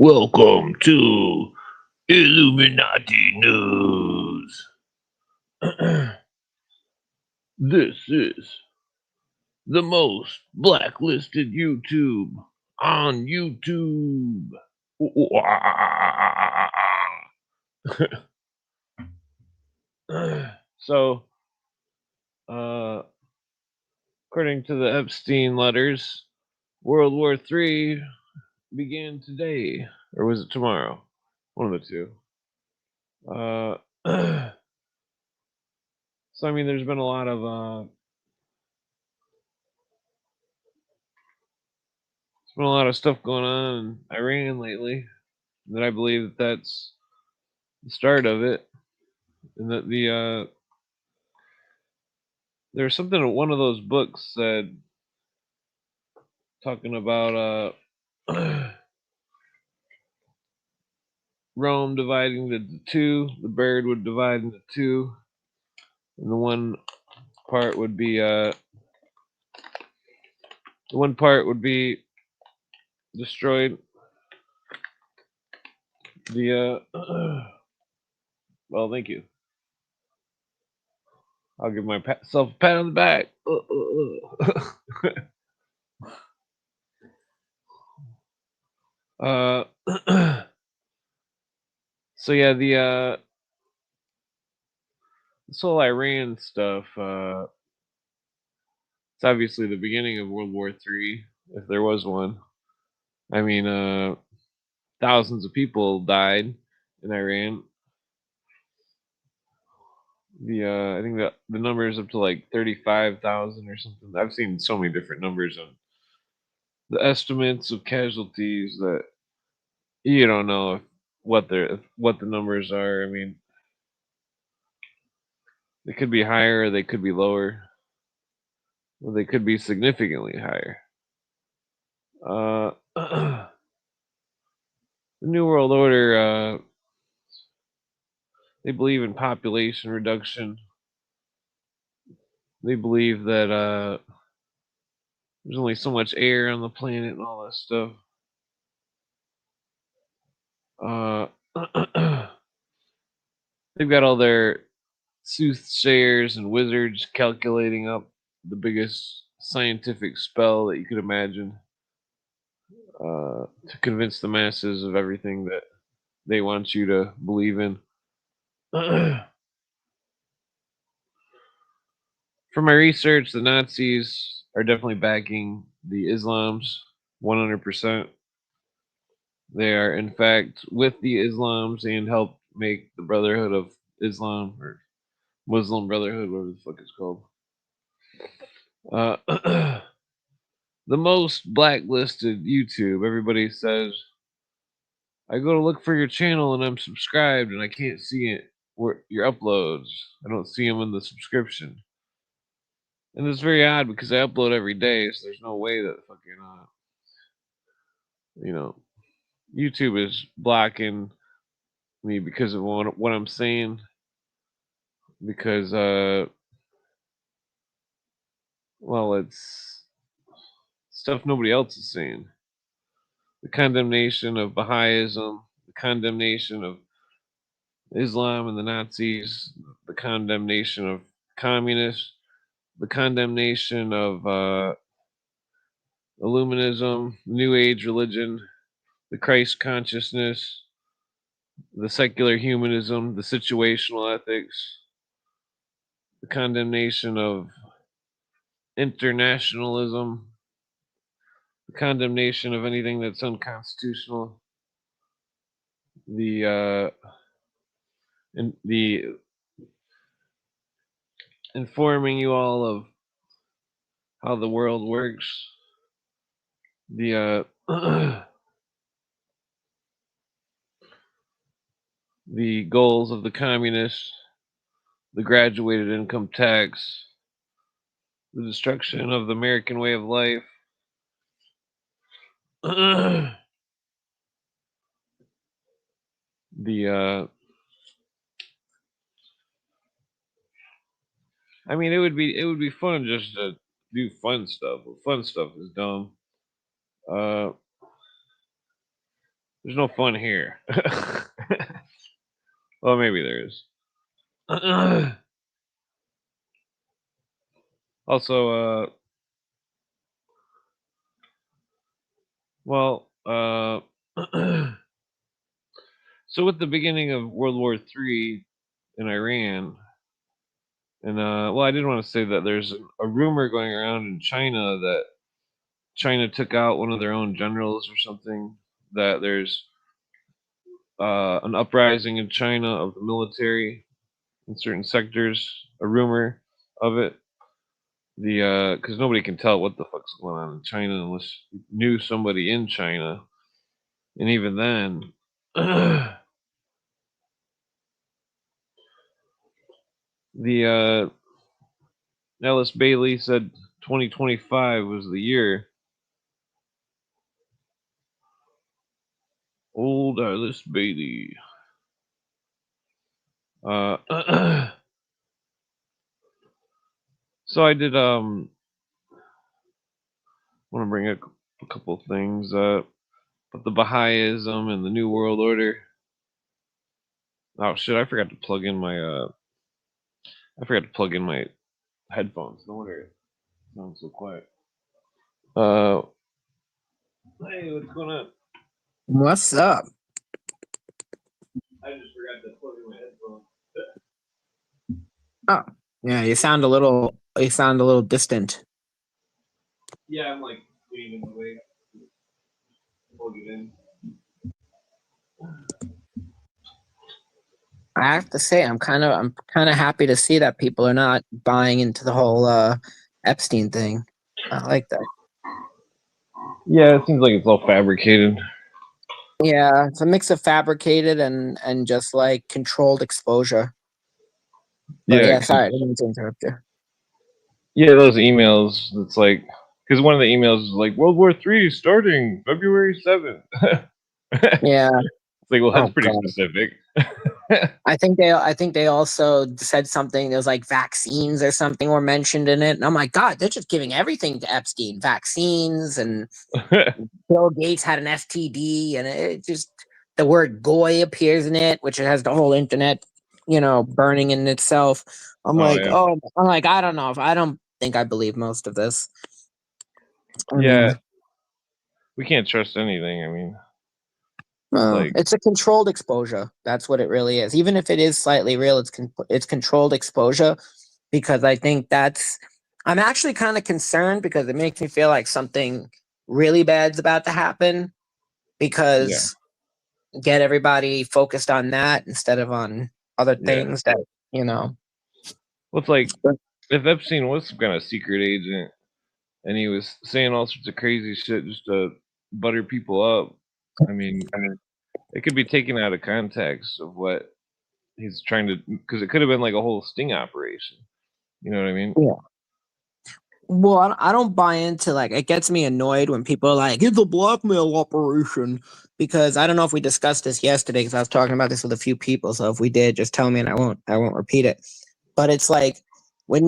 Welcome to Illuminati News. This is the most blacklisted YouTube on YouTube. So, uh, according to the Epstein letters, World War III began today, or was it tomorrow? One of the two. So I mean, there's been a lot of stuff going on in Iran lately. That I believe that's the start of it, and that there was something in one of those books said talking about Rome dividing into two. The bird would divide into two, and the one part would be destroyed. The well, thank you. I'll give myself a pat on the back. So yeah, this whole Iran stuff. It's obviously the beginning of World War III, if there was one. I mean, thousands of people died in Iran. I think the number is up to like 35,000 or something. I've seen so many different numbers on the estimates of casualties that you don't know what the numbers are. I mean, they could be higher or they could be lower. Or they could be significantly higher. The New World Order, they believe in population reduction. They believe that there's only so much air on the planet and all that stuff. They've got all their soothsayers and wizards calculating up the biggest scientific spell that you could imagine to convince the masses of everything that they want you to believe in. From my research, the Nazis are definitely backing the Islams 100%. They are, in fact, with the Islams and help make the Brotherhood of Islam or Muslim Brotherhood, whatever the fuck it's called. The most blacklisted YouTube. Everybody says, I go to look for your channel and I'm subscribed and I can't see it. Your uploads. I don't see them in the subscription. And it's very odd because I upload every day, so there's no way that fucking YouTube is blocking me because of what I'm saying. Because well, it's stuff nobody else is saying. The condemnation of Baha'ism, the condemnation of Islam and the Nazis, the condemnation of communists, the condemnation of Illuminism, New Age religion, the Christ consciousness, the secular humanism, the situational ethics, the condemnation of internationalism, the condemnation of anything that's unconstitutional, the informing you all of how the world works, the the goals of the communists, the graduated income tax, the destruction of the American way of life. the I mean, it would be fun just to do fun stuff. Well, fun stuff is dumb. There's no fun here. Well, maybe there is. Also, well, so with the beginning of World War III in Iran, and well, I did want to say that there's a rumor going around in China that China took out one of their own generals or something. That there's an uprising in China of the military in certain sectors. A rumor of it. The because nobody can tell what the fuck's going on in China unless you knew somebody in China, and even then, the Ellis Bailey said 2025 was the year. Old Alice Bailey. So I did want to bring up a couple things up, but the Baha'ism and the New World Order. Oh shit! I forgot to plug in my headphones. No wonder it sounds so quiet. Uh, hey, what's going on? What's up? I just forgot to plug in my headphones. Oh, yeah, you sound a little distant. Yeah, I'm like leaning away. Plug it in. I have to say, I'm kind of happy to see that people are not buying into the whole Epstein thing. I like that. Yeah, it seems like it's all fabricated. Yeah, it's a mix of fabricated and just like controlled exposure. But Yeah, yeah, sorry, I didn't mean to interrupt you. yeah, those emails. It's like because one of the emails is like World War III starting February 7th. Yeah. It's like, well, that's Oh pretty God. specific. I think they also said something. There was like vaccines or something were mentioned in it, and I'm like, God, they're just giving everything to Epstein. Vaccines and Bill Gates had an STD, and it just the word "goy" appears in it, which it has the whole internet, burning in itself. Oh yeah, I don't know if I don't think I believe most of this. I yeah. mean, We can't trust anything. I mean, like, it's a controlled exposure. That's what it really is. Even if it is slightly real, it's controlled exposure because I think I'm actually kind of concerned because it makes me feel like something really bad's about to happen yeah, because get everybody focused on that instead of on other yeah. things that you know. Well, it's like if Epstein was some kind of secret agent and he was saying all sorts of crazy shit just to butter people up. I mean, it could be taken out of context of what he's trying to, because it could have been like a whole sting operation. You know what I mean? Yeah. Well, I don't buy into like it gets me annoyed when people are like it's a blackmail operation because I don't know if we discussed this yesterday because I was talking about this with a few people. So if we did, just tell me and I won't repeat it. But it's like when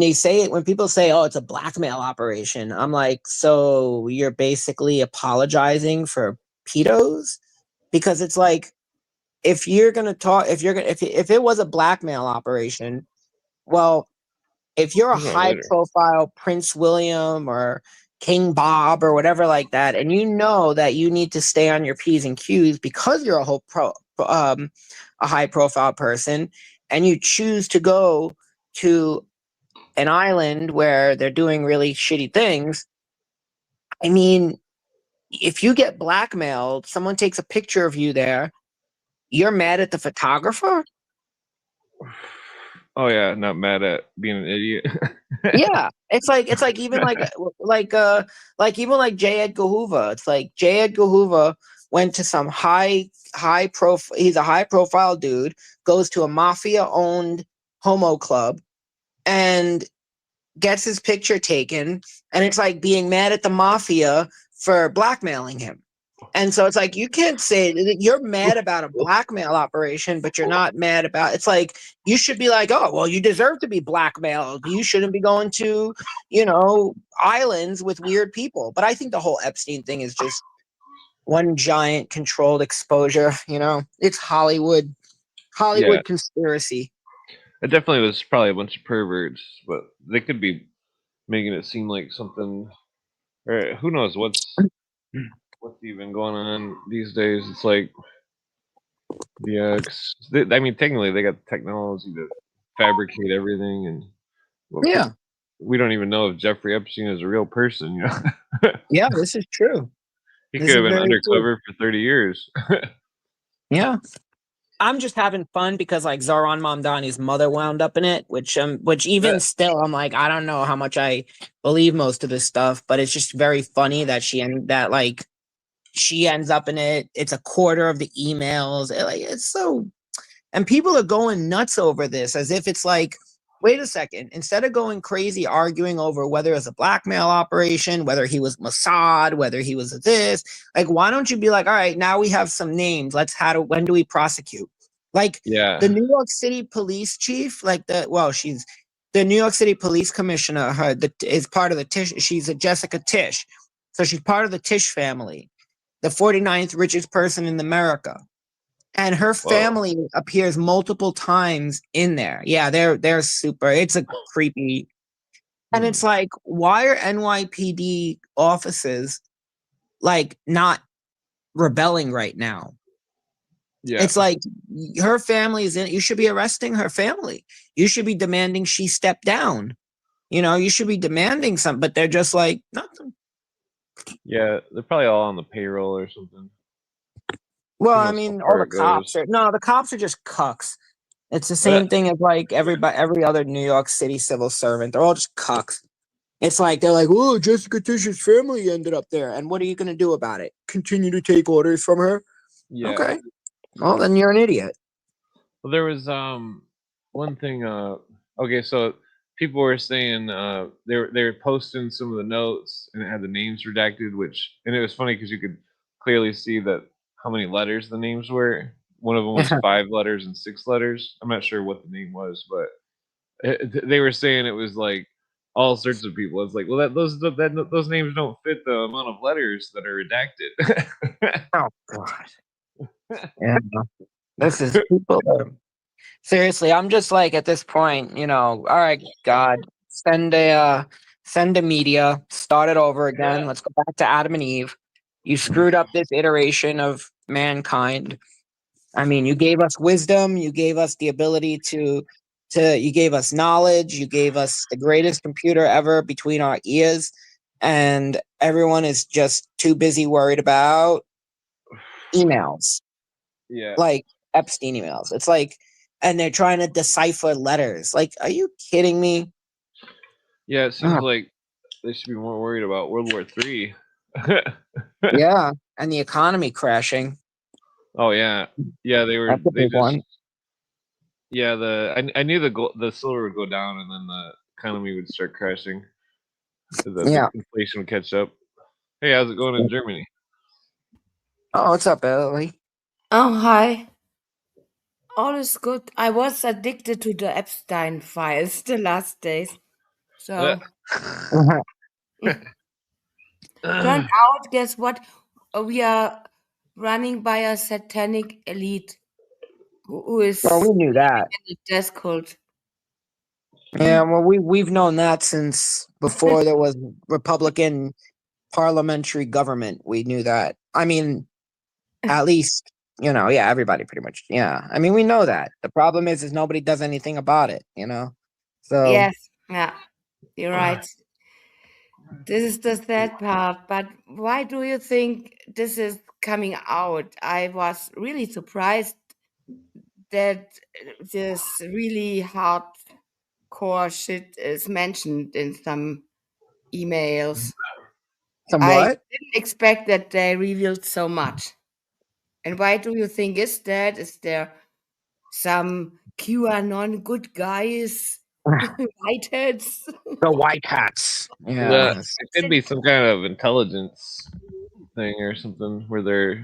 people say, "Oh, it's a blackmail operation," I'm like, so you're basically apologizing for pedos because it's like if you're gonna talk if it was a blackmail operation, well if you're a Where's my high lighter? profile Prince William or King Bob or whatever like that, and you know that you need to stay on your P's and Q's because you're a high profile person, and you choose to go to an island where they're doing really shitty things. I mean, if you get blackmailed, someone takes a picture of you there, you're mad at the photographer? Oh yeah, not mad at being an idiot. Yeah, it's like even even like J. Edgar Hoover. It's like J. Edgar Hoover went to some high profile. He's a high profile dude. Goes to a mafia owned homo club and gets his picture taken. And it's like being mad at the mafia for blackmailing him. And so it's like you can't say that you're mad about a blackmail operation, but you're not mad about it's like you should be like, oh, well, you deserve to be blackmailed. You shouldn't be going to, islands with weird people. But I think the whole Epstein thing is just one giant controlled exposure. You know, it's Hollywood Yeah, conspiracy. it definitely was probably a bunch of perverts, but they could be making it seem like something. Or who knows what's even going on these days? It's like I mean, technically they got the technology to fabricate everything, and well, Yeah, we don't even know if Jeffrey Epstein is a real person. You know, yeah, this is true. he This could is have been very true. undercover for 30 years. Yeah. I'm just having fun because like Zoran Mamdani's mother wound up in it, which even still I'm like I don't know how much I believe most of this stuff, but it's just very funny that she ends up in it. It's a quarter of the emails. Like it's so, and people are going nuts over this as if it's like, wait a second, instead of going crazy arguing over whether it's a blackmail operation, whether he was Mossad, whether he was this, like why don't you be like, all right, now we have some names. When do we prosecute? Like the Yeah. New York City police chief, she's the New York City police commissioner, is part of the Tish. She's a Jessica Tish. So she's part of the Tish family, the 49th richest person in America, and her Whoa. family appears multiple times in there. Yeah, they're super. It's a creepy, and Hmm. it's like, why are NYPD officers like not rebelling right now? Yeah. It's like her family is in. You should be arresting her family. You should be demanding she step down. You know, you should be demanding something, but they're just like nothing. Yeah. They're probably all on the payroll or something. Well, Who I knows how mean, all far the it goes? cops are no, the cops are just cucks. It's the Uh, same thing as like every other New York City civil servant. They're all just cucks. It's like they're like, oh, Jessica Tish's family ended up there, and what are you going to do about it? Continue to take orders from her? yeah. Okay, well then you're an idiot. Well, there was one thing. Okay, so people were saying they were posting some of the notes, and it had the names redacted, and it was funny because you could clearly see that how many letters the names were. One of them was 5 letters and 6 letters. I'm not sure what the name was, but they were saying it was like all sorts of people. It's like, well, those names don't fit the amount of letters that are redacted. Oh God, yeah, this is people. Seriously, I'm just like at this point, all right, God, send a media, start it over again. Let's go back to Adam and Eve. You screwed up this iteration of mankind. I mean, you gave us wisdom, you gave us the ability you gave us knowledge, you gave us the greatest computer ever between our ears, and everyone is just too busy worried about emails, Yeah, like Epstein emails. It's like, and they're trying to decipher letters. Like, are you kidding me? yeah. It seems Ugh, like they should be more worried about World War III. yeah, and the economy crashing. Oh yeah, yeah. That's a They big just one. yeah. I knew the silver would go down and then the economy would start crashing. The Yeah. inflation would catch up. Hey, how's it going in Germany? Oh, what's up, Ellie? Oh, hi. All is good. I was addicted to the Epstein files the last days. Uh, So, turned out, guess what? We are running by a satanic elite who Well, is we knew that. in the death cult. Yeah, well, we've known that since before there was Republican parliamentary government. We knew that. I mean, at least, yeah, everybody pretty much. Yeah. I mean, we know that. The problem is nobody does anything about it. So, Yes, yeah, you're right. This is the sad part. But why do you think this is coming out? I was really surprised that this really hardcore shit is mentioned in some emails. I somewhat. didn't expect that they revealed so much. And why do you think is that? Is there some QAnon good guys, whiteheads? The white hats. the Yes. it could be some kind of intelligence thing or something where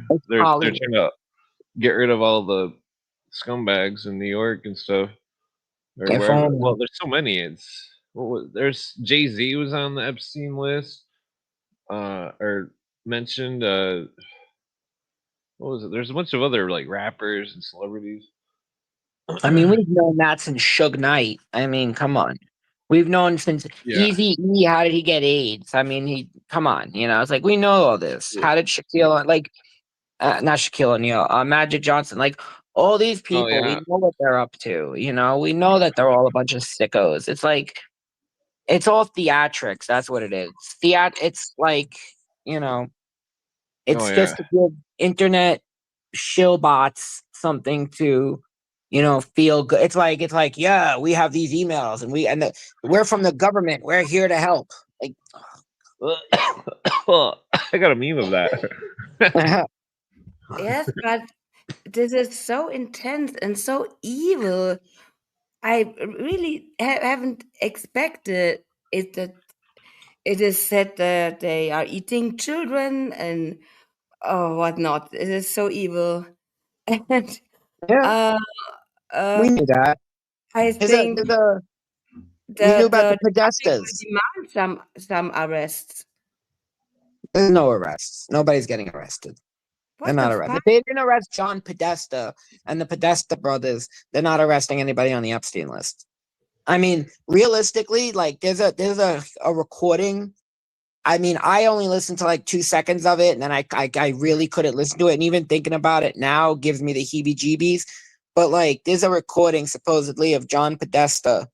It's they're Hollywood. trying to get rid of all the scumbags in New York and stuff or If wherever. only. Well, there's so many. There's Jay-Z was on the Epstein list, or mentioned. what was it? There's a bunch of other like rappers and celebrities. I mean, we've known that since Suge Knight. I mean, come on. We've known since Yeah. Easy E. How did he get AIDS? I mean, come on. It's like we know all this. How did Shaquille not Shaquille O'Neal, Magic Johnson, like all these Oh people, we yeah. know what they're up to. We know that they're all a bunch of sickos. It's like it's all theatrics. That's what it is. It's like you know, Oh it's yeah. just to give internet shillbots something to feel good. It's like yeah, we have these emails we're from the government, we're here to help. Like I got a meme of that. Yes, but this is so intense and so evil. I really haven't expected it that it is said that they are eating children and whatnot. It is so evil. And yeah, uh, uh, we knew that. I think We knew the about the public will Podestas. demand some arrests. There's no arrests. Nobody's getting arrested. They're What the not arrested. fuck? If they didn't arrest John Podesta and the Podesta brothers, they're not arresting anybody on the Epstein list. I mean, realistically, like there's a recording. I mean, I only listened to like 2 seconds of it, and then I really couldn't listen to it. And even thinking about it now gives me the heebie-jeebies. But like, there's a recording supposedly of John Podesta,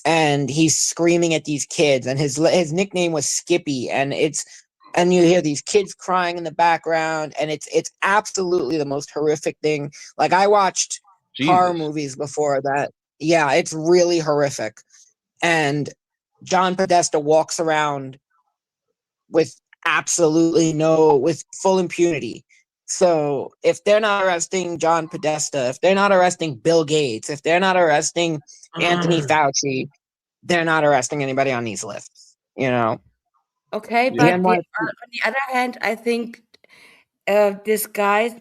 and he's screaming at these kids, and his nickname was Skippy, and you hear these kids crying in the background, and it's absolutely the most horrific thing. Like I watched horror Jesus. movies before that. Yeah, it's really horrific. And John Podesta walks around with with full impunity. So if they're not arresting John Podesta, if they're not arresting Bill Gates, if they're not arresting Anthony Fauci, they're not arresting anybody on these lists. Okay, The Yeah. but NYC. on the other hand, I think these guys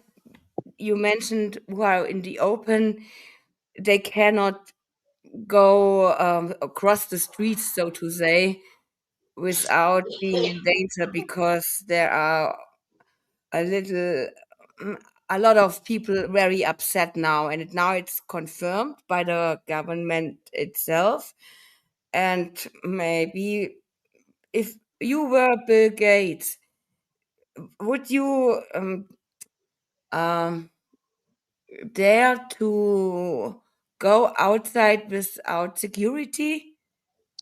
you mentioned who are in the open, they cannot go across the streets, so to say, without being in danger because there are a little, mm, a lot of people very upset now, and now it's confirmed by the government itself. And maybe if you were Bill Gates, would you um, dare to go outside without security?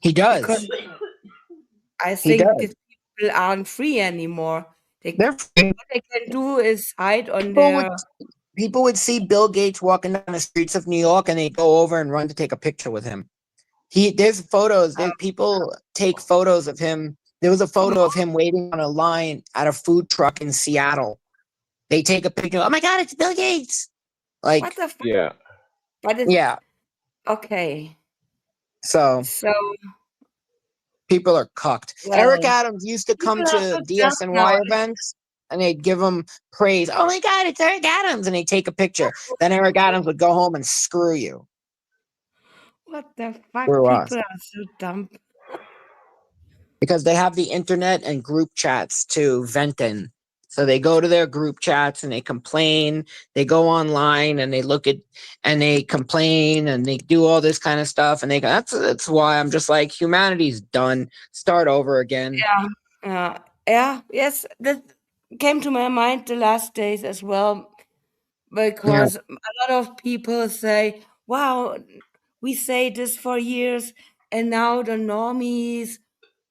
He Because does. I He think does. these people aren't free anymore. They're free. What they can do is hide on People would their. people would see Bill Gates walking down the streets of New York, and they'd go over and run to take a picture with him. There's photos. There's people take photos of him. There was a Come photo of on, him waiting on a line at a food truck in Seattle. They take a picture. Oh my God, it's Bill Gates. what Like, the fuck? Yeah. But it's yeah. okay. So So, people are cucked. Eric well, Adams used to come people are to so dumb DSNY nowadays. events, and they'd give him praise. Oh my God, it's Eric Adams. And they'd take a picture. Then Eric Adams would go home and screw you. What the fuck? Screw us. People are so dumb. Because they have the internet and group chats to vent in. So they go to their group chats and they complain. They go online and they look at and they complain and they do all this kind of stuff. And that's why I'm just like, humanity's done. Start over again. Yeah, yes, that came to my mind the last days as well, Yeah. because a lot of people say, wow, we say this for years, and now the normies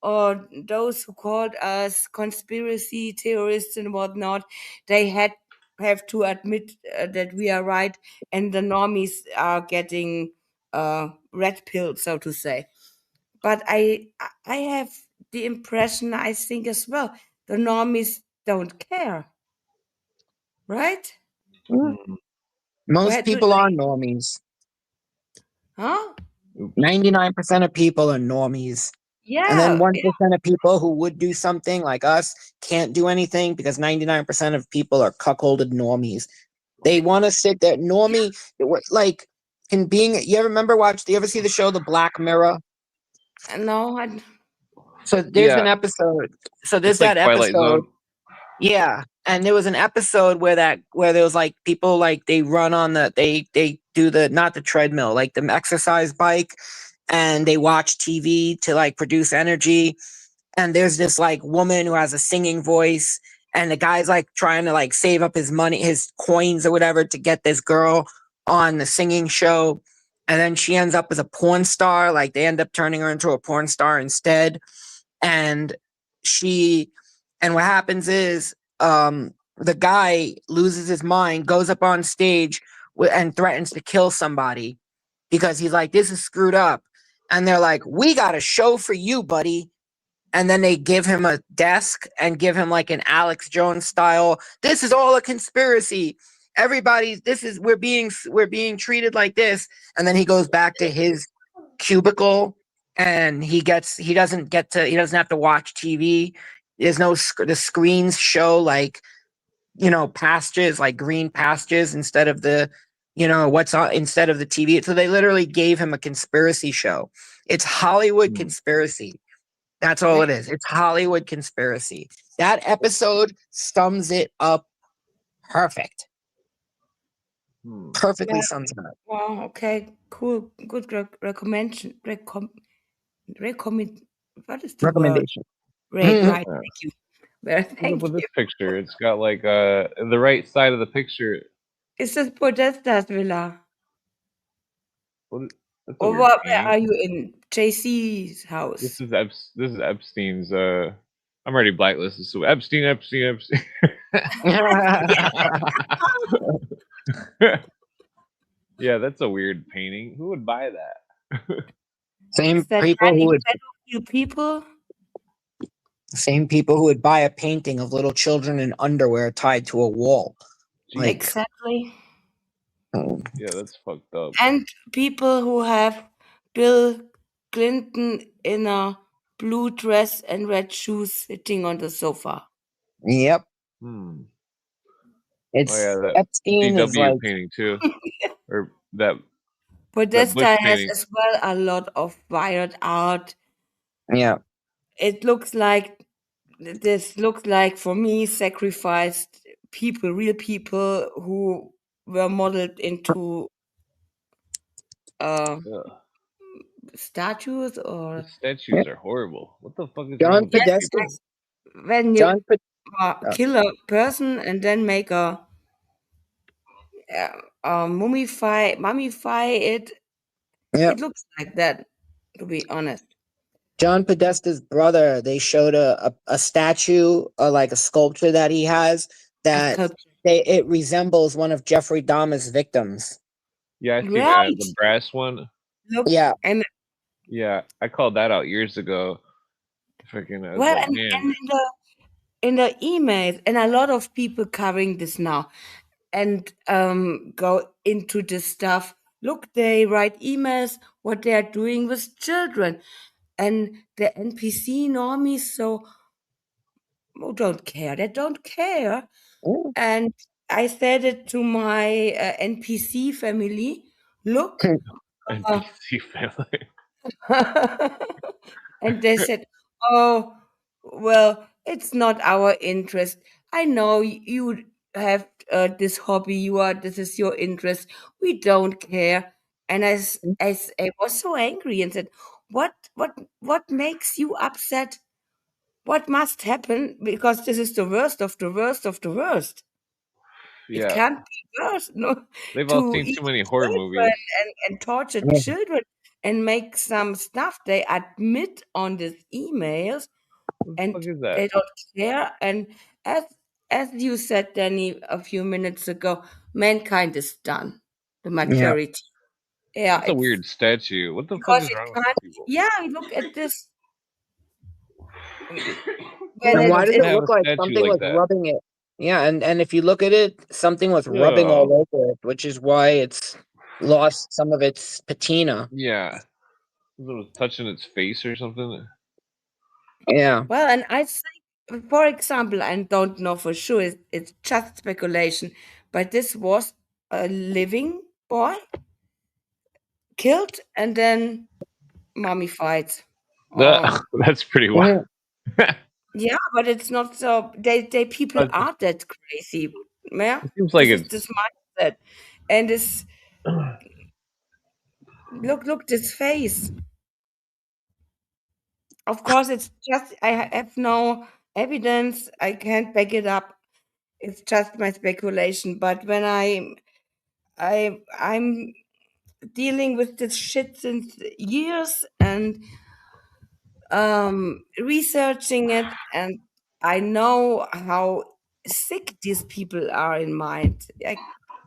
or those who called us conspiracy theorists and whatnot, they have to admit that we are right, and the normies are getting red pilled, so to say. But I have the impression, I think as well, the normies don't care, right? Mm. Mm. Most Where do people are they, normies. huh? Oops. 99% of people are normies. And then Yeah, 1% of people who would do something like us can't do anything because 99% of people are cuckolded normies. They want to sit there. Normie, like, you ever do you ever see the show The Black Mirror? no, So there's Yeah. an episode. So there's It's that like Twilight episode. Zone. Yeah. And there was an episode where there was like people like they run on they do the not the treadmill, like the exercise bike, and they watch TV to like produce energy. And there's this like woman who has a singing voice, and the guy's like trying to like save up his money, his coins or whatever, to get this girl on the singing show. And then she ends up as a porn star. Like they end up turning her into a porn star instead. And she and what happens is the guy loses his mind, goes up on stage and threatens to kill somebody because he's like, this is screwed up. And they're like, we got a show for you, buddy. And then they give him a desk and give him like an Alex Jones style, this is all a conspiracy, everybody, we're being treated like this. And then he goes back to his cubicle, and he doesn't have to watch TV. There's no the screens show like pastures, like green pastures, instead of the what's on instead of the TV. So they literally gave him a conspiracy show. It's Hollywood conspiracy. That's all it is. It's Hollywood conspiracy. That episode sums it up perfect. Perfectly sums it up. Wow. Okay. Cool. Good recommendation. Recommend. What is the Recommendation. word? Right. Right. Thank you. Well, thank With you. this picture, it's got like the right side of the picture. Is this Podesta's villa? That's a Or weird where painting. are you in JC's house? This is Epstein's. I'm already blacklisted. So Epstein. Yeah, that's a weird painting. Who would buy that? Same that people who would pedophile people? Same people who would buy a painting of little children in underwear tied to a wall. Like, exactly. Yeah, that's fucked up. And people who have Bill Clinton in a blue dress and red shoes sitting on the sofa. Yep. It's that Epstein DW is like painting too, or that. Podesta has as well a lot of wired art. Yeah. It looks like for me sacrificed people, real people who were modeled into statues or the statues are horrible. What the fuck is John wrong with these Podesta? people? When you kill a person and then make a mummify it, it looks like that, to be honest. John Podesta's brother, they showed a statue, like a sculpture that he has, that it resembles one of Jeffrey Dahmer's victims. Yeah, I see that. The brass one. Look, yeah. And yeah, I called that out years ago. Freaking, well, like, and in the emails, and a lot of people covering this now, and go into this stuff. Look, they write emails what they are doing with children, and the NPC normies don't care. They don't care. Ooh. And I said it to my NPC family. Look, NPC family. And they said, "Oh, well, it's not our interest. I know you have this hobby. This is your interest. We don't care." And I was so angry and said, "What makes you upset? What must happen? Because this is the worst of the worst of the worst. Yeah. It can't be worse. No, they've all seen too many horror movies and torture children and make some stuff they admit on these emails, and they don't care. And as you said, Danny, a few minutes ago, mankind is done. The majority. Yeah, it's a weird statue. What the fuck is wrong with people? Yeah, look at this. And why does it look like something was rubbing it? Yeah, and if you look at it, something was rubbing all over it, which is why it's lost some of its patina. Yeah. It was touching its face or something. Yeah. Well, and I think, for example, I don't know for sure, it's just speculation, but this was a living boy killed and then mummified. That's pretty wild. Yeah, but it's not so. They people are that crazy. Yeah, It seems like this is it's this mindset, and this look this face. Of course, it's just I have no evidence. I can't back it up. It's just my speculation. But when I'm dealing with this shit since years and researching it, and I know how sick these people are in mind.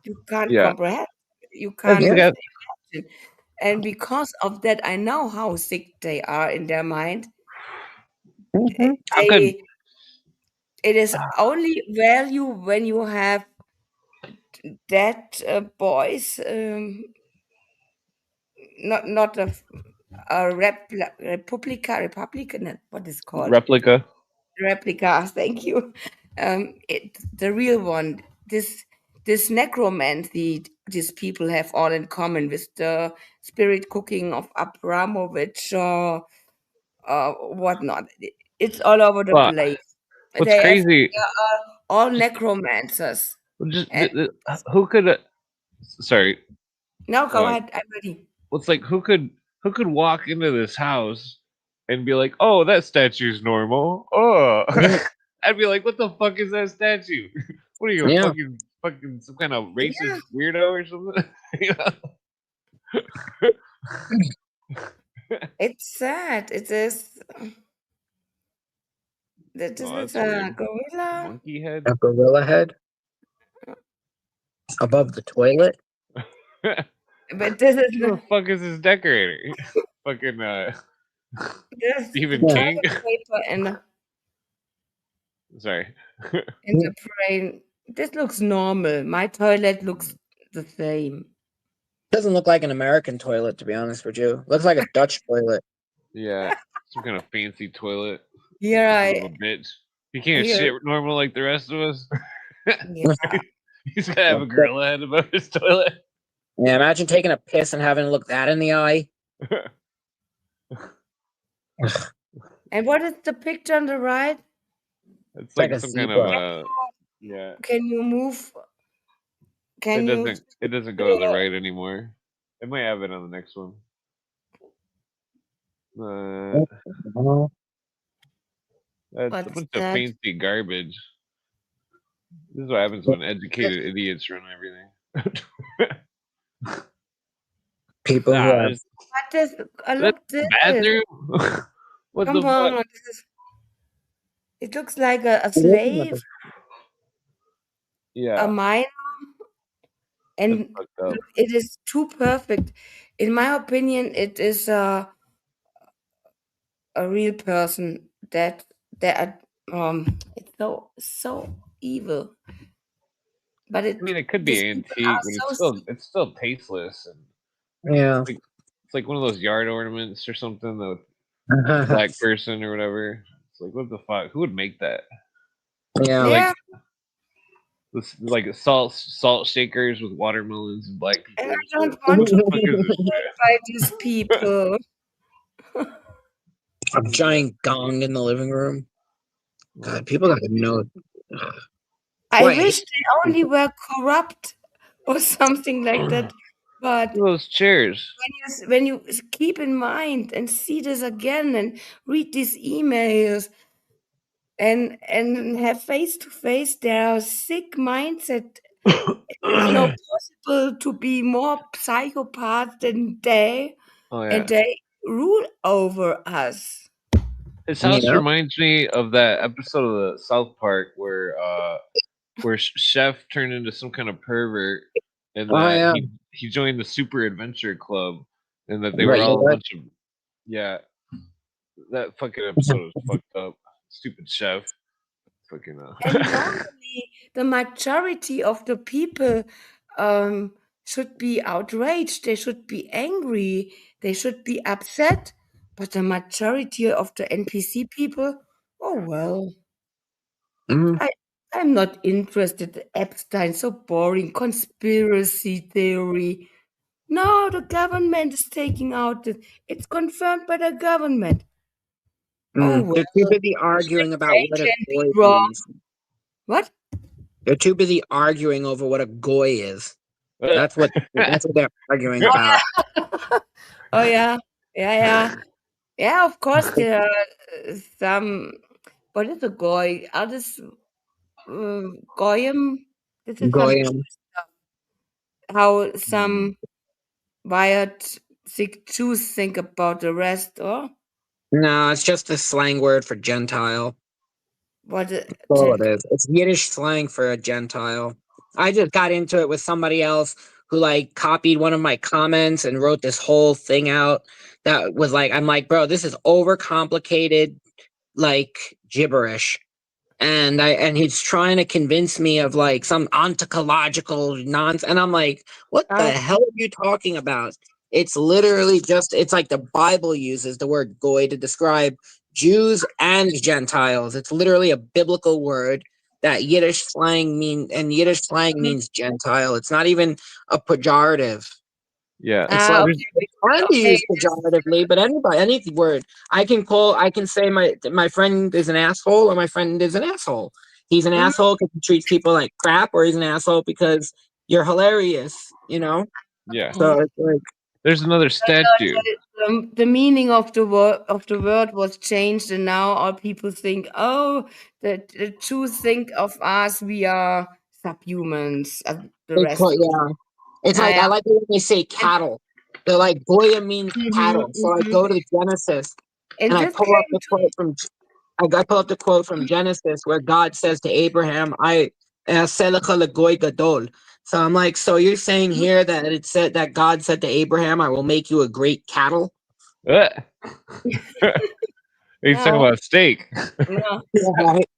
You can't yeah. comprehend. You That's can't the Yeah. guy. imagine. And because of that, I know how sick they are in their mind. Mhm. How could They it is only value when you have that boys, not a republican. What is it called? replica? Replica. Thank you. The real one. This necromancy these people have all in common with the spirit cooking of Abramovich or whatnot. It's all over the Well, place. what's They have crazy? all Just, necromancers. just And who could? Sorry. now go Uh, ahead. I'm ready. what's like who could walk into this house and be like, "Oh, that statue's normal." Oh, Mhm. I'd be like, "What the fuck is that statue? What are you, a Yeah. fucking some kind of Yeah, racist weirdo or something?" You it's sad. It is. This Oh, is that's a weird. gorilla. Monkey head. A gorilla head above the toilet. But this is Who the fuck is this decorator? Fucking Stephen the Yeah. King. toilet paper Sorry. in the brain. This looks normal. My toilet looks the same. Doesn't look like an American toilet, to be honest with you. Looks like a Dutch toilet. Yeah, some kind of fancy toilet. Here Son of I a bitch. He can't here. shit normal like the rest of us. Yeah. He's gotta have a gorilla head above his toilet. Yeah, imagine taking a piss and having to look that in the eye. It's And what is the picture on the right? It's like like a some kind of zebra. yeah. Can you move? It Can you? doesn't go to the right anymore. It might have it on the next one. Mhm. That's a What's bunch of that? fancy garbage. This is what happens when educated idiots run everything. People who Nah, have What is? that's Look the this. bathroom. What the Come fuck? on. It looks like a yeah, slave, a Yeah, miner, that's and fucked up. look, it is too perfect. In my opinion, it is a real person that it's so evil, but I mean, it could these be people antique, are but so it's still tasteless, and yeah. it's like one of those yard ornaments or something that a black person or whatever. It's like, what the fuck? Who would make that? Like yeah. this, like salt shakers with watermelons and black And people I and shit. don't want to What the be fuck is this killed by these people. A giant gong in the living room. shit? God, people gotta know. I Why I wish hate they only were corrupt or something like that. But Those chairs. when you keep in mind and see this again and read these emails and have face to face their sick mindset, it's no Oh possible to be more psychopath than they, and yeah, they rule over us. his you house know? reminds me of that episode of the South Park where Chef turned into some kind of pervert, and Oh that yeah. he joined the Super Adventure Club, and that they Right, were you know all a what? bunch of yeah. That fucking episode was fucked up. Stupid Chef. Fucking And normally, the majority of the people um, should be outraged, they should be angry, they should be upset. But the majority of the NPC people, oh well, Mhm. I, I'm not interested. Epstein, so boring. Conspiracy theory. No, the government is taking out it's confirmed by the government. Oh well, They're too busy the arguing about they what a can be goy wrong. means. What? They're too busy arguing over what a goy is. That's what they're arguing about. Oh yeah, yeah, yeah, yeah. Of course, there are some. What is a goy? Others, goyim. This is some Goyim. how Hmm. some wired sick Jews think about the rest, or No, it's just a slang word for Gentile. what? That's all it is. It's Yiddish slang for a Gentile. I just got into it with somebody else who like copied one of my comments and wrote this whole thing out that was like, I'm like, bro, this is overcomplicated, like gibberish. And he's trying to convince me of like some ontological nonsense. And I'm like, what the Oh, hell are you talking about? It's literally just it's like the Bible uses the word goy to describe Jews and Gentiles. It's literally a biblical word that Yiddish slang mhm. means Gentile. It's not even a pejorative. Yeah. It's like There's Okay, it's fine to okay. use pejoratively, but any word I can say my friend is an asshole or my friend is an asshole. He's an Mhm. asshole because he treats people like crap, or he's an asshole because you're hilarious, you know? yeah. So it's like There's another statue. The meaning of the word was changed, and now all people think, oh, the Jews think of us, we are subhumans, the rest. yeah. It's Yeah, like yeah. I like it when they say And, cattle. They're like Goya means mhm, cattle. So I mhm. go to Genesis And and I this pull up came the to quote from I pull up the quote from Genesis where God says to Abraham, "I "Aselecha legoy gadol." So I'm like, so you're saying here that it said that God said to Abraham, "I will make you a great cattle." Uh, He's talking no, about a steak. no. Yeah, right.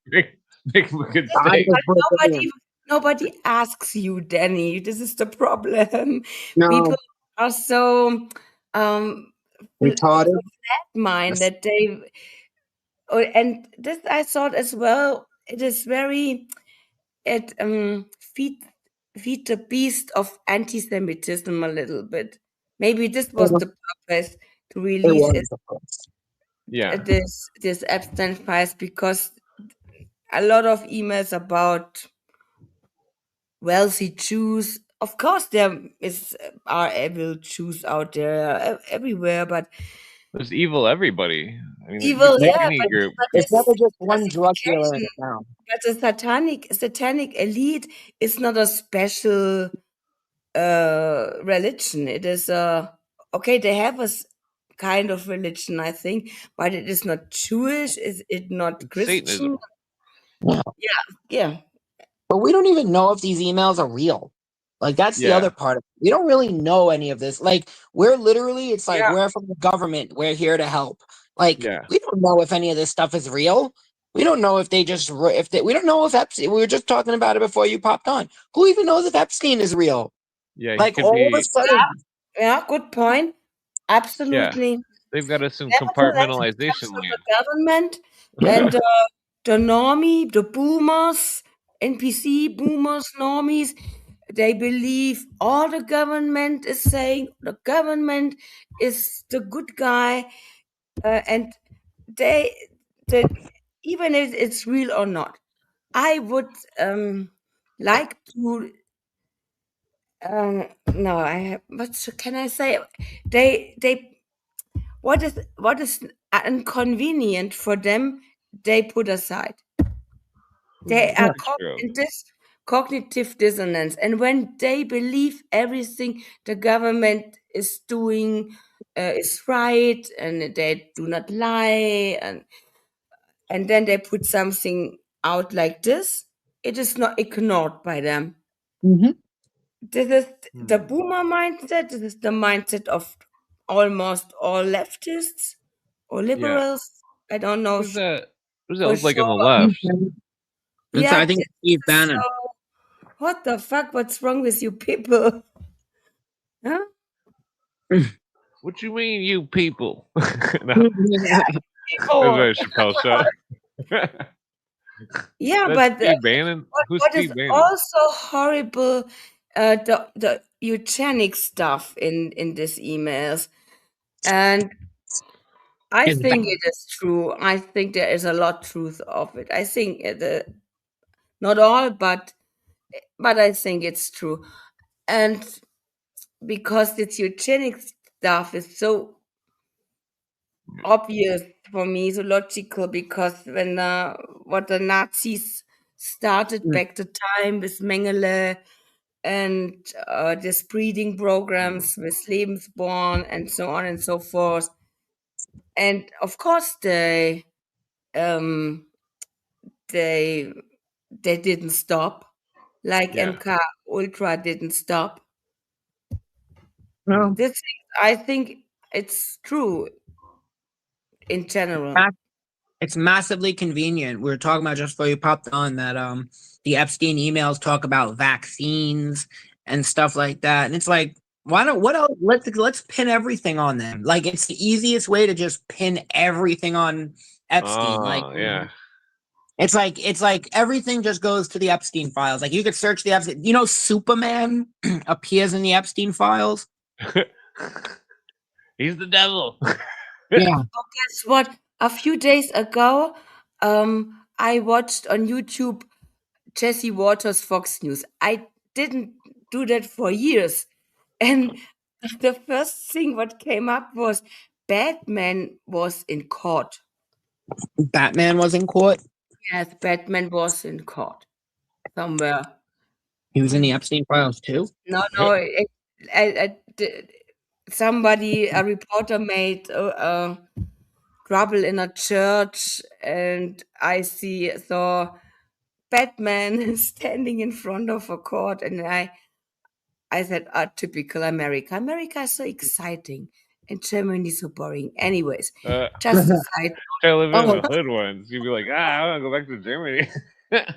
Make him a good This God is steak. was what Brazilian. nobody asks you, Danny. This is the problem. No, People are so um retarded. mind that they and this I thought as well. It is very it feed feed the beast of anti-Semitism a little bit. Maybe this was the purpose to It release was, of course. Yeah. this Epstein files, because a lot of emails about wealthy Jews. Of course, there are evil Jews out there everywhere, but There's evil everybody. I mean, you evil, pick yeah, any group. but It's this never just one drug dealer in classification, town. but the satanic elite is not a special religion. It is okay. They have kind of religion, I think, but it is not Jewish. Is it not It's Christian? Satanism. Yeah. Yeah, yeah, But we don't even know if these emails are real. Like that's the other Yeah. part of it. We don't really know any of this. Like we're literally, it's like yeah, we're from the government. We're here to help. Like Yeah. we don't know if any of this stuff is real. We don't know if they just if they, we don't know if Epstein. We were just talking about it before you popped on. Who even knows if Epstein is real? Yeah. He Like could all of a be. sudden, yeah. Good point. Yeah. Absolutely. They've got us in Nevertheless, it comes compartmentalization from land. the government and the normie, the boomers, NPC boomers, normies. They believe all the government is saying. The government is the good guy, and they, they, even if it's real or not, I would like to. No, I have. What can I say? They what is inconvenient for them, they put aside. They are That's true. in this cognitive dissonance, and when they believe everything the government is doing is right, and they do not lie, and then they put something out like this, it is not ignored by them. Mhm. This is the Hmm. boomer mindset. This is the mindset of almost all leftists or Yeah. liberals. I don't know Who's that? Who's that for look like on the sure. left? Yeah, I think it's this Steve is Bannon. so. What the fuck? What's wrong with you people? Huh? What you mean, you people? No, that's People. my Chappelle show. Yeah, That's but Steve Bannon. Who's what is Steve Bannon? also horrible, the eugenic stuff in these emails, and I It's think it is true. I think there is a lot truth of it. I think not all, but I think it's true. And because this eugenics stuff is so obvious for me, so logical, because when what the Nazis started Mm. back to time with Mengele and this breeding programs with Lebensborn and so on and so forth. And of course um, they they didn't stop, like Yeah. MK Ultra didn't stop. No, This I think it's true in general. ma- it's massively convenient. We were talking about just before you popped on that the Epstein emails talk about vaccines and stuff like that, and it's like, why don't what else? Let's pin everything on them. Like it's the easiest way to just pin everything on Epstein. Like Oh, yeah. it's like everything just goes to the Epstein files. Like you could search the Epstein. Superman appears in the Epstein files. He's the devil. Yeah. Oh, guess what? A few days ago, I watched on YouTube Jesse Waters Fox News. I didn't do that for years. And the first thing what came up was Batman was in court. Batman was in court. Yes, Batman was in court somewhere. He was in the Epstein files too. No, no, somebody, a reporter made trouble in a church, and saw Batman standing in front of a court, and I said, typical America. America is so exciting, and Germany so boring. Anyways, uh, just a side. I live in Oh, the hood ones. You'd be like, I want to go back to Germany. Yeah,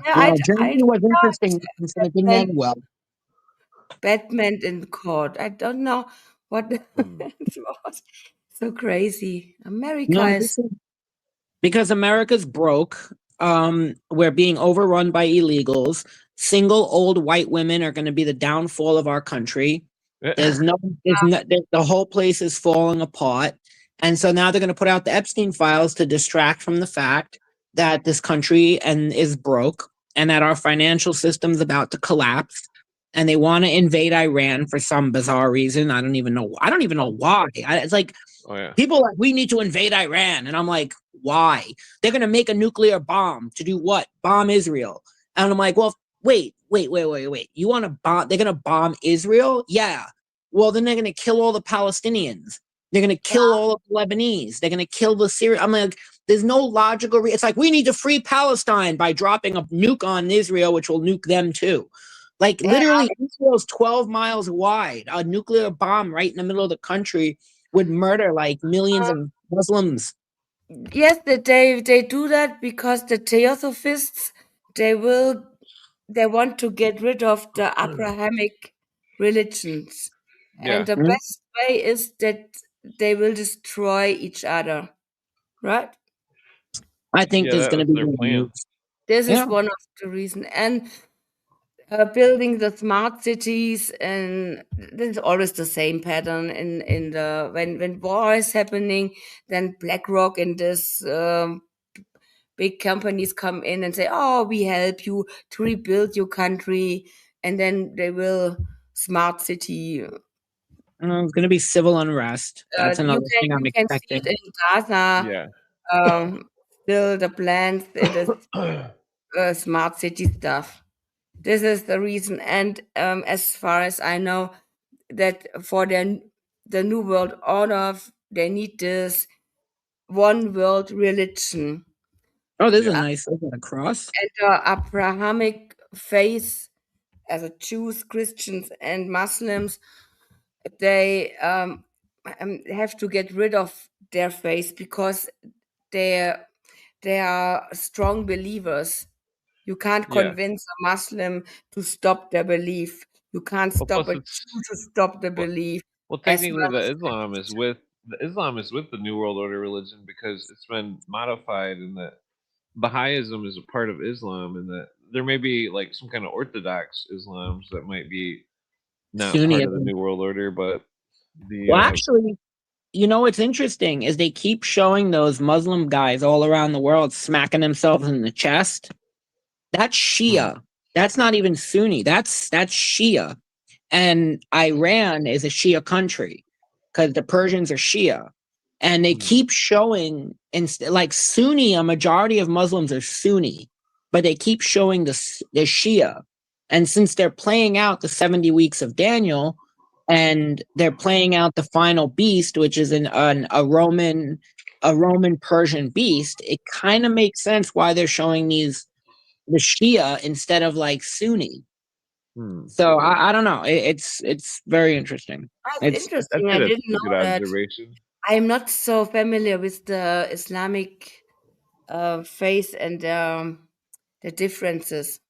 yeah, I Germany don't was know. interesting since it didn't Batman, end well. Batman in court. I don't know what it Hmm. was. So crazy. America No, is. because America's broke. We're being overrun by illegals. Single old white women are going to be the downfall of our country. There's no, the whole place is falling apart. And so now they're going to put out the Epstein files to distract from the fact that this country and is broke and that our financial system's about to collapse. And they want to invade Iran for some bizarre reason. I don't even know. I don't even know why. It's like Oh, yeah. people are like, we need to invade Iran. And I'm like, why? They're going to make a nuclear bomb to do what? Bomb Israel. And I'm like, well, wait. You want to bomb? They're going to bomb Israel? Yeah. Well, then they're going to kill all the Palestinians. They're going to kill all of the Lebanese. They're going to kill the Syrian. I'm like, there's no logical. It's like, we need to free Palestine by dropping a nuke on Israel, which will nuke them too. Like, Yeah. literally, Israel's 12 miles wide. A nuclear bomb right in the middle of the country would murder like millions of Muslims. Yes, they do that because the Theosophists they want to get rid of the Abrahamic religions, and Yeah. the best way is that they will destroy each other, right? I think Yeah, there's going to that's be their plan. wars. This is Yeah. one of the reason, and building the smart cities, and this is always the same pattern in the when war is happening, then BlackRock and this big companies come in and say, "Oh, we help you to rebuild your country," and then they will smart city. It's going to be civil unrest. That's You another can thing I'm you can see it expecting. in Gaza. Yeah. Still the plans, it is smart city stuff. This is the reason, and as far as I know, that for the new world order, they need this one world religion. Oh, there's a Yeah. nice look at a cross. And the Abrahamic faith, as a Jews, Christians, and Muslims, they have to get rid of their faith because they they are strong believers. You can't Yeah. convince a Muslim to stop their belief. You can't Well, stop plus a it's Jew to stop the well, belief as technically well as the Islam is with the New World Order religion because it's been modified, and that Baha'ism is a part of Islam, and that there may be like some kind of Orthodox Islams that might be not part of the Sunniism. New World Order, but the Well, actually, you know what's interesting is they keep showing those Muslim guys all around the world smacking themselves in the chest. That's Hmm. Shia. That's not even Sunni. That's Shia. And Iran is a Shia country because the Persians are Shia. And they Hmm. keep showing, like Sunni, a majority of Muslims are Sunni, but they keep showing the Shia. And since they're playing out the 70 weeks of Daniel, and they're playing out the final beast, which is a Roman Persian beast, it kind of makes sense why they're showing the Shia instead of like Sunni. Hmm. So I don't know. It's very interesting. That's It's I'd interesting. say I that's didn't a know good that. observation. I'm not so familiar with the Islamic faith and the differences.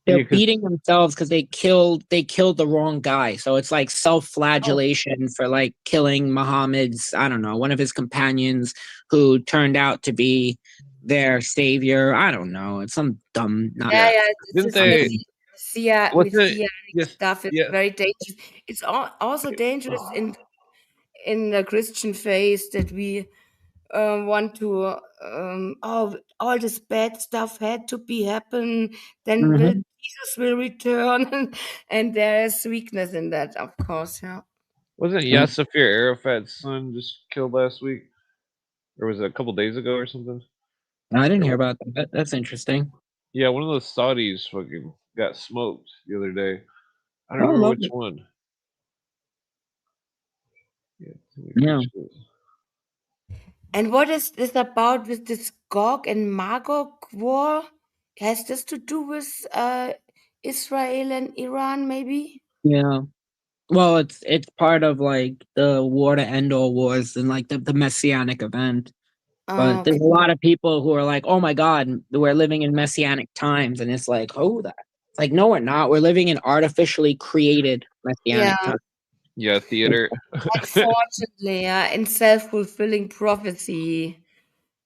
they're Yeah, because beating themselves because they killed the wrong guy. So it's like Oh, self-flagellation for like killing Muhammad's, I don't know, one of his companions who turned out to be their savior. I don't know. It's some dumb yeah, yeah, yeah. didn't This they? Wasn't it? messianic Yes. stuff is Yeah. very dangerous. It's also dangerous in the Christian faith that we want to oh, all this bad stuff had to be happen, then Mhm. Jesus will return, and there is weakness in that, of course. Yeah. Wasn't Yasser Arafat's son just killed last week, or was it a couple days ago or something? I didn't Or hear what? about that. That's interesting. Yeah, one of those Saudis fucking got smoked the other day. I don't Oh, remember love which it. one. Yeah, too many good Yeah. shit. And what is this about with this Gog and Magog war? Has this to do with Israel and Iran, maybe? Yeah. Well, it's part of like the war to end all wars and like the messianic event. But there's Okay. a lot of people who are like, "Oh my God, we're living in messianic times," and it's like, "Oh, that." It's like, no, we're not. We're living in artificially created Yeah. messianic times. Yeah, theater. Unfortunately, yeah, in self-fulfilling prophecy.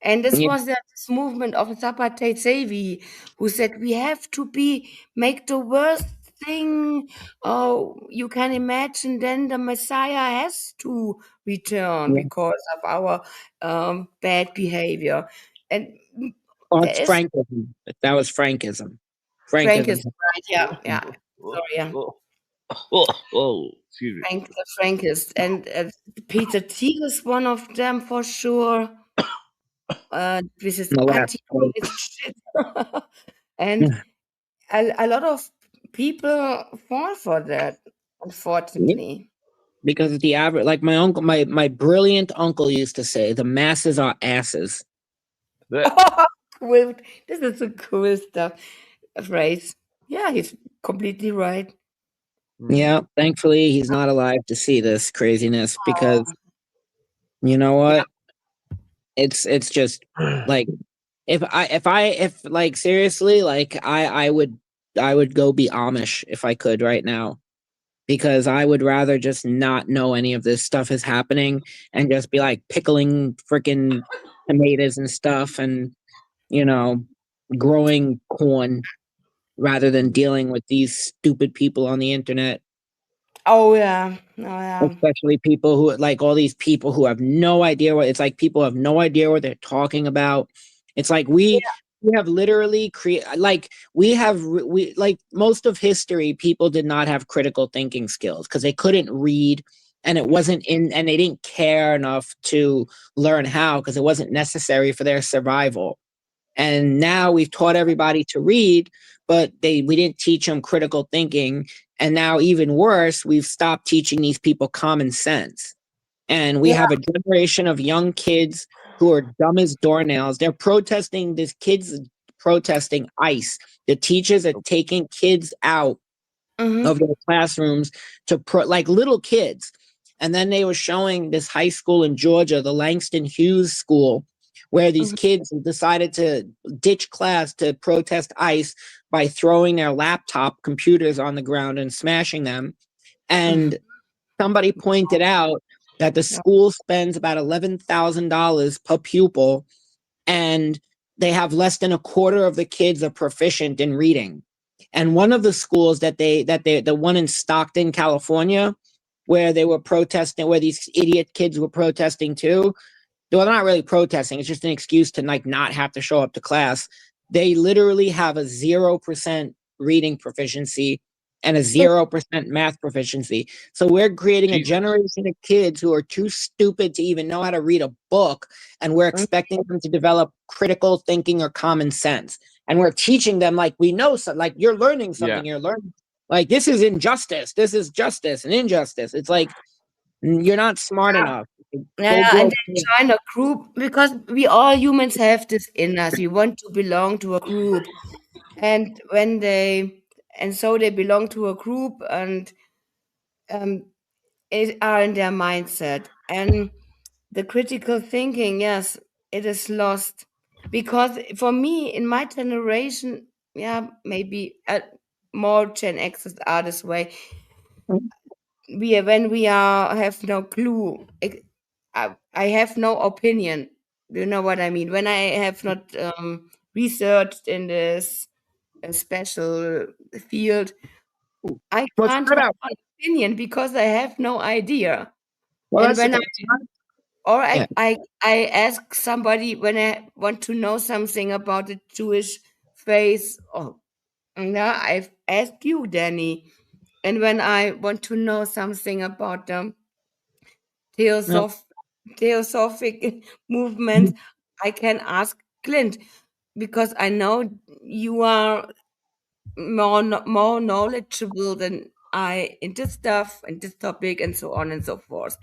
And this Yeah, was this movement of Zapata Sevi, who said we have to make the worst thing you can imagine. Then the Messiah has to return yeah. because of our bad behavior. And Well, there it's is Frankism. That was Frankism. Frank Frankism. is right. Yeah, yeah. Sorry, yeah. Oh, excuse me. Frank the Frankist and Peter Thiel is one of them for sure. This is The last quote. anti-communist shit. And a lot of people fall for that, Yeah, unfortunately. because the average, like my uncle, my brilliant uncle used to say, the masses are asses. That. Oh, cool. This is a cool stuff. Phrase. Yeah, he's completely right. Hmm. Yeah, thankfully he's not alive to see this craziness because Oh, you know yeah. what? It's just like if like seriously, like I would go be Amish if I could right now because I would rather just not know any of this stuff is happening and just be like pickling freaking tomatoes and stuff and you know growing corn rather than dealing with these stupid people on the internet. Oh, yeah. Oh, yeah. Especially people who like all these people who have no idea what it's like people have no idea what they're talking about. It's like we have literally create like we like most of history people did not have critical thinking skills because they couldn't read and it wasn't in and they didn't care enough to learn how because it wasn't necessary for their survival. And now we've taught everybody to read, but we didn't teach them critical thinking. And now, even worse, we've stopped teaching these people common sense. And we Yeah. have a generation of young kids who are dumb as doornails. They're protesting, this kids protesting ICE. The teachers are taking kids out of Mm-hmm. their classrooms like little kids. And then they were showing this high school in Georgia, the Langston Hughes School, where these Mm-hmm. kids decided to ditch class to protest ICE by throwing their laptop computers on the ground and smashing them. Mm-hmm. And somebody pointed out that the Yeah. school spends about $11,000 per pupil, and they have less than a quarter of the kids are proficient in reading. And one of the schools the one in Stockton, California, where they were protesting, where these idiot kids were protesting too. Well, they're not really protesting. It's just an excuse to like not have to show up to class. They literally have a 0% reading proficiency and a 0% math proficiency. So we're creating a Jesus. generation of kids who are too stupid to even know how to read a book, and we're expecting them to develop critical thinking or common sense. And we're teaching them like we know, so like you're learning something. Yeah. You're learning like this is injustice. This is justice and injustice. It's like you're not smart enough. Go Yeah, and grow. they join a group because we all humans have this in us. We want to belong to a group. And so they belong to a group and um, are in their mindset. And the critical thinking, yes, it is lost. Because for me, in my generation, yeah, maybe more Gen X's are this way. When we are have no clue, I have no opinion. Do you know what I mean? When I have not researched in this special field, I Well, can't start have out. an opinion because I have no idea. Well, And that's the when thing. Yeah. I ask somebody when I want to know something about the Jewish faith, oh, yeah, I've asked you, Danny. And when I want to know something about them, No. theosophic movement, I can ask Clint because I know you are more knowledgeable than I in this stuff and this topic and so on and so forth.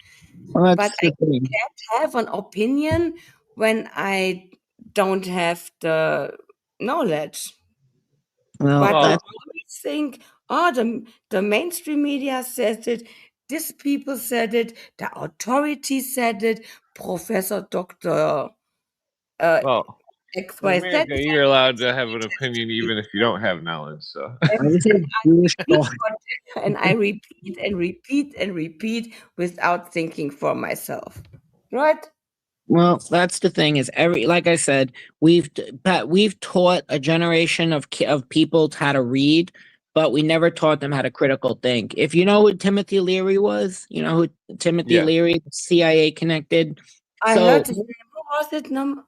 Well, But that's I the thing. can't have an opinion when I don't have the knowledge. Well, But I Well, that's always think, oh, the mainstream media says it, these people said it, the authorities said it, Professor Doctor uh, well, in XYZ said America, you're allowed to have an opinion even if you don't have knowledge. So I would say Jewish thought. and I repeat and repeat and repeat without thinking for myself. Right? Well, that's the thing is like I said, we've taught a generation of people how to read, but we never taught them how to critical think. If you know who Timothy Leary was, you know who Timothy yeah, Leary, CIA connected. I So heard his name. What was it? No.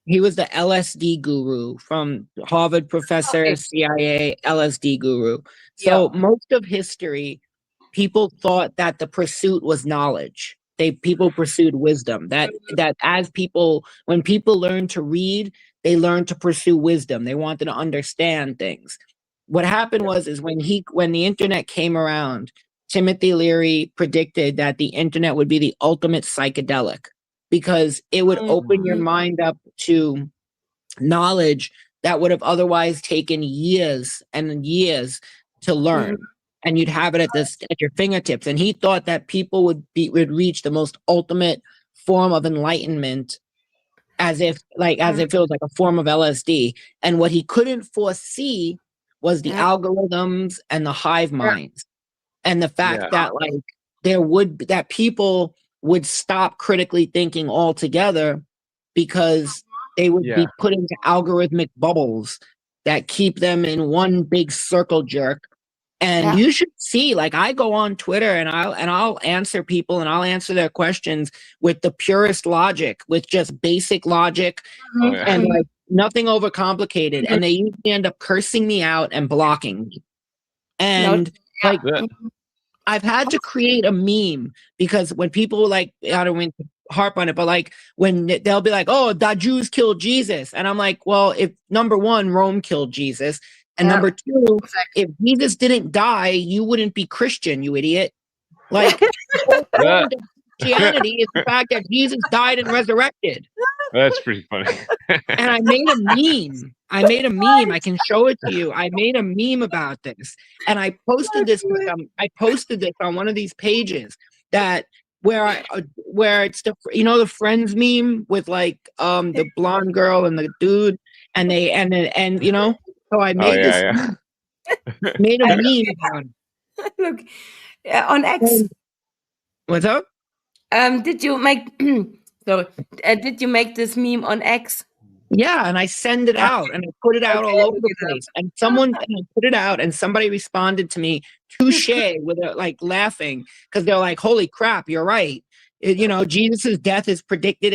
he was the LSD guru from Harvard professor, Okay. CIA, LSD guru. So Yeah. most of history, people thought that the pursuit was knowledge. People pursued wisdom. That as people when people learned to read, they learned to pursue wisdom. They wanted to understand things. What happened yeah, was is when the internet came around, Timothy Leary predicted that the internet would be the ultimate psychedelic because it would open your Mhm. mind up to knowledge that would have otherwise taken years and years to Mhm. learn, and you'd have it at your fingertips. And he thought that people would reach the most ultimate form of enlightenment as if it was like a form of LSD. And what he couldn't foresee was the Yeah. algorithms and the hive Yeah. minds, and the fact yeah, that that people would stop critically thinking altogether because they would yeah. be put into algorithmic bubbles that keep them in one big circle jerk. And Yeah. you should see, like I go on Twitter and I'll answer people and I'll answer their questions with the purest logic, with just basic logic Oh Mhm. yeah. and Mhm. like nothing overcomplicated. Mhm. And they usually end up cursing me out and blocking me. No. And Yeah. like That, Mhm. I've had to create a meme because when people like, I don't mean to harp on it, but like when they'll be like, oh, the Jews killed Jesus. And I'm like, well, if number one, Rome killed Jesus. And Yeah. number two, Exactly. if Jesus didn't die, you wouldn't be Christian, you idiot. Like the whole that point of Christianity is the fact that Jesus died and resurrected. that's pretty funny. And I made a meme. I made a meme. I can show it to you. I made a meme about this, and I posted this. I posted this on one of these pages that where it's the Friends meme with like the blonde girl and the dude, and they and you know. So I Oh made this yeah, made a I yeah. meme about it. look on X. And what's up? Did you make sorry? Did you make this meme on X? Yeah, and I send it out and I put it out all over the place. And I put it out and somebody responded to me, touche, with like laughing, because they're like, holy crap, you're right. Jesus' death is predicted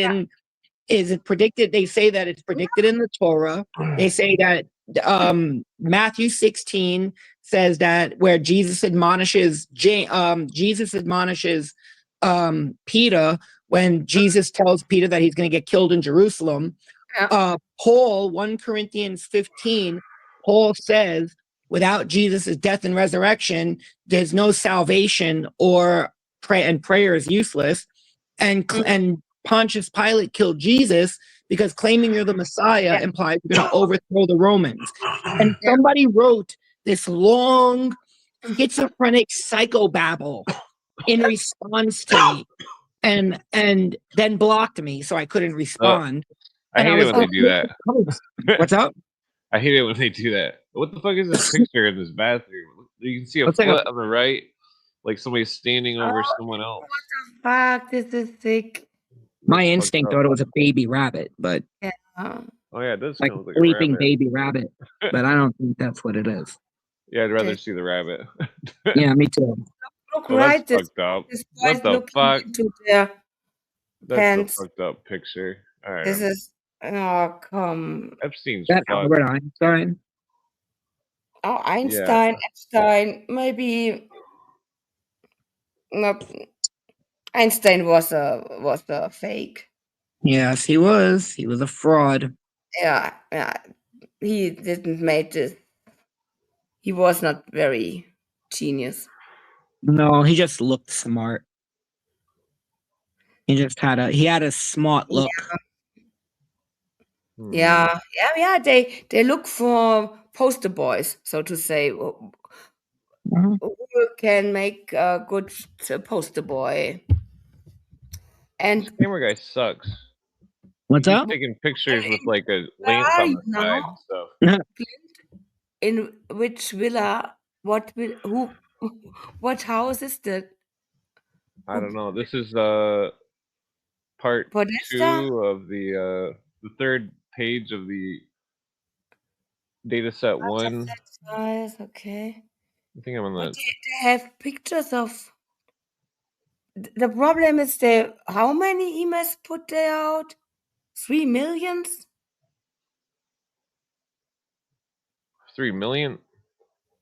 they say that it's predicted in the Torah. They say that Matthew 16 says that where Jesus admonishes Peter when Jesus tells Peter that he's going to get killed in Jerusalem. Paul, 1 Corinthians 15, Paul says, without Jesus' death and resurrection, there's no salvation and prayer is useless. And Pontius Pilate killed Jesus because claiming you're the Messiah implies you're going to overthrow the Romans. And somebody wrote this long schizophrenic psychobabble in response to me and then blocked me so I couldn't respond. I hate it when they do that. What's up? I hate it when they do that. What the fuck is this picture in this bathroom? You can see a foot on the right, like somebody's standing over someone else. What the fuck? This is sick. My instinct thought it was a baby rabbit, but yeah. Oh yeah, it does like kind of look a like sleeping a rabbit. baby rabbit, but I don't think that's what it is. Yeah, I'd rather see the rabbit. Yeah, me too. Look right, that's fucked up. What the fuck? That's a fucked up picture. All right. This is come. Epstein's that Albert Einstein. Oh, Einstein, Epstein, maybe. No, Einstein was a fake. Yes, he was. He was a fraud. Yeah. He didn't make this. He was not very genius. No, he just looked smart. He just had a smart look. Yeah. They look for poster boys, so to say. Who can make a good poster boy? And this camera guy sucks. What's up? Taking pictures with like a lamp on the side and stuff. In which villa? What house is that? I don't know. This is part Podesta? 2 of the third page of the data set 1. That's nice. Okay. I think I'm on that. They have pictures of. The problem is how many emails put they out? 3 million? 3 million?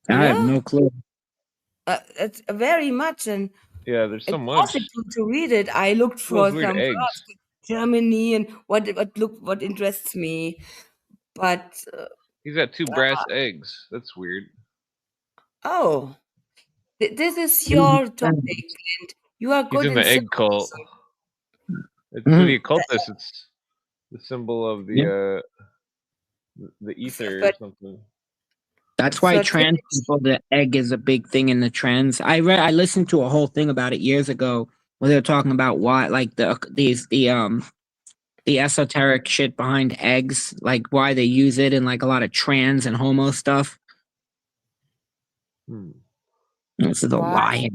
I have no clue. It's very much, and yeah, there's so much. Possible to read it. I looked for some first Germany and what interests me, but he's got 2 brass eggs. That's weird. Oh, this is your topic, Clint. You are good in the egg cult. It's the occultist. It's the symbol of the ether or something. That's why trans people, the egg is a big thing in the trans. I listened to a whole thing about it years ago where they were talking about why, like the esoteric shit behind eggs, like why they use it in like a lot of trans and homo stuff. This is a lie.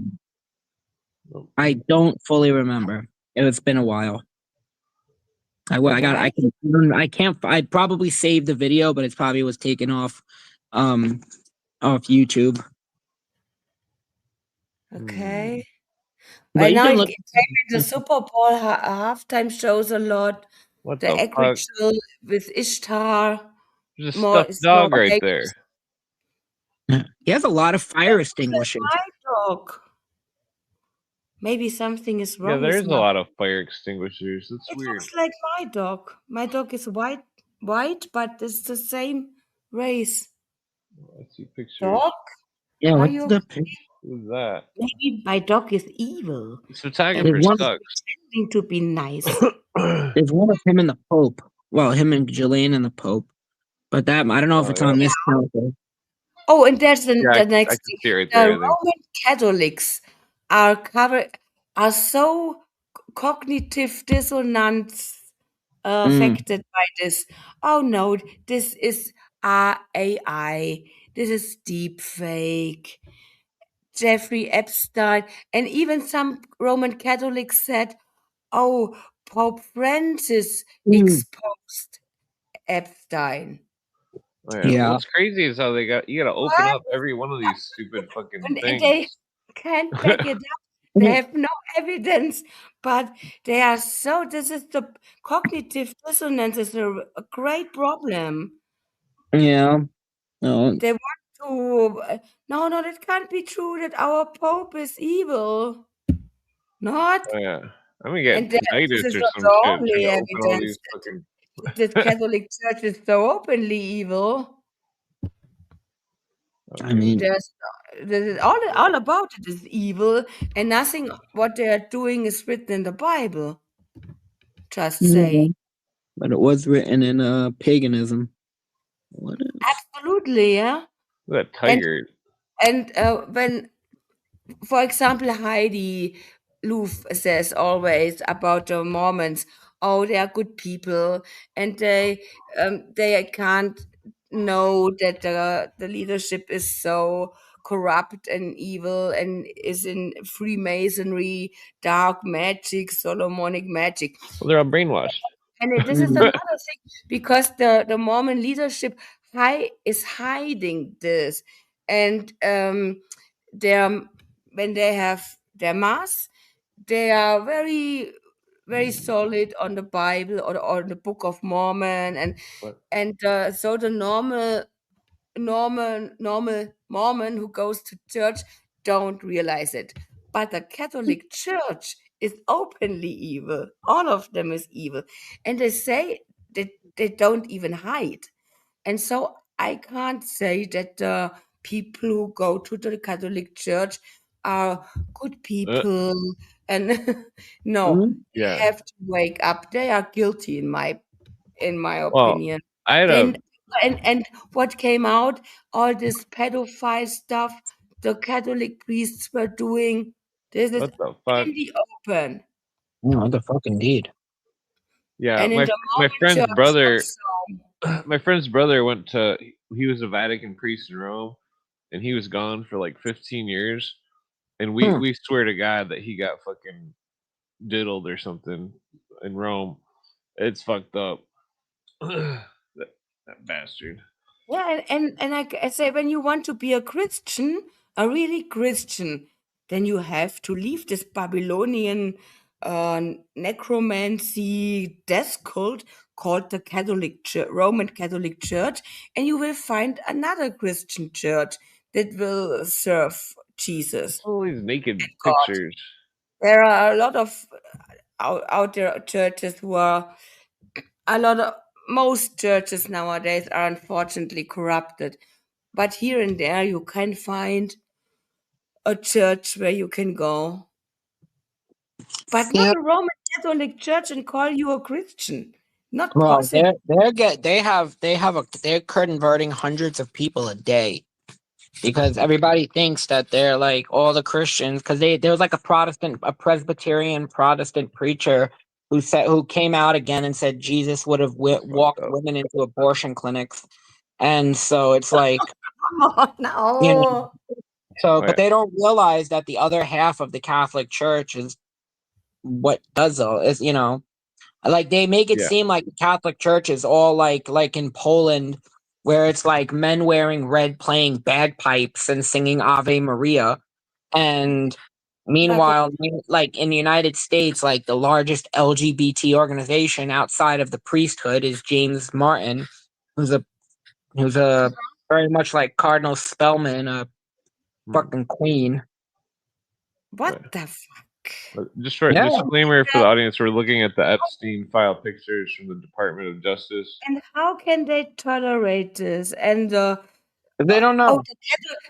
I don't fully remember. It's been a while. I probably saved the video, but it probably was taken off YouTube. Okay. But now it came in the Super Bowl halftime shows a lot. What the egg ritual with Ishtar. There's a stuffed dog right there. He has a lot of fire extinguishers. My dog. Maybe something is wrong. Yeah, there's a lot of fire extinguishers. That's weird. It looks like my dog. My dog is white, but it's the same race. I see pictures. Dog? Yeah, what's the picture? Who's that? Maybe my dog is evil. This photographer sucks. Pretending to be nice. There's one of him and the Pope. Well, him and Jillian and the Pope. But that I don't know if it's on this channel. Oh, and there's the next thing. Right the Roman Catholics are so cognitive dissonance affected by this. Oh no, this is AI. This is deep fake. Jeffrey Epstein, and even some Roman Catholics said, "Oh, Pope Francis exposed Epstein. Oh, yeah. Yeah. What's crazy is how you gotta open up every one of these stupid fucking And they things. can't back it up. They have no evidence, but they are so. This is the cognitive dissonance is a great problem. Yeah. No. They want to. No, no, that can't be true. That our Pope is evil. Not. Oh, yeah. I'm gonna get And this tinnitus is or not some the shit trying only to open all evidence these fucking. that the Catholic Church is so openly evil. I mean, There's all about it is evil, and nothing what they are doing is written in the Bible. Just yeah, say but it was written in paganism. What is? absolutely, yeah. That And tiger. when, for example, Heidi Loof says always about the Mormons, oh, they are good people, and they can't know that the leadership is so corrupt and evil and is in Freemasonry, dark magic, Solomonic magic. Well, they're all brainwashed. And this is another thing because the Mormon leadership is hiding this, and they're when they have their mass, they are very very solid on the Bible or the Book of Mormon, What? and so the normal Mormon who goes to church don't realize it. But the Catholic Church is openly evil. All of them is evil. And they say that they don't even hide. And so I can't say that the people who go to the Catholic Church are good Uh, people. And no, Mhm. they yeah. have to wake up. They are guilty in my Well, opinion. I had a. Then and what came out, all this pedophile stuff the Catholic priests were doing. This is What the fuck? in the open. No, what the fuck, indeed. Yeah, And in the my Mormon friend's church brother. also. My friend's brother went to. He was a Vatican priest in Rome, and he was gone for like 15 years. And Hmm. we swear to God that he got fucking diddled or something in Rome. It's fucked up. That bastard. Yeah, and I say when you want to be a Christian, a really Christian, then you have to leave this Babylonian necromancy death cult called the Catholic Church, Roman Catholic Church, and you will find another Christian church that will serve Jesus, All these naked God. pictures. There are a lot of out there churches who are a lot of most churches nowadays are unfortunately corrupted, but here and there you can find a church where you can go, but not Yeah. a Roman Catholic church and call you a Christian. Not Well, possible. they're converting hundreds of people a day because everybody thinks that they're like all the Christians because there was like a Presbyterian Protestant preacher who came out again and said Jesus would have It's fucked walked up. women into abortion clinics, and so it's like Come on, you know no. but Right. they don't realize that the other half of the Catholic Church is what does all is like they make it Yeah. seem like the Catholic Church is all like in Poland, where it's like men wearing red playing bagpipes and singing Ave Maria. And But the, meanwhile, like in the United States, like the largest LGBT organization outside of the priesthood is James Martin, who's a who's a very much like Cardinal Spellman, a Hmm. fucking queen. what Right. the fuck? Just for Yeah. disclaimer for the audience, we're looking at the Epstein file pictures from the Department of Justice. And how can they tolerate this? And They don't know.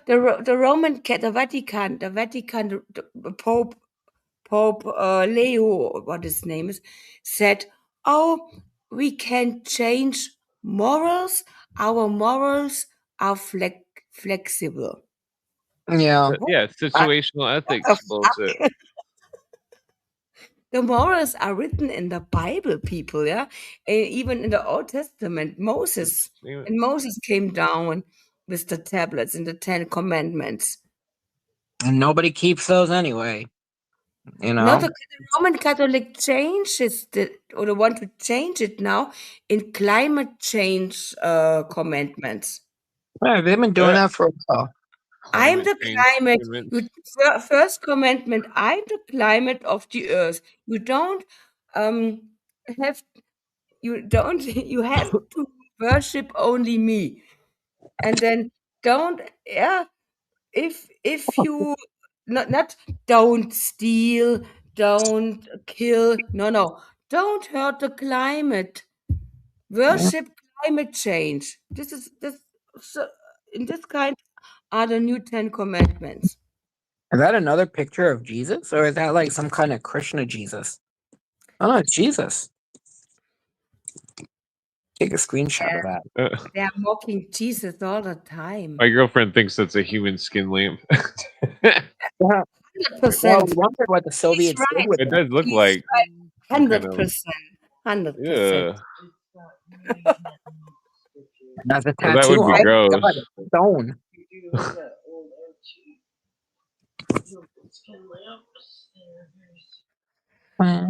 the Roman the Vatican, the Pope Leo, what his name is, said, "Oh, we can change morals. Our morals are flexible." Yeah. Yeah, What, situational what ethics the bullshit. fuck? The morals are written in the Bible, people. Yeah, even in the Old Testament, Moses Name it. and Moses came down with the tablets and the Ten Commandments. And nobody keeps those anyway. You No, know, the Roman Catholic changes or want to change it now in climate change commandments. yeah, they've been doing that for a while. I'm Climate the change climate. payments. First commandment. I'm the climate of the earth. You don't um have you don't you have to worship only me, and then don't if you not don't steal, don't kill, no, don't hurt the climate. Yeah. Worship climate change. This so in this kind are the new 10 commandments. Is that another picture of Jesus, or is that like some kind of Krishna Jesus? Oh, no, it's Jesus. Take a screenshot of that. They are mocking Jesus all the time. My girlfriend thinks that's a human skin lamp. Yeah. Well, we 100%. wondered what the He's Soviets did right. with It it. does look He's like right. some kind of 100%. 100%. yeah. That's a Well, that tattoo would be on it. gross. God, it's stone.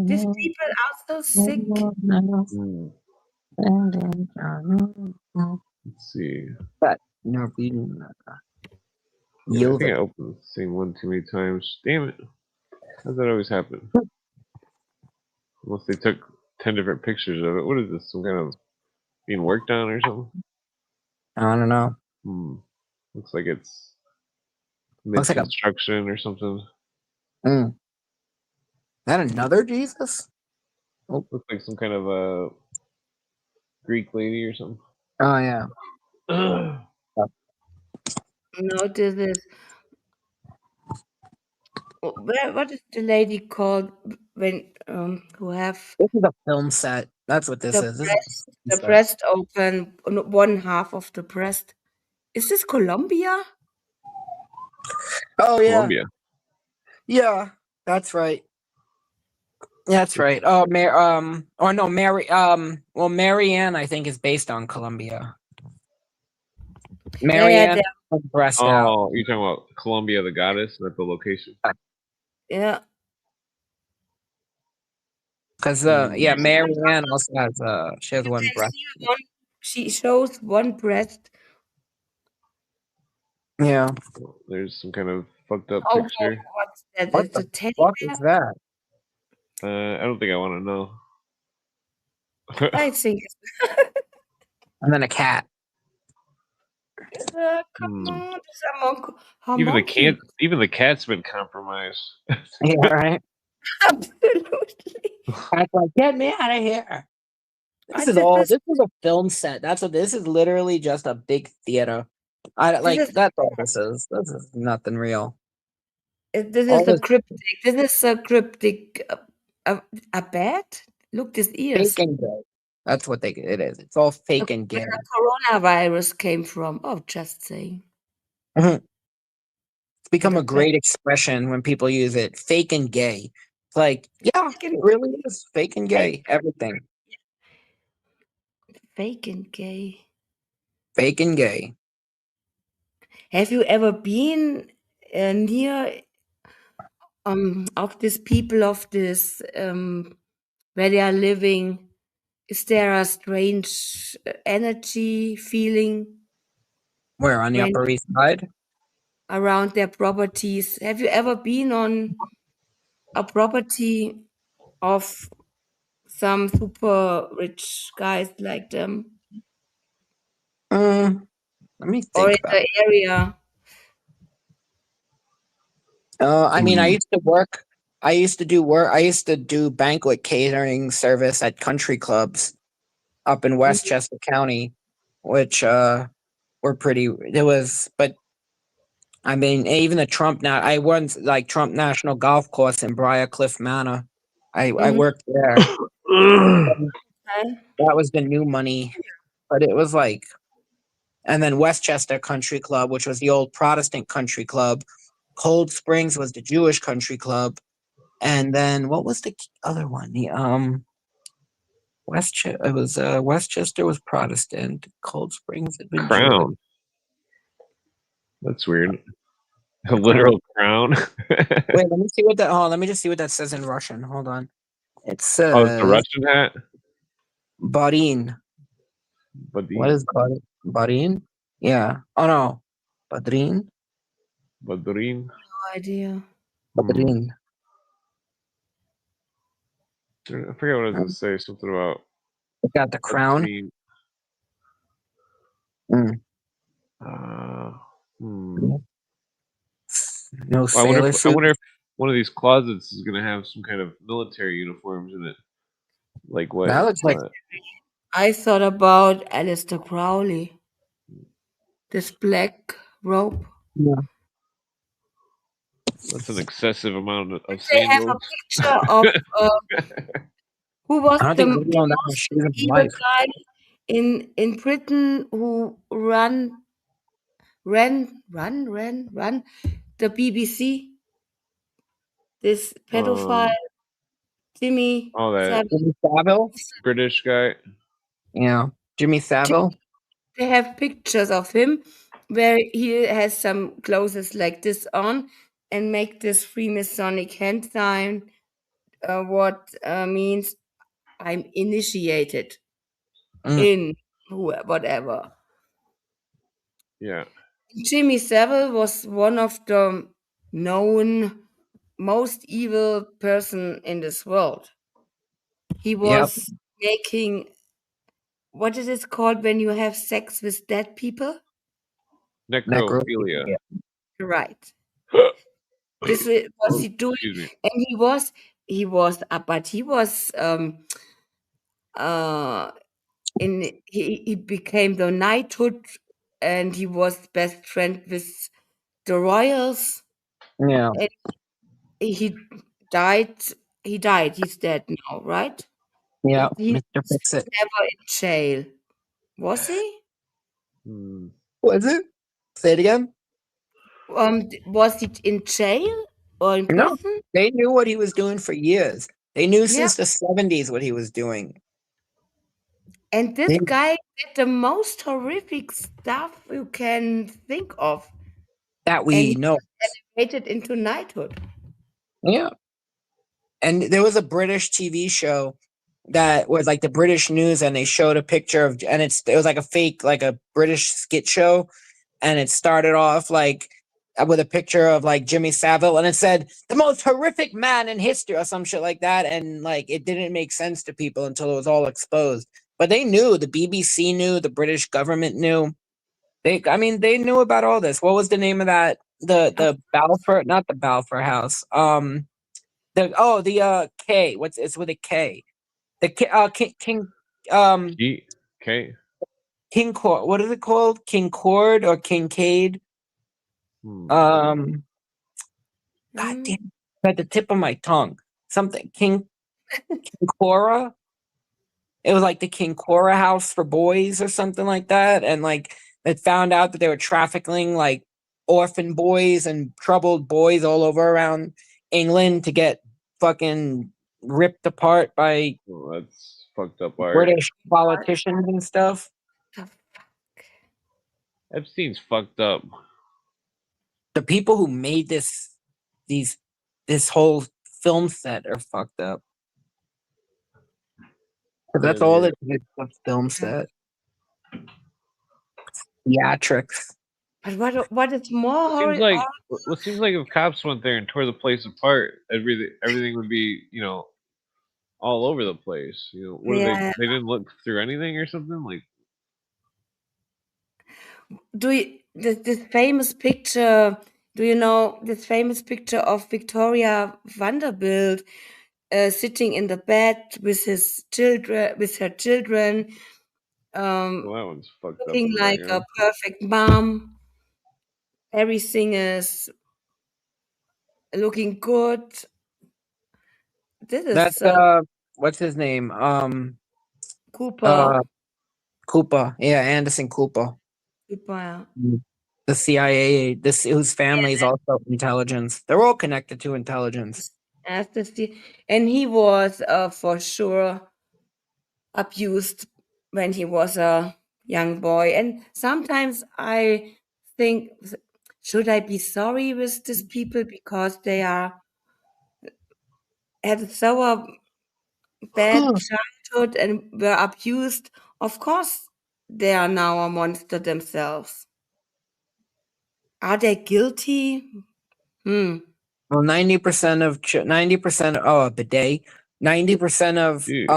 These people are so sick. Hmm. Let's see. But no reading. Yeah, I think I opened the same one too many times. Damn it. How's that always happen? Unless they took 10 different pictures of it. What is this? Some kind of being worked on or something? I don't know. Looks like it's Looks like a. mid-construction or something. Is that another Jesus? Oh, Looks like some kind of a Greek lady or something. oh yeah. No, this is what is the lady called when who have This is a film set. That's what this the is. This is a breast film the set. breast open, one half of the breast. Is this Colombia? Oh yeah. Colombia. Yeah, that's right. That's right. Oh, or no, well, Marianne, I think, is based on Colombia. Yeah, Marianne, breast out. Oh, you're talking about Colombia the goddess, not the location. yeah. Because yeah, Marianne also has she has You one can breast. see one. She shows one breast. Yeah. There's some kind of fucked up Oh, picture. what's that? What It's a the teddy fuck bear. is that? I don't think I want to know. I think it's And then a cat. come on, it's a Even the monkey. even the cat's been compromised. Yeah, right. Absolutely. Cat's like, get me out of here. I This is did all. this. This is a film set. That's what this is. Literally just a big theater. I like. This is That's all this is. This is nothing real. this All is a this cryptic. This is a cryptic. A bat. Look, his ears. fake and gay. That's what it is. It's all fake and Where gay. the coronavirus came from. Oh, just saying. It's become What a a bat. great expression when people use it. Fake and gay. It's like, yeah, it really is fake and gay. Everything. Fake and gay. Fake and gay. Have you ever been near of these people of this where they are living? Is there a strange energy feeling Where on the when Upper East Side? around their properties? Have you ever been on a property of some super rich guys like them, Let me or think in about it. the area? I mean, I used to work. I used to do work. I used to do banquet catering service at country clubs up in Westchester County, which were pretty. It was, but I mean, even the Trump. Now, I won like Trump National Golf Course in Briarcliff Manor. I Mhm. worked there. That was the new money, but it was like, and then Westchester Country Club, which was the old Protestant country club. Cold Springs was the Jewish country club. And then what was the other one? The Westchester. It was Westchester was Protestant. Cold Springs had been Jewish. Crown. That's weird. A literal crown. crown. Wait, let me see what that. Oh, let me just see what that says in Russian. Hold on. It Oh, it's a says Russian hat. Barin. What is Badin. Barin? Yeah. Oh no. Badrin? Badrin. No idea. Badrin. I forget what does it say. Something about It got the crown. Epstein. Mm. Hmm. No Well, I sailor suit. wonder if one of these closets is gonna have some kind of military uniforms in it. Like what? That looks like I thought about Aleister Crowley. This black robe. yeah. That's an excessive amount of They have a sandals. picture of who was I don't the think Lily owned that much most shoes in evil life. guy in Britain who ran the BBC. This pedophile Jimmy Oh, that Savile. Jimmy Savile? British guy. Yeah. Jimmy Savile? They have pictures of him where he has some clothes like this on and make this Freemasonic hand sign. What means I'm initiated in whatever. Yeah. Jimmy Savile was one of the known most evil person in this world. He Yep. was making what is it called when you have sex with dead people? Necrophilia. Yeah. Right. This was he doing, Excuse me. and but he was uh he became the knighthood, and he was best friend with the royals. Yeah. And he died. He died. He's dead now, right? Yeah. He Mr. was Fix It. never in jail, was he? Hmm. Was it? Say it again. Was he in jail or in No. prison? They knew what he was doing for years. They knew Yeah. since the 70s what he was doing. And this They, guy did the most horrific stuff you can think of, that and we he know. elevated into knighthood. Yeah. And there was a British TV show that was like the British news, and they showed a picture of, and it was like a fake, like a British skit show, and it started off like with a picture of like Jimmy Savile, and it said the most horrific man in history or some shit like that, and like it didn't make sense to people until it was all exposed. But they knew, the BBC knew, the British government knew. I mean, they knew about all this. What was the name of that? The Balfour, not the Balfour House. The K. It's with a K. The King Okay. King Cord. What is it called? King Cord or Kincaid? Hmm. God Mm. damn, at the tip of my tongue. Something King Cora. It was like the King Cora House for boys or something like that, and like it found out that they were trafficking like orphan boys and troubled boys all over around England to get fucking ripped apart by Well, that's fucked up art. British politicians and stuff. The fuck? Epstein's fucked up. The people who made this whole film set are fucked up. 'Cause that's all it is, a film set. Theatrics. But what is more Seems like what seems like if cops went there and tore the place apart, everything would be, all over the place. What did yeah. they didn't look through anything or something? Like, Do you this famous picture? Do you know this famous picture of Victoria Vanderbilt sitting in the bed with her children, well, that one's fucked up looking in the like a background. perfect mom. Everything is looking good. This That's is what's his name? Cooper. Cooper. Yeah, Anderson Cooper. Cooper. The CIA, this whose family is also intelligence. They're all connected to intelligence. And he was for sure abused when he was a young boy. And sometimes I think should I be sorry with these people because they had so a bad childhood and were abused? Of course, they are now a monster themselves. Are they guilty? Hmm. Well, 90% of 90%, oh, a bidet. 90% Dude.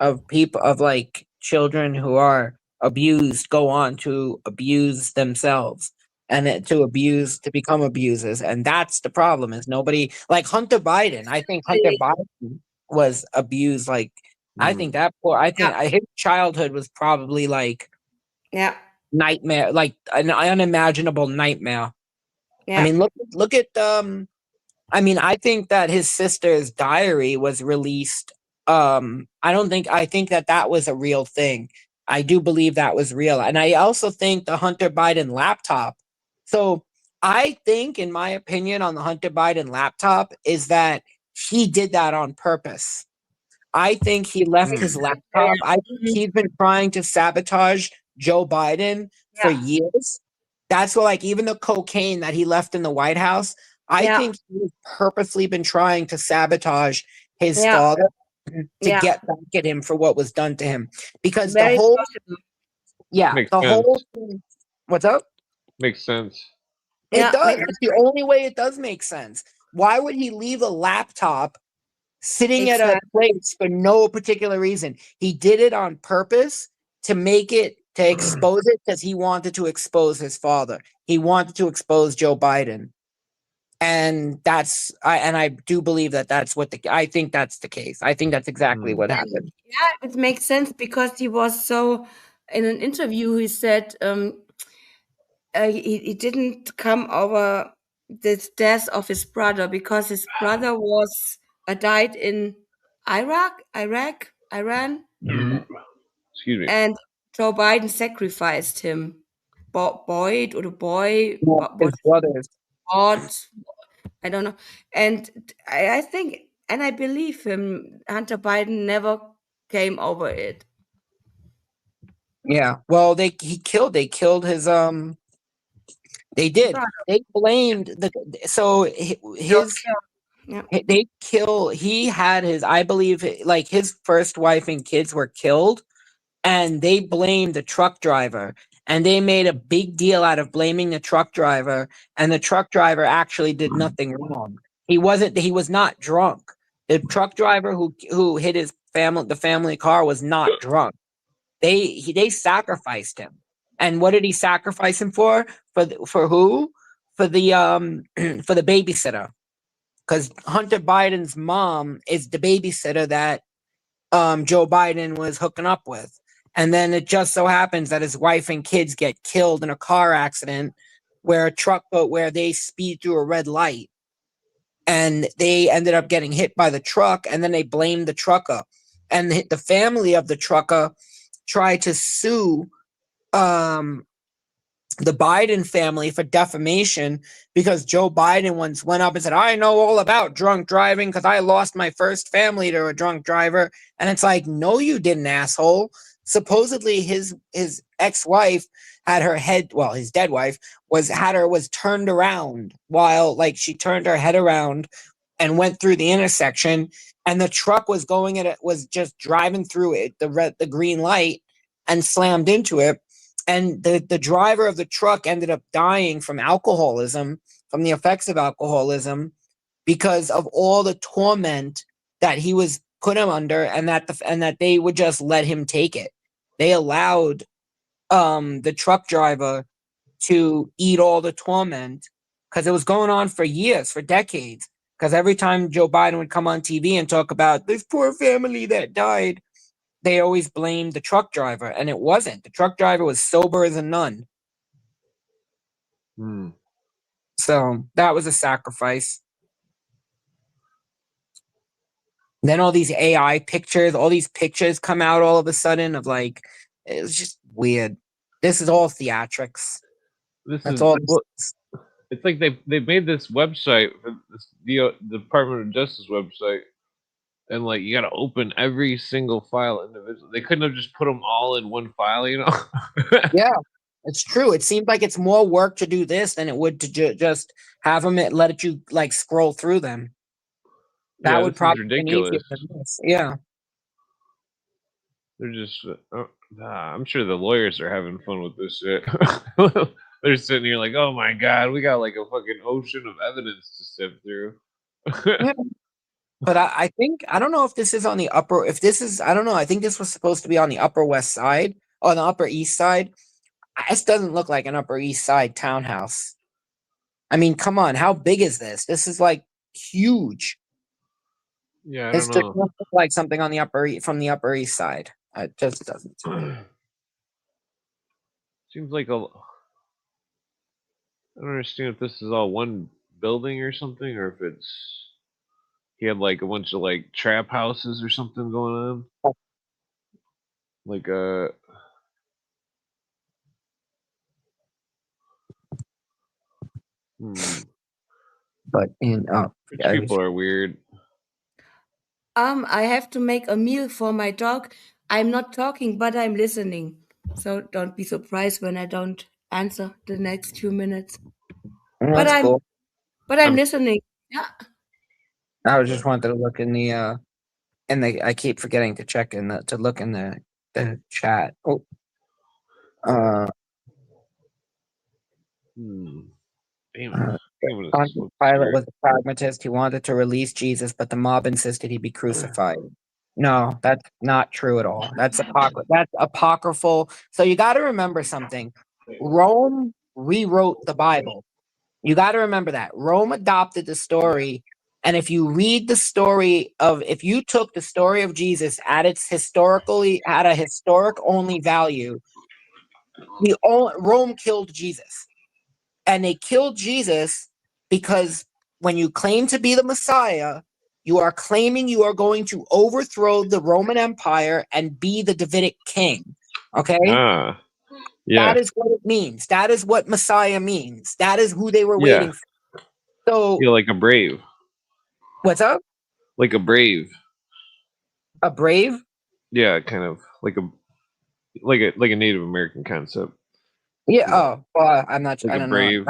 of people, of like children who are abused, go on to abuse themselves, and to become abusers. And that's the problem, is nobody, like Hunter Biden. I think Hunter Biden was abused. Like, I think Hmm. that poor, I think Yeah, his childhood was probably like yeah, nightmare, like an unimaginable nightmare. I yeah. mean, look at I mean, I think that his sister's diary was released. I think that that was a real thing. I do believe that was real. And I also think the Hunter Biden laptop. So I think, in my opinion, on the Hunter Biden laptop, is that he did that on purpose. I think he left his Hmm. laptop. I think Mhm. he's been trying to sabotage Joe Biden for Yeah, years. That's what, like, even the cocaine that he left in the White House, I yeah, think he's purposely been trying to sabotage his yeah, father to yeah. get back at him for what was done to him. Because Very possible. Makes the whole sense. thing, what's up? Makes sense. It Yeah, does. It's the only way it does make sense. Why would he leave a laptop sitting at a exactly. place for no particular reason? He did it on purpose to expose it, because he wanted to expose his father. He wanted to expose Joe Biden. And I do believe that I think that's the case. I think that's exactly Hmm. what happened. Yeah, it makes sense because he was so. In an interview, he said he didn't come over the death of his brother because his brother was died in Iraq, Iran, Excuse me. and Joe Biden sacrificed him. Boyd or the boy, Yeah, what his brothers. God, I don't know. And I think, and I believe him. Hunter Biden never came over it. Yeah. Well, they killed his they did. Brother, They blamed the so Joe his Kill. Yeah, they kill he had his, I believe, like his first wife and kids were killed, and they blamed the truck driver, and they made a big deal out of blaming the truck driver, and the truck driver actually did nothing wrong. He was not drunk. The truck driver who hit the family car was not drunk. They sacrificed him. And what did he sacrifice him for? For who? For the for the babysitter. Because Hunter Biden's mom is the babysitter that Joe Biden was hooking up with. And then it just so happens that his wife and kids get killed in a car accident where they speed through a red light, and they ended up getting hit by the truck, and then they blamed the trucker. And the family of the trucker tried to sue um the Biden family for defamation, because Joe Biden once went up and said, I know all about drunk driving because I lost my first family to a drunk driver. And it's like, no, you didn't, asshole. Supposedly his ex-wife had her head, well, his dead wife was turned around, while like she turned her head around and went through the intersection, and the truck was going at it, was just driving through it, the green light, and slammed into it. And the driver of the truck ended up dying from alcoholism, from the effects of alcoholism, because of all the torment that he was put him under, and that they would just let him take it. They allowed the truck driver to eat all the torment, because it was going on for years, for decades. Because every time Joe Biden would come on TV and talk about this poor family that died, they always blamed the truck driver, and it wasn't. The truck driver was sober as a nun. Hmm. So that was a sacrifice. Then all these pictures come out all of a sudden of like, it was just weird. This is all theatrics. This That's is all. well, it's like they made this website for this Department of Justice website, and like you got to open every single file individually. They couldn't have just put them all in one file, you know? Yeah. It's true. It seems like it's more work to do this than it would to just have them let it you like scroll through them. That Yeah, would this is probably be easier ridiculous. than this. Yeah. They're just, I'm sure the lawyers are having fun with this shit. They're sitting here like, oh my god, we got like a fucking ocean of evidence to sift through. Yeah. But I think I don't know if this is on the upper. If this is, I don't know. I think this was supposed to be on the Upper West Side or the Upper East Side. This doesn't look like an Upper East Side townhouse. I mean, come on, how big is this? This is like huge. Yeah, I This don't does know. not look like something on the from the Upper East Side. It just doesn't. Seems like a. I don't understand if this is all one building or something, or if it's he had like a bunch of like trap houses or something going on. Like But in rich people are weird. I have to make a meal for my dog. I'm not talking, but I'm listening. So don't be surprised when I don't answer the next few minutes. But that's I'm cool. but I'm I'm listening. Yeah. I was just wanted to look in the I keep forgetting to check in the to look in the chat. Oh, uh, damn it. uh I'm gonna Pontius smoke a Pilate cigarette. was a pragmatist. He wanted to release Jesus, but the mob insisted he be crucified. No, that's not true at all. That's That's apocryphal. So you got to remember something. Rome rewrote the Bible. You got to remember that. Rome adopted the story. And if you read the story if you took the story of Jesus at its at a historic only value, Rome killed Jesus. And they killed Jesus because when you claim to be the Messiah, you are claiming you are going to overthrow the Roman Empire and be the Davidic king. Okay? Ah, That yeah, is what it means. That is what Messiah means. That is who they were yeah, waiting for. So, yeah, like a brave, what's up? like a brave. A brave? Yeah, kind of like a Native American concept. Yeah. You know, Oh, well, I'm not. like I a don't know. brave.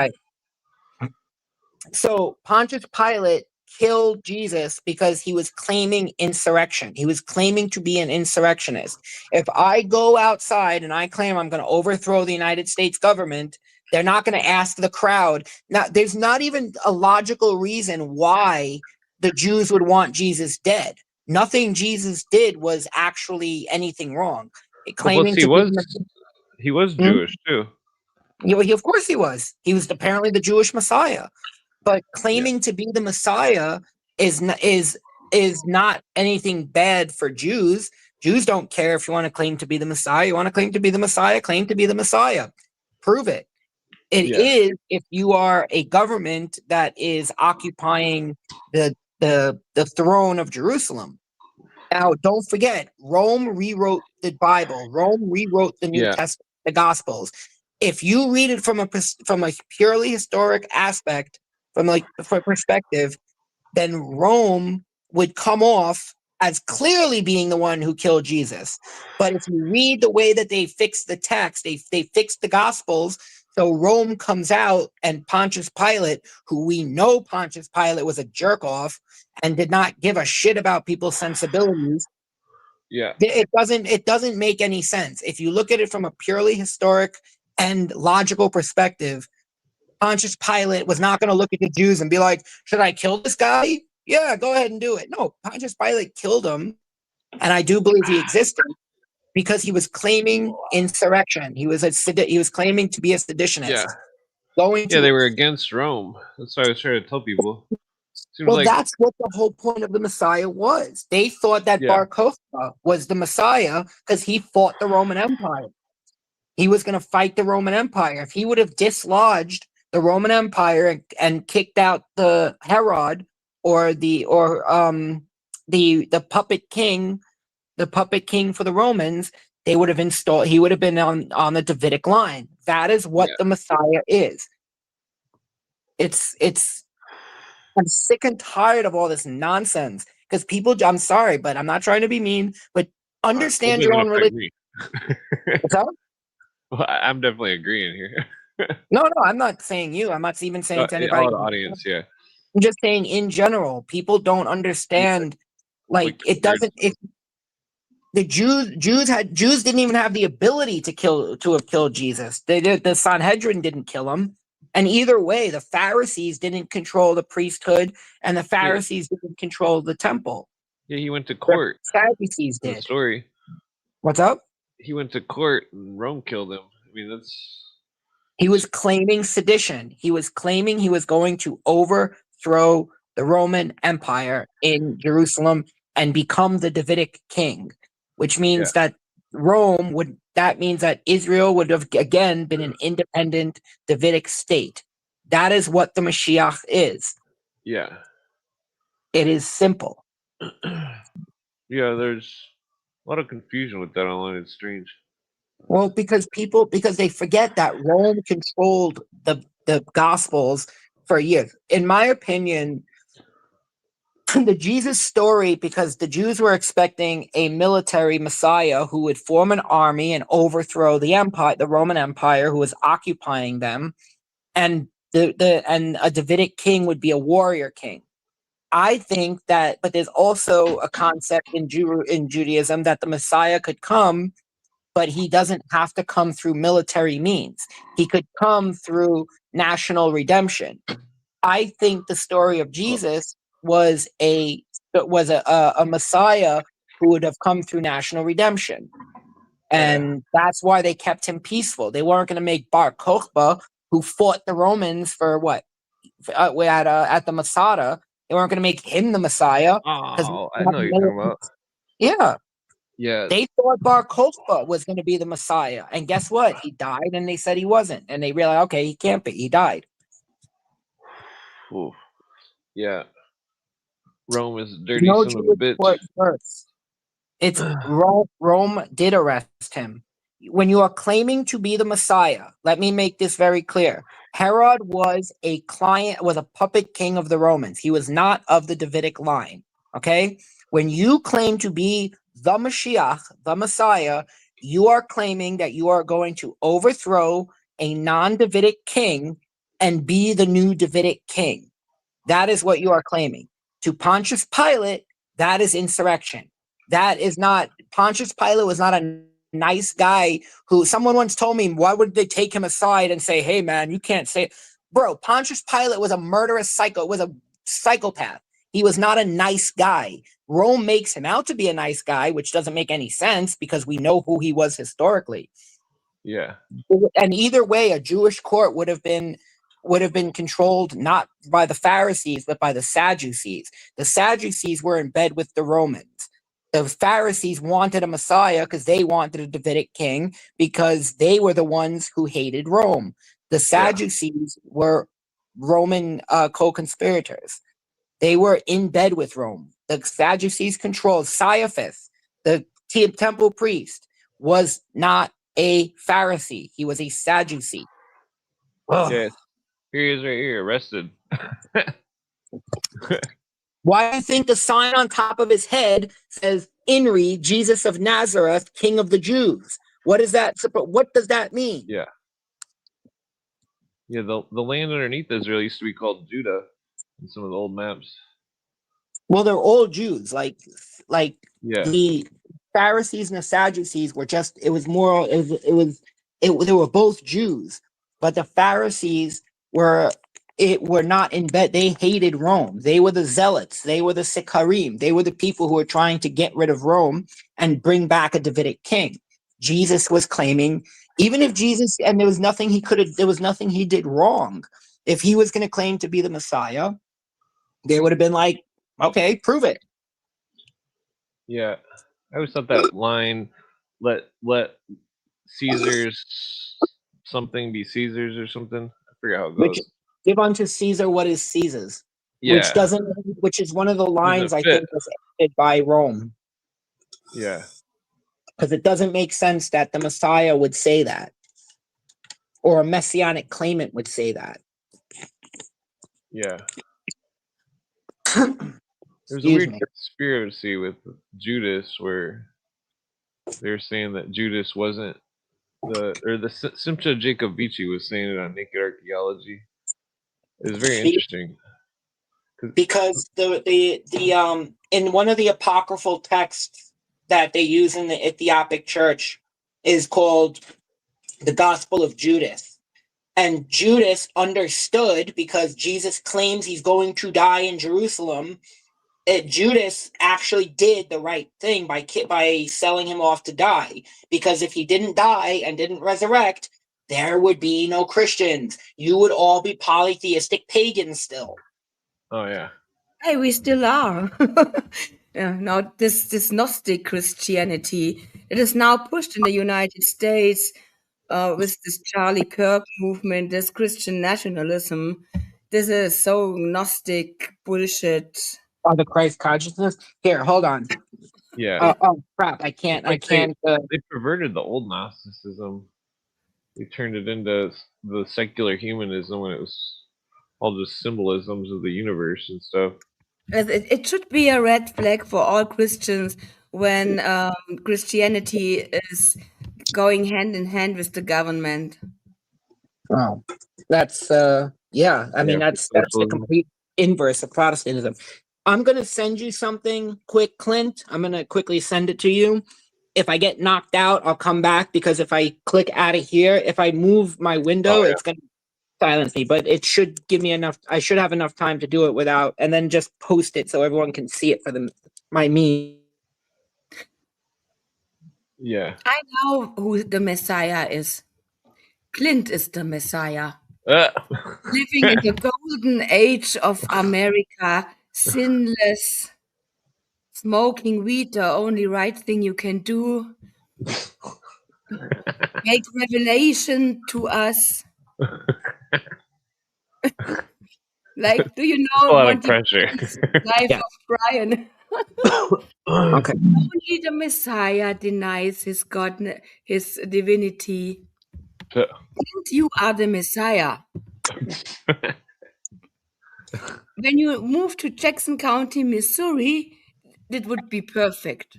So Pontius Pilate killed Jesus because he was claiming insurrection. He was claiming to be an insurrectionist. If I go outside and I claim I'm going to overthrow the United States government, they're not going to ask the crowd. Now, there's not even a logical reason why the Jews would want Jesus dead. Nothing Jesus did was actually anything wrong. Well, plus Claiming to be he was Hmm? Jewish too. Of course he was. He was apparently the Jewish Messiah. But Yeah, claiming to be the Messiah is not anything bad for Jews. Jews don't care if you want to claim to be the Messiah. You want to claim to be the Messiah, claim to be the Messiah. Prove it. It yeah, is if you are a government that is occupying the throne of Jerusalem. Now, don't forget, Rome rewrote the Bible. Rome rewrote the New yeah, Testament, the Gospels. If you read it from a purely historic aspect, from a perspective, then Rome would come off as clearly being the one who killed Jesus. But if you read the way that they fixed the text, they fixed the Gospels. So Rome comes out and Pontius Pilate, who we know Pontius Pilate was a jerk off and did not give a shit about people's sensibilities. yeah, It doesn't make any sense. If you look at it from a purely historic and logical perspective, Pontius Pilate was not going to look at the Jews and be like, should I kill this guy? Yeah, go ahead and do it. No, Pontius Pilate killed him, and I do believe he existed because he was claiming insurrection. He was claiming to be a yeah, seditionist. Going yeah. They to were against Rome. That's why I was trying to tell people. Seems Well, like that's what the whole point of the Messiah was. They thought that yeah, Bar Kokhba was the Messiah because he fought the Roman Empire. He was going to fight the Roman Empire. If he would have dislodged the Roman Empire and kicked out the Herod or the puppet king for the Romans, they would have installed. He would have been on the Davidic line. That is what yeah. the Messiah is. It's I'm sick and tired of all this nonsense because people. I'm sorry, but I'm not trying to be mean. But It understand your doesn't own affect religion. me. What's up? Well, I'm definitely agreeing here. No, I'm not saying you. I'm not even saying to anybody. All the audience, yeah. I'm just saying in general, people don't understand. Like Like it words. doesn't. If the Jews didn't even have the ability to have killed Jesus. They did. The Sanhedrin didn't kill him. And either way, the Pharisees didn't control the priesthood, and the Yeah, Pharisees didn't control the temple. yeah, he went to The court Sadducees in the did. story. What's up? He went to court and Rome killed him. I mean, that's He was claiming sedition. He was claiming he was going to overthrow the Roman Empire in Jerusalem and become the Davidic king, which yeah, means that that means that Israel would have again been an independent Davidic state. That is what the Mashiach is. yeah. It is simple. Yeah, there's a lot of confusion with that online. It's strange. Well, because they forget that Rome controlled the Gospels for years. In my opinion, the Jesus story, because the Jews were expecting a military Messiah who would form an army and overthrow the empire, the Roman Empire, who was occupying them, and and a Davidic king would be a warrior king. I think that, but there's also a concept in Judaism that the Messiah could come, but he doesn't have to come through military means. He could come through national redemption. I think the story of Well, Jesus was a Messiah who would have come through national redemption, yeah. and that's why they kept him peaceful. They weren't going to make Bar Kokhba, who fought the Romans for what at the Masada. They weren't going to make him the Messiah because Oh, I know what you're talking about. yeah. Yeah. They thought Bar Kokhba was going to be the Messiah, and guess what? He died, and they said he wasn't, and they realized, okay, he can't be. He died. Oof. Yeah. Rome is a dirty No son of a Jewish bitch. court first. It's Rome. Rome did arrest him. When you are claiming to be the Messiah, let me make this very clear. Herod was a puppet king of the Romans. He was not of the Davidic line. Okay? When you claim to be the Mashiach, the Messiah, you are claiming that you are going to overthrow a non-Davidic king and be the new Davidic king. That is what you are claiming. To Pontius Pilate, that is insurrection. That is not, Pontius Pilate was not a nice guy who someone once told me, why would they take him aside and say, hey man, you can't say, bro, Pontius Pilate was a murderous was a psychopath. He was not a nice guy. Rome makes him out to be a nice guy, which doesn't make any sense because we know who he was historically. Yeah. And either way, a Jewish court would have been controlled not by the Pharisees but by the Sadducees. The Sadducees were in bed with the Romans. The Pharisees wanted a Messiah because they wanted a Davidic king because they were the ones who hated Rome. The Yeah. Sadducees were Roman co-conspirators. They were in bed with Rome. The Sadducees controlled Caiaphas, the temple priest, was not a Pharisee. He was a Sadducee. Ugh. Yeah. Here he is right here, arrested. Why do you think the sign on top of his head says Inri, Jesus of Nazareth, King of the Jews? What is that? What does that mean? Yeah. Yeah, the land underneath Israel used to be called Judah in some of the old maps. Well, they're all Jews. Like Yeah. the Pharisees and the Sadducees were just. It was more. They were both Jews, but the Pharisees were not in bed. They hated Rome. They were the zealots. They were the Sikarim. They were the people who were trying to get rid of Rome and bring back a Davidic king. Jesus was claiming, even if Jesus and there was nothing he did wrong. If he was going to claim to be the Messiah, they would have been like, okay, prove it. Yeah. I always thought that line, let Caesar's something be Caesar's or something. I forget how it Which goes. give unto Caesar what is Caesar's, Yeah. which is one of the lines Doesn't I fit. think was edited by Rome. Yeah. Because it doesn't make sense that the Messiah would say that, or a messianic claimant would say that. Yeah. There's a Excuse weird me. conspiracy with Judas where they're saying that Judas wasn't Simcha Jacovici was saying it on Naked Archaeology. It was very interesting. Because the in one of the apocryphal texts that they use in the Ethiopic church is called the Gospel of Judas. And Judas understood, because Jesus claims he's going to die in Jerusalem, Judas actually did the right thing by selling him off to die. Because if he didn't die and didn't resurrect, there would be no Christians. You would all be polytheistic pagans still. Oh yeah. Hey, we still are. Now, this Gnostic Christianity, it is now pushed in the United States with this Charlie Kirk movement, this Christian nationalism. This is so Gnostic bullshit. Oh, the Christ consciousness. Here, hold on. Yeah. Oh crap! I can't. They perverted the old Gnosticism. They turned it into the secular humanism when it was all just symbolisms of the universe and stuff. It should be a red flag for all Christians when Christianity is going hand in hand with the government. Oh, that's yeah. I mean, that's the socialism. complete inverse of Protestantism. I'm gonna send you something quick, Clint. I'm gonna quickly send it to you. If I get knocked out, I'll come back, because if I click out of here, if I move my window, it's gonna silence me. But it should give me enough. I should have enough time to do it without, and then just post it so everyone can see it for my meme. Yeah. I know who the Messiah is. Clint is the Messiah. Living in the golden age of America, sinless, smoking weed, the only right thing you can do. Make revelation to us. Like, do you That's a know lot of Monty pressure. Python's Life Yeah. of Brian? Okay. Only the Messiah denies his God, his divinity. Clint, you are the Messiah. When you move to Jackson County, Missouri, it would be perfect.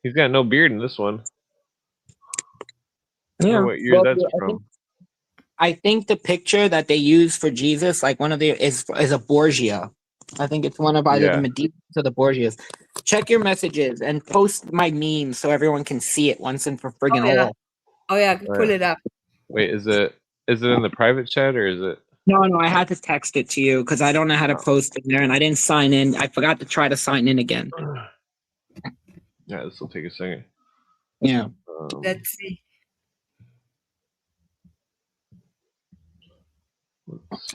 He's got no beard in this one. I Yeah. wonder what year that's from. I think the picture that they use for Jesus, like one of the is a Borgia. I think it's one of either the Medici or the Borgias. Check your messages and post my meme so everyone can see it once and for friggin' all. Oh yeah, pull it up. Wait, is it in the private chat or is it? No, I had to text it to you because I don't know how to post it there, and I didn't sign in. I forgot to try to sign in again. Yeah, this will take a second. Yeah. Let's see.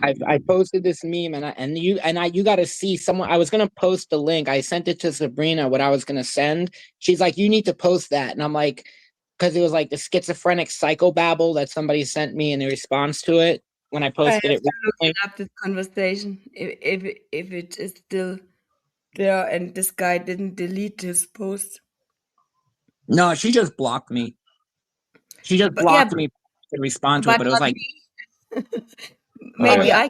I posted this meme and you got to see someone. I was gonna post the link. I sent it to Sabrina what I was gonna send. She's like, you need to post that, and I'm like, because it was like the schizophrenic psychobabble that somebody sent me in response to it when I posted it. Look up this conversation if it is still there and this guy didn't delete his post. No, she just blocked me. She just blocked me to respond to it, but it was like maybe I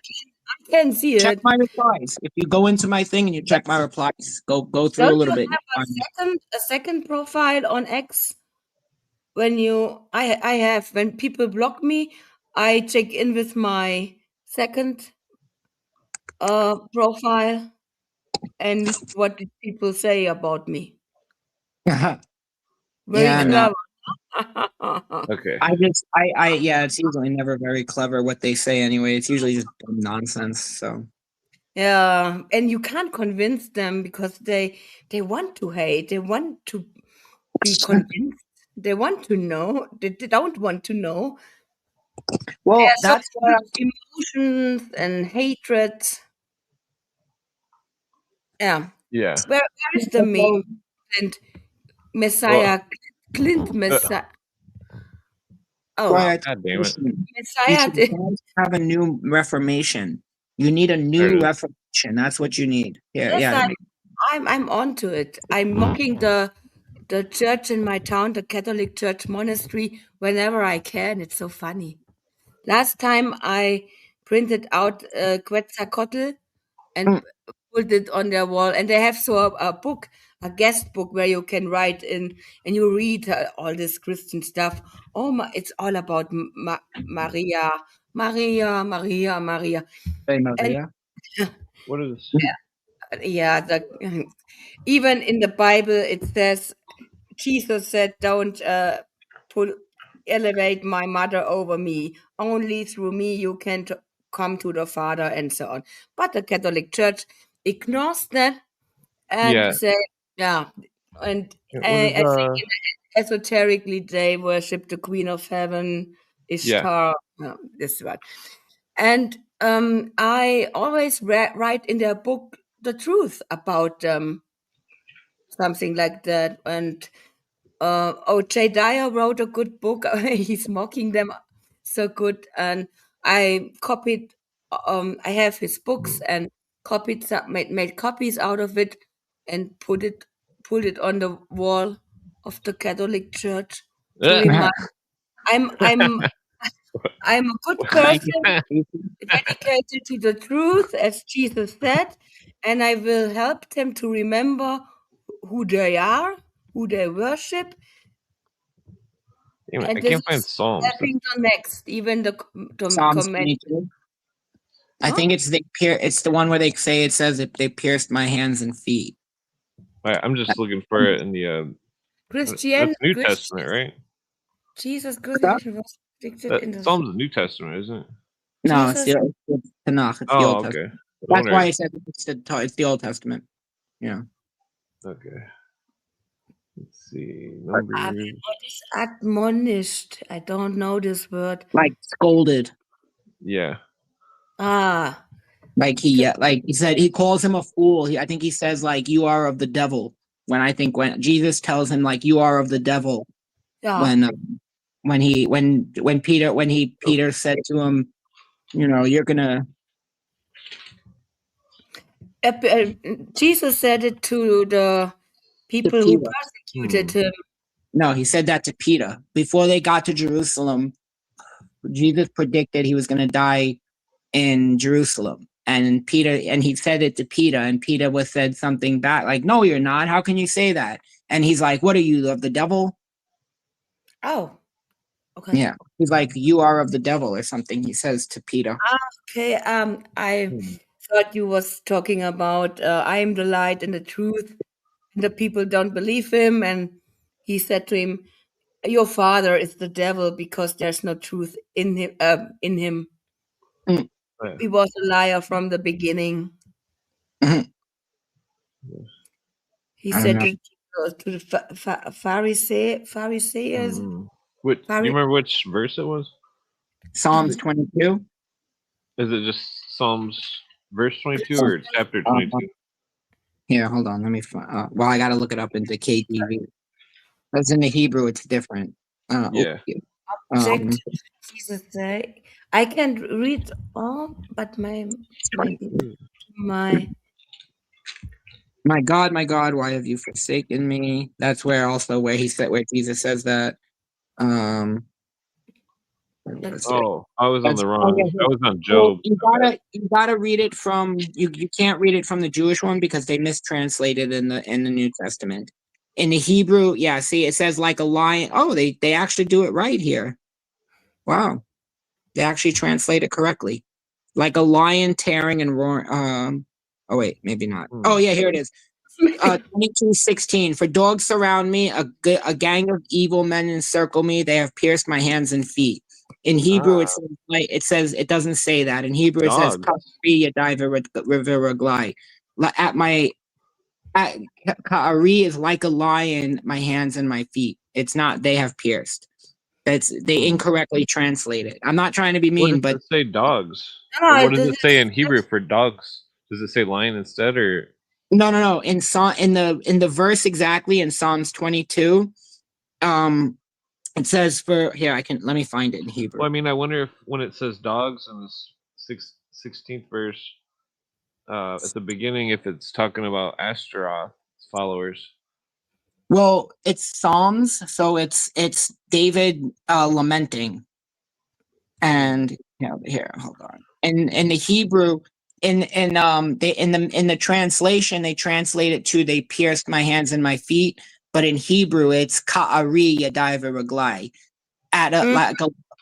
can see check it. my replies. If you go into my thing and you check my replies, go through Don't a little you bit. Have a second profile on X? When I have, when people block me, I check in with my second profile and what did people say about me. Very clever. Okay. Yeah, it's usually never very clever what they say anyway. It's usually just nonsense. So yeah, and you can't convince them because they want to hate. They want to be convinced. They want to know. They don't want to know. Well, that's what emotions and hatred. Yeah. Yeah. Where is the meme? And Messiah, Clint Messiah. Oh, God damn it. Messiah you have a new reformation. You need a new reformation. That's what you need. Yeah, yes, I'm onto it. I'm mocking the church in my town, the Catholic Church monastery, whenever I can. It's so funny. Last time I printed out Quetzalcoatl and put it on their wall, and they have a book, a guest book where you can write in and you read all this Christian stuff. Oh my, it's all about Maria, Maria, Maria, Maria. Hey, And Maria. What is? yeah, even in the Bible it says, Jesus said, "Don't elevate my mother over me. Only through me you can come to the Father," and so on. But the Catholic Church ignores that and Yeah. say, yeah, and What I is? think esoterically they worship the Queen of Heaven, Ishtar. This one. And I always write in their book the truth about something like that. And J. Dyer wrote a good book. He's mocking them so good, and I copied. I have his books and copied some, made copies out of it, and pulled it on the wall of the Catholic Church to remind. I'm I'm a good Thank person, you. dedicated to the truth, as Jesus said, and I will help them to remember who they are, who they worship, Damn it, and I this can't find is Psalms. stepping the next, even the Psalms comment. 22. I Huh? think it's it's the one where they say it says if they pierced my hands and feet. I'm just looking for it in the. Christian, That's New Testament, right? Jesus crucifixion was predicted in the Psalms is New Testament, isn't it? No, it's Jesus. it's Tanakh. It's the Oh, Old okay. Testament. I That's wonder- why it says it's the Old Testament. Yeah. Okay. Let's see. What Numbers. is admonished? I don't know this word. Like scolded. Yeah. Like like he said, he calls him a fool. I think he says like you are of the devil. When Jesus tells him like you are of the devil. Yeah. When Peter said to him, you know, you're gonna. Jesus said it to the people who Peter. persecuted him. No, he said that to Peter before they got to Jerusalem. Jesus predicted he was going to die in Jerusalem, and he said it to Peter, and Peter said something back like, "No, you're not. How can you say that?" And he's like, "What are you, of the devil?" Oh, okay. Yeah, he's like, "You are of the devil," or something. He says to Peter. Okay. I thought you was talking about I am the light and the truth, and the people don't believe him, and he said to him, "Your father is the devil because there's no truth in him." Mm. He was a liar from the beginning. Mhm. He I don't said know. to the Pharisees. Do you remember which verse it was? Psalms 22. Is it just Psalms verse 22 or chapter 22? Here, hold on. Let me find. Well, I got to look it up into KJV. That's in the Hebrew. It's different. Yeah. Object, Jesus say, I can read all, but maybe my My God, why have you forsaken me? That's where Jesus says that. Oh, I was on the wrong. yeah. I was on Well, Job. you gotta read it from you can't read it from the Jewish one because they mistranslated in the New Testament. In the Hebrew, yeah, see it says like a lion. Oh, they actually do it right here. Wow. They actually translate it correctly. Like a lion tearing and roaring. Oh wait, maybe not. Oh yeah, here it is. 22:16. For dogs surround me, a gang of evil men encircle me. They have pierced my hands and feet. In Hebrew, it says it doesn't say that. In Hebrew, it says Ka'ari is like a lion, my hands and my feet. It's not they have pierced. They incorrectly translate it. I'm not trying to be mean, What does but it say dogs? No, Or what does it say in Hebrew for dogs? Does it say lion instead or no. In the verse exactly in Psalms 22, it says let me find it in Hebrew. Well, I mean, I wonder if when it says dogs in the 16th verse at the beginning, if it's talking about Astaroth's followers. Well, it's Psalms, so it's David lamenting. And here, hold on. In the Hebrew, in the translation they translate it to they pierced my hands and my feet, but in Hebrew it's ka'ari yadai v'raglai, at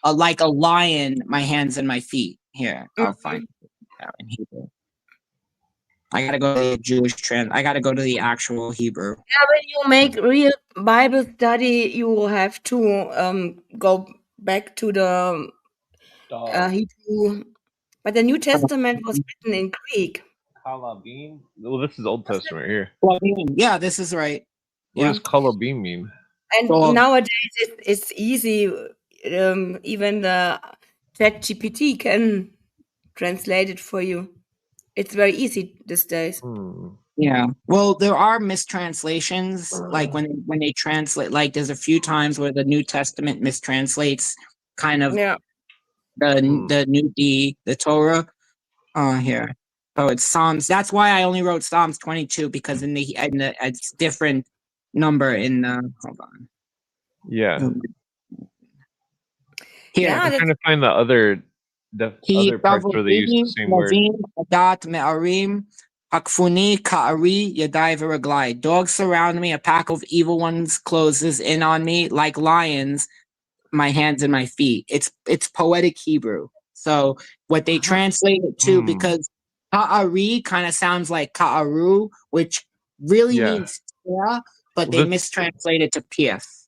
like a lion, my hands and my feet. Here, I'll find it out in Hebrew. I gotta go to the Jewish trend. I gotta go to the actual Hebrew. Yeah, when you make real Bible study, you will have to go back to the Hebrew. But the New Testament was written in Greek. Kalabim? Well, this is Old Testament here. Yeah, this is right. What Yeah. does kalabim mean? And nowadays it's easy. Even the ChatGPT can translate it for you. It's very easy these days. Yeah. Well, there are mistranslations, like when they translate. Like, there's a few times where the New Testament mistranslates kind of Yeah. the Torah. Here. Oh, it's Psalms. That's why I only wrote Psalms 22, because in the it's different number in hold on. Yeah. Here. Yeah, I'm trying to find the other parts where they use the same word. Adat me'arim, hakfuni ka'ari yadai v'raglai. Dogs surround me, a pack of evil ones closes in on me like lions, my hands and my feet. It's poetic Hebrew. So what they translate it to, because ka'ari kind of sounds like ka'aru, which really means tear, but they mistranslate it to pierce.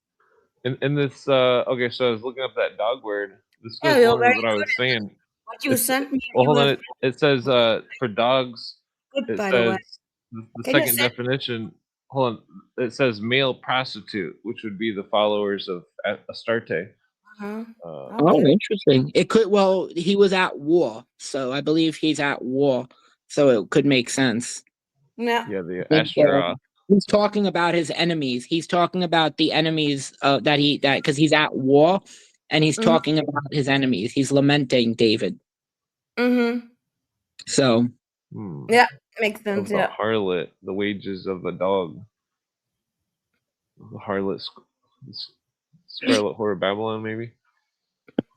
In this, okay, so I was looking up that dog word. This goes you're along very with what I was good. saying. What you sent me, Well, you hold have on. It says for dogs. good, It by the way. says the Can you second send definition. Hold on. It says male prostitute, which would be the followers of Astarte. Oh, interesting. It could. Well, he was at war, so I believe he's at war, so it could make sense. Yeah. Yeah, the I think, Ashtaroth. he's talking about his enemies. He's talking about the enemies that because he's at war, and he's talking about his enemies. He's lamenting David. So yeah, makes sense. The Yeah. harlot, the wages of a dog. The harlot, Scarlet Whore of Babylon, maybe.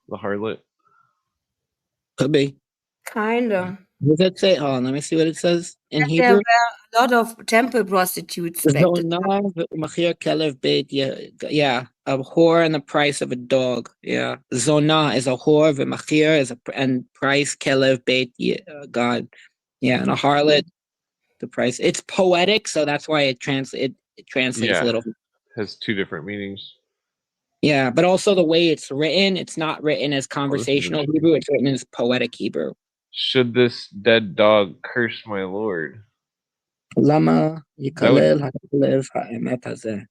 The harlot. could be. Kinda. What does it say? Hold on, let me see what it says in And there Hebrew. were a lot of temple prostitutes back then. Yeah, a whore and the price of a dog. Yeah, Zonah is a whore, v'machir is and price kelev beit God. Yeah, and a harlot, the price. It's poetic, so that's why it translates a little. Has two different meanings. Yeah, but also the way it's written, it's not written as conversational Hebrew. It's written as poetic Hebrew. Should this dead dog curse my Lord? Lama yikalel ha'elev ha'emet hazeh.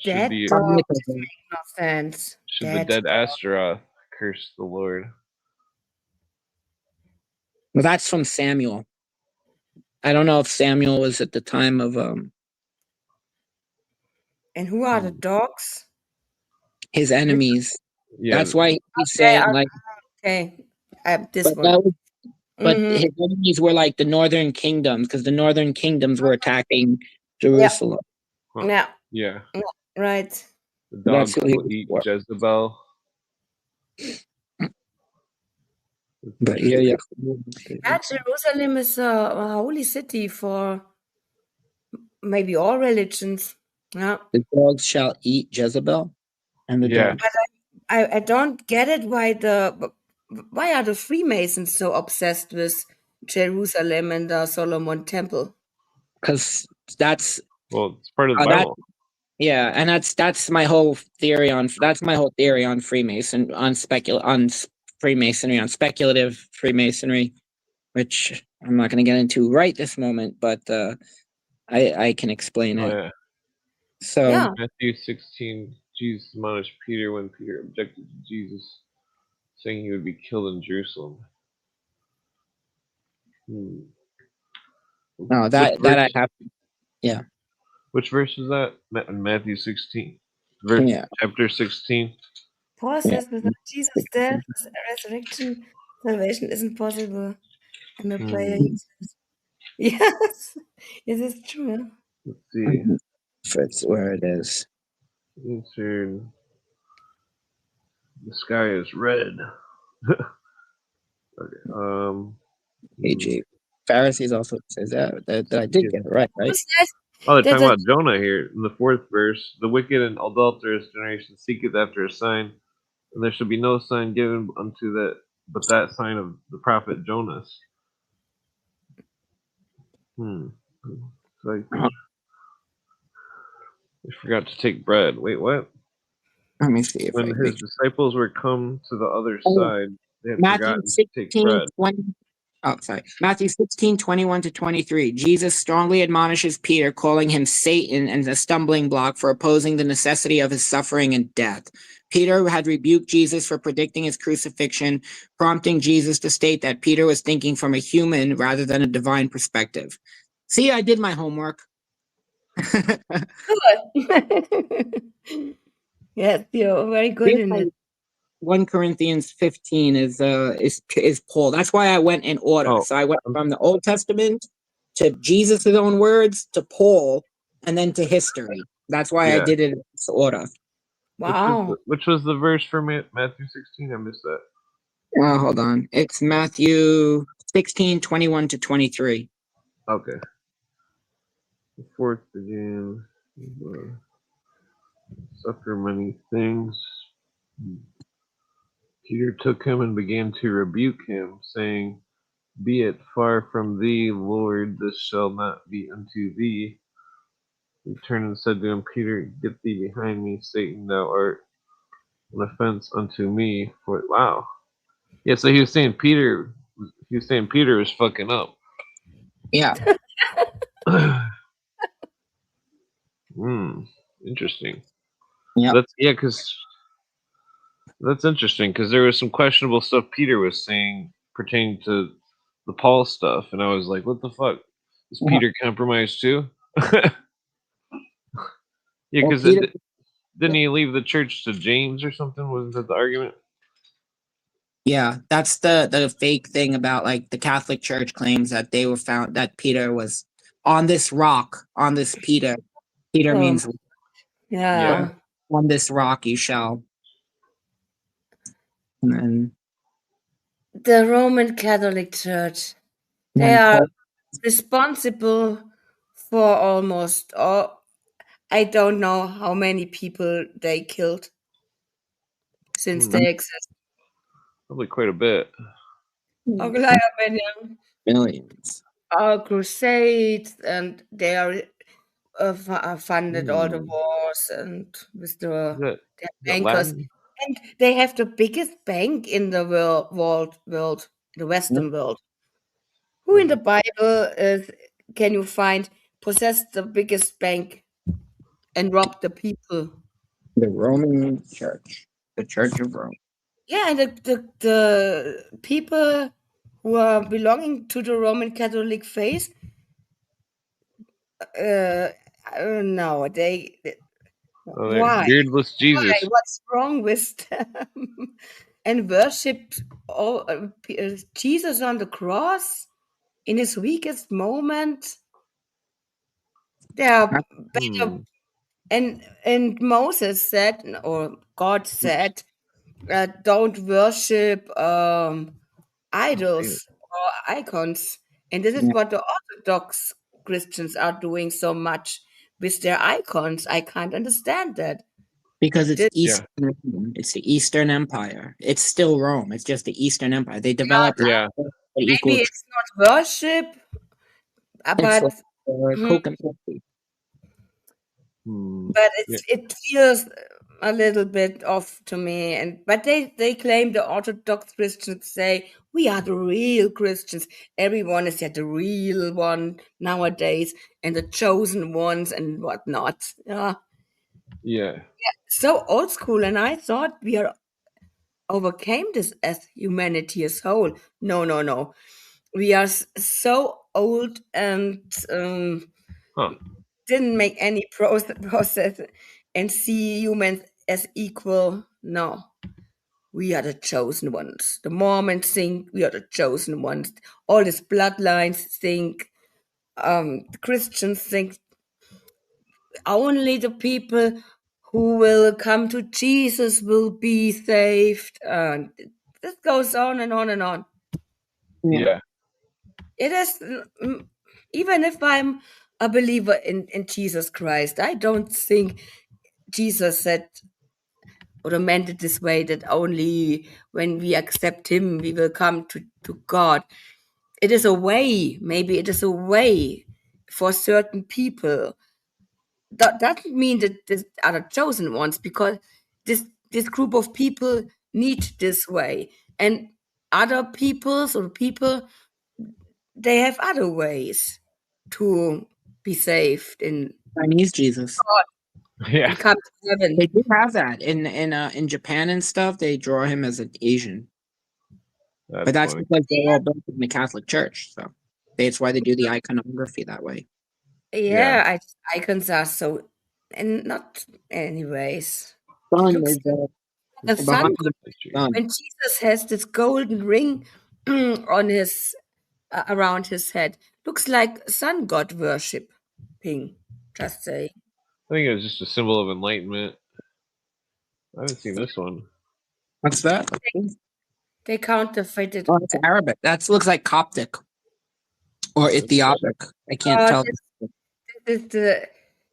That the dog makes no sense. Should the dead Ashtaroth curse the Lord? Well, that's from Samuel. I don't know if Samuel was at the time of And who are the dogs? his enemies. Yeah. That's why he's saying this one. But his enemies were like the northern kingdoms, because the northern kingdoms were attacking Jerusalem. Yeah. Yeah. Right. The dogs will eat Jezebel. But yeah. Jerusalem is a holy city for maybe all religions. Yeah. The dogs shall eat Jezebel, and the dogs. But I don't get it why are the Freemasons so obsessed with Jerusalem and the Solomon Temple? Because that's it's part of the Bible. Yeah, and that's my whole theory on Freemason, on Freemasonry, on speculative Freemasonry, which I'm not going to get into right this moment, but I can explain it. Yeah. So Matthew 16, Jesus admonished Peter when Peter objected to Jesus, saying he would be killed in Jerusalem. No, that I have. Yeah. Which verse is that? Matthew 16. Chapter 16. Paul says without Jesus' death, resurrection, salvation isn't possible. And the prayer he says. Yes. Is this true? Let's see. That's where it is. Answered. The sky is red. Okay. AJ. Pharisees also says that I did get it right, right? Who says Oh, they're that talking the about Jonah here in the 4th verse. The wicked and adulterous generation seeketh after a sign, and there shall be no sign given unto that but that sign of the prophet Jonas. It's like they forgot to take bread. Wait, what? Let me see if I When make his disciples were come to the other oh, side, they had Matthew forgotten to take 16, bread. 20. Oh, sorry. Matthew 16, 21 to 23. Jesus strongly admonishes Peter, calling him Satan and a stumbling block for opposing the necessity of his suffering and death. Peter had rebuked Jesus for predicting his crucifixion, prompting Jesus to state that Peter was thinking from a human rather than a divine perspective. See, I did my homework. good. Yes, you're very good in it. 1 Corinthians 15 is Paul. That's why I went in order. Oh, So I went from the Old Testament to Jesus' own words to Paul and then to history. That's why I yeah. did it in this order. Wow. Which was the verse for Matthew 16? I missed that. Hold on. It's Matthew 16, 21 to 23. Okay. The 4th began suffer many things. Peter took him and began to rebuke him, saying, Be it far from thee, Lord, this shall not be unto thee. He turned and said to him, Peter, get thee behind me, Satan, thou art an offense unto me. For wow. Yeah, so he was saying Peter was fucking up. Yeah. Interesting. Yeah. That's interesting because there was some questionable stuff Peter was saying pertaining to the Paul stuff, and I was like, "What the fuck? Is Peter compromised too?" Yeah, Well, because Peter, didn't he leave the church to James or something? Wasn't that the argument? yeah, that's the fake thing about like the Catholic Church claims that they were found that Peter was on this rock, on this Peter. Peter Oh, means yeah. on this rock you shall. And then, The Roman Catholic Church. and They then are Paul, responsible for almost all. I don't know how many people they killed since they exist. Probably quite a bit. millions. All crusades, and they are funded all the Hmm. wars and with Is their that bankers. Latin? And they have the biggest bank in the world, the Western world. Who in the Bible can you find possessed the biggest bank and robbed the people? The Roman Church, the Church of Rome. Yeah, and the people who are belonging to the Roman Catholic faith, I don't know, Oh, there. why? Beardless Why? Jesus. What's wrong with them? And worshipped Jesus on the cross in his weakest moment. They are better. Hmm. And Moses said, or God said, don't worship idols or icons. And this is Yeah, what the Orthodox Christians are doing so much with their icons. I can't understand that. because it's This, Yeah. Eastern. It's the Eastern Empire. It's still Rome. It's just the Eastern Empire. They developed Yeah. equal. maybe it's not worship, It's like but hmm, Coke and Pepsi. but Yeah. it feels a little bit off to me. And but they claim, the Orthodox Christians say, we are the real Christians. Everyone is yet the real one nowadays, and the chosen ones and whatnot. Yeah, Yeah. so old school. And I thought we are overcame this as humanity as whole. No, no, no. We are so old and Huh. didn't make any process and see humans as equal. No, we are the chosen ones. The Mormons think we are the chosen ones. All these bloodlines think, the Christians think only the people who will come to Jesus will be saved. And this goes on and on and on. Yeah. Yeah. it is, even if I'm a believer in Jesus Christ, I don't think Jesus said or meant it this way that only when we accept him we will come to God. It is a way, maybe it is a way for certain people. That doesn't mean that these are the chosen ones, because this group of people need this way, and other peoples or people, they have other ways to be saved Chinese Jesus. Yeah, and come to heaven. They do have that in Japan and stuff. They draw him as an Asian, but that's that's funny. because they're all built in the Catholic Church. So that's why they do the iconography that way. Yeah. Yeah, icons are so, and not anyways. It Sun looks is like the sun. behind the History. sun. When Jesus has this golden ring on his around his head, looks like sun god worshiping. Just say, I think it was just a symbol of enlightenment. I haven't seen this one. What's that? they counterfeited. Oh, it's Arabic. That looks like Coptic or That's cool. Ethiopic. I can't Uh, tell. this,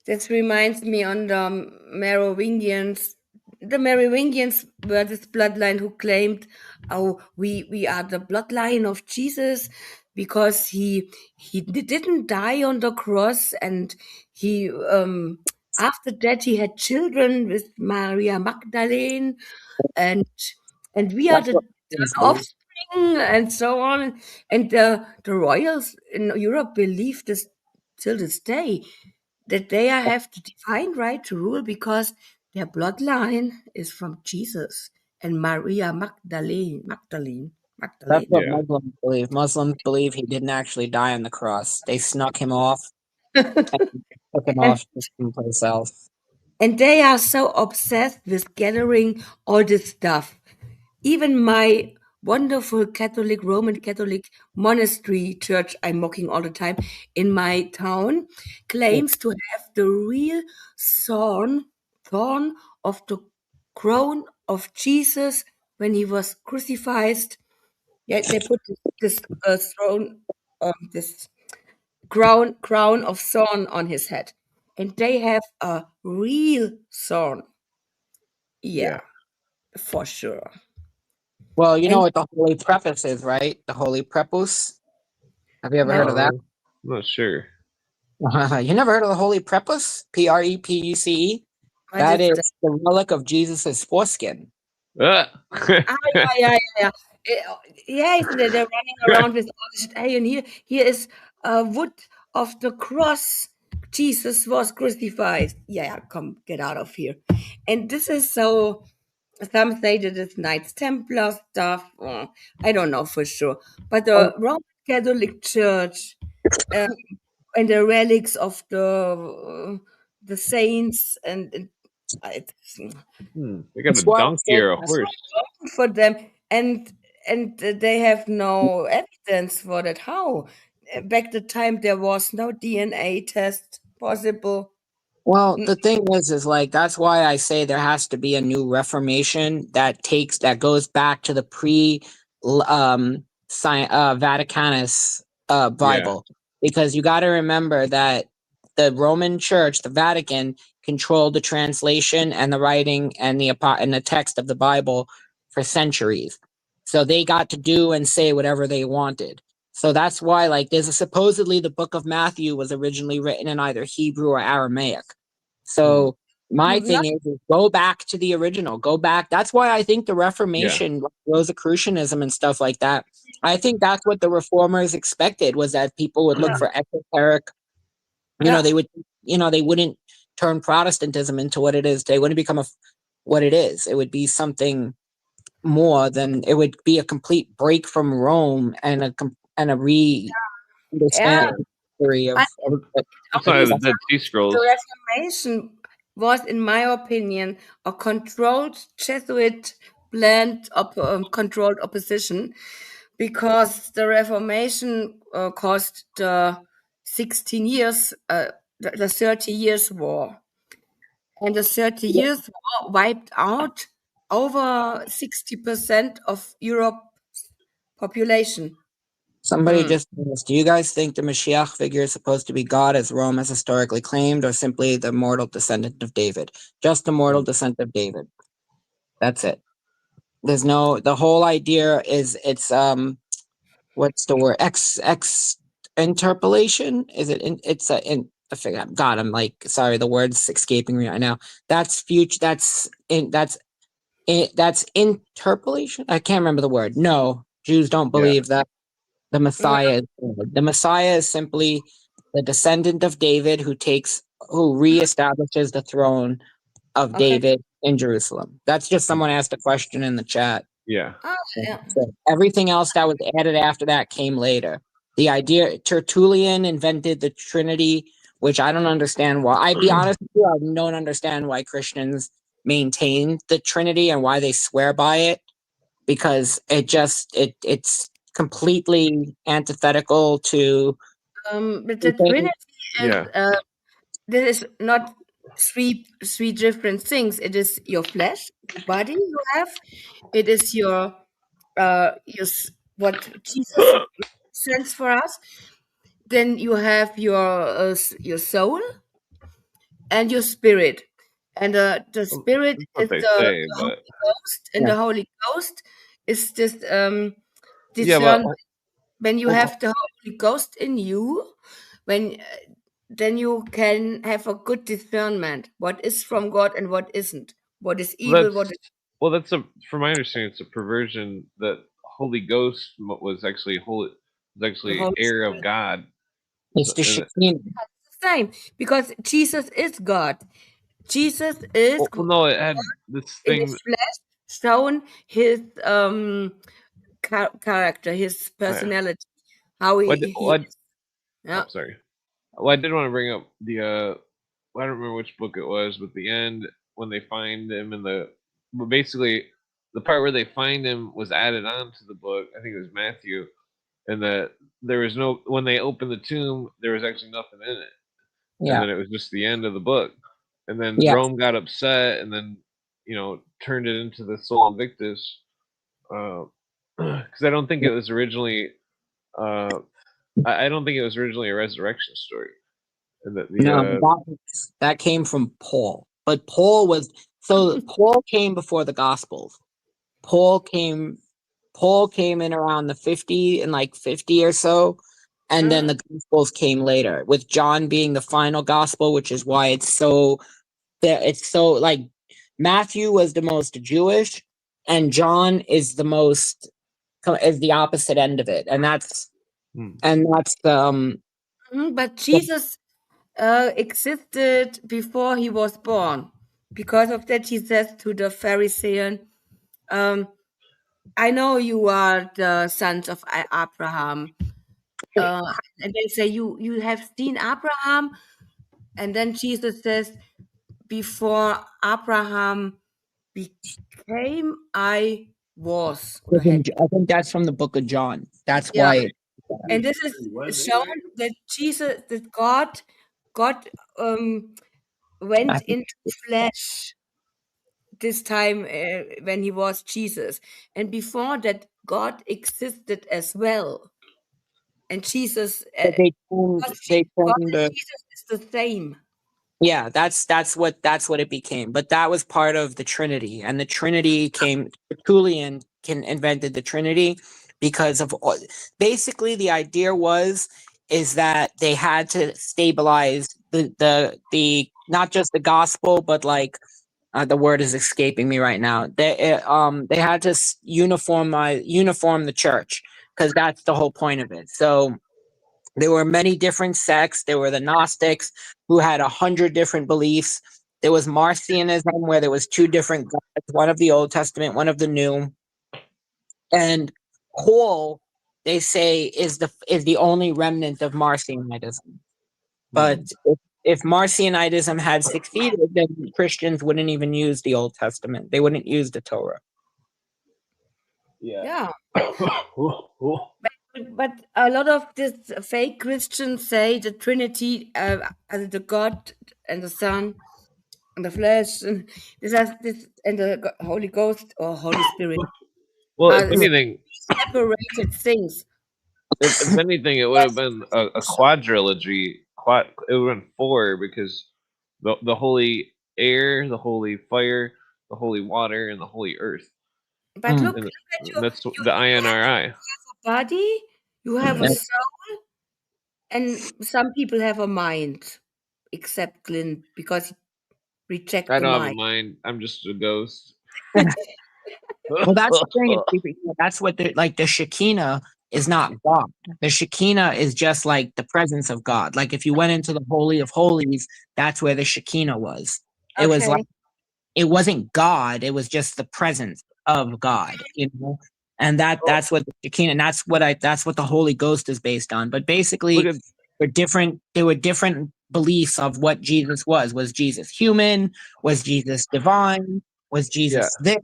this reminds me on the Merovingians. The Merovingians were this bloodline who claimed, "Oh, we are the bloodline of Jesus, because he didn't die on the cross, and he after that he had children with Maria Magdalene, and we are That's the what Muslims believe. offspring," and so on. And the royals in Europe believe this till this day, that they have the divine right to rule because their bloodline is from Jesus and Maria That's Magdalene. what Yeah. Muslims believe. Muslims believe he didn't actually die on the cross. They snuck him off and took him and off to someplace else. and they are so obsessed with gathering all this stuff. Even my wonderful Roman Catholic monastery church I'm mocking all the time in my town claims to have the real thorn of the crown of Jesus when he was crucified. Yeah, they put this throne, this crown of thorn on his head, and they have a real thorn. Yeah. Yeah, for sure. Well, you know And what the Holy Preface is, right? The Holy Prepuce. Have you ever heard no, of that? I'm not sure. You never heard of the Holy Prepuce? Prepuce? what That is is the relic of Jesus' foreskin. Ah! Ah, yeah. Yes, they're running around with all this. Hey, and here is wood of the cross. Jesus was crucified. Yeah, come, get out of here. And this is so. Some say that it's Knights Templar stuff. I don't know for sure. But Oh, the Roman Catholic Church uh, and the relics of the saints, and it's They got a that's why I donkey say or a that's horse. for them, and they have no evidence for that. How back the time there was no DNA test possible. well, Mm, the thing is like that's why I say there has to be a new reformation that goes back to the Vaticanus Yeah. Bible, because you got to remember that the Roman Church, the Vatican, controlled the translation and the writing and the text of the Bible for centuries. So they got to do and say whatever they wanted. So that's why, like, supposedly the book of Matthew was originally written in either Hebrew or Aramaic. Hmm. So my not thing is go back to the original. Go back. That's why I think the Yeah. Reformation, like Rosicrucianism and stuff like that. I think that's what the reformers expected, was that people would look for esoteric. yeah, They would. They wouldn't turn Protestantism into what it is. They wouldn't become what it is. It would be something more than, it would be a complete break from Rome and a yeah. understanding theory I, That's why only the Dead Sea Scrolls. the Reformation was, in my opinion, a controlled Jesuit planned controlled opposition, because the Reformation caused the 16 years, the 30 years war. And the 30 years war wiped out over 60% of Europe's population. Somebody just asked, do you guys think the Mashiach figure is supposed to be God as Rome has historically claimed, or simply the mortal descendant of David? Just the mortal descendant of David. That's it. There's no, the whole idea is it's what's the word? Interpolation? Is it it's a I forgot. God, I'm like, sorry, the word's escaping me right now. That's future, that's interpolation. I can't remember the word. No, Jews don't believe that the Messiah is God. The Messiah is simply the descendant of David who reestablishes the throne of Okay. David in Jerusalem. That's just someone asked a question in the chat. Yeah. Oh, yeah. So everything else that was added after that came later. The idea Tertullian invented the Trinity, which I don't understand why. I'd be honest with you, I don't understand why Christians maintain the Trinity and why they swear by it, because it's completely antithetical to But the Trinity is Yeah. this is not three different things. It is your flesh, your body you have. It is your what Jesus sends for us. Then you have your soul and your spirit, and the spirit That's is what they the say, Holy but Ghost, and Yeah. the Holy Ghost is just yeah, but discern when you have the Holy Ghost in you, when then you can have a good discernment what is from God and what isn't, what is evil, what is that's from my understanding, it's a perversion that Holy Ghost was actually the Holy heir of Spirit. God. it's the And Shekinah. It's the same because Jesus is God. Jesus is well, no, it had this in thing. his flesh shown his character, his personality, how he is. Yeah. Oh, sorry. Well, I did want to bring up the I don't remember which book it was, but the end when they find him but basically the part where they find him was added on to the book. I think it was Matthew, and that there was no when they opened the tomb, there was actually nothing in it, and Yeah. then it was just the end of the book, and then Yeah. Rome got upset, and then turned it into the Sol Invictus, because I don't think it was originally. I don't think it was originally a resurrection story. And that No, that came from Paul. But Paul came before the Gospels. Paul came in around the 50 or so, and then the Gospels came later, with John being the final gospel, which is why it's so like Matthew was the most Jewish, and John is the opposite end of it, and that's But Jesus existed before he was born. Because of that, he says to the Pharisee, I know you are the sons of Abraham. And they say, you have seen Abraham? And then Jesus says, before Abraham became, I was. Or had. I think that's from the book of John. That's Yeah. why. And this is shown that God went into flesh this time when he was Jesus. And before that, God existed as well. And Jesus, They God turned and Jesus is the same. Yeah, that's what it became. But that was part of the Trinity, and the Trinity Tertullian invented the Trinity because of basically the idea is that they had to stabilize the not just the gospel, but like the word is escaping me right now. They had to uniform the church, because that's the whole point of it. So there were many different sects. There were the Gnostics, who had 100 different beliefs. There was Marcionism, where there was two different gods, one of the Old Testament, one of the New. And Paul, they say, is the only remnant of Marcionitism. But if Marcionitism had succeeded, then Christians wouldn't even use the Old Testament. They wouldn't use the Torah. Yeah. But a lot of these fake Christians say the Trinity, the God and the Son and the flesh, and and the Holy Ghost or Holy Spirit well, if are anything, separated things. If anything, it would have been a quadrilogy. It would have been 4 because the holy air, the holy fire, the holy water, and the holy earth. But Mm. look And at that's you the INRI. body, you have a Yeah. soul, and some people have a mind, except Clint, because he reject I the don't have a mind. mind. I'm just a ghost. Well, that's the thing. That's what the Shekinah is not God. The Shekinah is just like the presence of God. Like if you went into the Holy of Holies, that's where the Shekinah was. It was like Okay. it wasn't God. It was just the presence of God. You know, and Oh, that's what the Shekinah. And that's what the Holy Ghost is based on. But look basically, at there were different beliefs of what Jesus was. Was Jesus human? Was Jesus divine? Was yeah, Jesus this?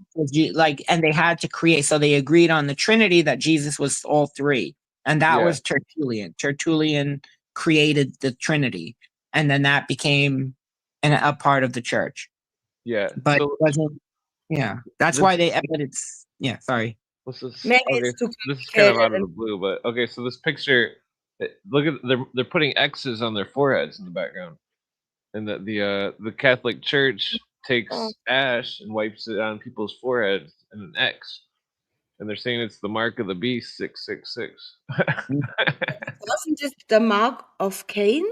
And they had to create. So they agreed on the Trinity that Jesus was all three, and that yeah, was Tertullian. Tertullian created the Trinity, and then that became a part of the church. yeah. But it So wasn't. Yeah, that's why this they. But it's yeah. Sorry. Maybe okay. it's too This is kind of complicated. out of the blue, but okay. So this picture, look at they're putting X's on their foreheads in the background, and the Catholic Church Oh, takes ash and wipes it on people's foreheads and an X, and they're saying it's the mark of the beast 666. wasn't it the mark of Cain?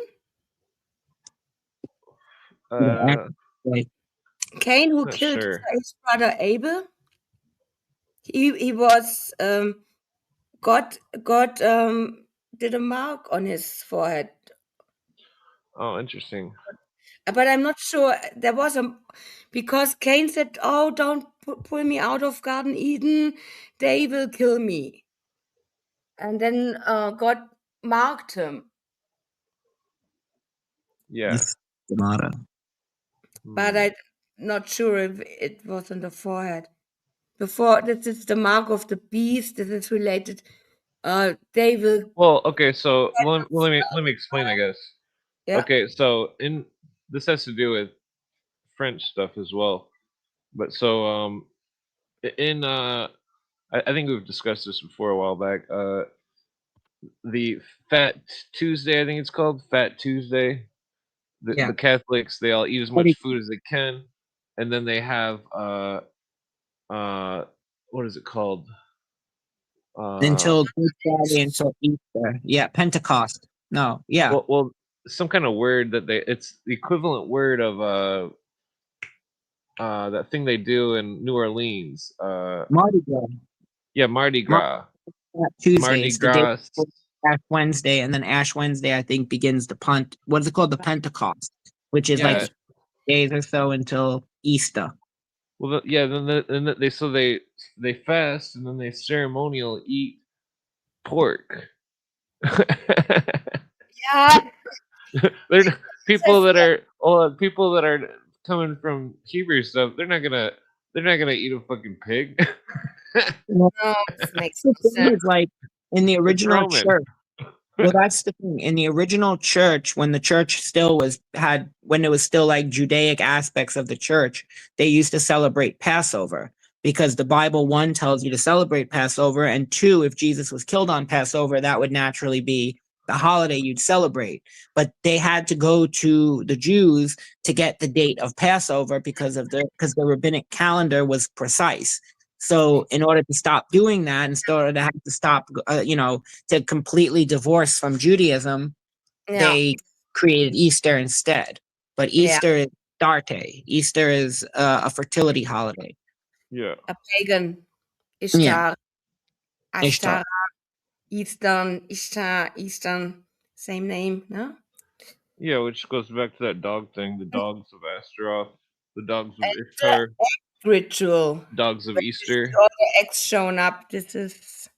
Yeah, uh, like, Cain, who not killed sure. his brother Abel. He was God did a mark on his forehead, Oh, interesting. but I'm not sure. There was a because Cain said, "Oh, don't pull me out of Garden Eden; they will kill me." And then God marked him, Yeah. it's the motto. but Hmm. I'm not sure if it was on the forehead. Before this is the mark of the beast. This is related. They will. Well, okay. So let me explain. I guess. Yeah, Okay. So in this has to do with French stuff as well. But so in I think we've discussed this before a while back. The Fat Tuesday, I think it's called Fat Tuesday. The Yeah. Catholics, they all eat as What do much food as they can, and then they have uh what is it called? Uh until Good Friday until Easter. Yeah, Pentecost. No, yeah, well some kind of word that it's the equivalent word of that thing they do in New Orleans. Mardi Gras. Yeah, Mardi Mardi Gras. Gras Tuesday. Mardi It's the day Gras. before Ash Wednesday, and then Ash Wednesday, I think, begins the punt. What is it called? The Pentecost, which is like Yeah. days or so until Easter. Well, yeah. Then they so they fast and then they ceremonial eat pork. yeah. They're people that are people that are coming from Hebrew stuff. They're not gonna eat a fucking pig. Well, No, this makes the no thing sense. is, like in the It's original Roman. church. Well, that's the thing. In the original church, when the church still when it was still like Judaic aspects of the church, they used to celebrate Passover because the Bible, one, tells you to celebrate Passover, and two, if Jesus was killed on Passover, that would naturally be the holiday you'd celebrate. But they had to go to the Jews to get the date of Passover because the rabbinic calendar was precise. So, in order to stop doing that, in order to have to stop, to completely divorce from Judaism, Yeah, they created Easter instead. But yeah. Easter is Darte. Easter is a fertility holiday. Yeah. A pagan Yeah, Ishtar, Ishtar. Ashtar, Eastern, Ishtar, Eastern, same name, no? Yeah, which goes back to that dog thing. The dogs of Astaroth, the dogs of The Ishtar, ritual. dogs of When you see Easter. all the eggs shown up, this is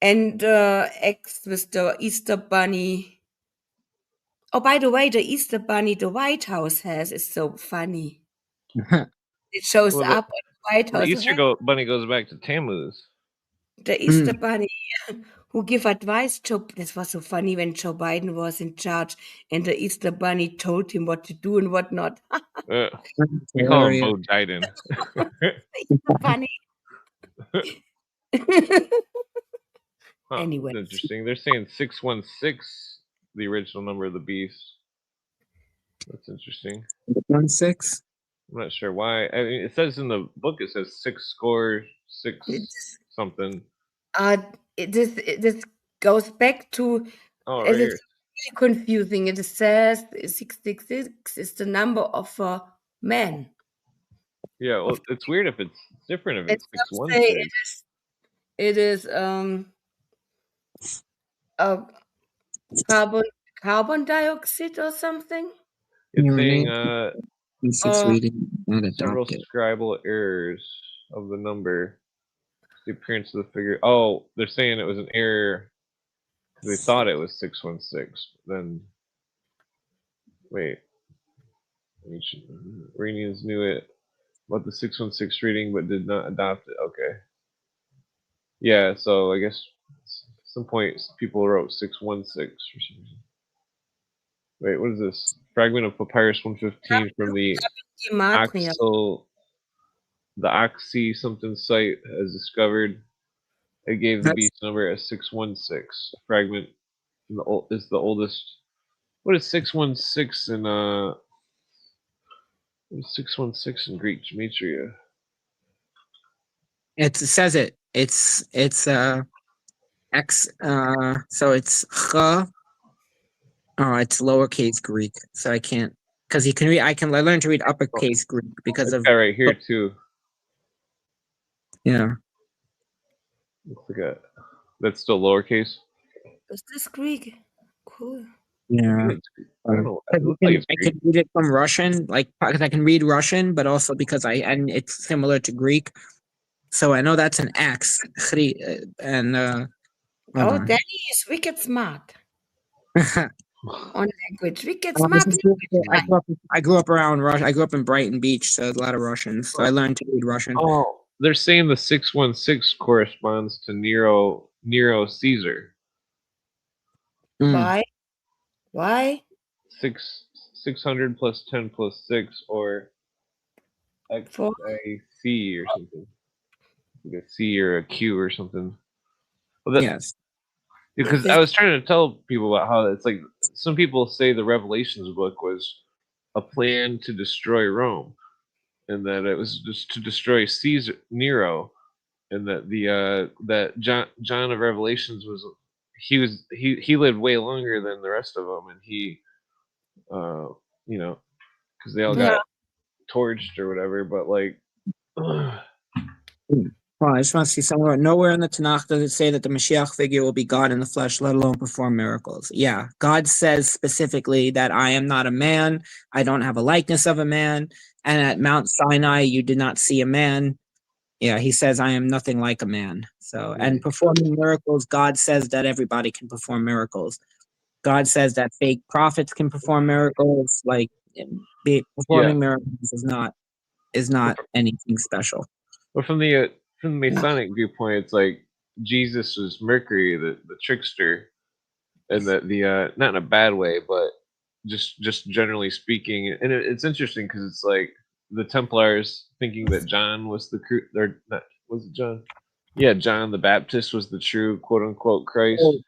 and eggs with the Easter bunny. Oh, by the way, the Easter bunny the White House has is so funny. It shows Well, the, up at the White the House. Easter bunny goes back to Tammuz. The Easter Mm. bunny who give advice to this was so funny when Joe Biden was in charge and the Easter bunny told him what to do and what not. Uh, they call him Hilarious. Bo Biden. The Easter bunny. Huh, Anyway, that's interesting. They're saying 616, the original number of the beast. That's interesting. 616. I'm not sure why. I mean, it says in the book, it says 6 score, six it's, something. this goes back to Oh, it right is here. really confusing. It says 666 is the number of a man. Yeah, well, it's weird if it's different if And it's some say 616. it is a carbon dioxide or something. It's Your saying name, 6 Or reading, not several adopted. scribal errors of the number. The appearance of the figure. Oh, they're saying it was an error because they thought it was 616. Then, wait. Iranians knew it about the 616 reading but did not adopt it. Okay. Yeah, so I guess at some point people wrote 616 for some reason. Wait, what is this? Fragment of Papyrus 115 from the gematria. Oxy something site has discovered. It gave the That's beast number as 616. Fragment is the oldest. What is 616 in what is 616 in Greek gematria? it says it. It's X so it's ch. Oh, it's lowercase Greek, so I can't because you can read. I learn to read Oh, uppercase Greek because this of guy right here too. yeah. Looks like a that's still lowercase. Is this Greek? Cool. Yeah. I don't know. It 'Cause looks like it's I Greek. can read it from Russian, like because I can read Russian, but also because and it's similar to Greek, so I know that's an X. And hold Oh, on. Danny is wicked smart on language. Wicked This smart. is I grew up around Russia. I grew up in Brighton Beach, so there's a lot of Russians. So I learned to read Russian. Oh, they're saying the 616 corresponds to Nero Caesar. Mm, Why? Why? 600 plus 10 plus 6 or For XIC or something. Like a C or a Q or something. Well, that, yes. because I was trying to tell people about how it's like some people say the Revelations book was a plan to destroy Rome, and that it was just to destroy Caesar Nero, and that that John of Revelations he lived way longer than the rest of them, and he uh you know because they all Mm. yeah. got torched or whatever, but like Mm. Well, I just want to see somewhere. Nowhere in the Tanakh does it say that the Mashiach figure will be God in the flesh, let alone perform miracles. Yeah, God says specifically that I am not a man. I don't have a likeness of a man. And at Mount Sinai, you did not see a man. Yeah, he says, I am nothing like a man. So, and performing miracles, God says that everybody can perform miracles. God says that fake prophets can perform miracles. Like, yeah. performing miracles is not anything special. But from the Masonic viewpoint, it's like Jesus was Mercury, the trickster, and that the not in a bad way, but just generally speaking, and it's interesting because it's like the Templars thinking that John was or not, was it John? Yeah, John the Baptist was the true quote unquote Christ. Oh,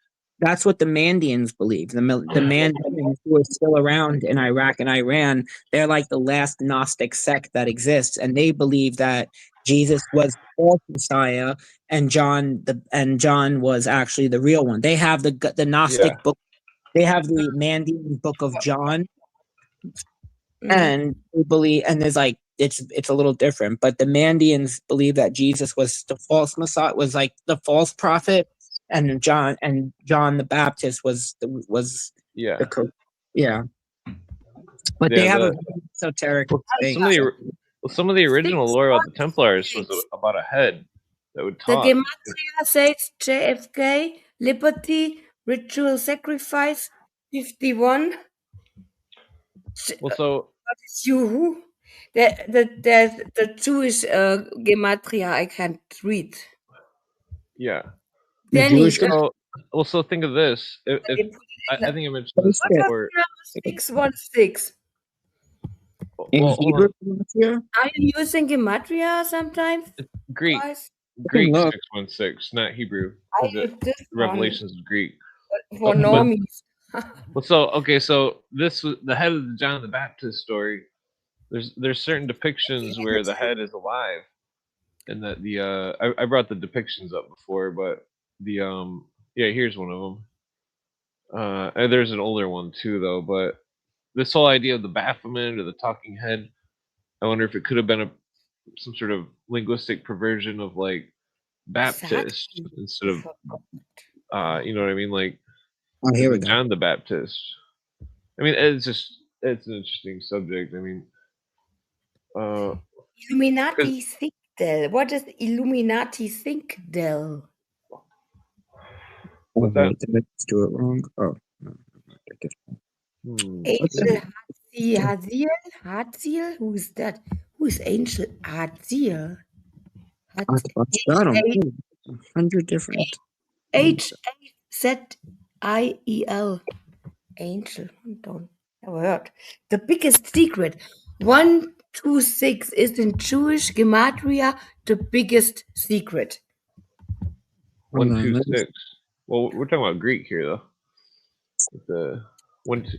that's what the Mandians believe. The Mandians who are still around in Iraq and Iran, they're like the last Gnostic sect that exists, and they believe that Jesus was the false Messiah, and John was actually the real one. They have the Yeah, Gnostic book. They have the Mandian book of John, Mm. and they believe, and there's like it's a little different, but the Mandians believe that Jesus was the false Messiah, was like the false prophet, and John the Baptist was yeah, the yeah. But they yeah. have a very esoteric thing. So. Some of the original lore about the Templars was 616. about a head that would The talk. gematria says JFK, Liberty, Ritual Sacrifice, 51. Well, so What is you? The Jewish gematria I can't read. yeah. The Then he Jewish So, well, so think of this. If they put it in I the, think I mentioned what this is what it? was before. the number 616? In Well, hold on. Hebrew? Yeah. Are you using gematria sometimes? Greek. Guys? Greek look. 616, not Hebrew, I because use this one Revelations is Greek. for But normies. well, so okay, so this was the head of the John the Baptist story. There's certain depictions where the head is alive, and that the I brought the depictions up before, but the yeah, here's one of them. And there's an older one too, though. But this whole idea of the Baphomet or the talking head, I wonder if it could have been some sort of linguistic perversion of like Baptist Exactly. instead of you know what I mean, like Oh, as here we in go. John the Baptist. I mean, it's an interesting subject. I mean, uh, Illuminati Thinkdell. What is Illuminati Thinkdell? Oh, what's that? wait, did I just do it wrong? Oh, no. What the Angel heck? Hadziel? Who is that? Who is Angel Hadziel? Got them. 100 different. H-A-Z-I-E-L. Angel. Don't ever heard. The biggest secret. 126 is in Jewish gematria the biggest secret. One, two, six. Well, we're talking about Greek here, though. The one, two.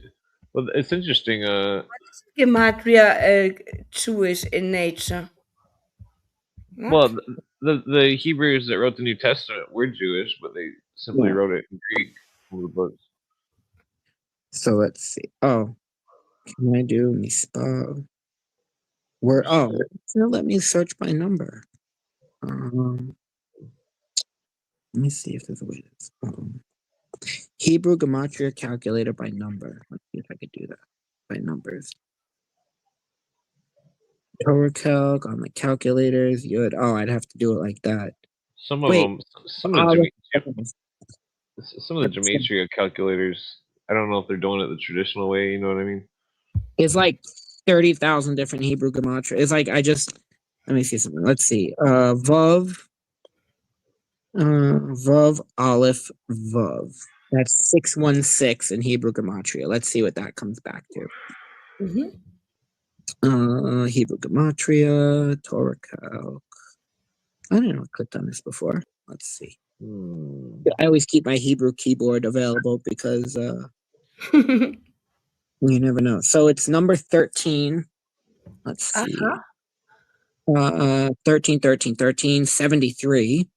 Well, it's interesting. Gematria Jewish in nature. Well, the Hebrews that wrote the New Testament were Jewish, but they simply wrote it in Greek from the books. So let's see. Oh, can I do me spell? Where? Oh, it's gonna let me search by number. Let me see if there's a way to. Hebrew gematria calculator by number. Let's see if I could do that by numbers. Torah calc on the calculators. You'd I'd have to do it like that. Some of them, some of the gematria calculators. I don't know if they're doing it the traditional way. You know what I mean? It's like 30,000 different Hebrew gematria. It's like let me see something. Let's see. Vav, Aleph, Vav. That's 616 in Hebrew gematria. Let's see what that comes back to. Hebrew gematria, Torah calc. I didn't know I clicked on this before. Let's see. I always keep my Hebrew keyboard available because you never know. So it's number 13. Let's see. 13, 13, 13, 73,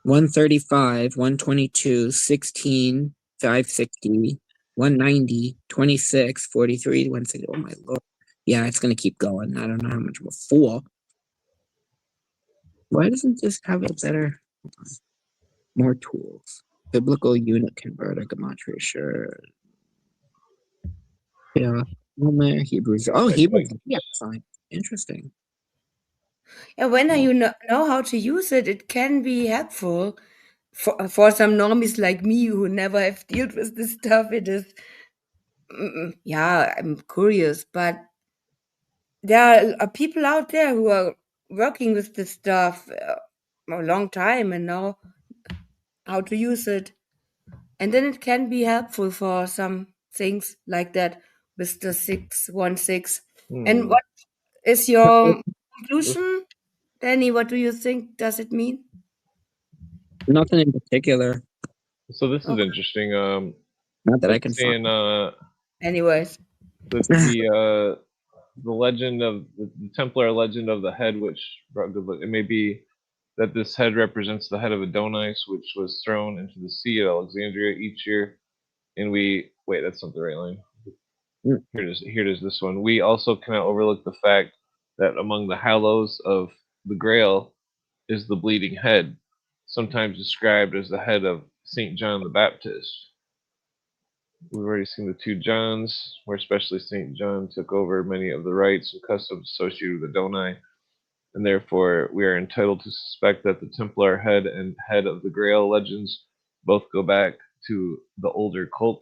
135, 122, 16, 560, 190, 26, 43, 160. Oh my lord. Yeah, it's gonna keep going. I don't know how much of a fool. Why doesn't this have a better more tools? Biblical unit converter, gematria, sure. Yeah. Hebrews. Oh, Hebrews. Yeah, fine. Interesting. Yeah, when you know how to use it, it can be helpful for some normies like me who never have dealt with this stuff. It is, yeah, I'm curious, but there are people out there who are working with this stuff a long time and know how to use it. And then it can be helpful for some things like that with the 616. And what is your conclusion, Danny? What do you think does it mean? Nothing in particular. So this is interesting. Not that I can saying find. Anyways, the legend of the Templar legend of the head, which brought good luck. It may be that this head represents the head of Adonis, which was thrown into the sea at Alexandria each year. And wait, that's not the right line. Here it is. This one. We also cannot overlook the fact that among the hallows of the Grail is the bleeding head, sometimes described as the head of Saint John the Baptist. We've already seen the two Johns, where especially St. John took over many of the rites and customs associated with Adonai, and therefore we are entitled to suspect that the Templar head and head of the Grail legends both go back to the older cult.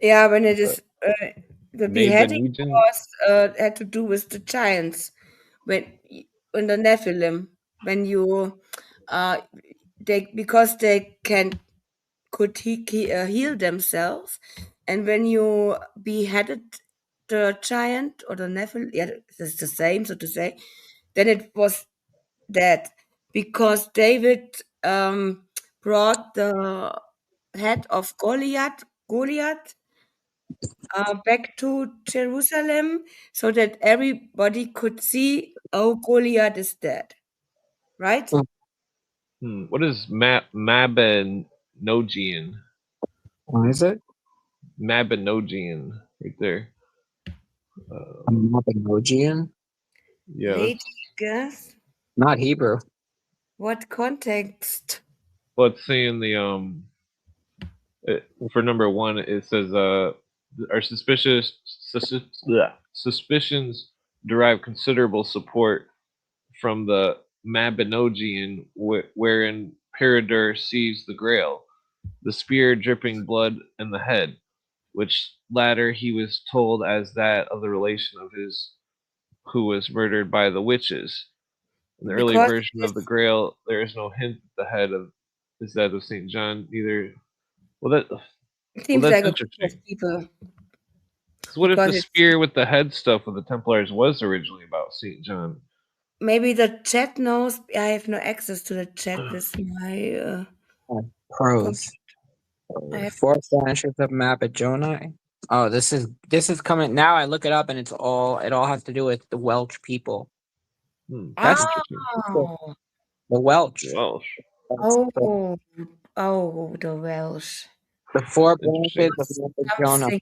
Yeah, when it is the beheading was had to do with the giants when in the Nephilim when you because they could heal themselves, and when you beheaded the giant or the Nephilim, yeah, it's the same, so to say, then it was dead because David brought the head of Goliath back to Jerusalem so that everybody could see, oh, Goliath is dead, right? What is Mabinogian? What is it? Mabinogian, right there. Mabinogian? Yes. Lady guess. Not Hebrew. What context? Well, it's saying for number one, it says our suspicions derive considerable support from the Mabinogian, wherein Peredur sees the Grail, the spear dripping blood, and the head, which latter he was told as that of the relation of his who was murdered by the witches. In the early Because version of the this Grail, there is no hint that the head of is that of Saint John. Neither. Well, seems that's like a group of interesting. people. Because what if Because the it's spear with the head stuff with the Templars was originally about Saint John? maybe the chat knows. I have no access to the chat with my Prose. computer. I have Four branches of Mabinogi. Oh, this is coming now. I look it up and it all has to do with the Welsh people. That's Interesting. Oh, the Welsh. Welsh. That's oh, oh, the Welsh. the four Interesting. branches of Mabinogi. Something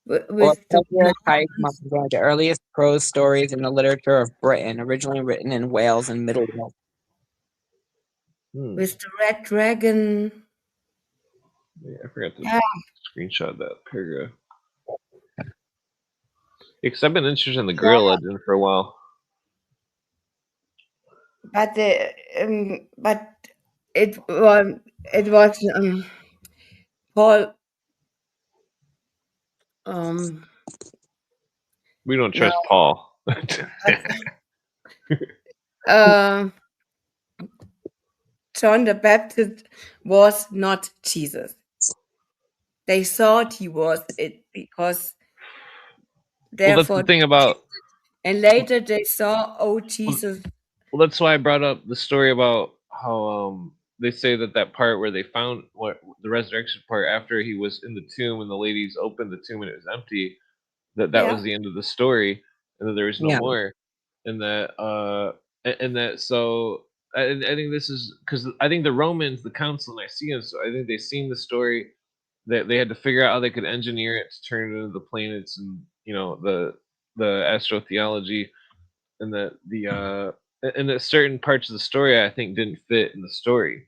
Or with the Type Normans. the earliest prose stories in the literature of Britain, originally written in Wales and Middle Wales. With the red dragon. Yeah, I forgot to Yeah, screenshot that paragraph. Because I've been interested in the Grail legend for a while. but it was Paul. We don't No, trust Paul. um, John the Baptist was not Jesus. They thought he was it because Well, that's the therefore, thing about. and later they saw, oh, Well, Jesus. that's why I brought up the story about how they say that part where they found what the resurrection part after he was in the tomb and the ladies opened the tomb and it was empty. That Yeah, was the end of the story, and that there was no Yeah. more. And that so I think this is because I think the Romans, the Council of Nicaea, so I think they seen the story that they had to figure out how they could engineer it to turn it into the planets and the astrotheology, and that certain parts of the story I think didn't fit in the story,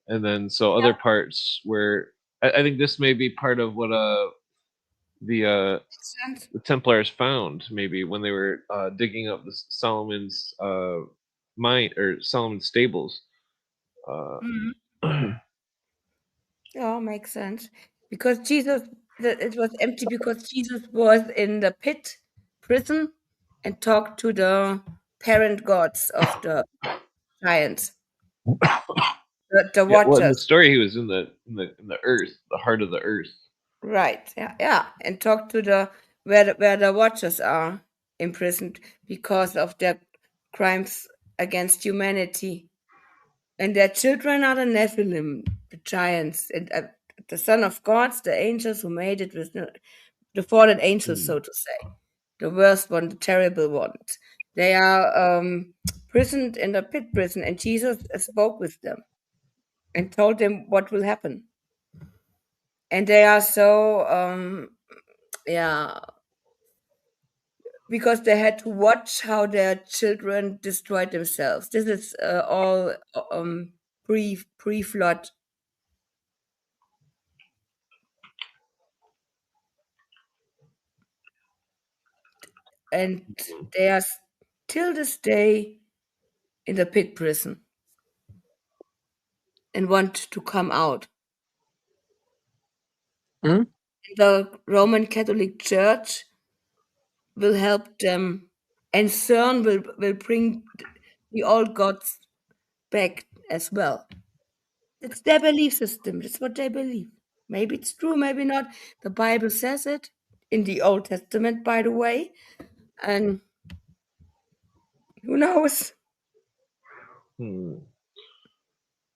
and then so other parts where I think this may be part of what the makes sense. the Templars found maybe when they were digging up the Solomon's mine or Solomon's stables. Uh, Mhm. Yeah, makes sense. Because it was empty because Jesus was in the pit, prison, and talked to the parent gods of the giants, the yeah, well, in the watchers. story, he was in the earth, the heart of the earth. Right. Yeah, yeah. And talk to the where the watchers are imprisoned because of their crimes against humanity. And their children are the Nephilim, the giants, and the son of gods, the angels who made it with the fallen angels, Hmm. so to say, the worst one, the terrible ones. They are prisoned in the pit prison, and Jesus spoke with them and told them what will happen. And they are so yeah, because they had to watch how their children destroyed themselves. This is all pre flood, and they are till this day in the pit prison and want to come out. Hmm? The Roman Catholic Church will help them, and CERN will bring the old gods back as well. It's their belief system. That's what they believe. Maybe it's true, maybe not. The Bible says it in the Old Testament, by the way. And Who knows? Hmm.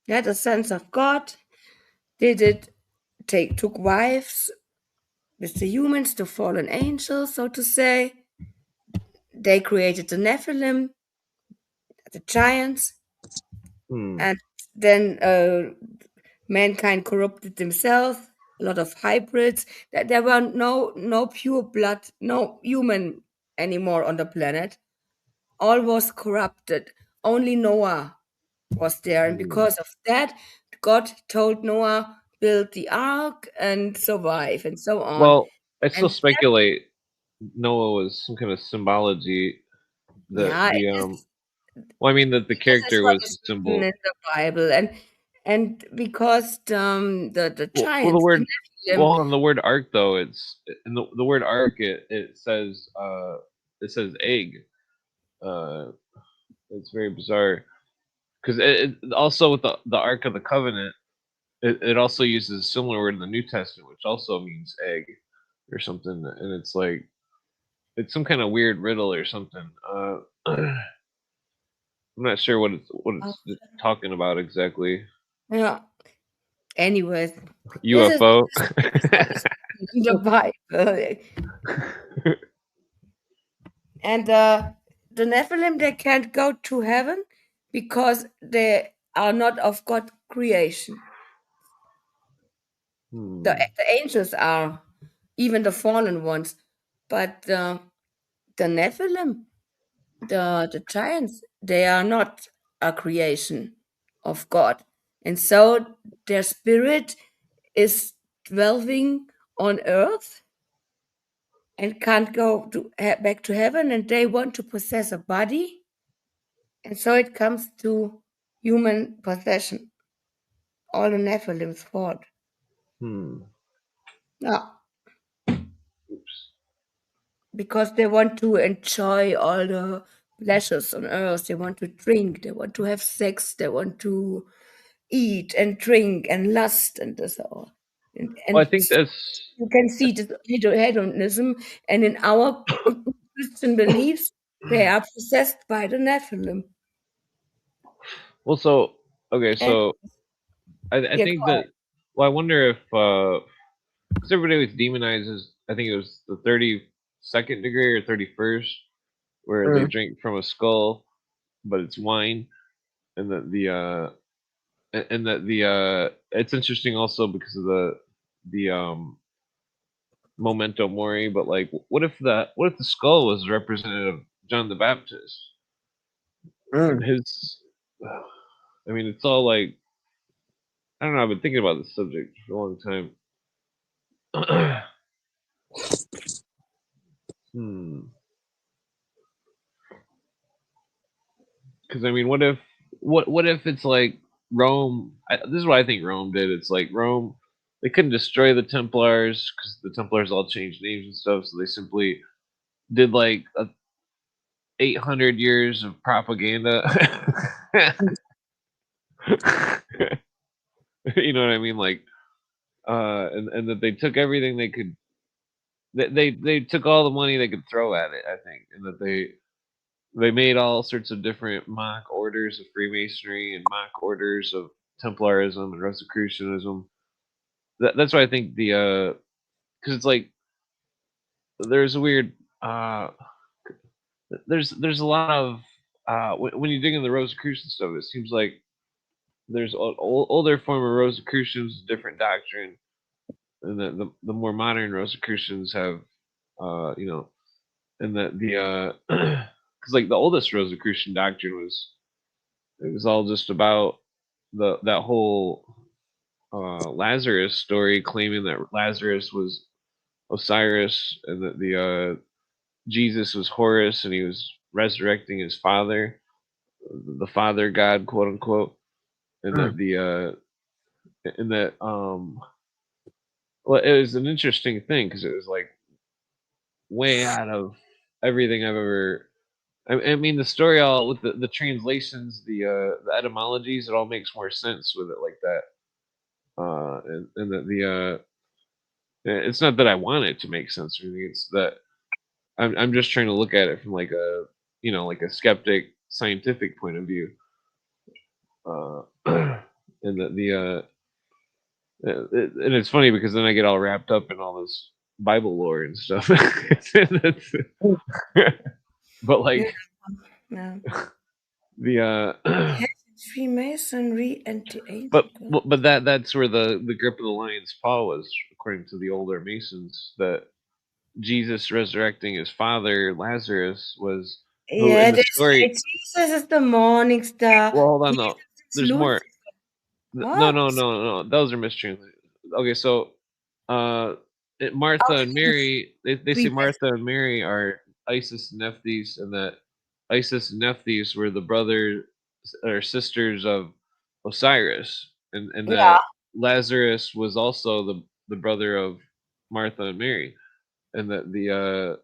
They had a sense of God. They took wives with the humans, the fallen angels, so to say. They created the Nephilim, the giants, Hmm. and then mankind corrupted themselves. A lot of hybrids. That there were no pure blood, no human anymore on the planet. All was corrupted. Only Noah was there, and Hmm. because of that, God told Noah build the ark and survive, and so on. Well, I still And speculate Noah was some kind of symbology. yeah, The Well, I mean that the this is character what was is a written symbol. in the Bible, and because the Well, the giants, the word Nephilim, on the word ark though, it's in the word ark. It says egg. Uh, it's very bizarre because also with the ark of the covenant, it also uses a similar word in the New Testament, which also means egg or something, and it's like it's some kind of weird riddle or something. I'm not sure what oh, it's talking about exactly. yeah. Anyways, UFO. this is what is written in the Bible, and the Nephilim, they can't go to heaven because they are not of God creation. The, Hmm. the angels are, even the fallen ones, but the Nephilim, the giants, they are not a creation of God, and so their spirit is dwelling on earth and can't go back to heaven, and they want to possess a body, and so it comes to human possession. All the Nephilim's fault. Hmm. Yeah, Oops. because they want to enjoy all the pleasures on earth. They want to drink. They want to have sex. They want to eat and drink and lust and so on. Well, And I think that's you can see the hedonism, and in our Christian beliefs, they are possessed by the Nephilim. well. So okay, And so I yeah, go think that. ahead. Well, I wonder if because everybody always demonizes. I think it was the 32nd degree or 31st, where they Mm. drink from a skull, but it's wine, and that the it's interesting also because of the memento mori. But like, what if the skull was representative of John the Baptist and Mm. his? I mean, it's all like I don't know. I've been thinking about this subject for a long time. Hmm. Because I mean, what if it's like Rome? This is what I think Rome did. It's like Rome. They couldn't destroy the Templars because the Templars all changed names and stuff. So they simply did like 800 years of propaganda. You know what I mean? Like, and that they took everything they could. They took all the money they could throw at it. I think, and that they made all sorts of different mock orders of Freemasonry and mock orders of Templarism and Rosicrucianism. That's why I think because it's like there's a weird there's a lot of when you dig in the Rosicrucian stuff, it seems like there's older form of Rosicrucians, different doctrine, and the more modern Rosicrucians have you know, and the because like the oldest Rosicrucian doctrine was it was all just about that whole Lazarus story, claiming that Lazarus was Osiris and that the Jesus was Horus and he was resurrecting his father, the father god, quote unquote, and Mm. that and that well, it was an interesting thing because it was like way out of everything I've ever. I mean, the story all with the translations, the etymologies, it all makes more sense with it like that. And it's not that I want it to make sense or anything. It's that I'm just trying to look at it from like a like a skeptic scientific point of view. And and it's funny because then I get all wrapped up in all this Bible lore and stuff. But Yeah. like Yeah. the Freemasonry and the but ancient. but that's where the grip of the lion's paw was, according to the older Masons, that Jesus resurrecting his father Lazarus was who Yeah, in the they say story. Jesus is the morning star. Well, hold on Jesus though. is There's more. Lucifer. No, What? no, no, no. Those are mistranslated. Okay, so uh, Martha and Okay, Mary, they say Freemason. Martha and Mary are Isis and Nephthys, and that Isis and Nephthys were the brothers or sisters of Osiris, and Yeah, that Lazarus was also the brother of Martha and Mary, and that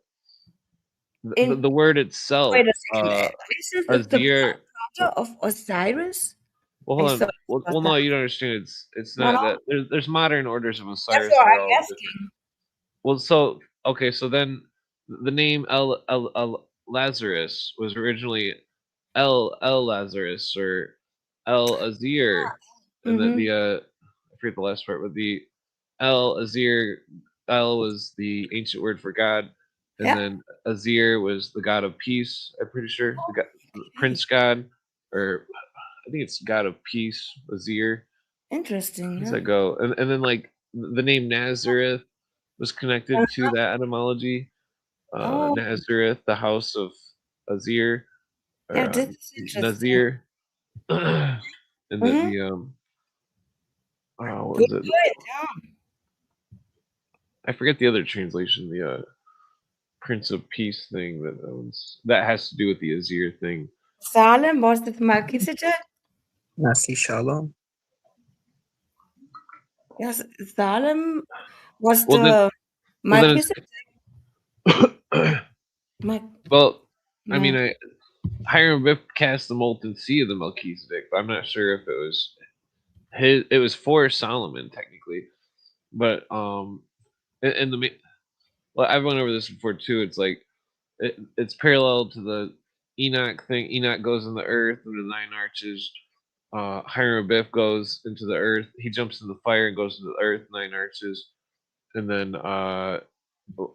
in the word itself, wait a second. Isis is the Azir. daughter of Osiris? Well, I hold thought on. it Well, was no, that. you don't understand. It's No, not no. that there's modern orders of That's Osiris. what They're I'm all different. asking. Well, so okay, so then the name El Lazarus was originally El Lazarus or El Azir, and Mm-hmm. I forget the last part, but the El Azir, El was the ancient word for God, and Yeah. then Azir was the god of peace. I'm pretty sure the Okay. prince god, or I think it's god of peace, Azir. Interesting, Does yeah. that go? And then like the name Nazareth was connected to that etymology. Oh, Nazareth, the house of Azir or yeah, this is interesting. Nazir, and that Mm-hmm. the what Good was it? point, yeah. I forget the other translation. The Prince of Peace thing that has to do with the Azir thing. Salem was the Melchizedek? Nasi Shalom. Yes, Salem was Well then, the well then Melchizedek. it's Mel- well. I mean, no. Hiram Biff cast the molten sea of the Melchizedek, but I'm not sure if it was his. It was for Solomon technically, but in the well, I've went over this before too. It's like it's parallel to the Enoch thing. Enoch goes in the earth under the 9 arches. Hiram Biff goes into the earth. He jumps in the fire and goes into the earth, 9 arches. And then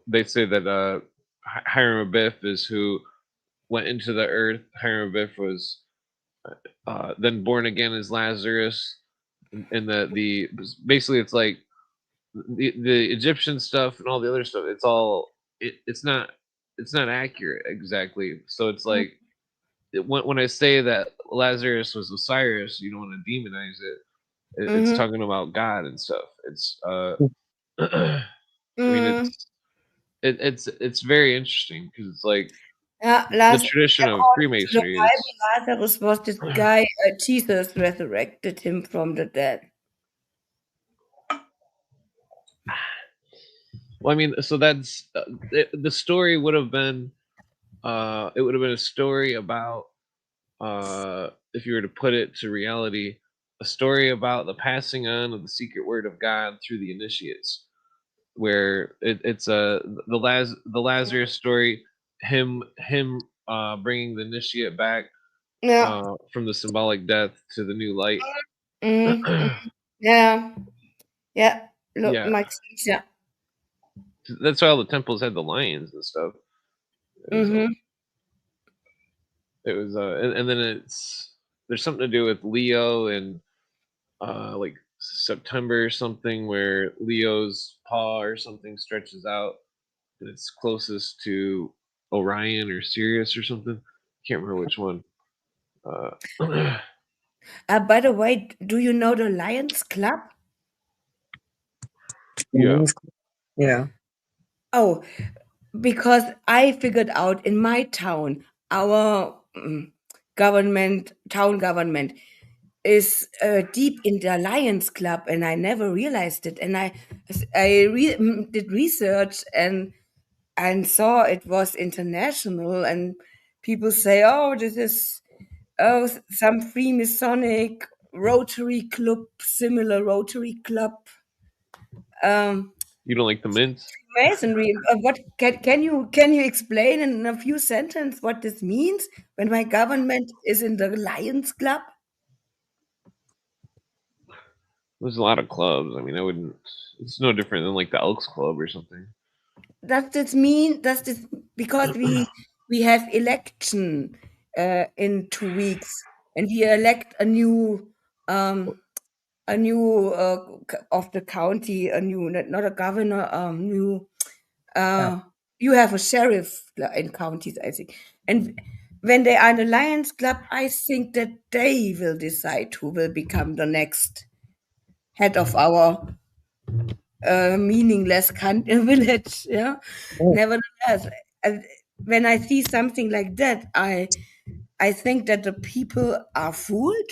they say that Hiram Biff is who went into the earth. Hiram Biff was then born again as Lazarus. And the basically it's like the Egyptian stuff and all the other stuff. It's all it's not accurate exactly. So it's like when I say that Lazarus was Osiris, you don't want to demonize it. It's Mm-hmm. talking about God and stuff. It's I mean Mm. it's very interesting because it's like Yeah, the last tradition of according to the Freemasonry is. Bible, Lazarus was this guy. Jesus resurrected him from the dead. Well, I mean, so that's the story would have been. It would have been a story about, if you were to put it to reality, a story about the passing on of the secret word of God through the initiates, where it's the Lazarus story, him bringing the initiate back Yeah. from the symbolic death to the new light. Mm, mm, yeah. Yeah. Look, Yeah, makes sense. Yeah. that's why all the temples had the lions and stuff. It was Mm-hmm. and then there's something to do with Leo and like September or something, where Leo's paw or something stretches out and it's closest to Orion or Sirius or something. Can't remember which one. Uh, By the way, do you know the Lions Club? yeah. Yeah. Oh, because I figured out in my town, our town government is deep in the Lions Club, and I never realized it. And did research and saw it was international, and people say, "Oh, this is some Freemasonic Rotary Club, similar Rotary Club." You don't like the mints? Masonry. What can you explain in a few sentences what this means when my government is in the Lions Club? There's a lot of clubs. I mean, I wouldn't. It's no different than like the Elks Club or something. Does this mean? Does this because we have election in 2 weeks and we elect um a new of the county, a new not a governor, new you have a sheriff in counties, I think. And when they are in the Lions Club, I think that they will decide who will become the next head of our meaningless village. Yeah. Oh. Nevertheless, uh, when I see something like that, I think that the people are fooled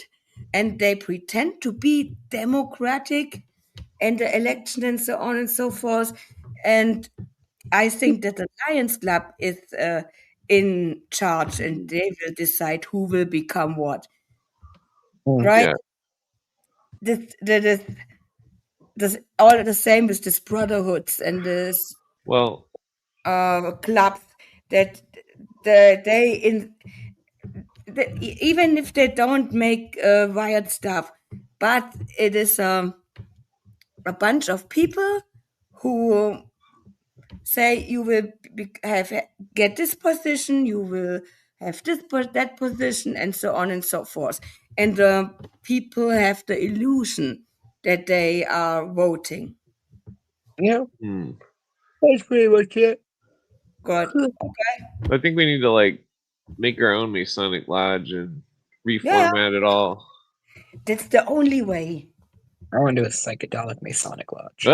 and they pretend to be democratic and the election and so on and so forth. And I think that the Lions Club is in charge and they will decide who will become what. Right? Yeah. This all the same with these brotherhoods and this Well, clubs that even if they don't make wild stuff, but it is a bunch of people who say you will get this position, you will have that position, and so on and so forth. And people have the illusion that they are voting. Yeah, hmm. that's pretty much it. Good. I think we need to like make our own Masonic lodge and Yeah, reformat it all. that's the only way. I want to do a psychedelic Masonic lodge.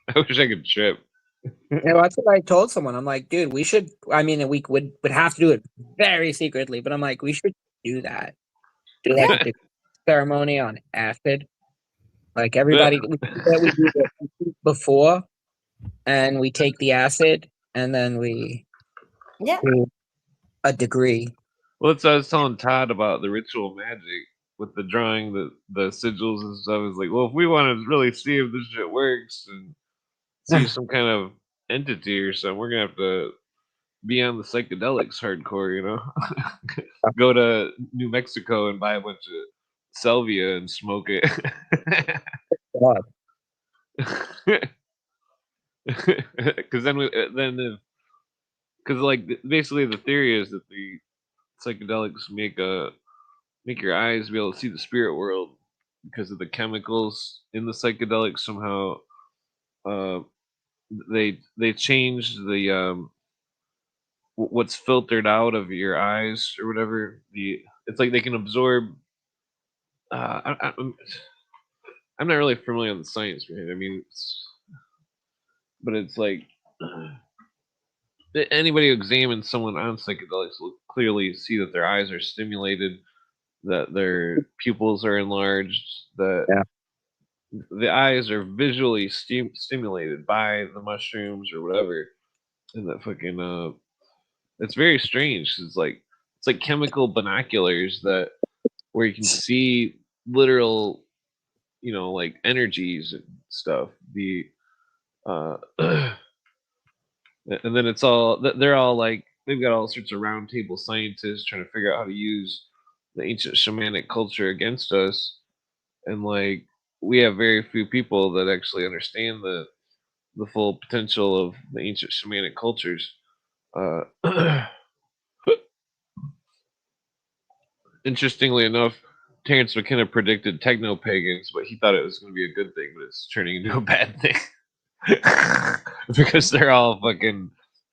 I wish I could trip. That's what I told someone. I'm like, dude, we should. I mean, we would have to do it very secretly, but I'm like, we should do that. Do like a big ceremony on acid. Like everybody, we do it before, and we take the acid, and then we Yeah. do a degree. Well, that's what I was telling Todd about the ritual magic with the drawing, the sigils and stuff. Is like, well, if we want to really see if this shit works and see some kind of entity or something, we're gonna have to be on the psychedelics hardcore, you know. Go to New Mexico and buy a bunch of salvia and smoke it. God. Because because like basically the theory is that the psychedelics make your eyes be able to see the spirit world because of the chemicals in the psychedelics somehow. uh they change the what's filtered out of your eyes or whatever. It's like they can absorb. I'm not really familiar on the science behind it. I mean, but it's like anybody who examines someone on psychedelics will clearly see that their eyes are stimulated, that their pupils are enlarged, that Yeah. the eyes are visually stimulated by the mushrooms or whatever, and that fucking it's very strange. It's like chemical binoculars that where you can see literal, like energies and stuff. The and then it's all they're all like they've got all sorts of roundtable scientists trying to figure out how to use the ancient shamanic culture against us, and like we have very few people that actually understand the full potential of the ancient shamanic cultures. Interestingly enough, Terrence McKenna predicted techno pagans, but he thought it was going to be a good thing, but it's turning into a bad thing because they're all fucking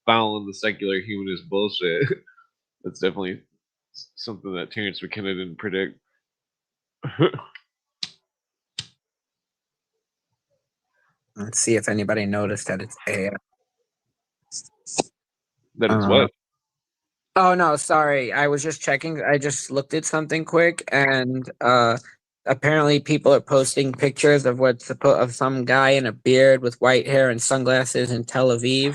following the secular humanist bullshit. That's definitely something that Terrence McKenna didn't predict. Let's see if anybody noticed that it's AI. That it's what? Oh no, sorry. I was just checking. I just looked at something quick, and apparently people are posting pictures of of some guy in a beard with white hair and sunglasses in Tel Aviv.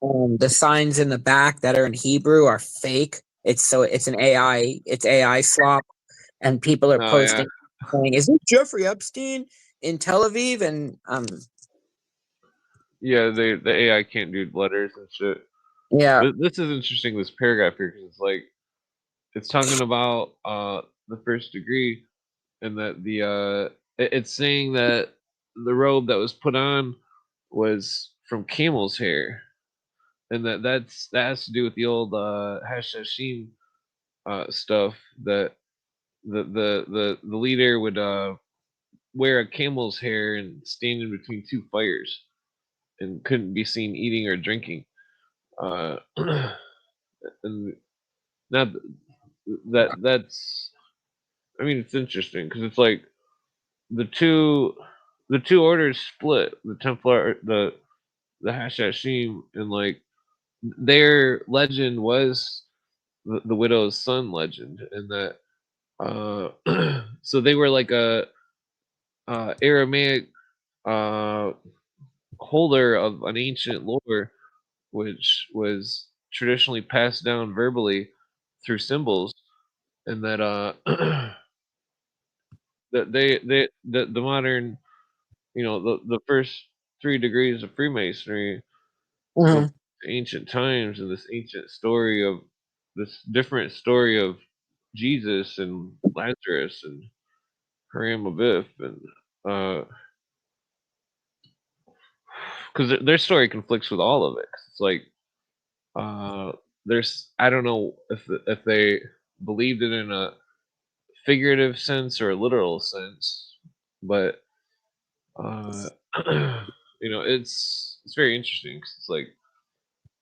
The signs in the back that are in Hebrew are fake. It's an AI. It's AI slop, and people are Oh yeah. posting saying, "Is this Jeffrey Epstein in Tel Aviv?" And Yeah, the AI can't do letters and shit. yeah, But this is interesting. This paragraph here, because it's like it's talking about the first degree, and that it's saying that the robe that was put on was from camel's hair, and that has to do with the old hashashim stuff, that the leader would wear a camel's hair and stand in between two fires and couldn't be seen eating or drinking. And not that's I mean, it's interesting because it's like the two the two orders split, the templar, the hashashim, and like their legend was the widow's son legend, and that so they were like a Aramaic uh holder of an ancient lore, which was traditionally passed down verbally through symbols, and that that the modern, the first three degrees of Freemasonry go mhm. back to ancient times, and this different story of Jesus and Lazarus and Haram Abiff, and because their story conflicts with all of it. 'Cause it's like there's I don't know if they believed it in a figurative sense or a literal sense, but uh, it's very interesting 'cause it's like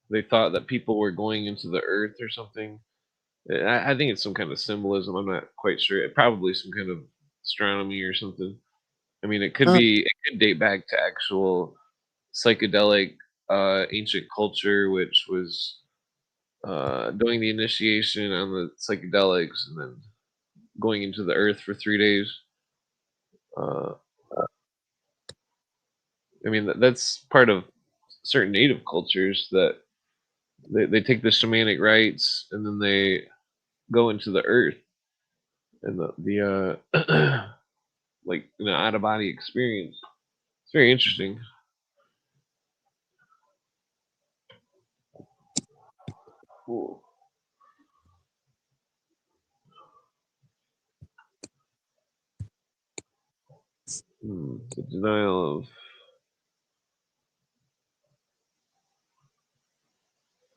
they thought that people were going into the earth or something. I think it's some kind of symbolism. I'm not quite sure. Probably some kind of astronomy or something. I mean, it could date back to actual psychedelic ancient culture, which was doing the initiation on the psychedelics and then going into the earth for 3 days. Uh, I mean, that's part of certain native cultures, that they take the shamanic rites and then they go into the earth, and the like out of body experience. It's very interesting. Cool. The denial of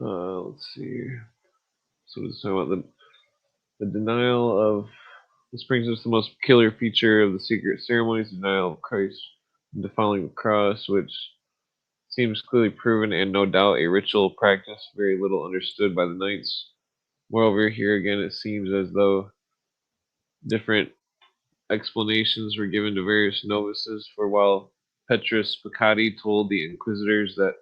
let's see. So it's talking about the denial of this brings us to the most peculiar feature of the secret ceremonies, denial of Christ and defiling the cross, which seems clearly proven and no doubt a ritual practice very little understood by the knights. Moreover, here again it seems as though different explanations were given to various novices, for while Petrus Piccati told the inquisitors that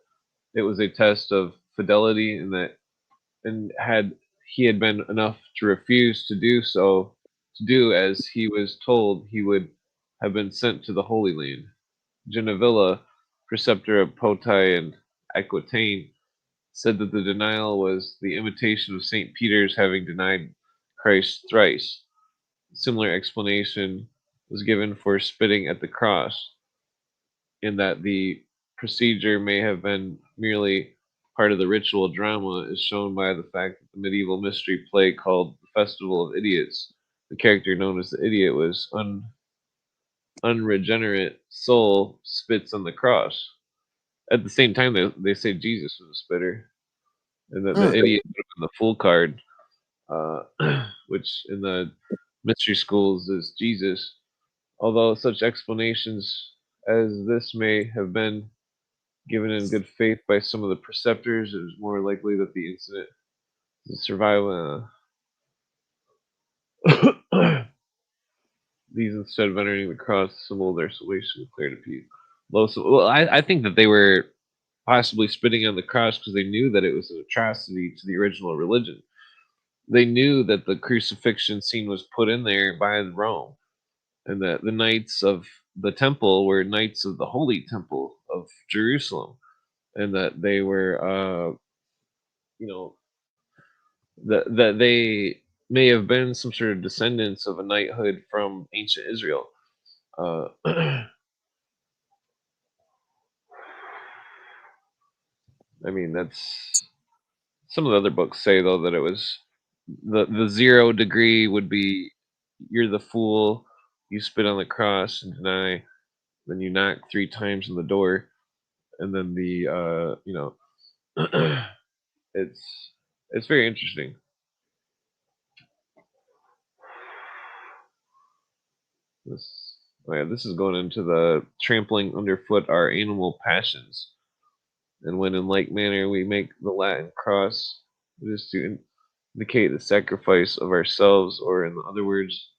it was a test of fidelity, and had he had been enough to refuse to do as he was told, he would have been sent to the Holy Land. Genevilla, preceptor of Potai and Aquitaine, said that the denial was the imitation of St. Peter's having denied Christ thrice. A similar explanation was given for spitting at the cross, in that the procedure may have been merely part of the ritual drama, is shown by the fact that the medieval mystery play called The Festival of Idiots, the character known as the idiot was unregenerate soul spits on the cross. At the same time, they say Jesus was a spitter, and that the Mm. idiot would have been the fool card, which in the mystery schools is Jesus. Although such explanations as this may have been given in good faith by some of the preceptors, it is more likely that the incident is survival. These, instead of entering the cross, symbol of their salvation, declared to peace. Well, I think that they were possibly spitting on the cross because they knew that it was an atrocity to the original religion. They knew that the crucifixion scene was put in there by Rome, and that the knights of the temple were knights of the holy temple of Jerusalem, and that they were, you know, that they may have been some sort of descendants of a knighthood from ancient Israel. I mean, that's some of the other books say though that it was the 0 degree would be you're the fool, you spit on the cross and deny, then you knock 3 times on the door, and then the it's it's very interesting. This this is going into the trampling underfoot our animal passions, and when in like manner we make the Latin cross, it is to indicate the sacrifice of ourselves, or in other words,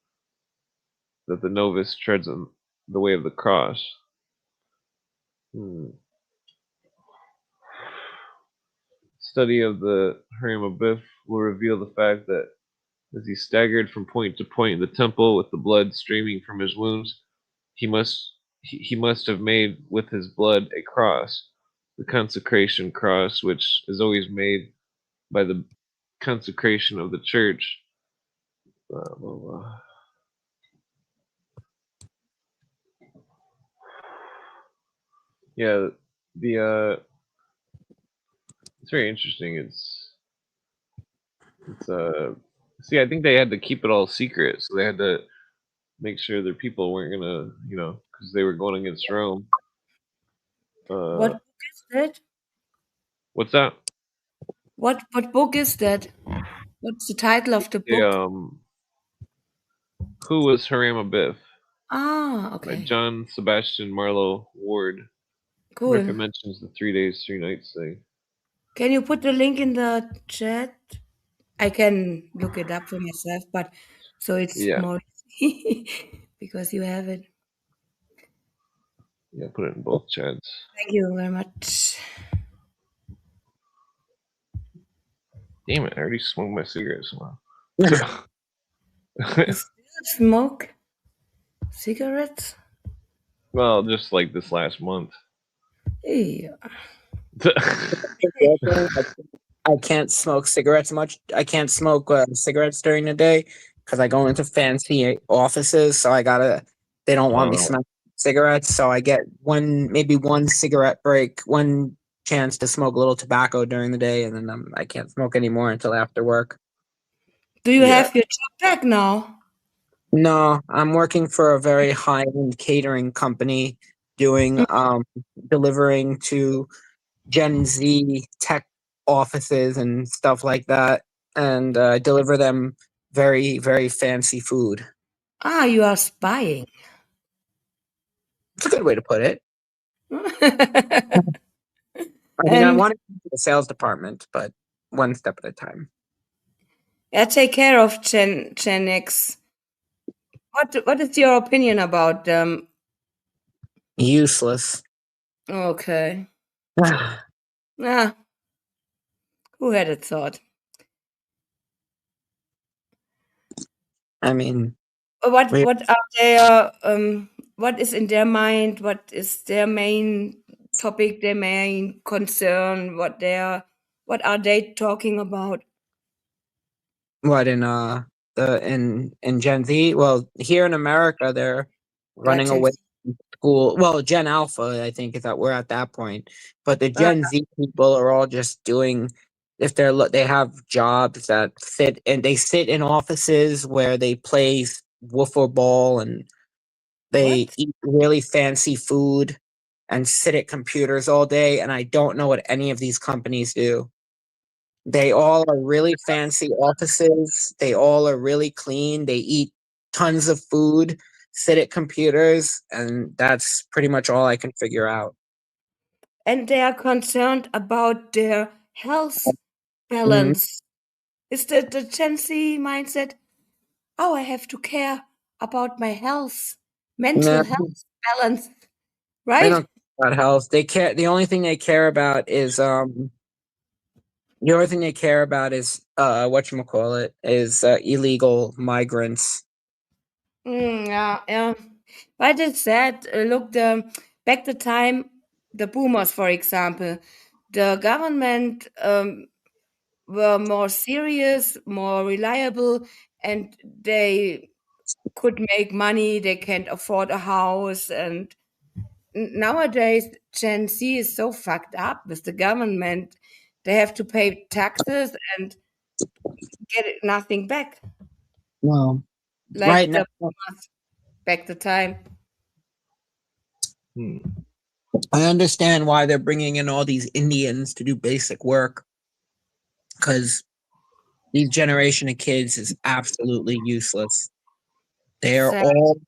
that the novice treads on the way of the cross. Hmm. Study of the Haram Abif will reveal the fact that as he staggered from point to point in the temple with the blood streaming from his wounds, he must have made with his blood a cross, the consecration cross, which is always made by the consecration of the church. Blah, blah, blah. Yeah, the it's very interesting. It's see, I think they had to keep it all secret, so they had to make sure their people weren't gonna, because they were going against Rome. What Uh, book is that? what's that? What book is that? What's the title of the Hey, book? who was Haram Abiff? Ah, By okay. John Sebastian Marlowe Ward. I wonder if it Cool. mentions the 3 days, 3 nights thing. Can you put the link in the chat? I can look it up for myself, but so it's Yeah, more because you have it. yeah, put it in both chats. Thank you very much. Damn it, I already smoked my cigarettes. Wow. You still smoke cigarettes? Well, just like this last month. Yeah. I can't smoke cigarettes much. I can't smoke cigarettes during the day because I go into fancy offices, so I gotta. They don't want me Oh, smoking cigarettes, so I get maybe one cigarette break, one chance to smoke a little tobacco during the day, and then I can't smoke anymore until after work. Do you yeah. have your job back now? No, I'm working for a very high-end catering company, doing delivering to Gen Z tech offices and stuff like that, and deliver them very, very fancy food. Ah, you are spying. It's a good way to put it. I mean, I And want to get to the sales department, but one step at a time. I take care of Gen X. What is your opinion about them? Useless. Okay. Ah, who had it thought? I mean, What we what are their what is in their mind? What is their main topic, their main concern? What are they talking about? what in Gen Z? Well, here in America, they're running Gen away Z. from school. Well, Gen Alpha, I think, is that we're at that point. But the Ah, Gen Z people are all just doing. If they have jobs that they sit in offices where they play wiffle ball and they what? eat really fancy food and sit at computers all day. And I don't know what any of these companies do. They all are really fancy offices. They all are really clean. They eat tons of food, sit at computers, and that's pretty much all I can figure out. And they are concerned about their health Mhm. balance. Is the Gen Z mindset? Oh, I have to care about my health, No, mental health balance, they right? don't care about health. They care. The only thing they care about is the only thing they care about is whatchamacallit is illegal migrants. Yeah, yeah. But it's sad. Look, back the time, the boomers, for example, the government were more serious, more reliable, and they could make money, they can't afford a house. And nowadays, Gen Z is so fucked up with the government. They have to pay taxes and get nothing back, Well, right like now, the back the time. Hmm. I understand why they're bringing in all these Indians to do basic work, because these generation of kids is absolutely useless. They're So, all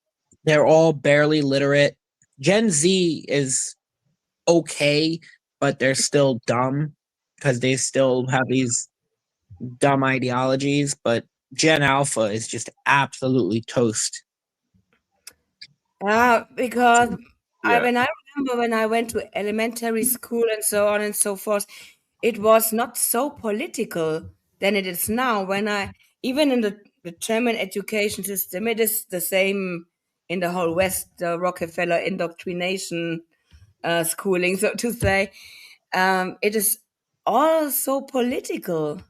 they're all barely literate. Gen Z is okay, but they're still dumb because they still have these dumb ideologies. But Gen Alpha is just absolutely toast. because Yeah. when I remember when I went to elementary school and so on and so forth, it was not so political than it is now. When I even in the German education system, it is the same in the whole West, the Rockefeller indoctrination schooling, so to say. It is all so political.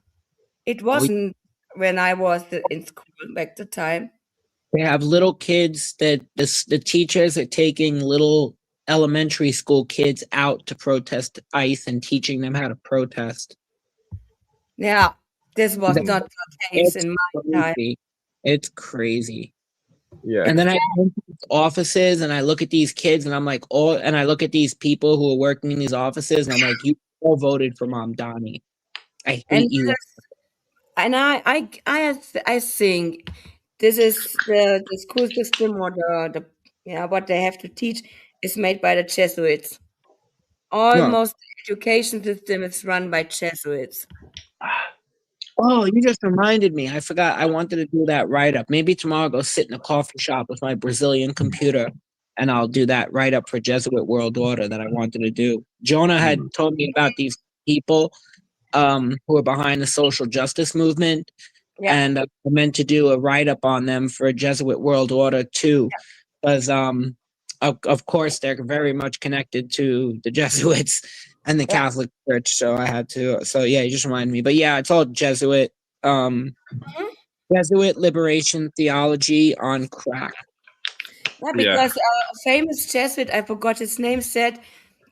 It Oh, wasn't when I was in school back the time. they have little kids that the teachers are taking little elementary school kids out to protest ICE and teaching them how to protest. Yeah, this was not the case It's in my time. crazy. It's crazy. Yeah. And then It's I go into these offices and I look at these kids and I'm like, oh, and I look at these people who are working in these offices and I'm like, you all voted for Mom Donnie. I and hate you. and I think this is the school system or the what they have to teach is made by the Jesuits. Yeah. Almost the education system is run by Jesuits. Oh, you just reminded me. I forgot I wanted to do that write up. Maybe tomorrow I'll go sit in a coffee shop with my Brazilian computer and I'll do that write up for Jesuit World Order that I wanted to do. Jonah had Hmm. told me about these people who are behind the social justice movement, Yeah, and I meant to do a write up on them for Jesuit World Order too, because of course they're very much connected to the Jesuits and the yeah. Catholic Church. So I had to. So yeah, you just reminded me. But yeah, it's all Jesuit. Mhm. Jesuit liberation theology on crack. Yeah, Yeah. because a famous Jesuit, I forgot his name, said,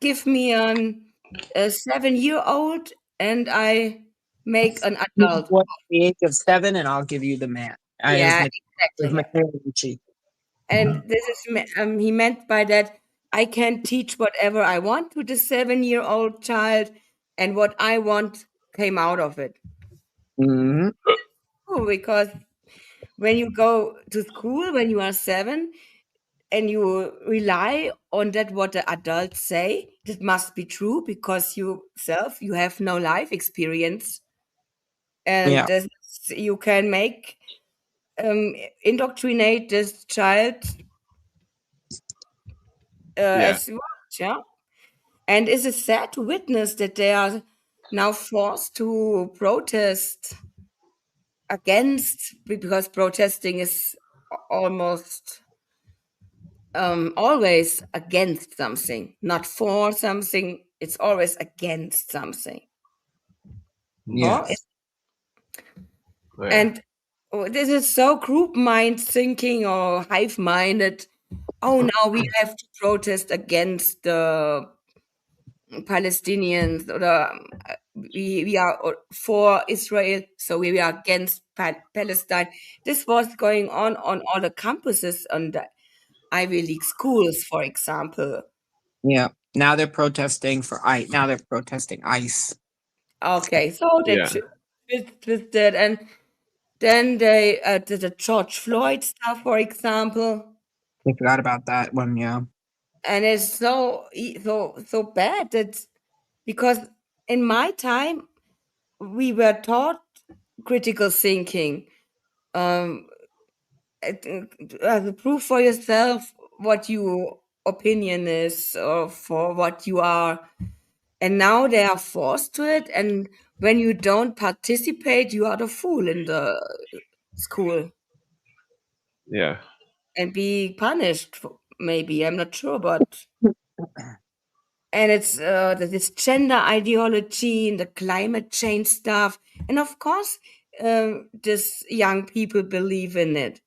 "Give me a 7-year-old, and I make an adult." What the age of 7, and I'll give you the man. Yeah, Is exactly. Mackenzie. And this is he meant by that I can teach whatever I want to the 7-year-old child, and what I want came out of it. Hmm. Oh, because when you go to school when you are 7 and you rely on that what the adults say, that must be true because you have no life experience, and Yeah. this, you can make um, indoctrinate this child Yeah. as you want, yeah. And it is sad to witness that they are now forced to protest against, because protesting is almost always against something, not for something. It's always against something. Hmm. Oh, Yes. Yeah. and this is so group mind thinking or hive minded. Oh, now we have to protest against the Palestinians, or we are for Israel, so we are against Palestine. This was going on all the campuses on the Ivy League schools, for example. Yeah. Now they're protesting for ICE. Now they're protesting ICE. Okay, so they Yeah. twisted, and then they did the George Floyd stuff, for example, I forgot about that one. Yeah. and it's so bad that because in my time we were taught critical thinking, um, prove for yourself what your opinion is or for what you are, and now they are forced to it, and when you don't participate you are the fool in the school Yeah. and be punished maybe, I'm not sure, but and it's this gender ideology and the climate change stuff, And of course, these young people believe in it.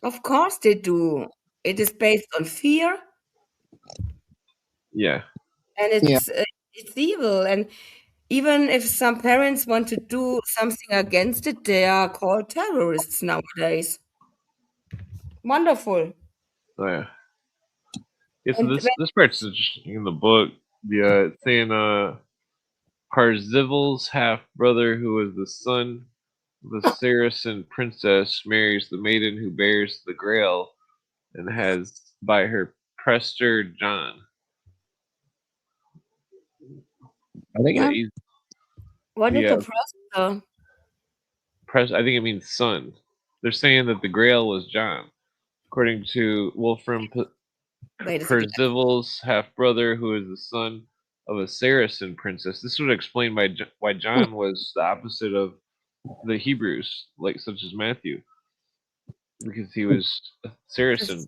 Of course they do. It is based on fear, Yeah. and it's evil. And even if some parents want to do something against it, they are called terrorists nowadays. Wonderful. Oh yeah. Yeah. So And this part's interesting in the book. Yeah, it's saying Parzival's half brother, who was the son of the Saracen princess, marries the maiden who bears the Grail and has by her Prester John. Are they Yeah, gone? he's what is yeah. the process? I think it means son. They're saying that the Grail was John, according to Wolfram Wait a second. Percival's half brother, who is the son of a Saracen princess. This would explain why John was the opposite of the Hebrews, like such as Matthew, because he was a Saracen.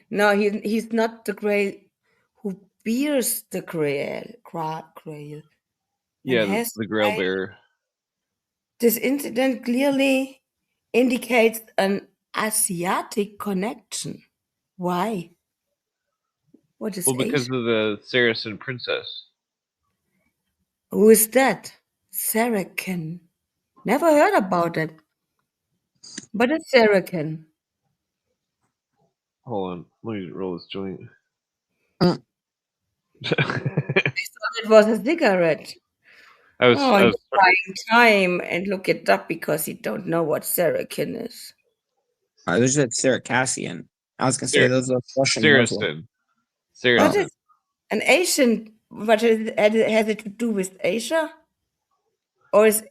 No, he's not the Grail who bears the Grail and Yeah, has the Grail bearer. this incident clearly indicates an Asiatic connection. Why? What is Well, because Asia? of the Saracen princess. Who is that? Saracen. Never heard about it. But a Saracen. Hold on, let me roll this joint. Mm. It was a cigarette. I was, Oh, I you're was buying time and look it up because you don't know what Saracen is. There's that Circassian. I was gonna say those are Russian Muslim. Saracen. What Saracen. is an Asian? What has it to do with Asia? Or is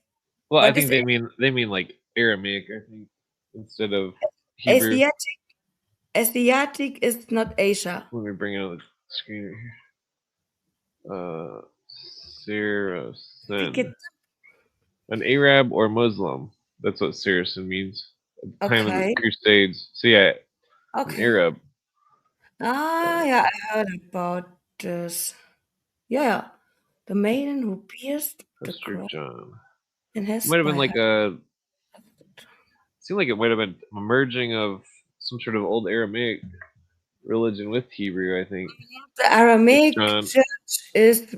Well, I what is think they mean like Aramaic, I think, instead of Hebrew. Asiatic? Asiatic is not Asia. Let me bring it on the screen right here. Saracen. An Arab or Muslim. That's what Saracen means at the time of the Okay. Crusades. So yeah, an Okay. Arab. Yeah, I heard about this. Yeah, the maiden who pierced the Prester cross John. and It has might have been by like her. a. Seemed like it might have been a merging of some sort of old Aramaic religion with Hebrew. I think. The Aramaic John. church is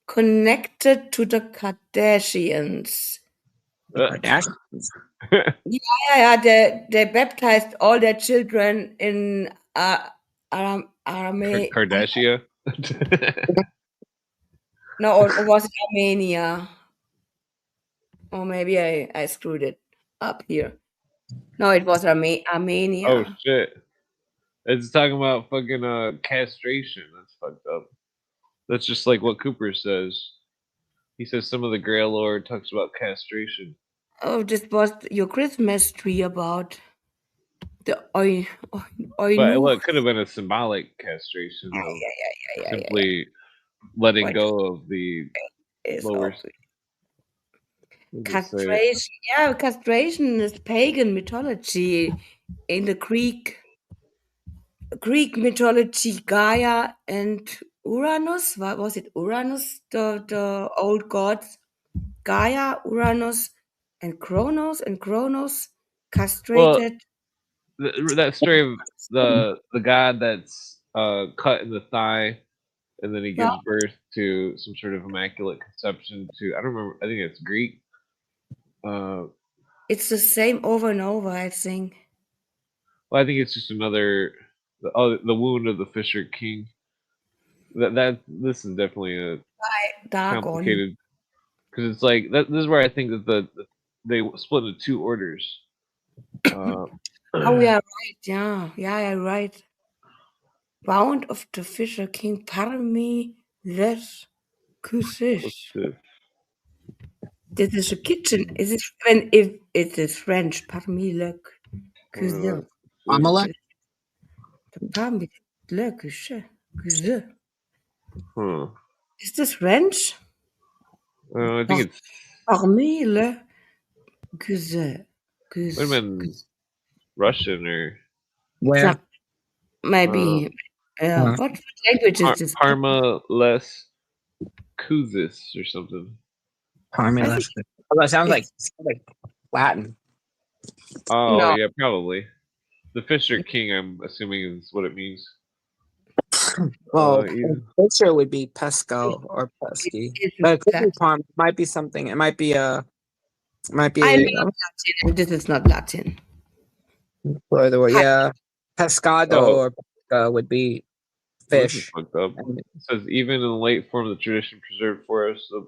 connected to the Kardashians. The Kardashians. Yeah, they baptized all their children in Aramaic. Kardashian. No, or was it Armenia? Or maybe I screwed it up here. No, it was Oh Armenia. shit! It's talking about fucking castration. That's fucked up. That's just like what Cooper says. He says some of the Grail lore talks about castration. Oh, this was your Christmas tree about the But Oinu. well, it could have been a symbolic castration of Yeah. simply letting What go of the is lower. of What does it say? castration? Yeah, castration is pagan mythology in the Greek mythology. Gaia and Uranus. What was it? Uranus, the old gods. Gaia, Uranus, and Kronos Well, castrated. that story of the god that's cut in the thigh, and then he Yeah, gives birth to some sort of immaculate conception. To I don't remember. I think it's Greek. Well, it's the same over and over, I think. I think it's just another. The wound of the Fisher King. That this is definitely a Dagon. complicated because it's like that. This is where I think that they split into two orders. Uh, Oh, yeah, right. Yeah, right. Bound of the Fisher King, parmi les what's cuisses. this? This is a kitchen. Is it when if it is French, parmi le Uh, cuisine. Amalek? Parmi le cuisine. huh. Is this French? I think it's Parmi le cuisine. might have been Russian or Where? uh, Maybe. Uh, What language is this? Parma les Kuzis or something. Romulus. Oh, that sounds like Latin. Oh, No. yeah, probably. The Fisher King, I'm assuming, is what it means. Well, Even, Fisher would be pesco or pesky, It's but it could be Latin. palm. It might be something. It might be a. Might be. I'm not Latin, and this is not Latin. Or the word, Hi. yeah, pescado Oh. or pesca would be well, this is fish. fucked up. And- It says, even in the late form of the tradition preserved for us of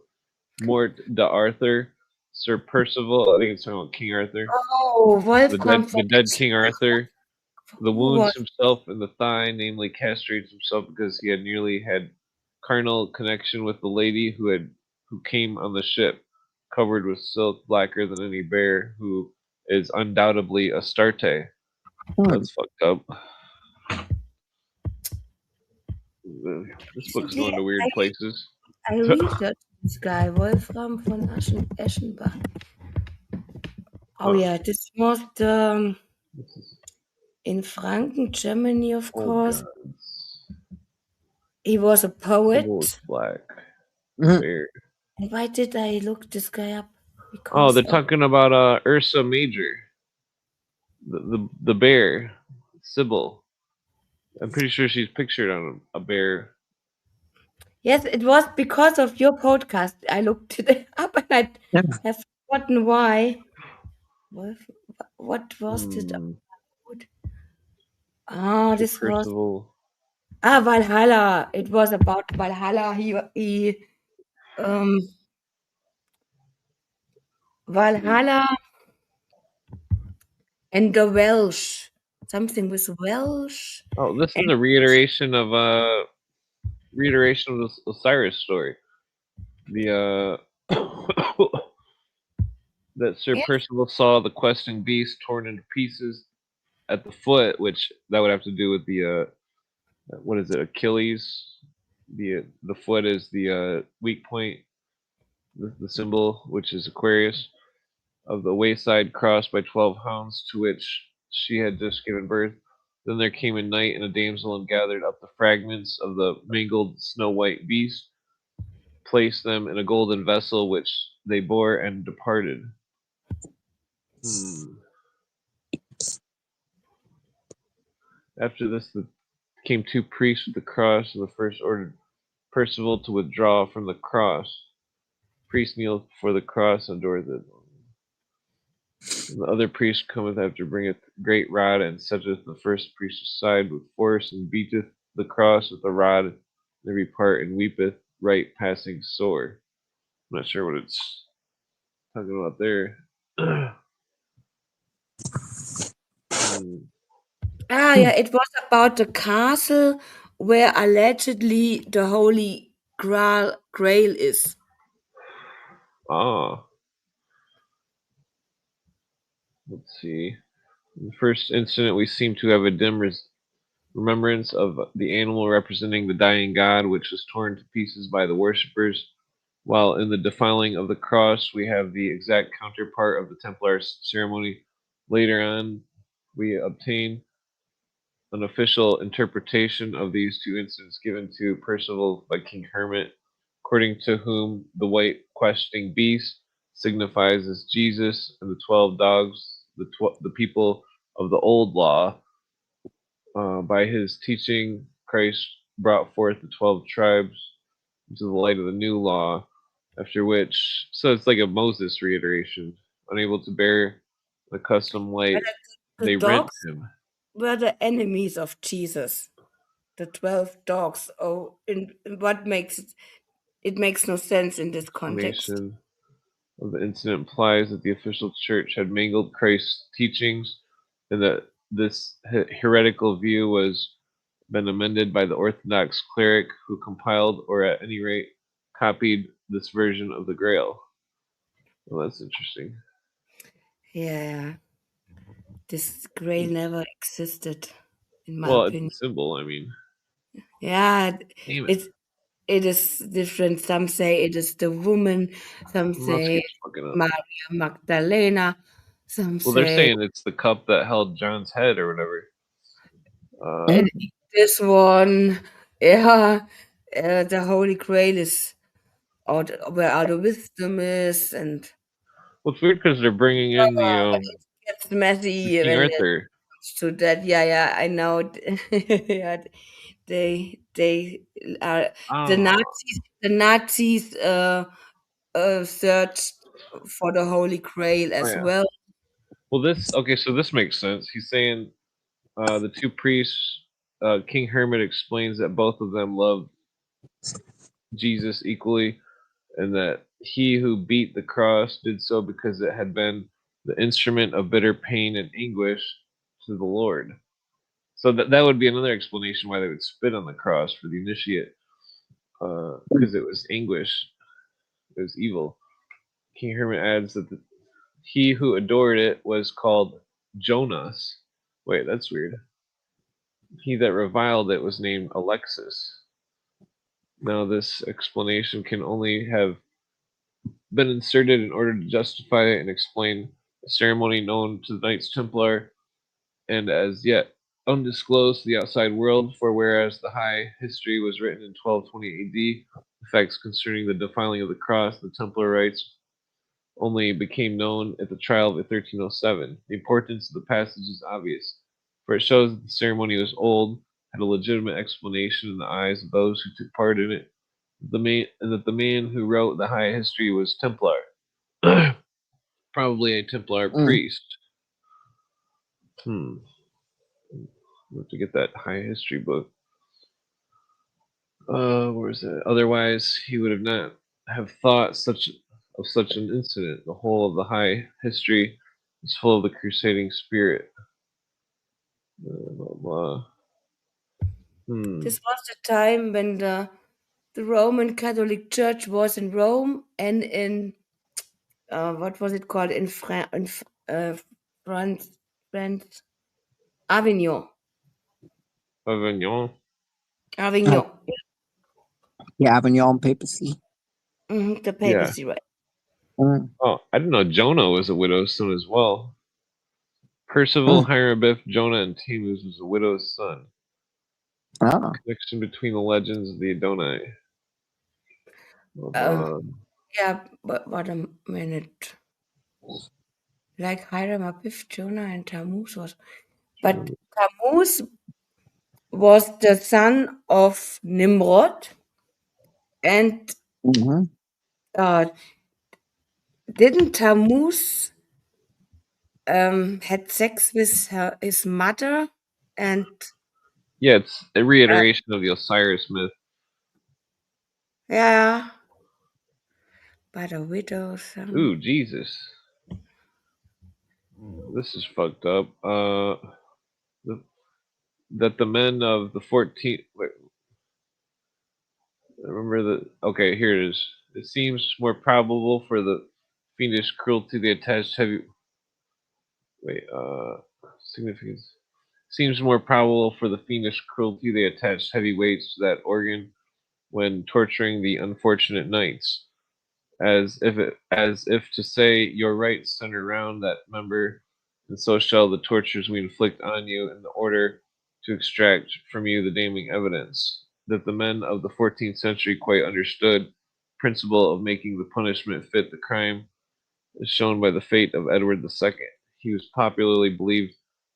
Mort d'Arthur, Sir Percival, I think it's talking about King Arthur, Oh, Wolfram the von dead King Arthur, the who wounds was himself in the thigh, namely castrates himself because he had nearly had carnal connection with the lady who came on the ship, covered with silk blacker than any bear, who is undoubtedly Astarte. That's fucked up. This book's recently going to weird places. I researched this guy, Wolfram von Eschenbach. Oh Huh. yeah, this was in Franken, Germany, of Oh course. god. He was a Symbol is poet. black. Mhm. Bear. And why did I look this guy up? Oh, Because they're talking about Ursa Major. The bear. Sybil. I'm pretty sure she's pictured on a bear. yes, it was because of your podcast. I looked it up and I Yeah. have forgotten why. Wolf, what was it Hmm. about? Ah, Sir this was Percival. Valhalla. It was about Valhalla. He um Valhalla and the Welsh. Something with Welsh. Oh, this is And a reiteration of the Osiris story. The that Sir yeah, Percival saw the questing beast torn into pieces at the foot, which that would have to do with the what is it, Achilles? The foot is the weak point, the symbol, which is Aquarius, of the wayside crossed by 12 hounds to which she had just given birth. Then there came a knight and a damsel and gathered up the fragments of the mangled snow white beast, placed them in a golden vessel which they bore and departed. After this, came two priests with the cross, and the first ordered Percival to withdraw from the cross. Priest kneeleth before the cross and adoreth it. And the other priest cometh after, bringeth great rod, and setteth the first priest aside with force, and beateth the cross with the rod in every part, and weepeth right passing sore. I'm not sure what it's talking about there. yeah, it was about the castle where allegedly the Holy Grail is. Ah, let's see. In the first incident, we seem to have a dim remembrance of the animal representing the dying god, which was torn to pieces by the worshippers, while in the defiling of the cross, we have the exact counterpart of the Templar ceremony. Later on, we obtain an official interpretation of these two incidents given to Percival by King Hermit, according to whom the white questing beast signifies as Jesus, and the 12 dogs, the people of the old law. By his teaching, Christ brought forth the 12 tribes into the light of the new law, after which, so it's like a Moses reiteration. Unable to bear the custom light, The they rent dogs him. were the enemies of Jesus. The 12 dogs. Oh, in what makes it makes no sense in this context. Explanation of the incident implies that the official church had mangled Christ's teachings, and that this heretical view was been amended by the Orthodox cleric who compiled, or at any rate copied, this version of the Grail. Well, that's interesting. Yeah, this grail never existed, in my Well, it's opinion. a symbol. I mean, Yeah, damn it. it's it is different. Some say it is the woman, some Mouse say keeps fucking up. Maria Magdalena, some Well, they're say saying it's the cup that held John's head or whatever. and this one. Yeah, the Holy Grail is where all the wisdom is, and Well, it's weird because they're bringing in it gets messy King when it Arthur. comes to that. Yeah, I know. Yeah, they are the Oh, Nazis. The Nazis searched for the Holy Grail oh as yeah. well. Well, so this makes sense. He's saying the two priests, King Hermit explains that both of them love Jesus equally, and that he who beat the cross did so because it had been the instrument of bitter pain and anguish to the Lord. So that would be another explanation why they would spit on the cross for the initiate, because it was anguish, it was evil. King Hermit adds that he who adored it was called Jonas. Wait, that's weird. He that reviled it was named Alexis. Now, this explanation can only have been inserted in order to justify and explain a ceremony known to the Knights Templar and as yet undisclosed to the outside world, for whereas the high history was written in 1220 AD, the facts concerning the defiling of the cross, the Templar rites, only became known at the trial of 1307. The importance of the passage is obvious, for it shows that the ceremony was old, had a legitimate explanation in the eyes of those who took part in it, and that the man who wrote the high history was Templar, probably a Templar Mm. priest. Hmm. We have to get that high history book. Where is it? Otherwise, he would have not have thought of such an incident. The whole of the high history is full of the crusading spirit. Blah, blah. This was the time when the Roman Catholic Church was in Rome and in what was it called France, France, Avignon, Avignon. Uh, Avignon, yeah, Avignon papacy. the Yeah. papacy, right? Mm. Oh, I didn't know Jonah was a widow's son as well. Percival, Mm. Hieroglyph, Jonah, and Tammuz was a widow's son. Oh. Connection between the legends of the Adonai. Um, Uh, yeah, but wait a minute. Like Hiram, Abiff, Jonah, and Tammuz was, but Tammuz was the son of Nimrod, and Mm-hmm. uh, didn't Tammuz had sex with his mother, and yeah, it's a uh, reiteration of the Osiris myth. yeah, but a widow son. Ooh, Jesus. This is fucked up. The, that the men of the 14th. Wait, remember the. Okay, here it is. It seems more probable for the fiendish cruelty they attached heavy. Wait, significance. Seems more probable for the fiendish cruelty they attached heavy weights to that organ when torturing the unfortunate knights, as if to say, your rights center round that member, and so shall the tortures we inflict on you in the order to extract from you the damning evidence. That the men of the 14th century quite understood principle of making the punishment fit the crime is shown by the fate of Edward II. He was popularly believed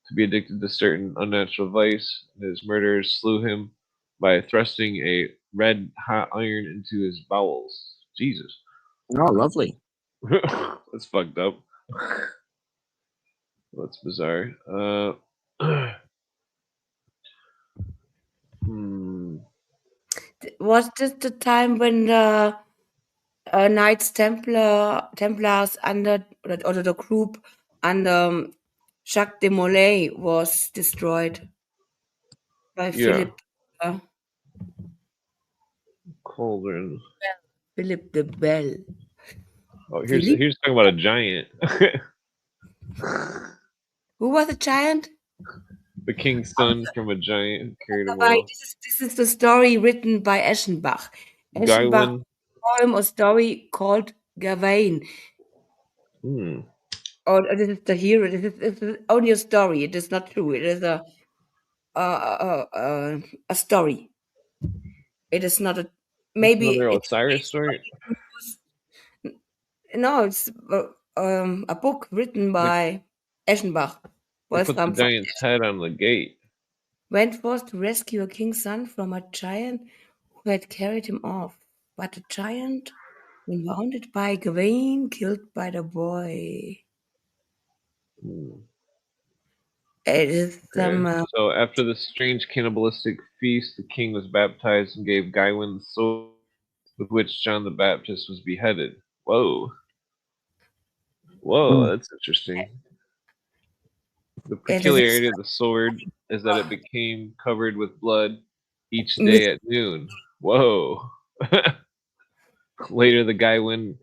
to be addicted to certain unnatural vice, and his murderers slew him by thrusting a red hot iron into his bowels. Jesus. Oh, lovely. That's fucked up. That's bizarre. Hmm. Was this the time when the Knights Templars under or the group under Jacques de Molay was destroyed by Yeah. Uh, Cauldron. Philip the Bell. Oh, Philip? here's talking about a giant. Who was the giant? The king's son from a giant who carried him Right, off. this is the story written by Eschenbach. Eschenbach Gawain. poem or story called Gawain. Hmm. Or this is the hero. This is only a story. It is not true. It is a story. It is not a That's maybe another it's Osiris based story. No, it's a book written They by Eschenbach, they put the Wolfram von giant's head on the gate. went forth to rescue a king's son from a giant who had carried him off. But the giant, when wounded by Gawain, killed by the boy. Hmm. It is some. Okay. So after this strange cannibalistic feast, the king was baptized and gave Gawain the sword with which John the Baptist was beheaded. Whoa. Whoa, Mm. that's interesting. The It is peculiarity of the sword is that it a became covered with blood each myth. day at noon. Whoa. Later, the Guyvin,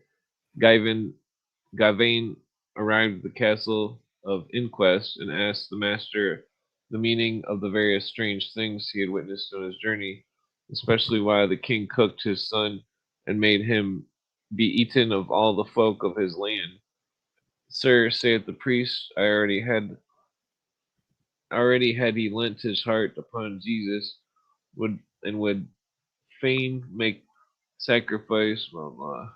Gavain arrived at the castle of Inquest and asked the master the meaning of the various strange things he had witnessed on his journey, especially why the king cooked his son and made him be eaten of all the folk of his land. Sir, saith the priest, already had he lent his heart upon Jesus, would fain make sacrifice. Blah blah.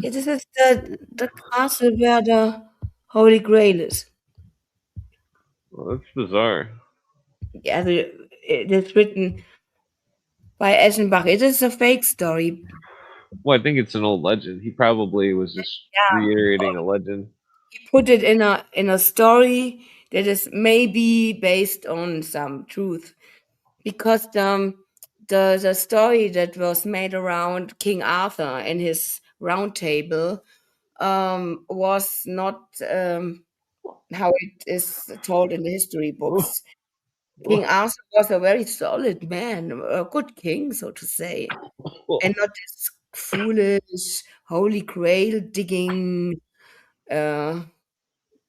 It is the castle where the Holy Grail is. Well, that's bizarre. Yeah, it is written by Eschenbach. It is a fake story. Well, I think it's an old legend. He probably was just reiterating a legend. He put it in a story that is maybe based on some truth, because the story that was made around King Arthur and his round table was not how it is told in the history books. King Arthur was a very solid man, a good king, so to say, and not this foolish holy grail digging uh,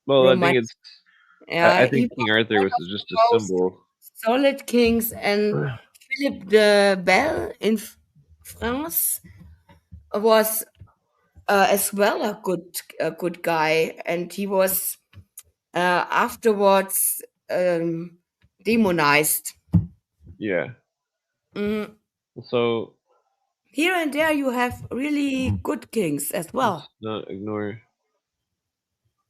Well, I think romantic. it's. I He think King was Arthur one was of just a the most symbol. solid kings, and Philip the Bell in France was as well a good guy, and he was afterwards demonized. Yeah. Mm, So here and there, you have really good kings as let's well. not ignore.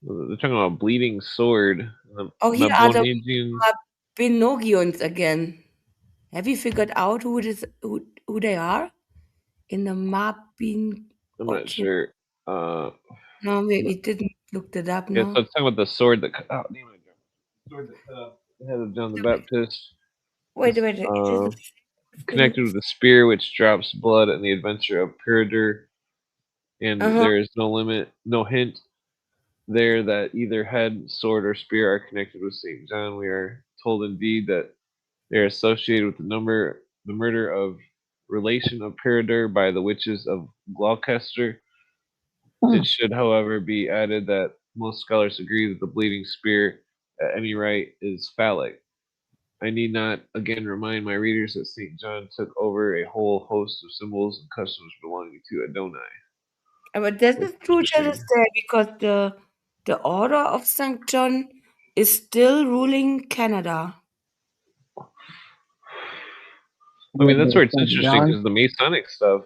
They're talking about bleeding sword. The Oh, here are the Mabonesian. Pinocchians again. Have you figured out who they are in the Mabinogion? I'm not sure. Uh, No, we didn't look that up. yeah. So No. it's talking about the sword that cut. Oh, damn it! Sword that cut off the head of John the Baptist. Wait, It's wait. It is a connected with the spear which drops blood and the adventure of Peredur. And uh-huh. there is no limit, no hint there that either head, sword, or spear are connected with Saint John. We are told indeed that they are associated with the murder of relation of Peredur by the witches of Gloucester. It Mm. should, however, be added that most scholars agree that the bleeding spear, at any rate, is phallic. I need not again remind my readers that St. John took over a whole host of symbols and customs belonging to Adonai. But this That's is true, that is interesting. there, because the Order of St. John is still ruling Canada. I mean, The that's where it's St. interesting John. because the Masonic stuff,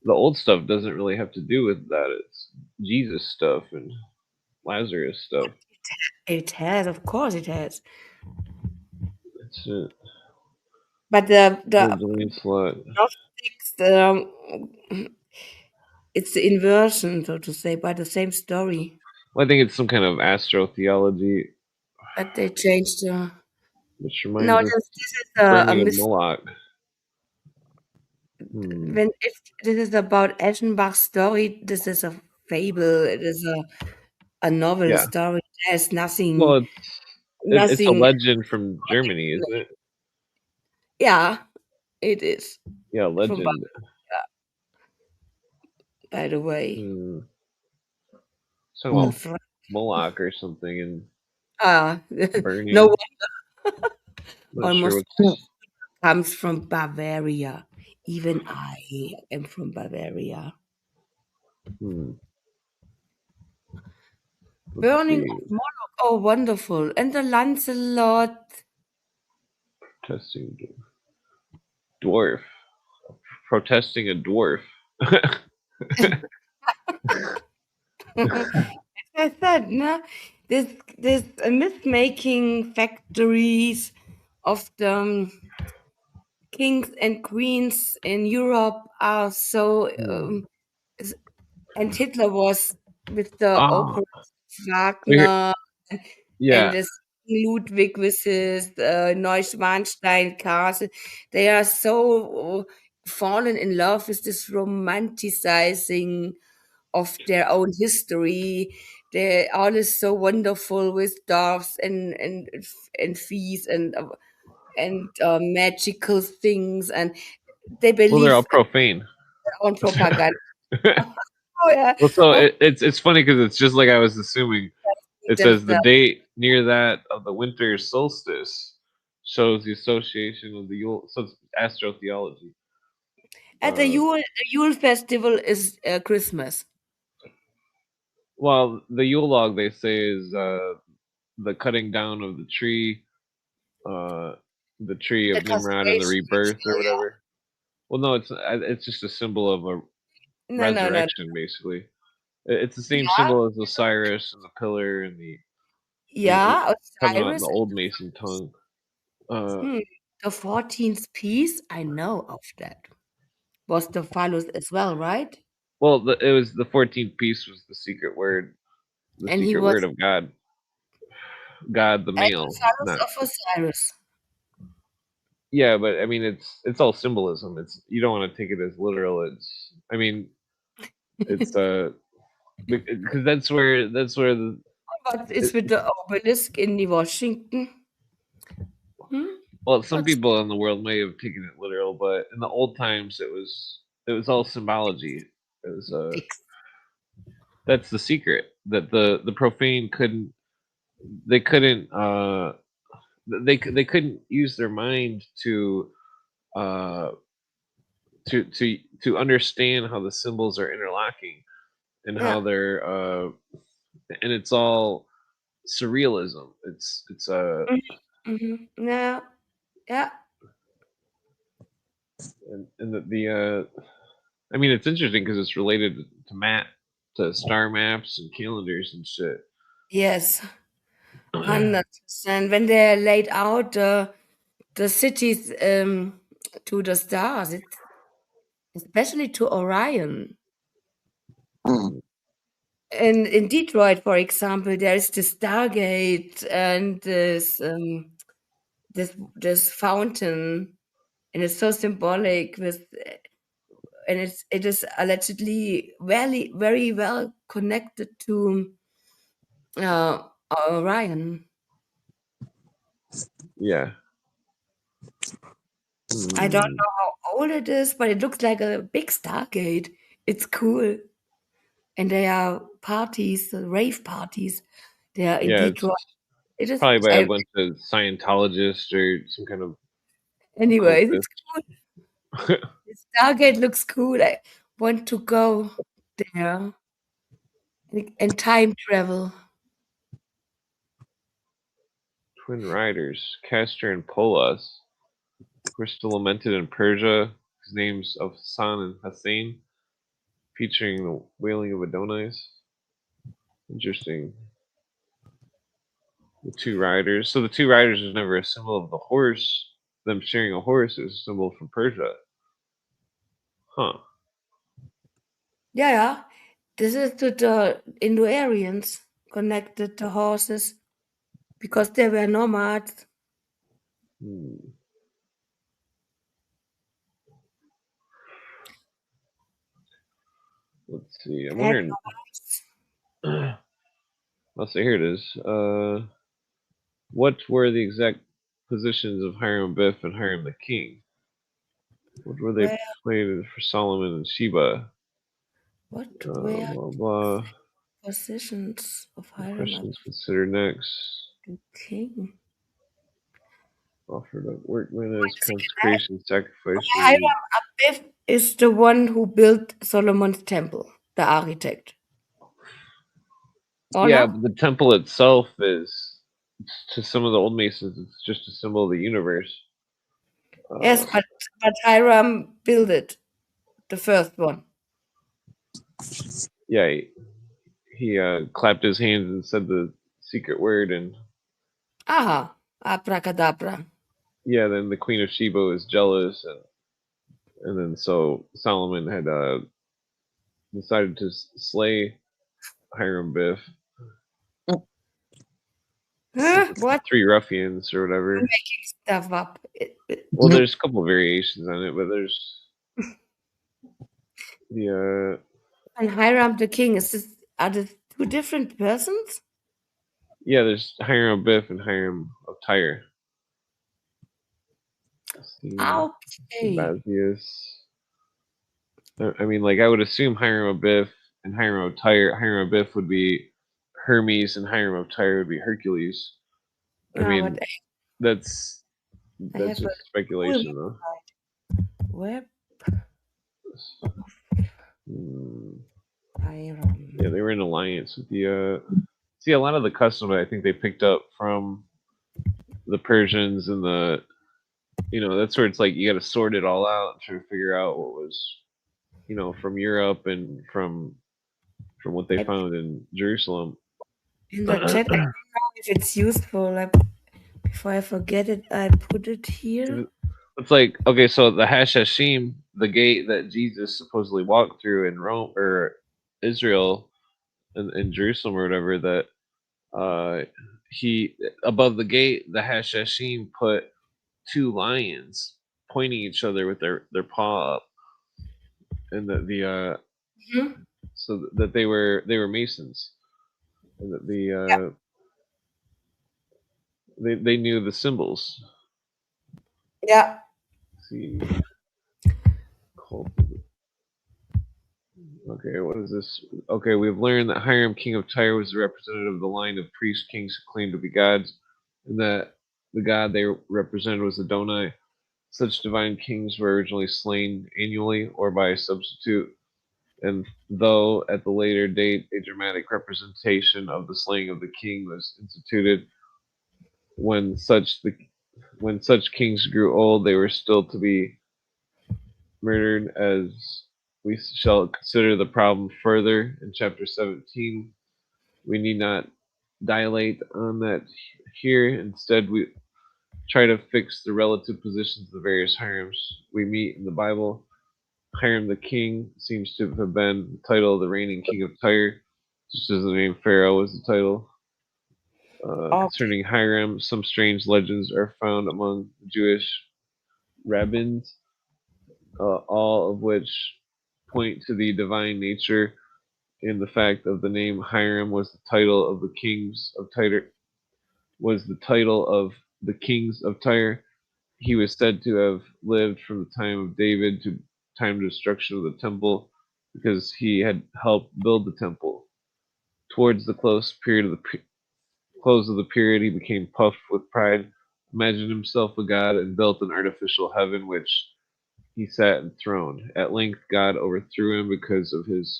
the old stuff, doesn't really have to do with that. It's Jesus stuff and Lazarus stuff. It has, of course, it has. It's a But Lord the Lancelot. Gnostics, it's the inversion, so to say, by the same story. Well, I think it's some kind of astrotheology, But they changed the. which No, reminds us this is a burning of mis. Moloch. Hmm. When if this is about Eschenbach's story, this is a fable. It is a novel Yeah. story. There's Well, it's a nothing. legend from Germany, isn't it? Yeah, it is Yeah, from legend. Bavaria, by the way. Hmm. It's talking A Mm. about Fr- Moloch or something and Ah, no burning. one I'm not sure almost Mm. what's. comes from Bavaria. Even I am from Bavaria. Hmm. Let's Burning see. of Moloch. Oh, wonderful. And the Lancelot. Protesting dwarf. Protesting a dwarf. I said, no, this myth-making factories of the kings and queens in Europe are so, s- and Hitler was with the Ah, opera so here, Wagner and yeah. this Ludwig with his Neuschwanstein castle. They are so fallen in love with this romanticizing of their own history. They all is so wonderful with doves and fees and magical things, and they Well, they're all believe profane. their own propaganda. Oh yeah, Well, so oh, it's funny because it's just like I was assuming. It says the themselves. date near that of the winter solstice shows the association of the Yule. So it's astrotheology. At Uh, The Yule festival is Christmas. well, the Yule log they say is the cutting down of uh, the tree The of Nimrod and the conservation rebirth or ritual, yeah. whatever. Well, no, it's just a symbol of a No, no, no. resurrection, basically. It's the same Yeah, symbol as Osiris and the pillar and yeah, talking about the Osiris. old Mason tongue. Uh, Hmm. The 14th piece, I know of that. Was the phallus as well, right? well, it was the 14th piece was the And he secret was word of God, God the at male, the phallus not of Osiris. yeah, but I mean it's all symbolism. It's you don't want to take it as literal. It's I mean it's because that's where the But it's it, with the obelisk in the Washington. Hmm? well some What's people in the world may have taken it literal, but in the old times it was all symbology. It was fixed? that's the secret that the profane they couldn't they couldn't use their mind uh to understand how the symbols are interlocking and Yeah. how they're and it's all surrealism. It's Yeah. Yeah. and I mean it's interesting because it's related to map to star maps and calendars and shit. Yes. 100%. When they laid out the cities to the stars, it's especially to Orion. Mm. And in Detroit, for example, there is this Stargate and this fountain, and it's so symbolic with, and it is allegedly very well connected to uh, Orion. Yeah. I don't Mm. know how old it is, but it looks like a big Stargate. It's cool. And there are parties, rave parties there in Yeah, Detroit. it's It is, probably by a bunch of Scientologists or some kind of anyways, it's occultist. cool. The Stargate looks cool. I want to go there and time travel. Twin Riders, Castor and Polas, were still lamented in Persia, whose names of Hassan and Hussein, featuring the wailing of Adonis. Interesting. The two riders. So the two riders was never a symbol of the horse. Them sharing a horse is a symbol from Persia. Huh. Yeah, yeah. This is to the Indo-Aryans connected to horses because they were nomads. Hmm. Let's see. I'm Had wondering. I'll say here it is. What were the exact positions of Hiram Biff and Hiram the King? What were they where played for Solomon and Sheba? what were Blah blah. positions of What Hiram questions considered next? the king? Offered up workmen Wait as a second. consecration, sacrifice, or Hiram Abiff is the one who built Solomon's temple, the architect. Or yeah, no? but the temple itself is to some of the old masons. It's just a symbol of the universe. Yes, Uh, but Hiram built it, the first one. yeah, he clapped his hands and said the secret word, and Aha, abracadabra. yeah, then the Queen of Sheba was jealous, and then so Solomon had decided to slay Hiram Biff. Huh? What? 3 ruffians or whatever. Making stuff up. Well, there's a couple of variations on it, but there's the And Hiram the king, are this two different persons? yeah, there's Hiram of Biff and Hiram of Tyre. Okay. Bazius. I mean, like I would assume Hiram of Biff and Hiram of Tyre. Hiram of Biff would be Hermes, and Hiram of Tyre would be Hercules. I Yeah, mean, but that's I have just a full speculation, though. web Hmm. Hiram. Yeah, they were in alliance with the. See, a lot of the custom I think they picked up from the Persians and the. That's where it's like you got to sort it all out and try to figure out what was, from Europe and from what they found in Jerusalem. In the chat, I don't know if it's useful. Like, before I forget it, I put it here. It's like, okay, so the Hashashim, the gate that Jesus supposedly walked through in Rome or Israel in Jerusalem or whatever, that he above the gate, the Hashashim put 2 lions pointing each other with their paw up, and that Mhm. so that they were Masons, and that Yeah. they knew the symbols. Yeah. Let's see, okay, what is this? Okay, we've learned that Hiram, king of Tyre, was the representative of the line of priest kings who claimed to be gods, and that the god they represented was Adonai. Such divine kings were originally slain annually or by a substitute, and though at the later date a dramatic representation of the slaying of the king was instituted, when such kings grew old, they were still to be murdered, as we shall consider the problem further in chapter 17. We need not dilate on that here. Instead, we try to fix the relative positions of the various Hirims we meet in the Bible. Hiram the king seems to have been the title of the reigning king of Tyre, just as the name Pharaoh was the title. Concerning Hiram, some strange legends are found among the Jewish rabbins, all of which point to the divine nature, and the fact of the name Hiram was the title of the kings of Tyre. He was said to have lived from the time of David to time of destruction of the temple, because he had helped build the temple. Towards the close of the period, he became puffed with pride, imagined himself a god, and built an artificial heaven which he sat enthroned. At length, God overthrew him because of his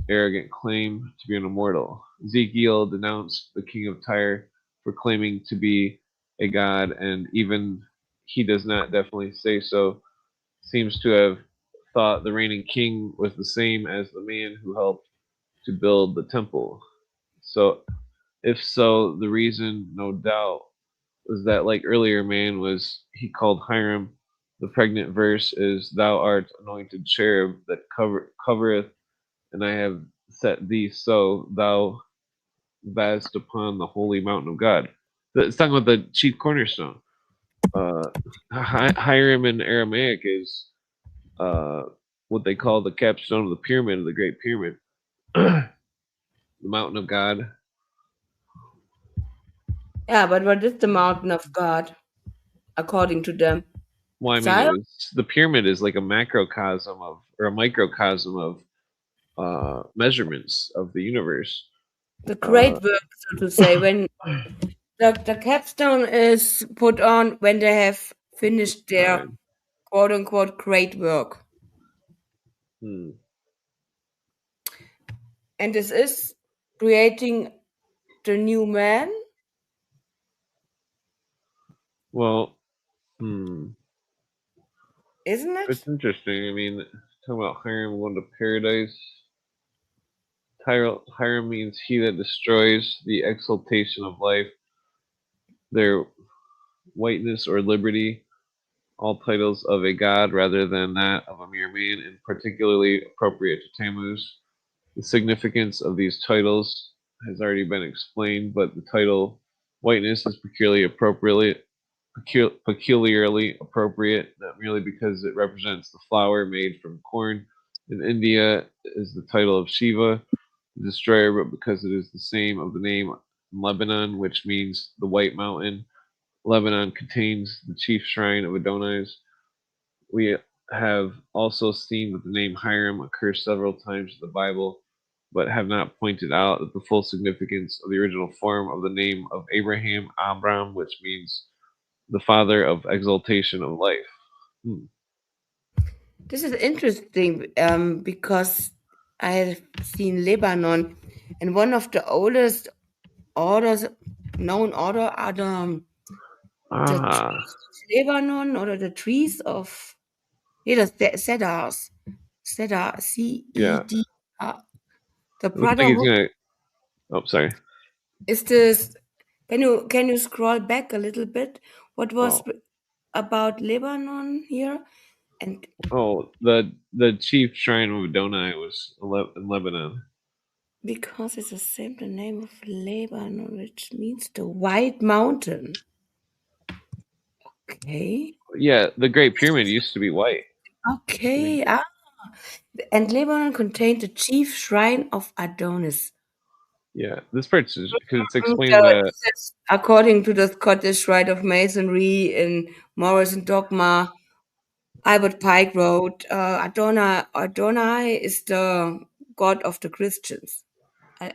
arrogant claim to be an immortal. Ezekiel denounced the king of Tyre for claiming to be a god, and even he does not definitely say so, seems to have thought the reigning king was the same as the man who helped to build the temple. So, if so, the reason, no doubt, was that, like earlier man was he called Hiram. The pregnant verse is, "Thou art anointed cherub that covereth, and I have set thee so thou vast upon the holy mountain of God." It's talking about the chief cornerstone. Hiram in Aramaic is what they call the capstone of the pyramid, of the Great Pyramid, the mountain of God. Yeah, but what is the mountain of God, according to them? Well, I mean, it Zion? was the pyramid is like a macrocosm of, or a microcosm of, measurements of the universe. The Uh, great work, so to say, when the capstone is put on when they have finished their right. quote unquote great work. Hmm. And this is creating the new man, Well, isn't it? it's interesting. I mean, talking about Hiram going to paradise, Hiram means he that destroys the exaltation of life, their whiteness or liberty, all titles of a god rather than that of a mere man, and particularly appropriate to Tammuz. The significance of these titles has already been explained, but the title whiteness is peculiarly appropriate, not merely because it represents the flour made from corn in India is the title of Shiva, the destroyer, but because it is the same of the name in Lebanon, which means the white mountain. Lebanon contains the chief shrine of Adonis. We have also seen that the name Hiram occurs several times in the Bible, but have not pointed out that the full significance of the original form of the name of Abraham, Abram, which means the father of exaltation of life. This is interesting because I have seen Lebanon, and one of the oldest orders, known order, are the Ah, trees of Lebanon or the trees of cedars, cedar, yeah. C-E-D-R. The It looks like he's brotherhood gonna. Oh, sorry. is this. Can you scroll back a little bit? What was Oh, about Lebanon here? And oh. The chief shrine of Adonai was in Lebanon. because it's the name of Lebanon, which means the White Mountain. Okay. Yeah, the Great Pyramid used to be white. I think. Okay. And Lebanon contained the chief shrine of Adonis. Yeah, this part's because it's And, explaining that. this is according to the Scottish Rite of Masonry in Morrison Dogma, Albert Pike wrote, Adonai is the god of the Christians, uh,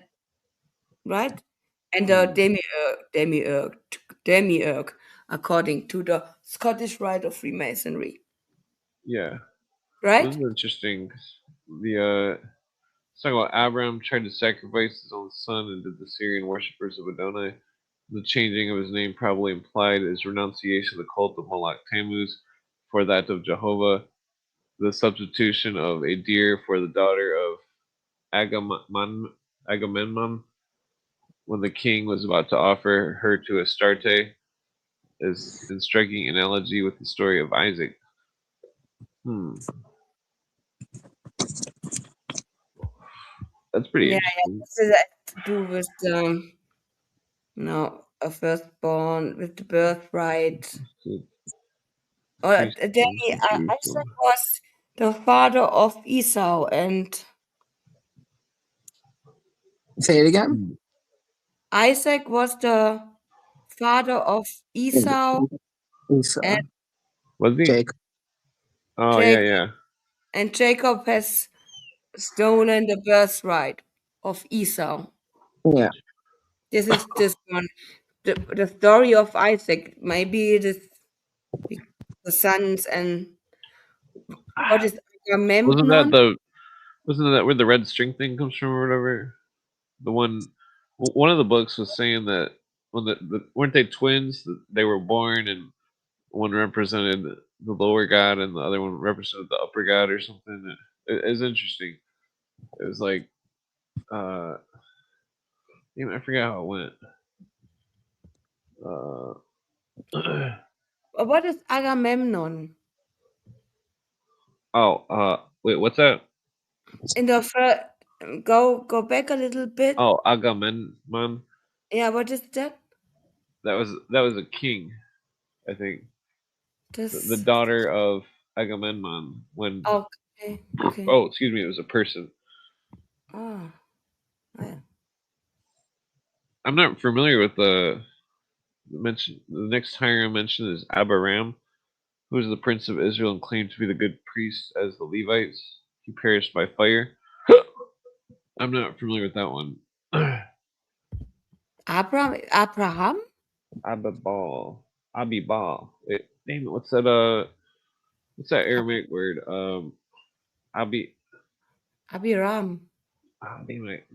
right? And the Hmm, demiurge, according to the Scottish Rite of Freemasonry, yeah, this right? is interesting. The it's talking about Abram tried to sacrifice his own son and did the Syrian worshippers of Adonai. The changing of his name probably implied his renunciation of the cult of Moloch Tammuz for that of Jehovah. The substitution of a deer for the daughter of Agamemnon when the king was about to offer her to Astarte is in striking analogy with the story of Isaac. Hmm, that's pretty Yeah, interesting. this has to do with the no a firstborn with the birthright. The Or priest Danny, of Isaac Jerusalem. was the father of Esau, and Say it again. Hmm. Isaac was the father of Esau and Esau, Was he? Jacob. Oh yeah, Jacob. yeah. And Jacob has stolen the birthright of Esau. Yeah. This is this one, the story of Isaac. Maybe it is the sons and what is Wasn't that Agamemnon? the wasn't that where the red string thing comes from or whatever? The one of the books was saying that when weren't they twins that they were born and one represented the lower god and the other one represented the upper god or something. It was interesting. It was like uh I forgot how it went. Uh What is Agamemnon? wait, what's that? In the first, go back a little bit. Oh, Agamemnon. Yeah, what is that? That was a king, I think. The This. daughter of Agamemnon when Okay, okay. oh, excuse me, it was a person. Ah, yeah. I'm not familiar with the next Hiram mentioned is Abiram, who was the prince of Israel and claimed to be the good priest as the Levites. He perished by fire. I'm not familiar with that one. Abraham? Abibal. Abibal. Wait, name it. What's that Aramaic word? Abi Abiram, damn it.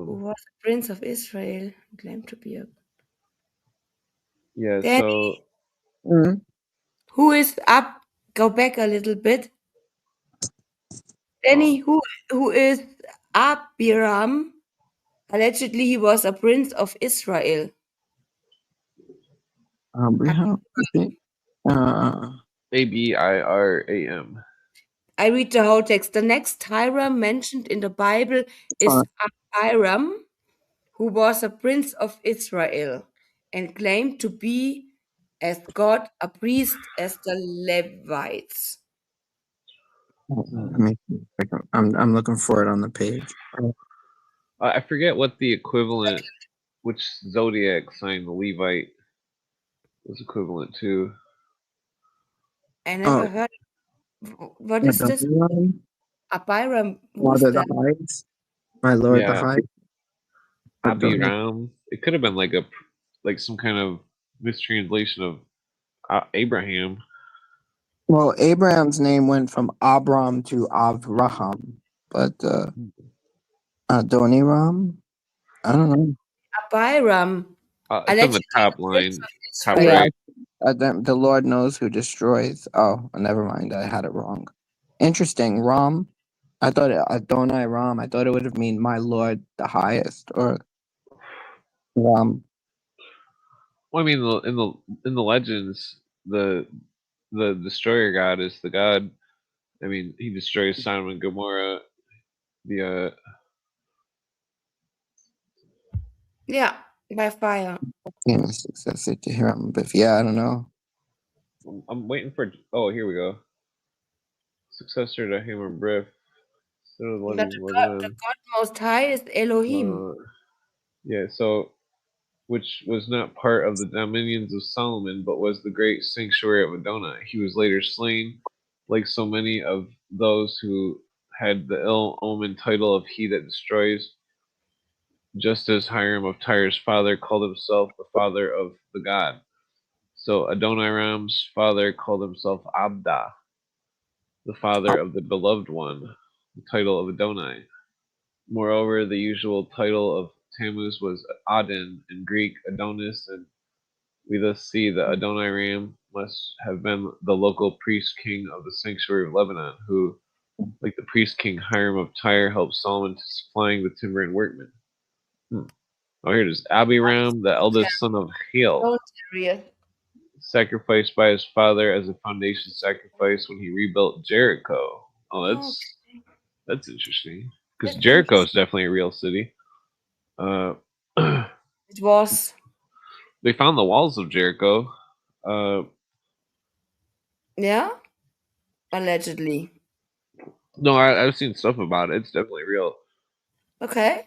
who So was a prince of Israel, claimed to be a. yeah, Then so Mhm. who is up? Go back a little bit. Danny, oh who is Abiram? Allegedly, he was a prince of Israel. Abraham. Abiram. I read the whole text. The next Hiram mentioned in the Bible is Abiram, who was a prince of Israel and claimed to be as God a priest as the Levites. Let me see. I'm looking for it on the page. I forget what the equivalent, which zodiac sign the Levite was equivalent to. I never heard. What is this? Abiram. Who's Father the that? Heights, my Lord the Yeah, Heights. Abiram. It could have been like some kind of mistranslation of Abraham. Well, Abraham's name went from Abram to Avraham, but Adoniram, I don't know. Abiram. It's on the Allegedly, top a prince line, of top Israel. Yeah, right. the Lord knows who destroys. Oh, never mind. I had it wrong. Interesting. Ram. I thought Adonai Ram. I thought it would have mean my Lord the highest or Ram. Well, I mean, in the legends, the destroyer god is the god. I mean, he destroys Sodom and Gomorrah. The Yeah, by fire. Successor to Hiram. But yeah, I don't know. I'm waiting for. Oh, here we go. Successor to Haman Briff. Still the But legends of the Lebanon. God Most High is Elohim. Yeah, so which was not part of the dominions of Solomon, but was the great sanctuary of Adonai. He was later slain, like so many of those who had the ill omened title of He that destroys, just as Hiram of Tyre's father called himself the father of the god. So Adoniram's father called himself Abda, the father of the beloved one, the title of Adonai. Moreover, the usual title of Tammuz was Adon in Greek, Adonis, and we thus see that Adoniram must have been the local priest king of the sanctuary of Lebanon, who, like the priest king Hiram of Tyre, helped Solomon to supplying the timber and workmen. Oh, here it is. Abiram, the eldest son of Hiel, Oh, serious. sacrificed by his father as a foundation sacrifice when he rebuilt Jericho. Oh, Oh, that's interesting because that's Jericho interesting. is definitely a real city. They It was, found the walls of Jericho. Uh, yeah, allegedly. no, I've seen stuff about it. It's definitely real. Okay.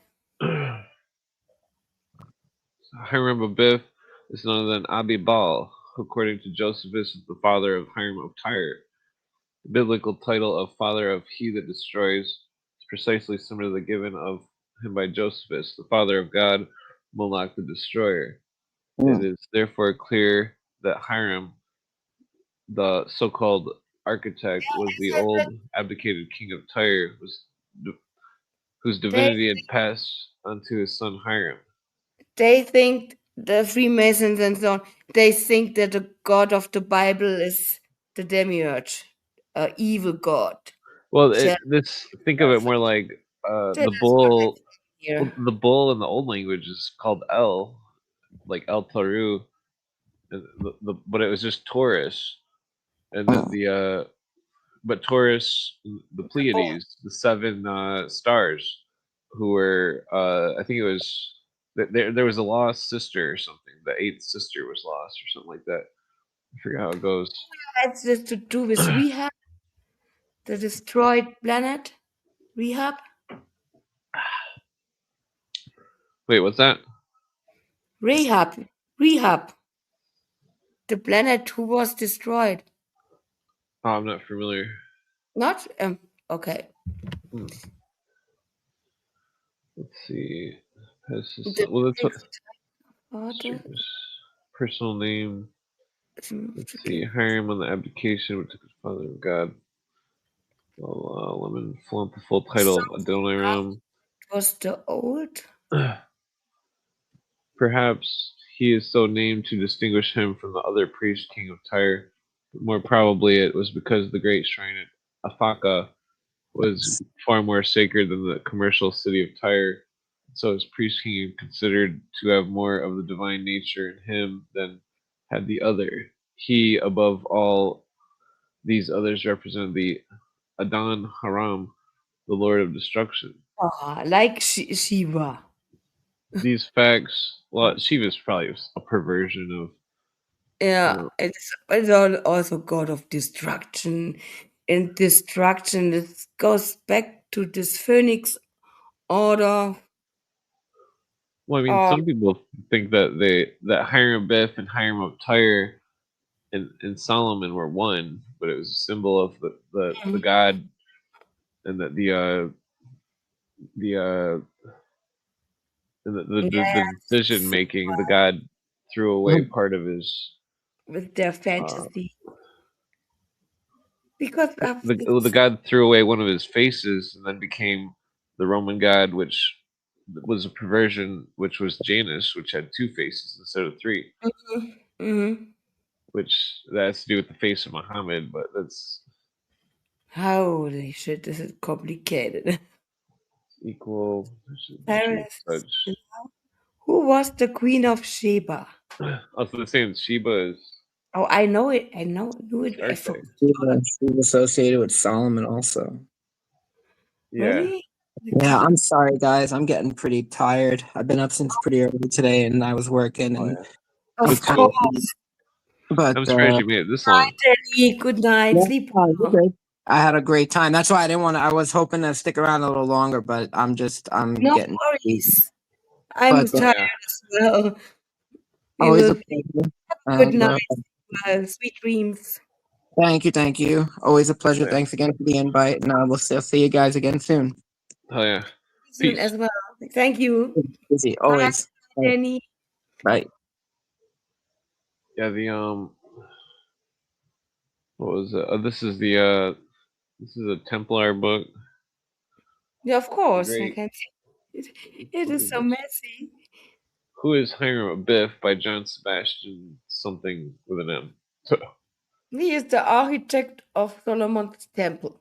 Hiram of Biff is none other than Abibal, who, according to Josephus, is the father of Hiram of Tyre. The biblical title of father of he that destroys is precisely similar to the given of him by Josephus, the father of God, Moloch the destroyer. It is therefore clear that Hiram, the so-called architect, was the old abdicated king of Tyre, whose They divinity had passed onto his son Hiram. they think the Freemasons and so on. They think that the God of the Bible is the demiurge, a evil God. Well, Jealous think of it of more like this the is what I bull. think here. Well, the bull in the old language is called El, like El Taru, and but it was just Taurus, and but Taurus, the The bull. Pleiades, the seven stars, who were I think it was there was a lost sister or something. The eighth sister was lost or something like that. I forget how it goes. Has this to do with Rehab, the destroyed planet? Rehab? Wait, what's that? Rehab. Rehab. The planet who was destroyed. Oh, I'm not familiar. Not okay. Hmm. Let's see. The Well, that's what order. personal name. Let's see. Hiram on the abdication, which took his father of God. Lemon flaunt the full title of Adoniram. Was the old? Perhaps he is so named to distinguish him from the other priest king of Tyre. But more probably, it was because the great shrine at Aphaka was far more sacred than the commercial city of Tyre. So his priest king considered to have more of the divine nature in him than had the other. He, above all these others, represented the Adon Haram, the Lord of Destruction. Like Shiva. These facts, well, Shiva's probably a perversion of, Yeah, uh, it's also God of destruction. And destruction, it goes back to this phoenix order. well, I mean, Oh, some people think that that Hiram Biff and Hiram of Tyre and Solomon were one, but it was a symbol of the god, and that the the yes, decision making, the god threw away part of his with their uh, fantasy. Because of the it's, god threw away one of his faces and then became the Roman god, which was a perversion, which was Janus, which had two faces instead of three, Mhm. which that has to do with the face of Muhammad, but that's Holy shit, this is complicated. equal Paris. such. Who was the Queen of Sheba? Also, the same Sheba is Oh, I know it. I knew it. I Astarte. forgot. She's associated with Solomon also. Yeah. Really? The Yeah, king? I'm sorry, guys. I'm getting pretty tired. I've been up since pretty early today, and I was working, Oh and yeah. Of That's kind of. cool. course. But I'm surprised you made it this long. Daddy, good night. yeah, Sleep you're well. good. I had a great time. That's why I didn't want to. I was hoping to stick around a little longer, but I'm No getting. worries. I'm But Oh tired yeah. as well. We always will a see. pleasure. Good And night. Sweet dreams. thank you. Always a pleasure. Oh, yeah. Thanks again for the invite, and I'll see you guys again soon. Oh yeah. Soon Peace. as well. Thank you. Busy Bye, always. Bye. Danny. Bye. Yeah, the what was it? This is a Templar book. Yeah, of The course. I great can see it. It Look is at so this. messy. Who is Hiram Abiff by John Sebastian something with an M. He is the architect of Solomon's temple.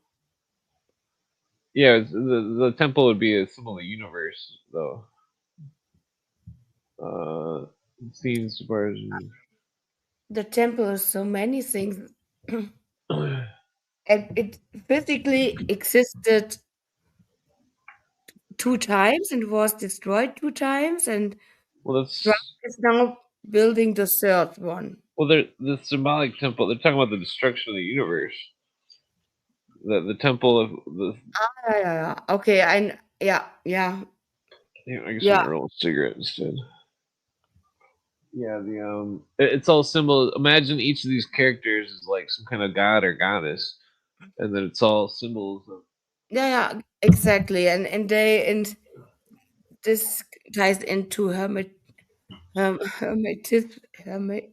Yeah, the temple would be a symbol of the universe, though. Scenes, version. The temple is so many things. And it physically existed two times and was destroyed two times, and Well, Trump that's is now building the third one. well, they're the symbolic temple. They're talking about the destruction of the universe. The temple of the. Yeah, yeah, yeah. Okay, yeah, I guess I'm yeah. gonna roll a cigarette instead. Yeah, it's all symbol. Imagine each of these characters is like some kind of god or goddess, and then it's all symbols of. Yeah, yeah, exactly. And this ties into hermetic hermet,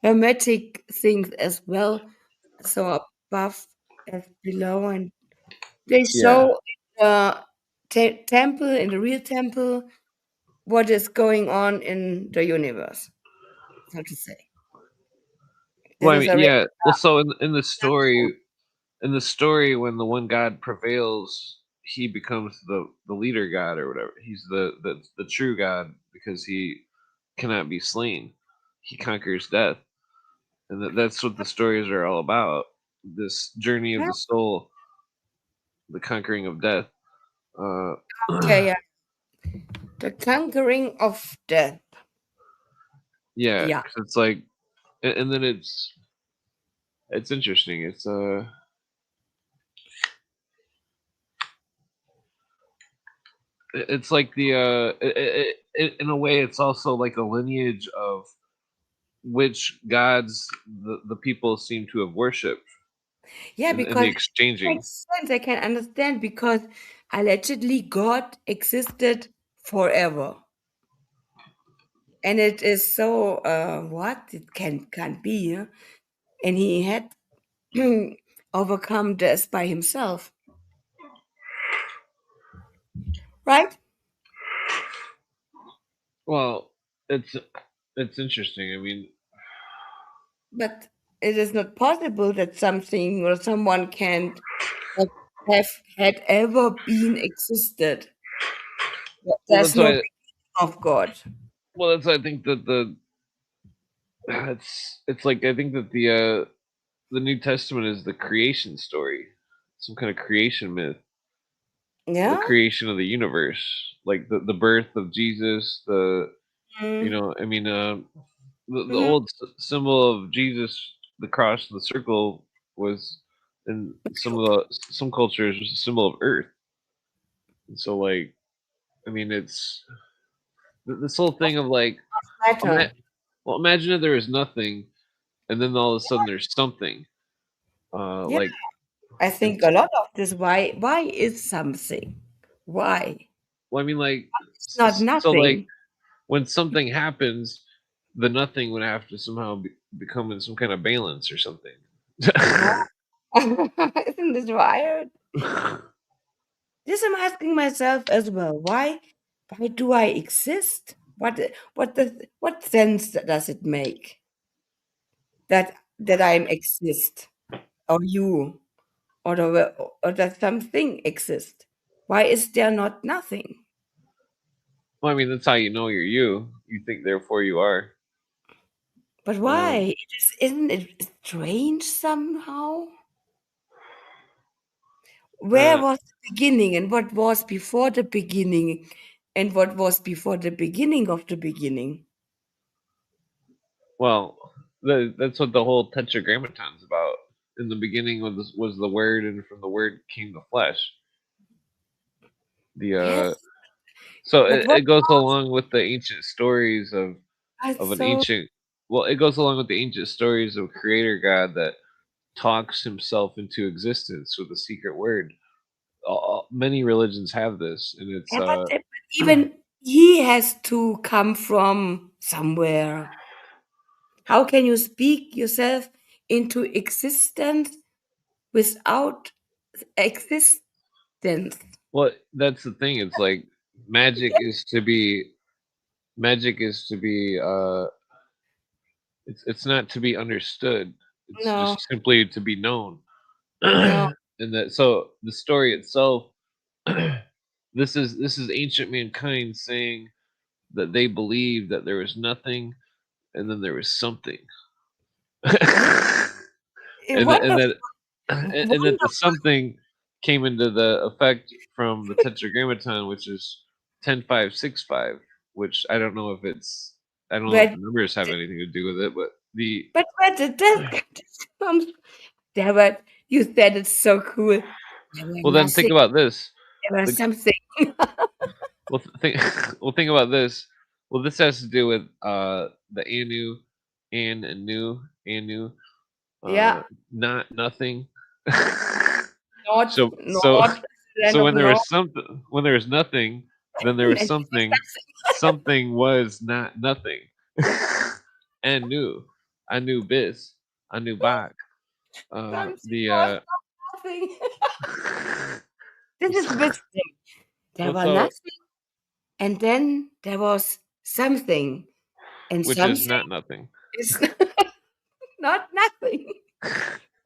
hermetic things as well. So above as below, and they Yeah. show the temple, in the real temple, what is going on in the universe, so to say. This Well, I is mean, a yeah. Well, so real. in the story, when the one god prevails, he becomes the leader god or whatever. He's the true god because he cannot be slain. He conquers death, and that's what the stories are all about. This journey of the soul, the conquering of death. Uh, Okay, yeah. The conquering of death. yeah, Yeah. 'cause it's like, and then it's interesting. It's like in a way, it's also like a lineage of which gods the people seem to have worshipped Yeah, in the because it exchanging. makes sense. I can understand because allegedly God existed forever. And it is so what it can't be, yeah? And he had overcome death by himself, right? Well, it's it's interesting. I mean, But it is not possible that something or someone can have, have had ever been existed. There's that's no why. beginning of God. Well, that's why I think that it's like I think that the New Testament is the creation story, some kind of creation myth, the Yeah. creation of the universe, like the birth of Jesus. Mm. I mean, the Mhm. old symbol of Jesus, the cross and the circle, was in some cultures was a symbol of Earth. And so, like, I mean, it's this whole thing of like, Matter. well, imagine if there was nothing, and then all of a sudden there's something. Yeah. Like I think it's a lot of this. Why is something? Why? well, I mean, like, It's not so like nothing. when something happens, the nothing would have to somehow become in some kind of balance or something. Yeah. Isn't this wild? This I'm asking myself as well. Why do I exist? What sense does it make that I exist, or you, or that something exists? Why is there not nothing? Well, I mean, that's how you know you're you. You think, therefore you are. But Um, why? Isn't it strange somehow? Where uh, was the beginning, and what was before the beginning, and what was before the beginning of the beginning? well, that's what the whole Tetragrammaton's about. In the beginning was the Word, and from the Word came the flesh. The Yes, so but what it goes was along with the ancient stories I of an so ancient. Well, it goes along with the ancient stories of Creator God that talks Himself into existence with a secret word. Many religions have this, and it's yeah, but even he has to come from somewhere. How can you speak yourself into existence without existence? well, that's the thing. It's like magic is to be magic is to be it's not to be understood. It's No, just simply to be known. no. And that so the story itself this is ancient mankind saying that they believed that there was nothing and then there was something. Yeah, And wonderful, that the wonderful. something came into the effect from the Tetragrammaton, which is 10 5 6 5, which I don't know if But the numbers have anything to do with it, but the but that comes. There were you said it's so cool. There were well then think nothing. about this. There was The something. well think well think about this. Well, this has to do with the anu, uh Yeah, not nothing. not so so not land so of not. when there was nothing, then there And was then something. Something was not nothing. Anubis, Anubak. something The was nothing. This is wisdom. There well, were so nothing, and then there was something, and which is something not nothing. is not nothing.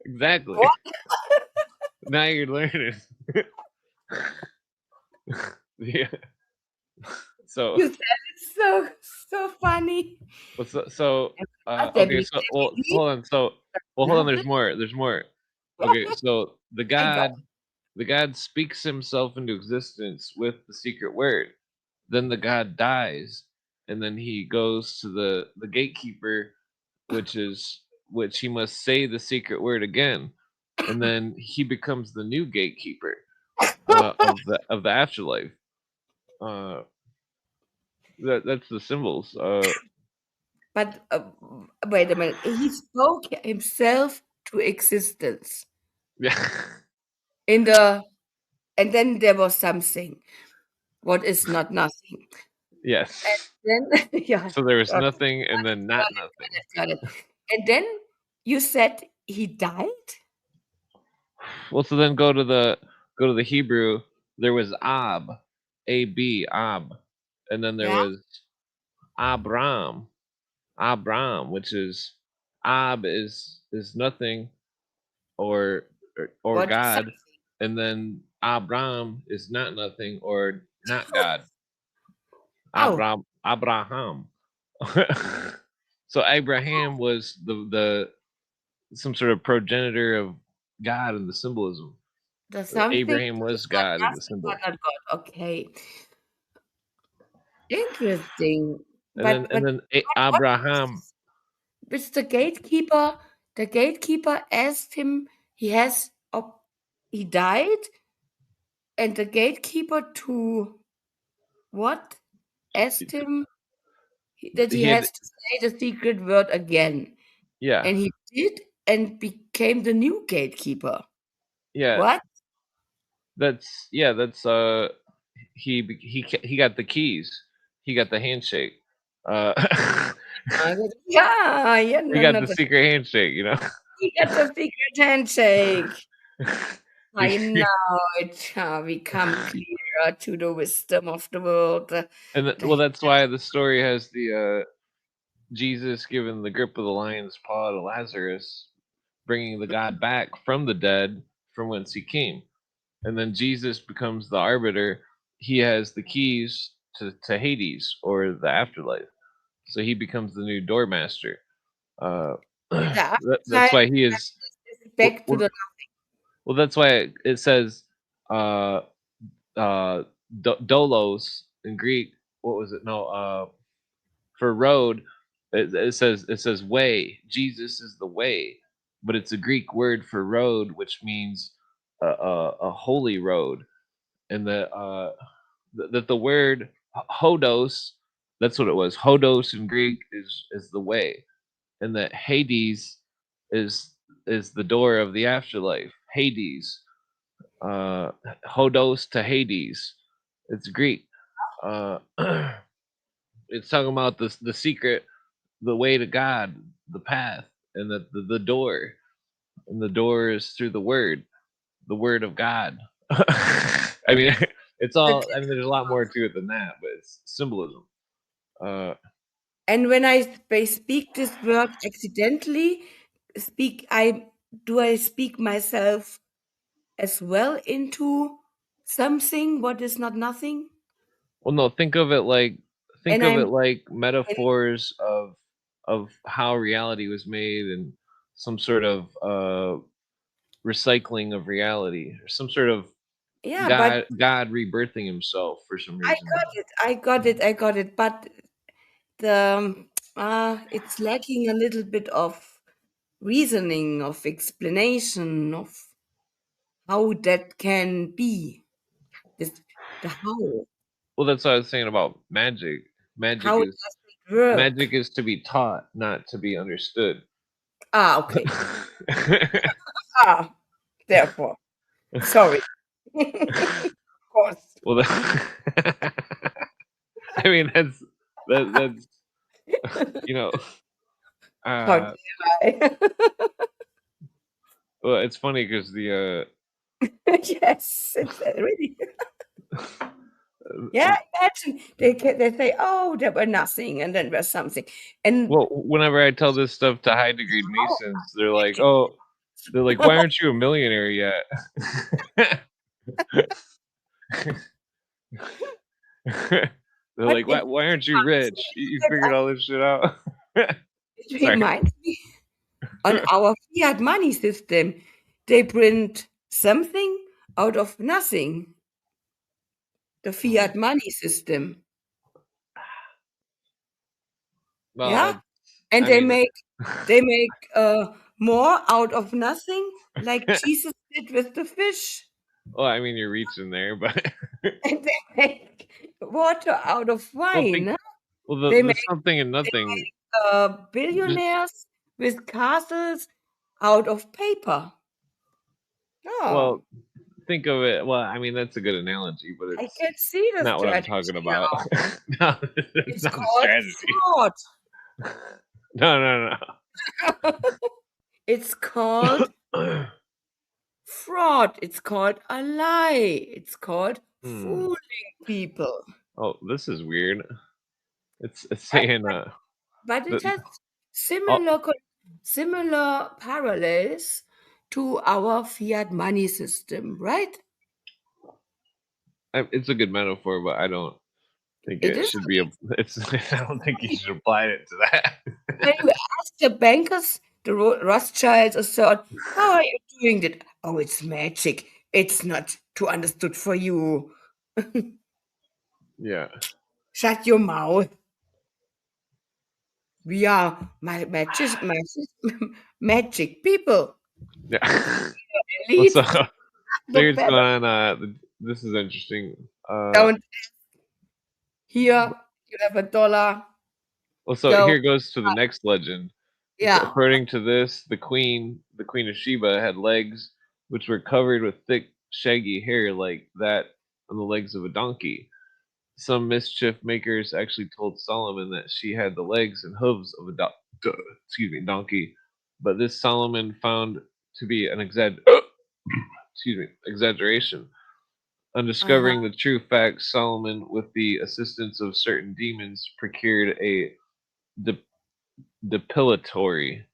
Exactly. What? Now you're learning. Yeah. So You said it's so funny. so But okay, so they well believe hold on. Hold on, nothing. there's more. There's more. Okay, so My God. the God speaks himself into existence with the secret word. Then the God dies, and then he goes to the gatekeeper, which he must say the secret word again, and then he becomes the new gatekeeper of the afterlife. Uh, that's the symbols. But wait a minute. He spoke himself to existence Yeah. in the, and then there was something. What is not nothing? Yes. Then yeah, So there was got it, nothing and then got not it, nothing. got it, got it. And then you said he died. Well, so then go to the Hebrew. There was Ab, and then there Yeah. was Abram, which is Ab is nothing or What? God, and then Abram is not nothing or not God. Oh, Abraham. So Abraham was the some sort of progenitor of God in the symbolism. the something Abraham that is was not God in the nothing but symbol. not God. Okay, interesting. And then What Abraham. with the gatekeeper? The gatekeeper asked him. He has. He died, and the gatekeeper to what asked him that he He had has to say the secret word again, yeah and he did, and became the new gatekeeper. yeah What? that's he got the keys. He got the handshake. Uh, Yeah, yeah, he no, got no, the secret handshake. You know. he got the secret handshake. I He- know it become clearer to the wisdom of the world. well, The- that's why the story has the Jesus giving the grip of the lion's paw to Lazarus, bringing the God back from the dead from whence he came. And then Jesus becomes the arbiter. He has the keys to Hades or the afterlife. So he becomes the new doormaster. Uh, the that's afterlife why he is. is back to the Well, that's why it says uh, dolos in Greek. What was it? No, for road, it says way. Jesus is the way, but it's a Greek word for road, which means a holy road, and that the word hodos, that's what it was. Hodos in Greek is the way, and that Hades is is the door of the afterlife. Hades, uh, hodos to Hades. It's Greek. Uh, it's talking about the secret, the way to God, the path, and the door, and the door is through the word of God. I mean, it's all. I mean, there's a lot more to it than that, but it's symbolism. Uh, And when I speak this word accidentally, I speak myself as well into something what is not nothing, well, no, think and of it I'm like and, metaphors of how reality was made and some sort of recycling of reality or some sort of yeah, but God rebirthing himself for some I reason. got it, I got it, I got it. But the it's lacking a little bit of reasoning, of explanation, of how that can be. This the Well, that's what I was saying about magic. Magic how is does it work? magic is to be taught, not to be understood. Ah, okay. Ah, therefore, sorry. Of course. Well, I mean that's you know. How Uh, dare I? well, it's funny because the Yes, it's really. uh, Yeah, imagine they say, "Oh, there were nothing, and then there's something," and well, whenever I tell this stuff to high degree oh, Masons, they're like, magic. "Oh, they're like, why aren't you a millionaire yet?" They're But like, why aren't you reminds me rich? a You little figured bit. all this shit out. It Sorry. reminds me on our fiat money system. They print something out of nothing. The fiat money system, Well, yeah, that and I mean, they make more out of nothing, like Jesus did with the fish. well, I mean, you're reaching there, but And they make water out of well, think, wine. well, They the make something and nothing. Just billionaires with castles out of paper. Oh, well, think of it. Well, I mean, that's a good analogy, but I it's can see the not what I'm talking strategy about. now. No, it's It's not a called strategy. fraud. No, It's called no. fraud. It's called a lie. It's called Hmm. fooling people. Oh, this is weird. It's But, saying but it that has oh, similar parallels to our fiat money system, right? it's a good metaphor, but I don't. think It it is. should be a. It's. I don't think you should apply it to that. When you ask the bankers, the Rothschilds, or so on, how are you doing that? Oh, it's magic. It's not too understood for you. Yeah. Shut your mouth. We are magic people. Yeah. What's Elite. up? So The here's feather. going on. This is interesting. Don't here. You have $1. Well, so Go. here goes to the next legend. So Yeah. according to this, the Queen of Sheba, had legs which were covered with thick, shaggy hair like that on the legs of a donkey. Some mischief makers actually told Solomon that she had the legs and hooves of a donkey, but this Solomon found to be an exaggeration. On Uh-huh. discovering the true facts, Solomon, with the assistance of certain demons, procured a de- depilatory,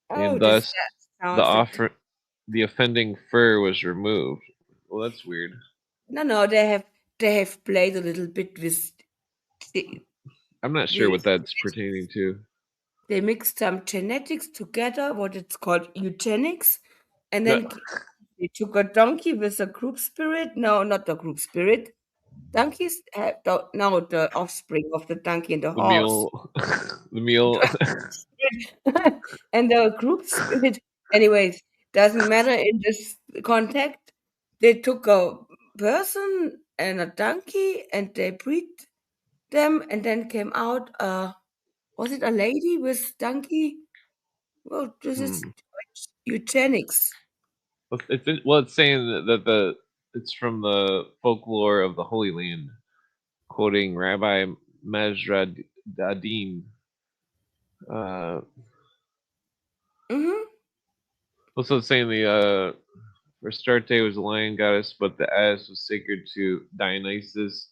Oh, and this thus that the sounds like offer the offending fur was removed. Well, that's weird. no. They have played a little bit the- I'm not sure what with that's pertaining to. they mixed some genetics together, what it's called eugenics, and That then they took a donkey with a group spirit. No, not the group spirit. Donkeys have no the offspring of the donkey and the the horse. meal, the meal. And the group spirit. Anyways, doesn't matter in this context. They took a person and a donkey and they breed them, and then came out was it a lady with donkey? Well, this is Hmm. eugenics. It's saying that it's from the folklore of the Holy Land, quoting Rabbi Majradadin. Uh, Mm-hmm. Also saying the Astarte was a lion goddess, but the ass was sacred to Dionysus,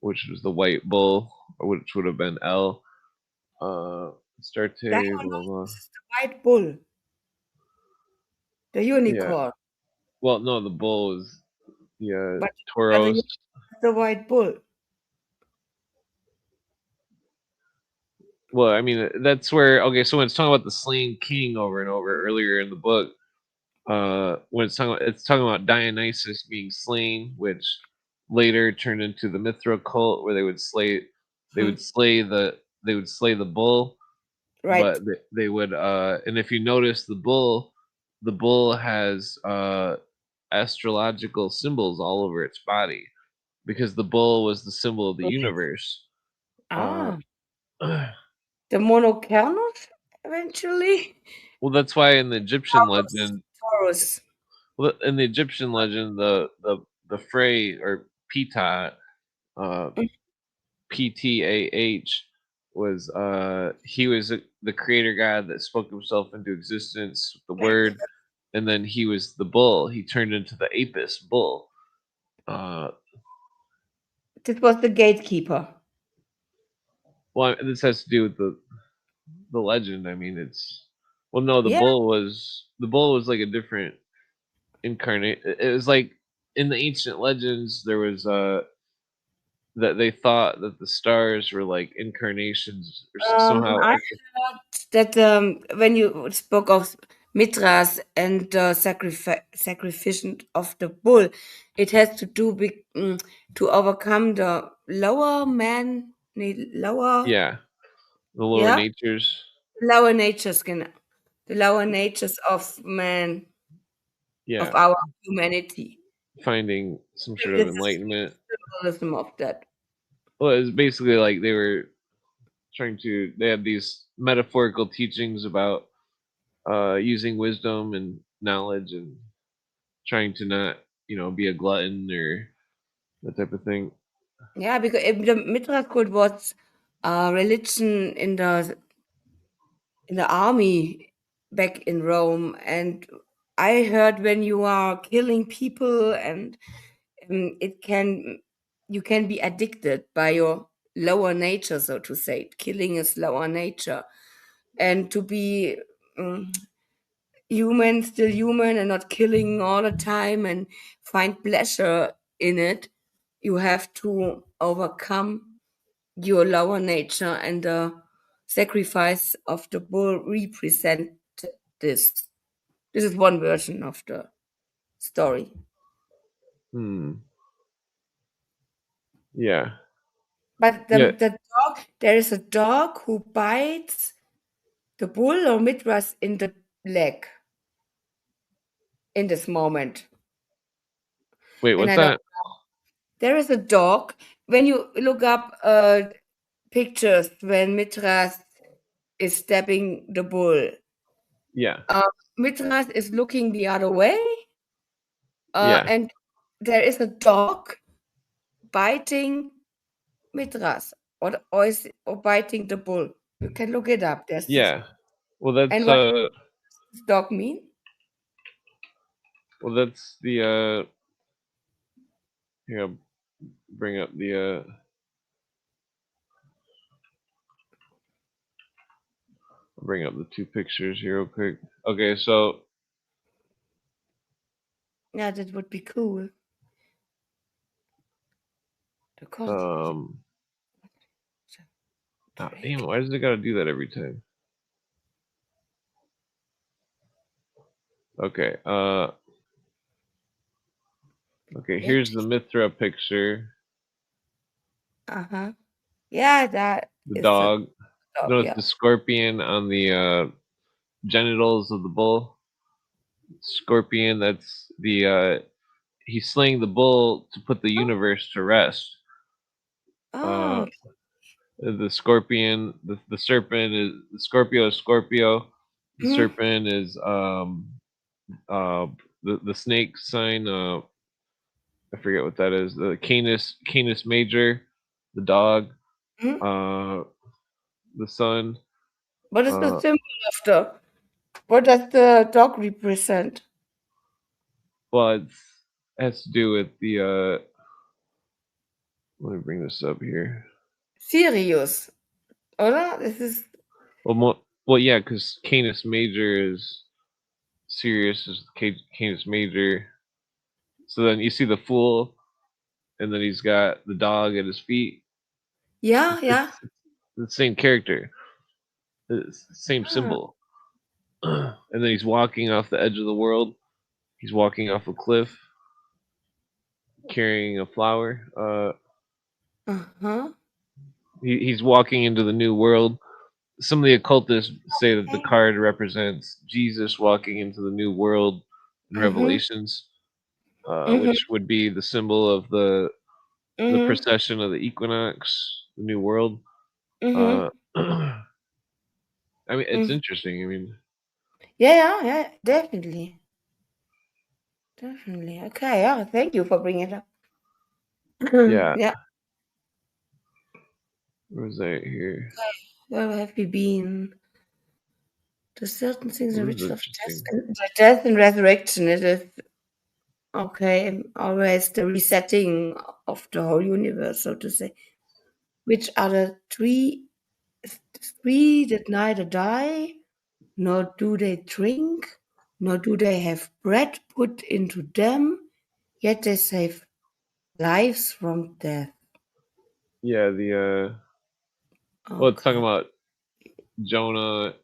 which was the white bull, which would have been L. Astarte, blah blah blah. Dionysus is the white bull, the Yeah. unicorn, Well, no, the bull is the but the unicorn Tauros. is the white bull. Well, I mean, that's where okay. So when it's talking about the slain king over and over earlier in the book, when it's talking about Dionysus being slain, which later turned into the Mithra cult, where they Hmm. would slay the they would slay the bull, Right. but they would and if you notice the bull has astrological symbols all over its body because the bull was the symbol of the Yes. universe. Uh, Ah, the monocernus eventually. well, that's why in the Egyptian Taurus. legend, Taurus. well, in the Egyptian legend, the Frey or Ptah, uh, Mm, Ptah, was he was the creator god that spoke himself into existence with the right. word, and then he was the bull. He turned into the Apis bull. Uh, This was the gatekeeper. well, this has to do with the legend. I mean, it's well, no, Yeah. the bull was like a different incarnate. It was like in the ancient legends there was that they thought that the stars were like incarnations or somehow. I heard that when you spoke of Mithras and the sacrifice of the bull, it has to do with to overcome the lower man, lower, Yeah, the lower yeah, natures. lower natures, the lower natures of man, of Yeah, our humanity. finding some sort of This is enlightenment. symbolism of that. Well, it's basically like they were trying to. They had these metaphorical teachings about using wisdom and knowledge and trying to not, be a glutton or that type of thing. Yeah, because the Mithras cult was religion in the army back in Rome, and I heard when you are killing people and it can you can be addicted by your lower nature, so to say. Killing is lower nature, and to be um, human, still human, and not killing all the time and find pleasure in it, you have to overcome. your lower nature, and the sacrifice of the bull represent this. This is one version of the story. Yeah. But Yeah. the dog, there is a dog who bites the bull or Mithras in the leg in this moment. Wait, And what's I don't. that? There is a dog. When you look up pictures when Mithras is stabbing the bull, Yeah. Mithras is looking the other way, Yeah. and there is a dog biting Mithras or biting the bull. You can look it up. There's this. Yeah. Well, And that's what does this dog mean? the here, I'll bring up the two pictures here real quick. Okay, so Yeah, that would be cool. The damn, why does it gotta do that every time? Okay, okay, here's the Mithra picture. Uh-huh. Yeah, that The is a dog. dog, Notice yeah. the scorpion on the genitals of the bull. Scorpion, that's the he's slaying the bull to put the universe to rest. Oh, The scorpion, the serpent is the Scorpio is Scorpio. The mhm, serpent is uh the snake sign. I forget what that is. The Canis Major, the dog. mhm. Uh, the sun. What is the Uh, symbol of the? What does the dog represent? well, it has to do with the. Let me bring this up here. Sirius, oder? This is Well, yeah, because Canis Major is Sirius is Canis Major. So then you see the fool, and then he's got the dog at his feet. yeah, yeah. It's the same character, it's the same Ah, symbol. And then he's walking off the edge of the world. He's walking off a cliff, carrying a flower. uh-huh. He's walking into the new world. Some of the occultists say that the card represents Jesus walking into the new world in Mm-hmm. Revelations, Mm-hmm. which would be the symbol of the Mm-hmm. procession of the equinox, the new world. Mm-hmm. Uh, I mean, it's Mm. interesting. I mean, Yeah, yeah, yeah, definitely. Definitely. Okay, yeah, thank you for bringing it up. yeah. Yeah, Where was I here? where have we been? To certain things, the This is ritual of death interesting. and the death and resurrection. It is okay, always the resetting of the whole universe, so to say. Which are the three that neither die, nor do they drink, nor do they have bread put into them, yet they save lives from death. Yeah, well, it's talking Okay. about Jonah,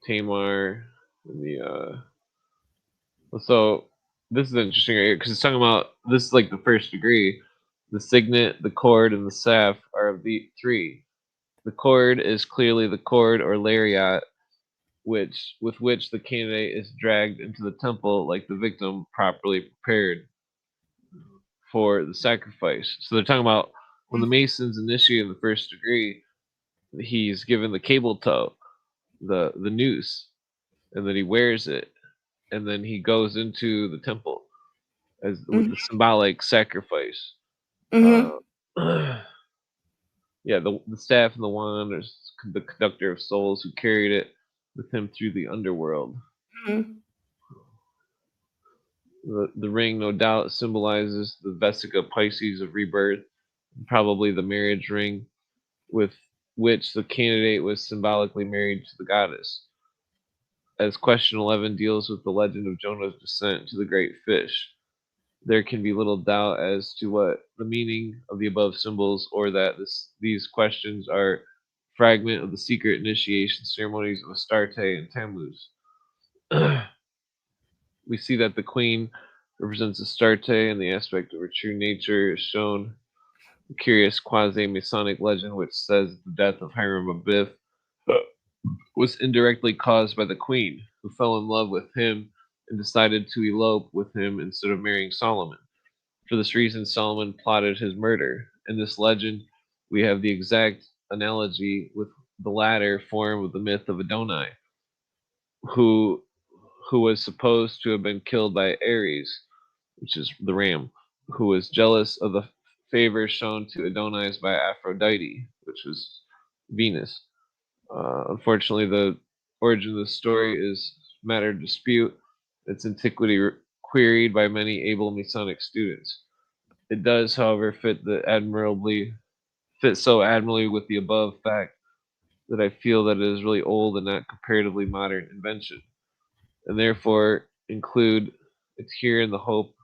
Tamar, and so this is interesting right here because it's talking about this is like the first degree. The signet, the cord, and the staff are of the three. The cord is clearly the cord or lariat, with which the candidate is dragged into the temple like the victim properly prepared for the sacrifice. So they're talking about when the Masons initiate the first degree, he's given the cable tow, the noose, and then he wears it, and then he goes into the temple as with Mm-hmm. the symbolic sacrifice. Uh, Mm-hmm. yeah, the staff and the wand are the conductor of souls who carried it with him through the underworld. Mm-hmm. The ring, no doubt, symbolizes the Vesica Pisces of rebirth, probably the marriage ring with which the candidate was symbolically married to the goddess. As question 11 deals with the legend of Jonah's descent to the great fish. there can be little doubt as to what the meaning of the above symbols, or that these questions are fragment of the secret initiation ceremonies of Astarte and Tammuz. We see that the queen represents Astarte, and the aspect of her true nature is shown. The curious quasi-Masonic legend which says the death of Hiram Abiff was indirectly caused by the queen, who fell in love with him and decided to elope with him instead of marrying Solomon. For this reason, Solomon plotted his murder. In this legend, we have the exact analogy with the latter form of the myth of Adonai, who who was supposed to have been killed by Ares, which is the ram, who was jealous of the favor shown to Adonis by Aphrodite, which was Venus. Unfortunately, the origin of the story is matter of dispute. Its antiquity queried by many able Masonic students. It does, however, fit so admirably with the above fact that I feel that it is really old and not comparatively modern invention, and therefore include it here in the hope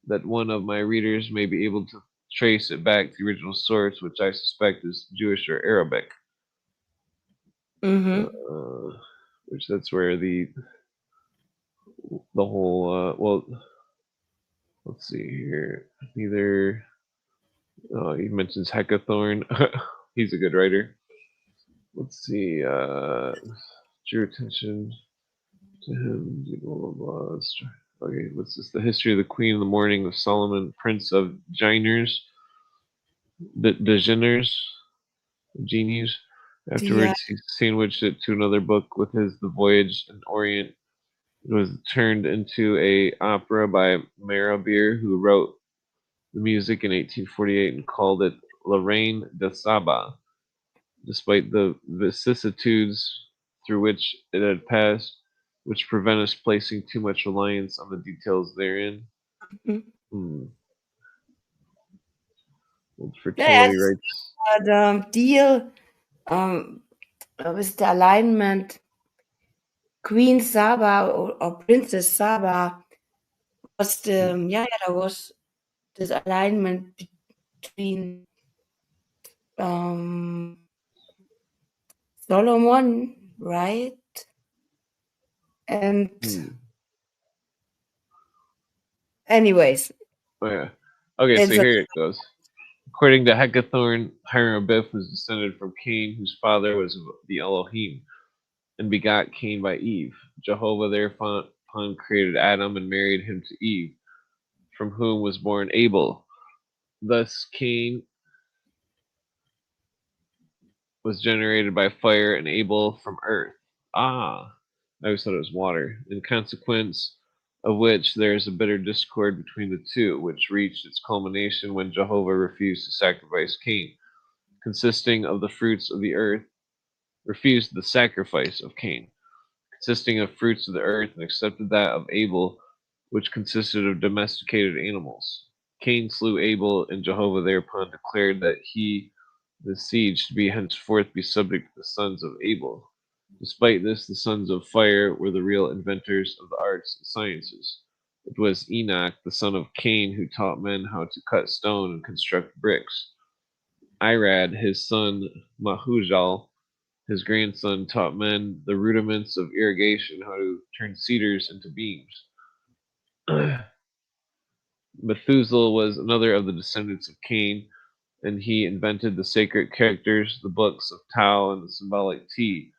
that one of my readers may be able to trace it back to the original source, which I suspect is Jewish or Arabic. Mm-hmm. Which that's where the whole well, let's see here. Either he mentions Heckathorn. He's a good writer. Let's see. Drew attention to him. Blah, blah, blah. Okay, what's this? The history of the Queen in the Morning of Solomon, Prince of Giners, the genies. Yeah. Afterwards, he sandwiched it to another book with his The Voyage in Orient. It was turned into a opera by Meyerbeer, who wrote the music in 1848 and called it La Reine de Saba. Despite the vicissitudes through which it had passed, which prevent us placing too much reliance on the details therein. Mhm. Hmm. Old Yeah, fertility rates. the deal with the alignment, Queen Saba or Princess Saba was there was this alignment between um, Solomon, right? And Hmm. anyways, Oh yeah. Okay, so it's a here it goes. According to Heckathorn, Hiram Abiff was descended from Cain, whose father was the Elohim, and begot Cain by Eve. Jehovah thereupon created Adam and married him to Eve, from whom was born Abel. Thus Cain was generated by fire and Abel from earth. Ah, I always thought it was water. In consequence of which there is a bitter discord between the two, which reached its culmination when Jehovah refused to sacrifice Cain, consisting of the fruits of the earth, refused the sacrifice of Cain, consisting of fruits of the earth, and accepted that of Abel, which consisted of domesticated animals. Cain slew Abel, and Jehovah thereupon declared that he, the seed, should be henceforth be subject to the sons of Abel. Despite this, the sons of fire were the real inventors of the arts and sciences. It was Enoch, the son of Cain, who taught men how to cut stone and construct bricks. Irad, his son Mahujal, his grandson, taught men the rudiments of irrigation, how to turn cedars into beams. Methuselah was another of the descendants of Cain, and he invented the sacred characters, the books of Tau, and the symbolic T,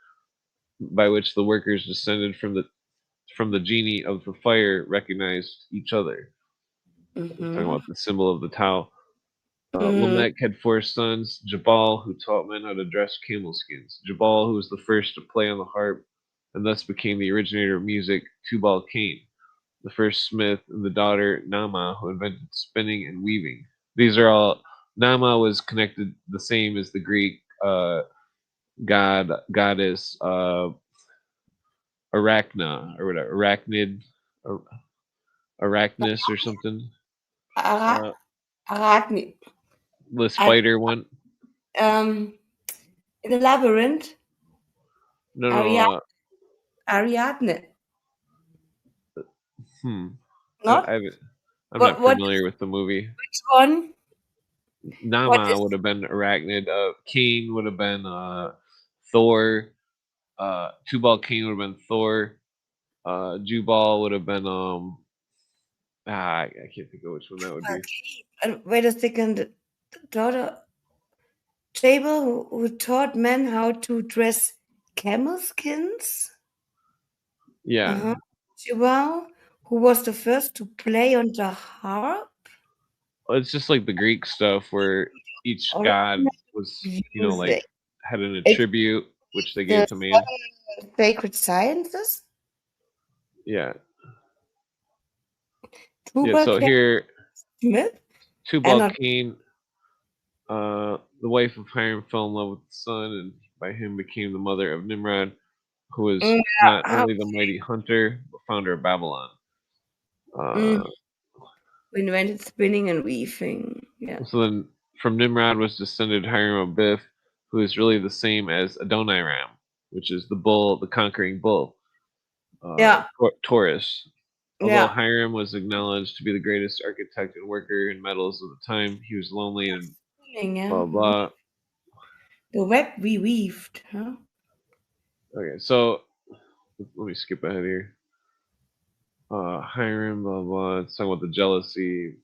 by which the workers descended from the genie of the fire recognized each other. Talking mhm, about the symbol of the Tau. mhm, Lamech had four sons: Jabal, who taught men how to dress camel skins; Jabal, who was the first to play on the harp, and thus became the originator of music; Tubal Cain, the first smith; and the daughter Nama, who invented spinning and weaving. These are all. Nama was connected the same as the Greek goddess Arachna or whatever, Ar- Arachnus or something. Ara- Uh, Arachne, the Ar- spider one. um, in the labyrinth, No, no. Ariadne, Ariadne, Hmm. I not? haven't. I'm What not what familiar with the movie. which one? What Nama is would have been arachnid. Cain would have been Thor. Tubal Cain would have been Thor. Jubal would have been I can't think of which one that would be. wait a second. The daughter Jabal who taught men how to dress camel skins? Yeah, Uh-huh. Jubal, who was the first to play on the harp? it's just like the Greek stuff where each god Original was, like music. had an It's attribute which they the gave to man. sacred sciences. Yeah, yeah. Tuba So here, Smith and Tubal not Cain, the wife of Hiram, fell in love with the son, and by him became the mother of Nimrod, who was mm, not how only the mighty hunter but founder of Babylon. mm, Uh, invented spinning and weaving. Yeah. so then, from Nimrod was descended Hiram of Bith, who is really the same as Adoniram, which is the bull, the conquering bull, Yeah. Taurus. Although Yeah. Hiram was acknowledged to be the greatest architect and worker in metals of the time, he was lonely and Spinning, yeah. blah blah. The web we weaved, huh? Okay, so let me skip ahead here. Hiram, blah blah. It's talking about the jealousy,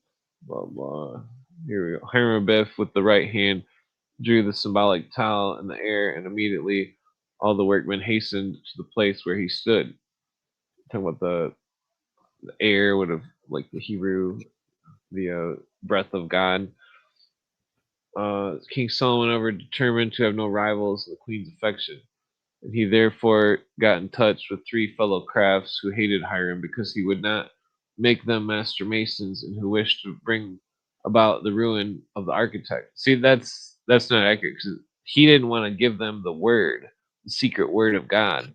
blah blah. Here we go. Hiram Biff with the right hand drew the symbolic towel in the air, and immediately all the workmen hastened to the place where he stood. Talking about the air would have like the Hebrew, the breath of God. King Solomon ever determined to have no rivals in the queen's affection, and he therefore got in touch with three fellow crafts who hated Hiram because he would not make them master masons and who wished to bring about the ruin of the architect. See, that's not accurate because he didn't want to give them the word, the secret word of God,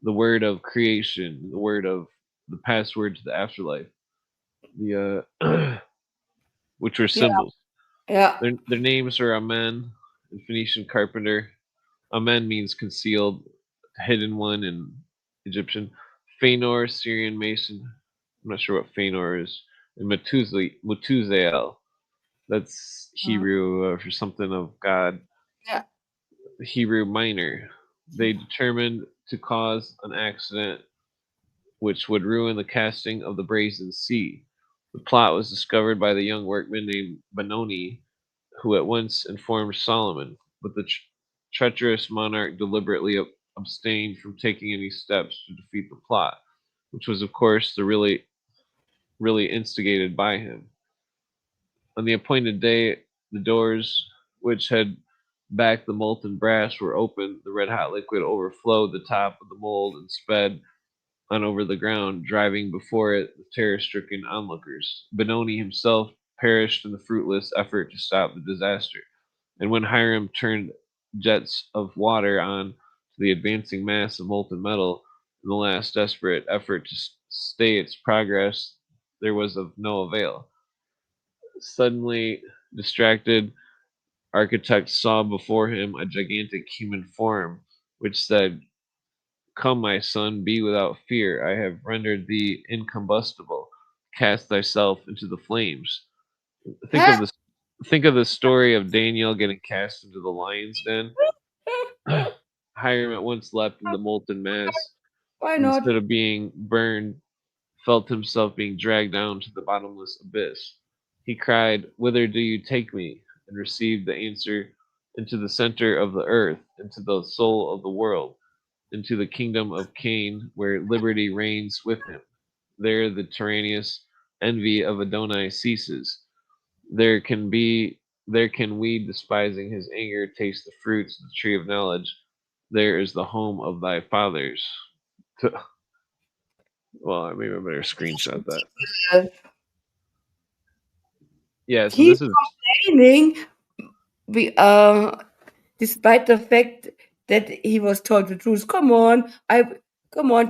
the word of creation, the word of the password to the afterlife, the which were Yeah. symbols. Yeah. Their names are Amen and Phoenician carpenter. Amen means concealed, hidden one in Egyptian. Phanor, Syrian mason. I'm not sure what Phanor is. And Methusael. That's Hebrew for something of God. Yeah. Hebrew minor. They determined to cause an accident which would ruin the casting of the brazen sea. The plot was discovered by the young workman named Benoni, who at once informed Solomon, but the treacherous monarch deliberately abstained from taking any steps to defeat the plot, which was, of course, the really instigated by him. On the appointed day, the doors which had backed the molten brass were opened. The red hot liquid overflowed the top of the mold and sped on over the ground, driving before it the terror-stricken onlookers. Benoni himself perished in the fruitless effort to stop the disaster. And when Hiram turned jets of water on to the advancing mass of molten metal in the last desperate effort to stay its progress, there was of no avail. Suddenly distracted, architect saw before him a gigantic human form, which said, "Come, my son, be without fear. I have rendered thee incombustible. Cast thyself into the flames." Think of Ah, the think of the story of Daniel getting cast into the lion's den. Hiram at once leapt in the molten mass, why and not? instead of being burned, felt himself being dragged down to the bottomless abyss. He cried, "Whither do you take me?" and received the answer, "Into the center of the earth, into the soul of the world, into the kingdom of Cain, where liberty reigns with him. There the tyrannous envy of Adonai ceases. There can be there can we, despising his anger, taste the fruits of the tree of knowledge. There is the home of thy fathers." Well, maybe I better screenshot that. Uh, Yeah, so He's this is complaining, despite the fact that he was told the truth. Come on,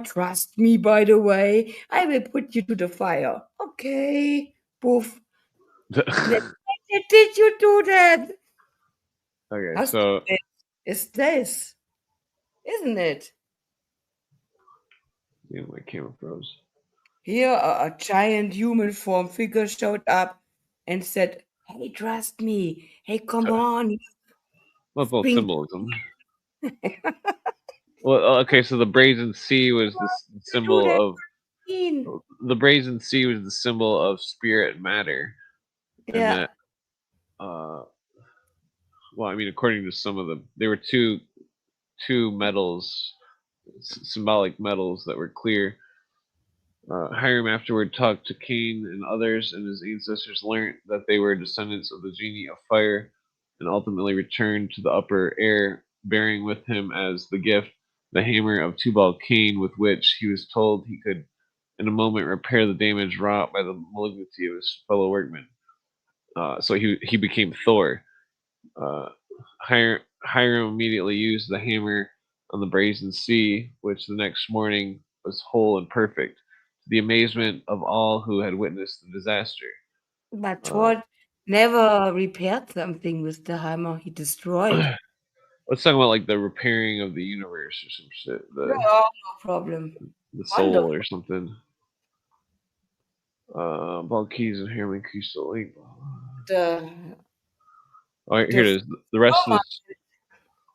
trust me. By the way, I will put you to the fire. Okay, poof. Why did you do that? okay. How So stupid is this? Isn't it? yeah, my camera froze. Here, a giant human form figure showed up and said, "Hey, trust me. Hey, come on. Well, both Bring symbolism. Well, okay, so the brazen sea was the to do that symbol scene." of the brazen sea was the symbol of spirit and matter, and Yeah, that well, I mean, according to some of them, there were two metals, symbolic metals that were clear. Hiram afterward talked to Cain and others, and his ancestors learnt that they were descendants of the genie of fire, and ultimately returned to the upper air, bearing with him as the gift the hammer of Tubal Cain, with which he was told he could, in a moment, repair the damage wrought by the malignity of his fellow workmen. So he became Thor. Uh, Hiram immediately used the hammer on the brazen sea, which the next morning was whole and perfect, to the amazement of all who had witnessed the disaster. but Uh, Thor never repaired something with the hammer he destroyed. let's talk about like the repairing of the universe or some shit, Yeah, no problem. the Wonderful. soul or something. Ball keys and hammer increase the link. The All right, here the it is.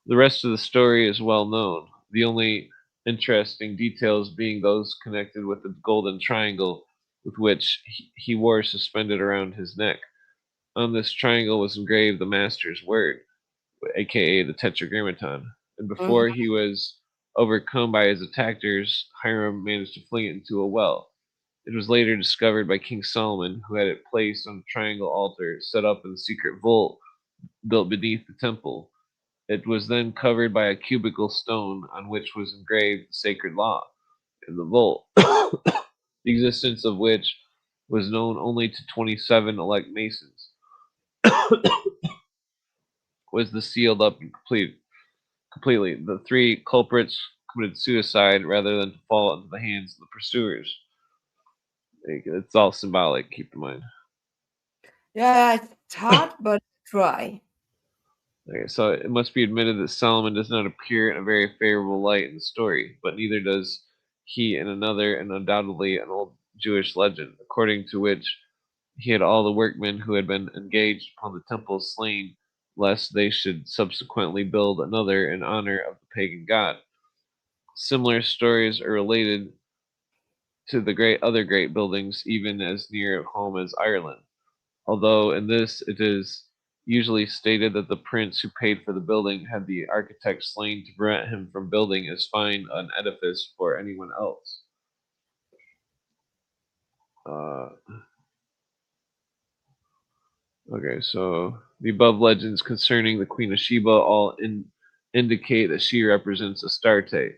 The rest of the story is well known. The only interesting details being those connected with the golden triangle with which he wore suspended around his neck. On this triangle was engraved the master's word, aka the Tetragrammaton. And Mhm. before he was overcome by his attackers, Hiram managed to fling it into a well. It was later discovered by King Solomon, who had it placed on a triangle altar set up in the secret vault built beneath the temple. It was then covered by a cubical stone on which was engraved the sacred law in the vault, the existence of which was known only to 27 elect masons. Was the sealed up and completely. The three culprits committed suicide rather than to fall into the hands of the pursuers. It's all symbolic. Keep in mind. Yeah, it's hard, but try. Okay, so it must be admitted that Solomon does not appear in a very favorable light in the story, but neither does he in another and undoubtedly an old Jewish legend, according to which he had all the workmen who had been engaged upon the temple slain, lest they should subsequently build another in honor of the pagan god. Similar stories are related to the great buildings, even as near home as Ireland. Although in this it is usually stated that the prince who paid for the building had the architect slain to prevent him from building as fine an edifice for anyone else. Uh, okay, so the above legends concerning the Queen of Sheba all indicate that she represents Astarte,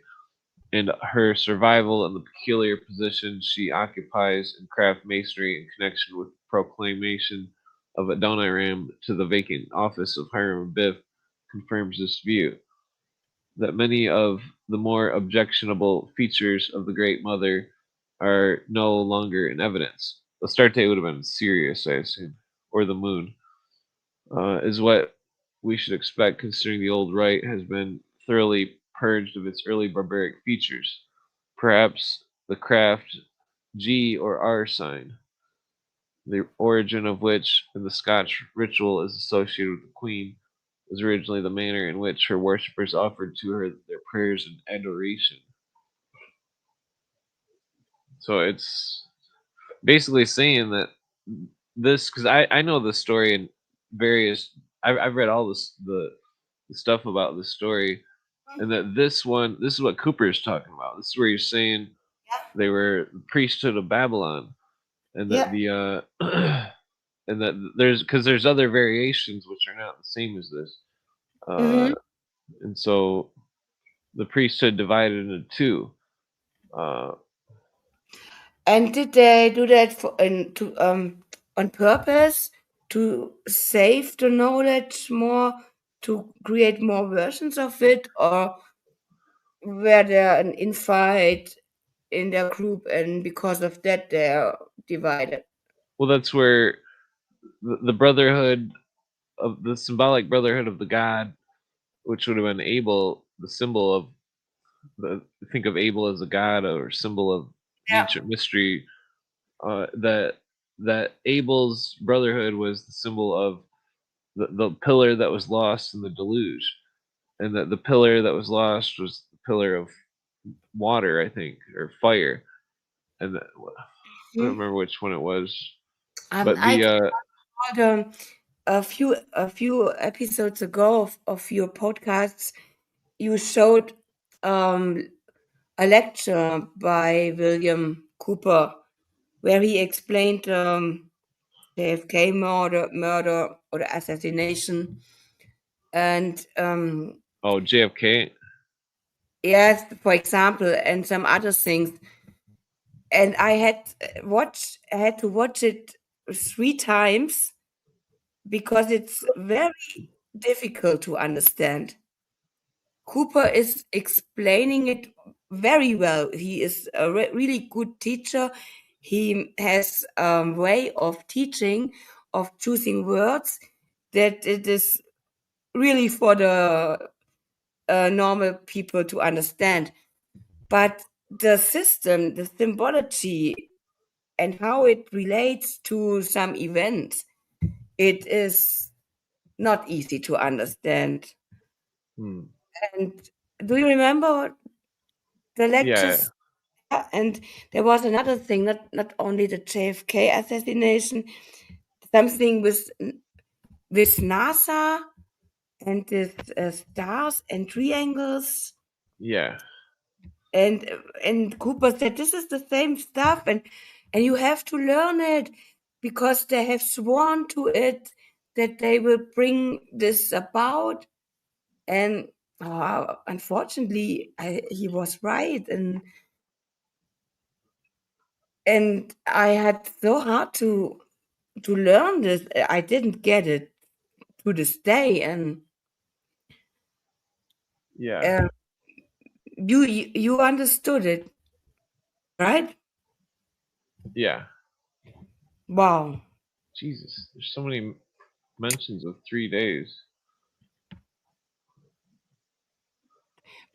and her survival and the peculiar position she occupies in craft masonry in connection with the proclamation of Adoniram to the vacant office of Hiram Biff confirms this view. That many of the more objectionable features of the Great Mother are no longer in evidence. Astarte would have been Sirius, I assume, or the moon, is what we should expect considering the old rite has been thoroughly purged of its early barbaric features. Perhaps the craft G or R sign, the origin of which in the Scotch ritual is associated with the Queen, was originally the manner in which her worshippers offered to her their prayers and adoration. So it's basically saying that this, because I know the story in various, I've read all the stuff about this story, and that this is what Cooper is talking about. This is where he's saying they were the priesthood of Babylon, and that Yeah. the and that there's other variations which are not the same as this, Hmm. and so the priesthood divided into two. Uh, And did they do that on purpose to save the knowledge more, to create more versions of it, or were there an infight in their group and because of that they're divided? well, that's where the brotherhood of the symbolic brotherhood of the god, which would have been Abel, the symbol of the think of Abel as a god or symbol of the Yeah. ancient mystery, that Abel's brotherhood was the symbol of the pillar that was lost in the deluge, and that the pillar that was lost was the pillar of water, I think, or fire, and I don't Mhm. remember which one it was, but I the heard a few episodes ago of your podcasts. You showed um, a lecture by William Cooper where he explained JFK murder or the assassination, and JFK. yes, for example, and some other things. And I had to watch it 3 times because it's very difficult to understand. Cooper is explaining it very well. He is a really good teacher. He has a way of teaching, of choosing words that it is really for the normal people to understand. But the system, the symbology, and how it relates to some events, it is not easy to understand. Hmm. And do you remember the Yeah, lectures? And there was another thing, not only the JFK assassination, something with NASA and this stars and triangles. yeah, And and Cooper said this is the same stuff, and you have to learn it because they have sworn to it that they will bring this about. And unfortunately, he was right, and I had so hard to learn this. I didn't get it to this day, and yeah, uh, you understood it, right? yeah. Wow, Jesus, there's so many mentions of 3 days.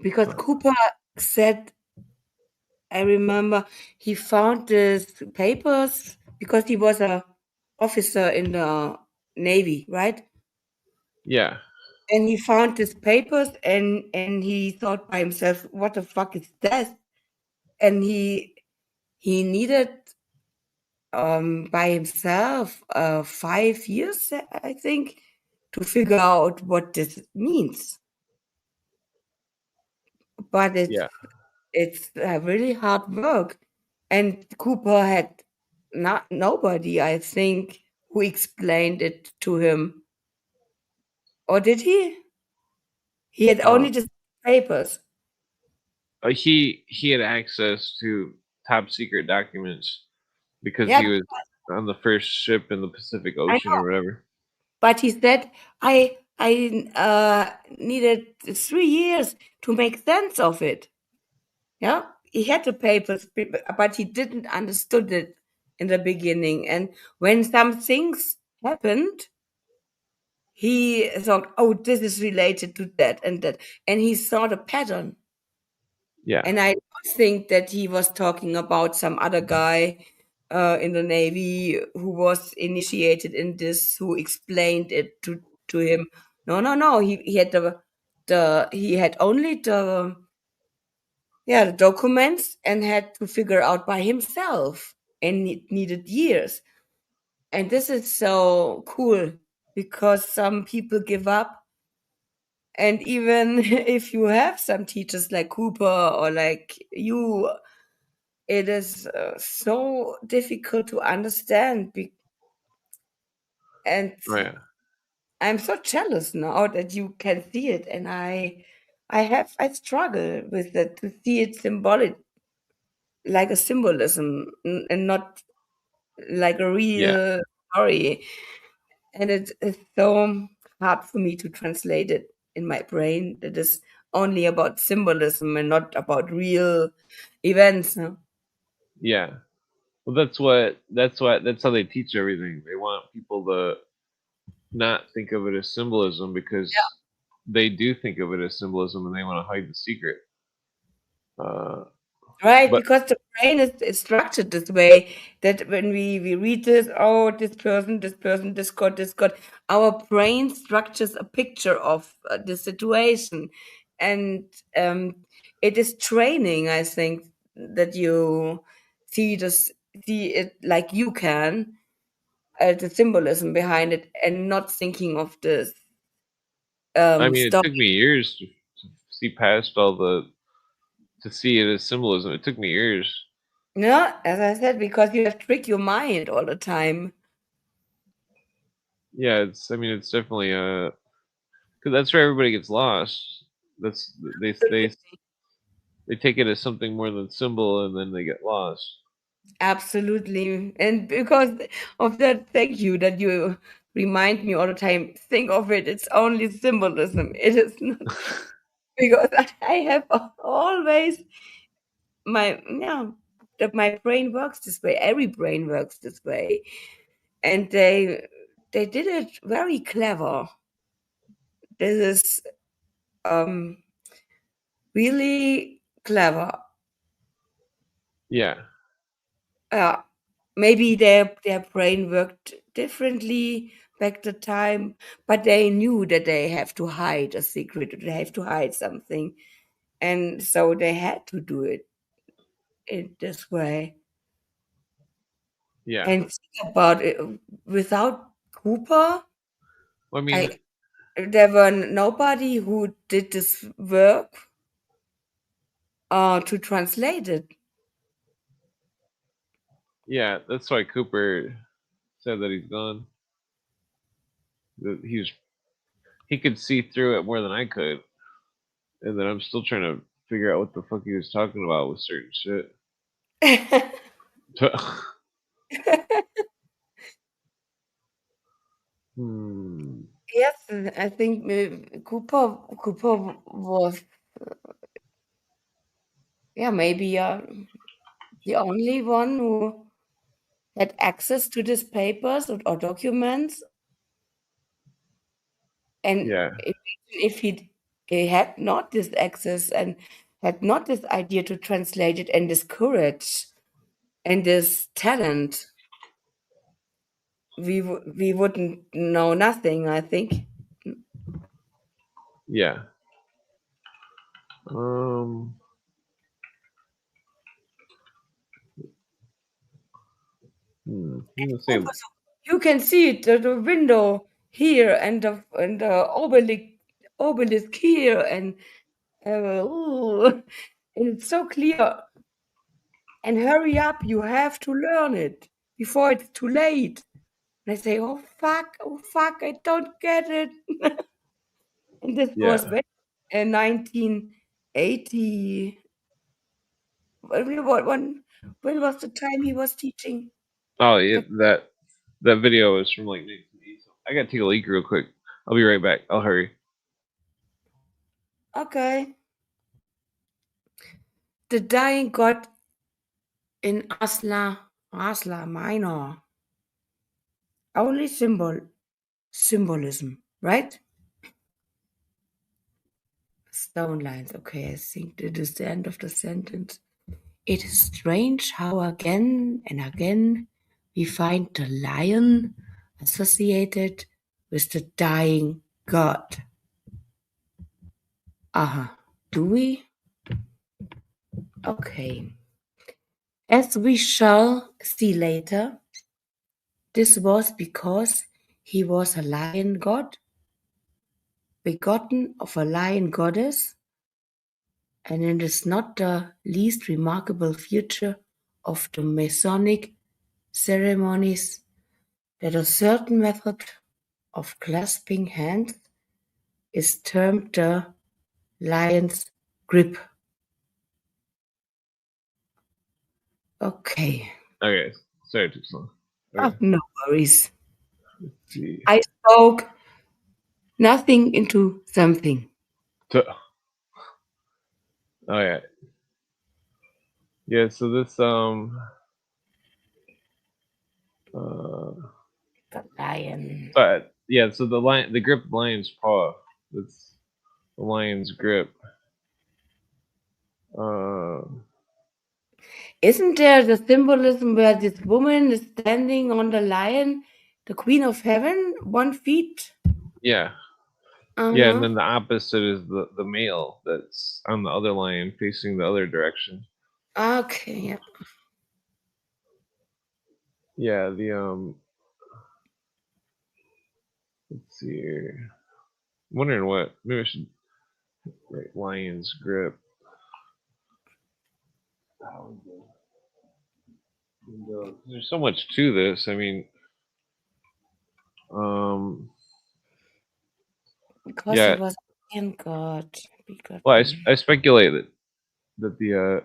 because Huh. Cooper said, I remember he found these papers because he was a officer in the Navy, right? Yeah, And he found these papers, and he thought by himself, "What the fuck is that?" And he needed by himself 5 years, I think, to figure out what this means. But yeah, it's really hard work, and Cooper had not nobody, I think, who explained it to him, or did he? He had uh, only just papers. he had access to top secret documents because Yeah, he was on the first ship in the Pacific I Ocean know. or whatever. But he said, I needed 3 years to make sense of it. Yeah, he had the papers, but he didn't understood it in the beginning. And when some things happened, he thought, "Oh, this is related to that and that," and he saw the pattern. Yeah, And I don't think that he was talking about some other guy in the Navy who was initiated in this, who explained it to him. No, no, no. He had the he had only the documents and had to figure out by himself, and it needed years. And this is so cool because some people give up. And even if you have some teachers like Cooper or like you, it is so difficult to understand. And right. I'm so jealous now that you can see it. And I struggle with it to see it symbolic, like a symbolism, and not like a Yeah, real story. And it is so hard for me to translate it in my brain. It is only about symbolism and not about real events. Huh? yeah. Well, that's how they teach everything. They want people to not think of it as symbolism because they do think of it as symbolism and they want to hide the secret. Uh, Right, But because the brain is structured this way that when we read this, oh, this person, this god, our brain structures a picture of the situation, and um, it is training. I think that you see this, see it like you can, the symbolism behind it, and not thinking of this I mean, it story. took me years to see past all to see it as symbolism. It took me years. No, as I said, because you have tricked your mind all the time. Yeah, it's. I mean, it's definitely because that's where everybody gets lost. That's they take it as something more than symbol, and then they get lost. Absolutely. And because of that, thank you that you remind me all the time. Think of it, it's only symbolism. It is not because I have always my yeah that my brain works this way. Every brain works this way. And they did it very clever. This is um really clever. Yeah, Uh, maybe their brain worked differently back the time, but they knew that they have to hide a secret, they have to hide something, and so they had to do it in this way. yeah. And think about it, without Cooper, Well, I mean, I there were nobody who did this work to translate it. yeah. That's why Cooper said that he's gone. That he could see through it more than I could, and then I'm still trying to figure out what the fuck he was talking about with certain shit. Hmm. Yes, I think Cooper was, yeah, maybe the only one who had access to these papers or documents. And Yeah, if he had not this access and had not this idea to translate it and this courage and this talent, we wouldn't know nothing, I think. yeah. Um. I'm gonna say Cooper, so you can see it, the window here and the obelisk here and ooh, and it's so clear. And hurry up, you have to learn it before it's too late. And I say, oh fuck, I don't get it. And this was yeah. when, 1980. When was the time he was teaching? Oh, yeah. That video is from like 1980. I gotta take a leak real quick. I'll be right back. I'll hurry. Okay. The dying god in Asla Minor. Only symbolism, right? Stone lines. Okay, I think that is the end of the sentence. It is strange how again and again we find the lion associated with the dying god. Aha, do we? Okay. As we shall see later, this was because he was a lion god, begotten of a lion goddess, and it is not the least remarkable feature of the Masonic ceremonies that a certain method of clasping hands is termed the lion's grip. Okay. Okay. Sorry, too slow. Oh, Okay. no worries. Let's see. I spoke nothing into something. So- oh yeah. Yeah. So this uh The lion. but yeah. So the grip of the lion's paw. That's the lion's grip. Uh. Isn't there the symbolism where this woman is standing on the lion, the Queen of Heaven, 1 feet? Yeah. Yeah, and then the opposite is the male that's on the other lion facing the other direction. Okay, yep. Yeah, let's see here. I'm wondering what, maybe I should write lion's grip. There's so much to this. I mean, Because yeah. it was in God. Well, I speculate that the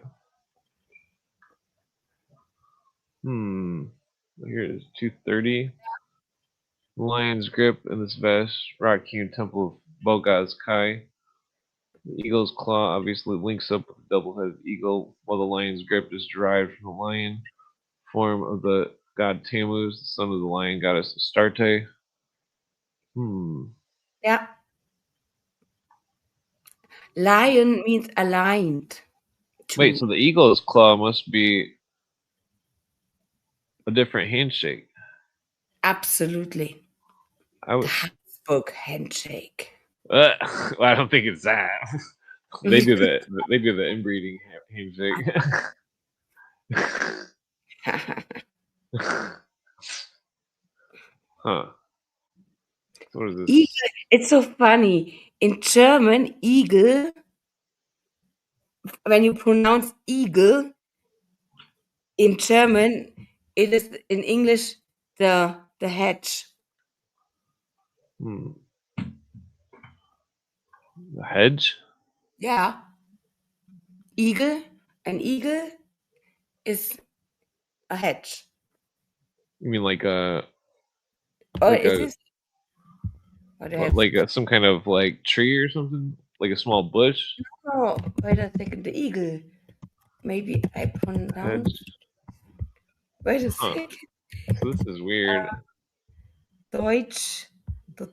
here it is 230. Lion's grip in this vast rock-hewn temple of Bogas Kai. The eagle's claw obviously links up with the double-headed eagle, while the lion's grip is derived from the lion form of the god Tammuz, the son of the lion goddess Astarte. Yeah. Lion means aligned. Wait, so the eagle's claw must be a different handshake. Absolutely. The Habsburg handshake. Well, I don't think it's that. They do the inbreeding handshake. Huh. So what is this? Eagle. It's so funny. In German, eagle, when you pronounce eagle, in German, it is in English the hedge. The hedge? Yeah. Eagle. An eagle is a hedge. You mean like a some kind of like tree or something? Like a small bush? Oh, wait a second. The eagle. Maybe I pronounce. Wait a second. So this is weird. Deutsch. The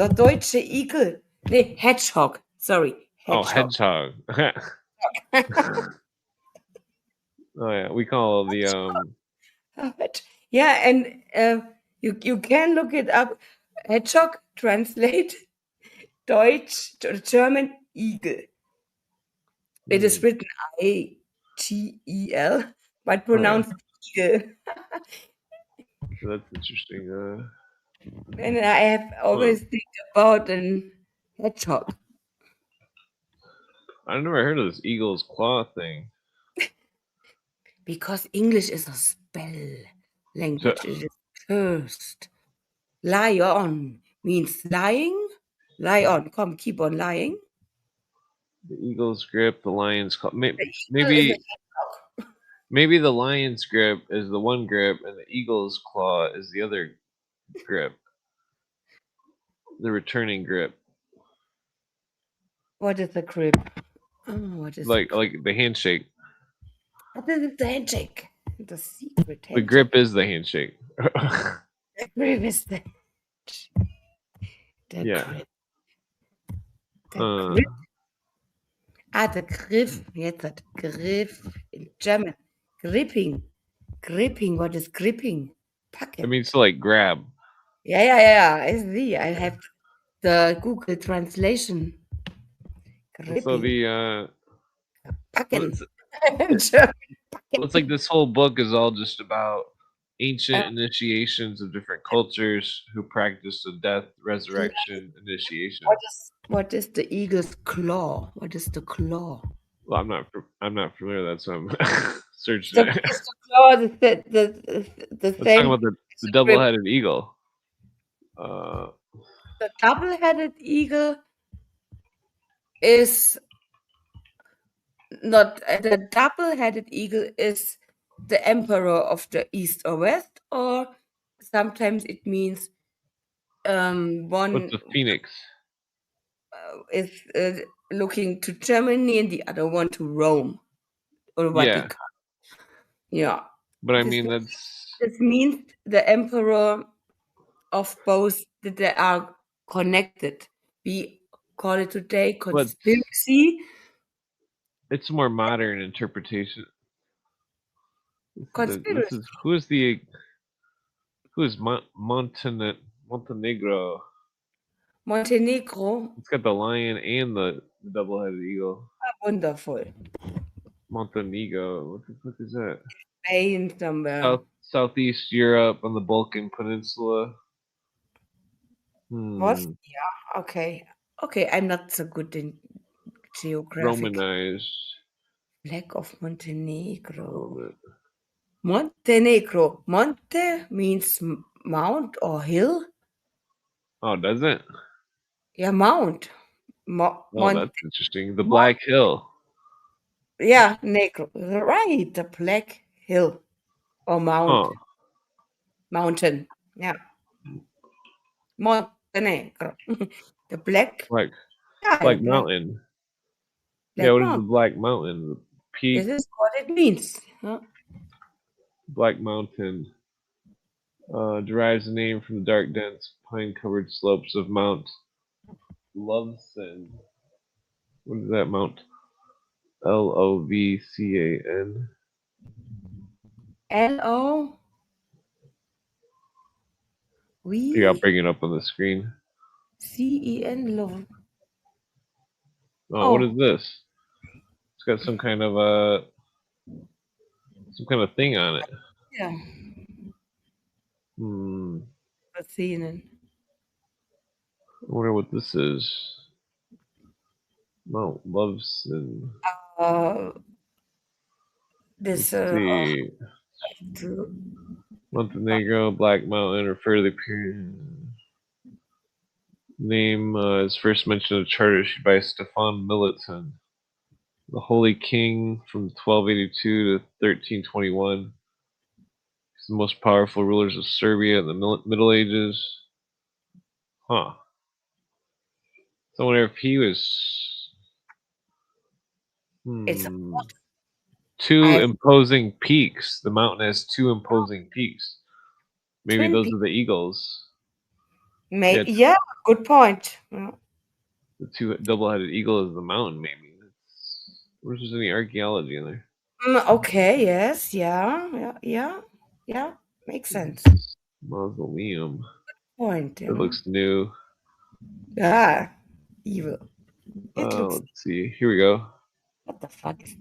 Deutsche Igel. Nee, hedgehog. Sorry. Hedgehog. Oh yeah, we call the Yeah, and you can look it up. Hedgehog translate Deutsch to German Igel. It is written IGEL, but pronounced Eagle. That's interesting. And I have always think about an hedgehog. I've never heard of this eagle's claw thing. Because English is a spell language. It is cursed. Lion means lying. Lion, come, keep on lying. The eagle's grip, the lion's claw. Maybe the lion's grip is the one grip, and the eagle's claw is the other grip. The returning grip. What is the grip? Oh, what is like the handshake? What is the handshake? The secret handshake. The grip is the handshake. The grip is the grip. The grip. The Griff. Jetzt that Griff in German. Gripping. Gripping. What is gripping? Packen. It means to like grab. Yeah. I see. I have the Google translation. Gripping. So the Packen. It's like this whole book is all just about ancient initiations of different cultures who practice the death, resurrection, initiation. What is the eagle's claw? What is the claw? Well, I'm not familiar with that, so I'm searching it. The claw, the Let's talk about the double-headed eagle. The double-headed eagle is not the double-headed eagle is the emperor of the east or west, or sometimes it means one. What's the phoenix? Is looking to Germany and the other one to Rome or Vatican. Yeah. But I mean this means the emperor of both that they are connected. We call it today conspiracy. It's a more modern interpretation. Conspiracy. who is Montenegro? Montenegro. It's got the lion and the double-headed eagle. Wonderful. Montenegro. What the fuck is that? Spain somewhere. Southeast Europe on the Balkan Peninsula. What? Hmm. Yeah. Okay. Okay. I'm not so good in geographic. Romanized. Flag of Montenegro. Roman. Montenegro. Monte means mount or hill. Oh, does it? Yeah, mount. Oh, Monte. that's interesting. The Black Hill. Yeah, negro. Right. The Black Hill or Huh. mountain. Yeah. Montenegro. The black. Black Yeah, Black Mountain. Yeah, black what is the mountain. Black Mountain? The This peak is what it means. Huh? Black Mountain derives the name from the dark, dense, pine-covered slopes of Mount Lovesen. What is that, Mount? Lovcan. L-O. Here, I'll We bring it up on the screen. C-E-N love. Oh, what is Oh, this? It's got some kind of thing on it. yeah. Hmm. Rosinen. I wonder what this is. Mount Lovesen. Uh, Let's this see. to, Montenegro, Black Mountain, refer to the period. Name is first mentioned in a charter issued by Stefan Militon, the Holy King from 1282 to 1321. He's the most powerful rulers of Serbia in the Middle Ages. Huh. So I wonder if he was. it's a Two I imposing peaks. The mountain has two imposing peaks. Maybe twin those peak. are the eagles. May Yeah, yeah, good point. Yeah. the two double-headed eagle is the mountain. Maybe. Where's there's any archaeology in there? Okay, yes, yeah, makes sense. Mausoleum. Point, It yeah. looks new. Ah, evil. It looks Let's see. Here we go. what the fuck is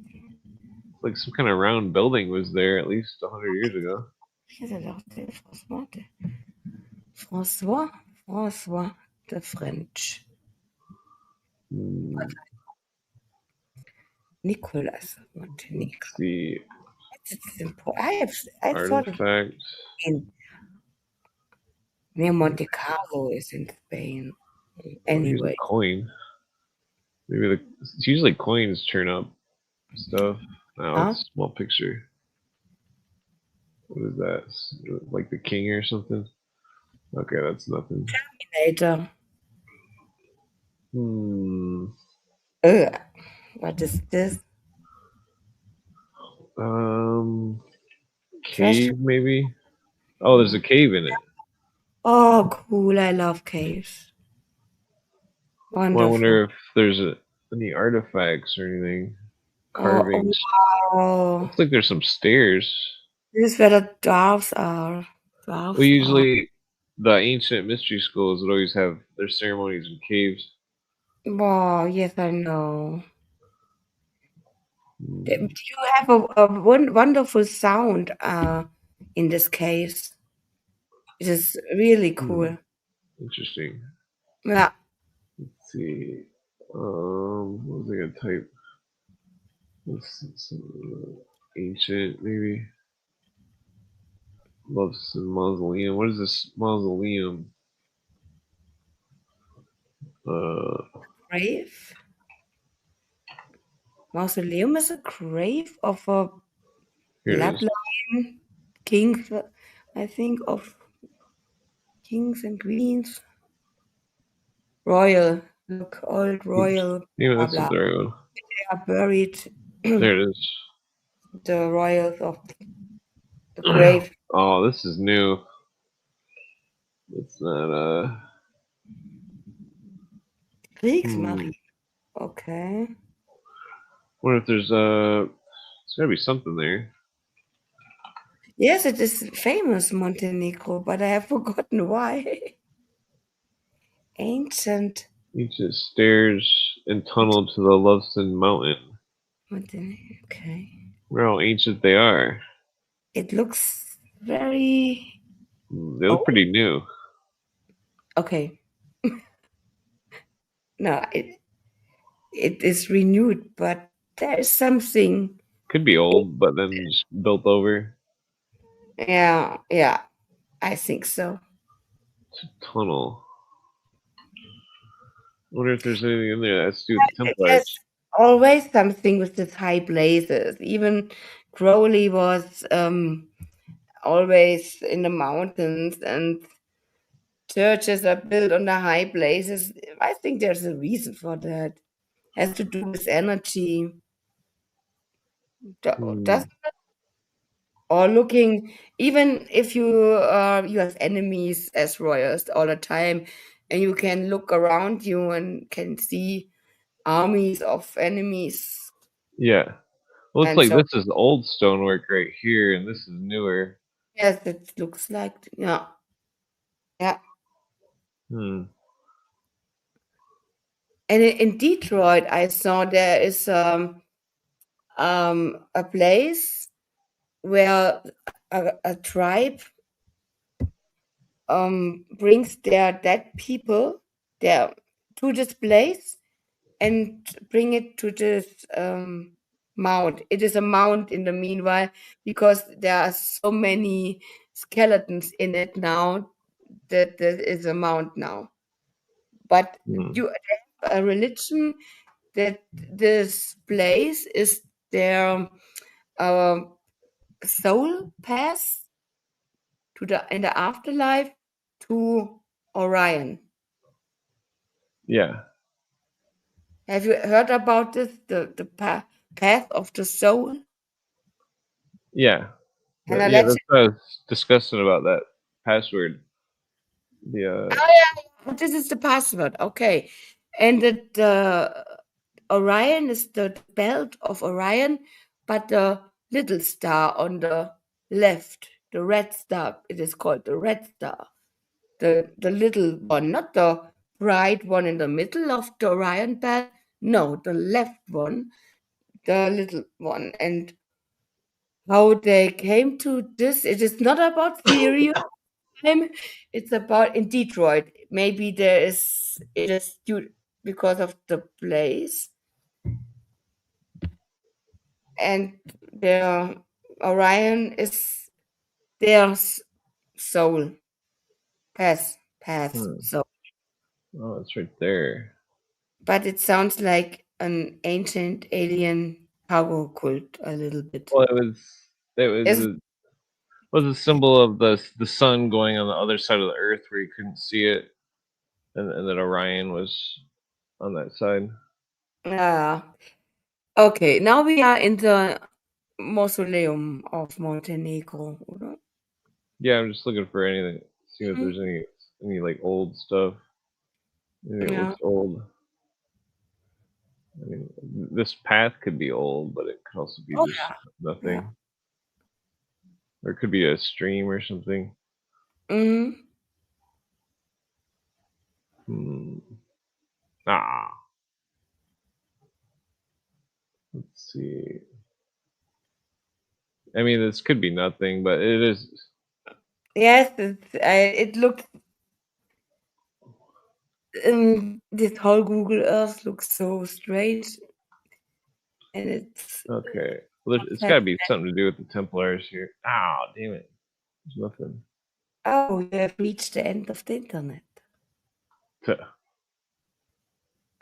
Like some kind of round building was there at least 100 years ago. François? François the French. Hmm, Nicolas let's Montenegro. see. It's important. I've thought of Artifact. in near Monte Carlo is in Spain. Oh, here's a Anyway. coin. Maybe it's usually coins turn up stuff. Oh, Huh? it's a small picture. What is that? Like the king or something? Okay, that's nothing. Later. Hmm. What is this? Treasure. Cave maybe. Oh, there's a cave in it. Oh, cool. I love caves. Well, I Wonderful. wonder if there's any artifacts or anything, Oh, carvings. wow. Looks like there's some stairs. This is where the dwarves are. Well, Dwarves are. usually the ancient mystery schools would always have their ceremonies in caves. Wow, yes, I know. Hmm. You have a wonderful sound in this case. It is really Hmm. cool. Interesting. Yeah, Let's see. What was I gonna type? Ancient maybe. Love some mausoleum. What is this mausoleum? grave. Mausoleum is a grave of a Here it is. bloodline king, I think, of kings and queens. Royal, look, old Oops. royal, Yeah, blah that's not blah. the right one. They are buried. There it is. The royals of the grave. Oh, this is new. It's not Kriegsmarine. hmm. Okay. Wonder if there's gotta be something there. Yes, it is famous Montenegro, but I have forgotten why. Ancient Ancient stairs and tunnel to the Loveson Mountain. Montenegro. Okay. Wonder how ancient they are. It looks very They look old. pretty new. Okay. No, it is renewed, but there is something. Could be old, but then just built over. Yeah, I think so. It's a tunnel. I wonder if there's anything in there that has to do with the There's Templars. always something with these high places. Even Crowley was always in the mountains, and churches are built on the high places. I think there's a reason for that. Has to do with energy. Hmm. Does or looking, even if you have enemies as royals all the time, and you can look around you and can see armies of enemies, Yeah. Looks and like so this is old stonework right here, and this is newer. yes, it looks like yeah. Hmm. And in Detroit, I saw there is a place where a tribe brings their dead people there to this place and bring it to this mount. It is a mount in the meanwhile because there are so many skeletons in it now that there is a mount now. But Hmm. you have a religion that this place is their uh, soul path to the in the afterlife to Orion. Yeah. Have you heard about this? The path of the soul Yeah. and a Yeah, legend. that's what I was discussing about that password. The Oh yeah, this is the password. Okay, and the Orion is the belt of Orion, but the little star on the left, the red star. It is called the red star. The little one, not the bright one in the middle of the Orion belt. No, the left one, the little one, and how they came to this. It is not about theory of time. It's about in Detroit. Maybe there is it is due because of the place and the Orion is their soul path. hmm. So, Oh, it's right there. but it sounds like an ancient alien power cult a little bit. Well, it was Is was a symbol of the sun going on the other side of the earth where you couldn't see it, and then Orion was on that side. uh, okay. Now we are in the mausoleum of Montenegro, oder? Yeah, I'm just looking for anything, seeing if Mhm. there's any like old stuff. Anything that Yeah. looks old. I mean, this path could be old, but it could also be Oh just yeah. nothing. Or it could be a stream or something. Hmm. Hmm. Ah, let's see. I mean, this could be nothing, but it is. Yes, it looks. This whole Google Earth looks so strange, and it's Okay. Well, it's sad. got to be something to do with the Templars here. Ah, damn it. There's nothing. Oh, you have reached the end of the internet. Tuh.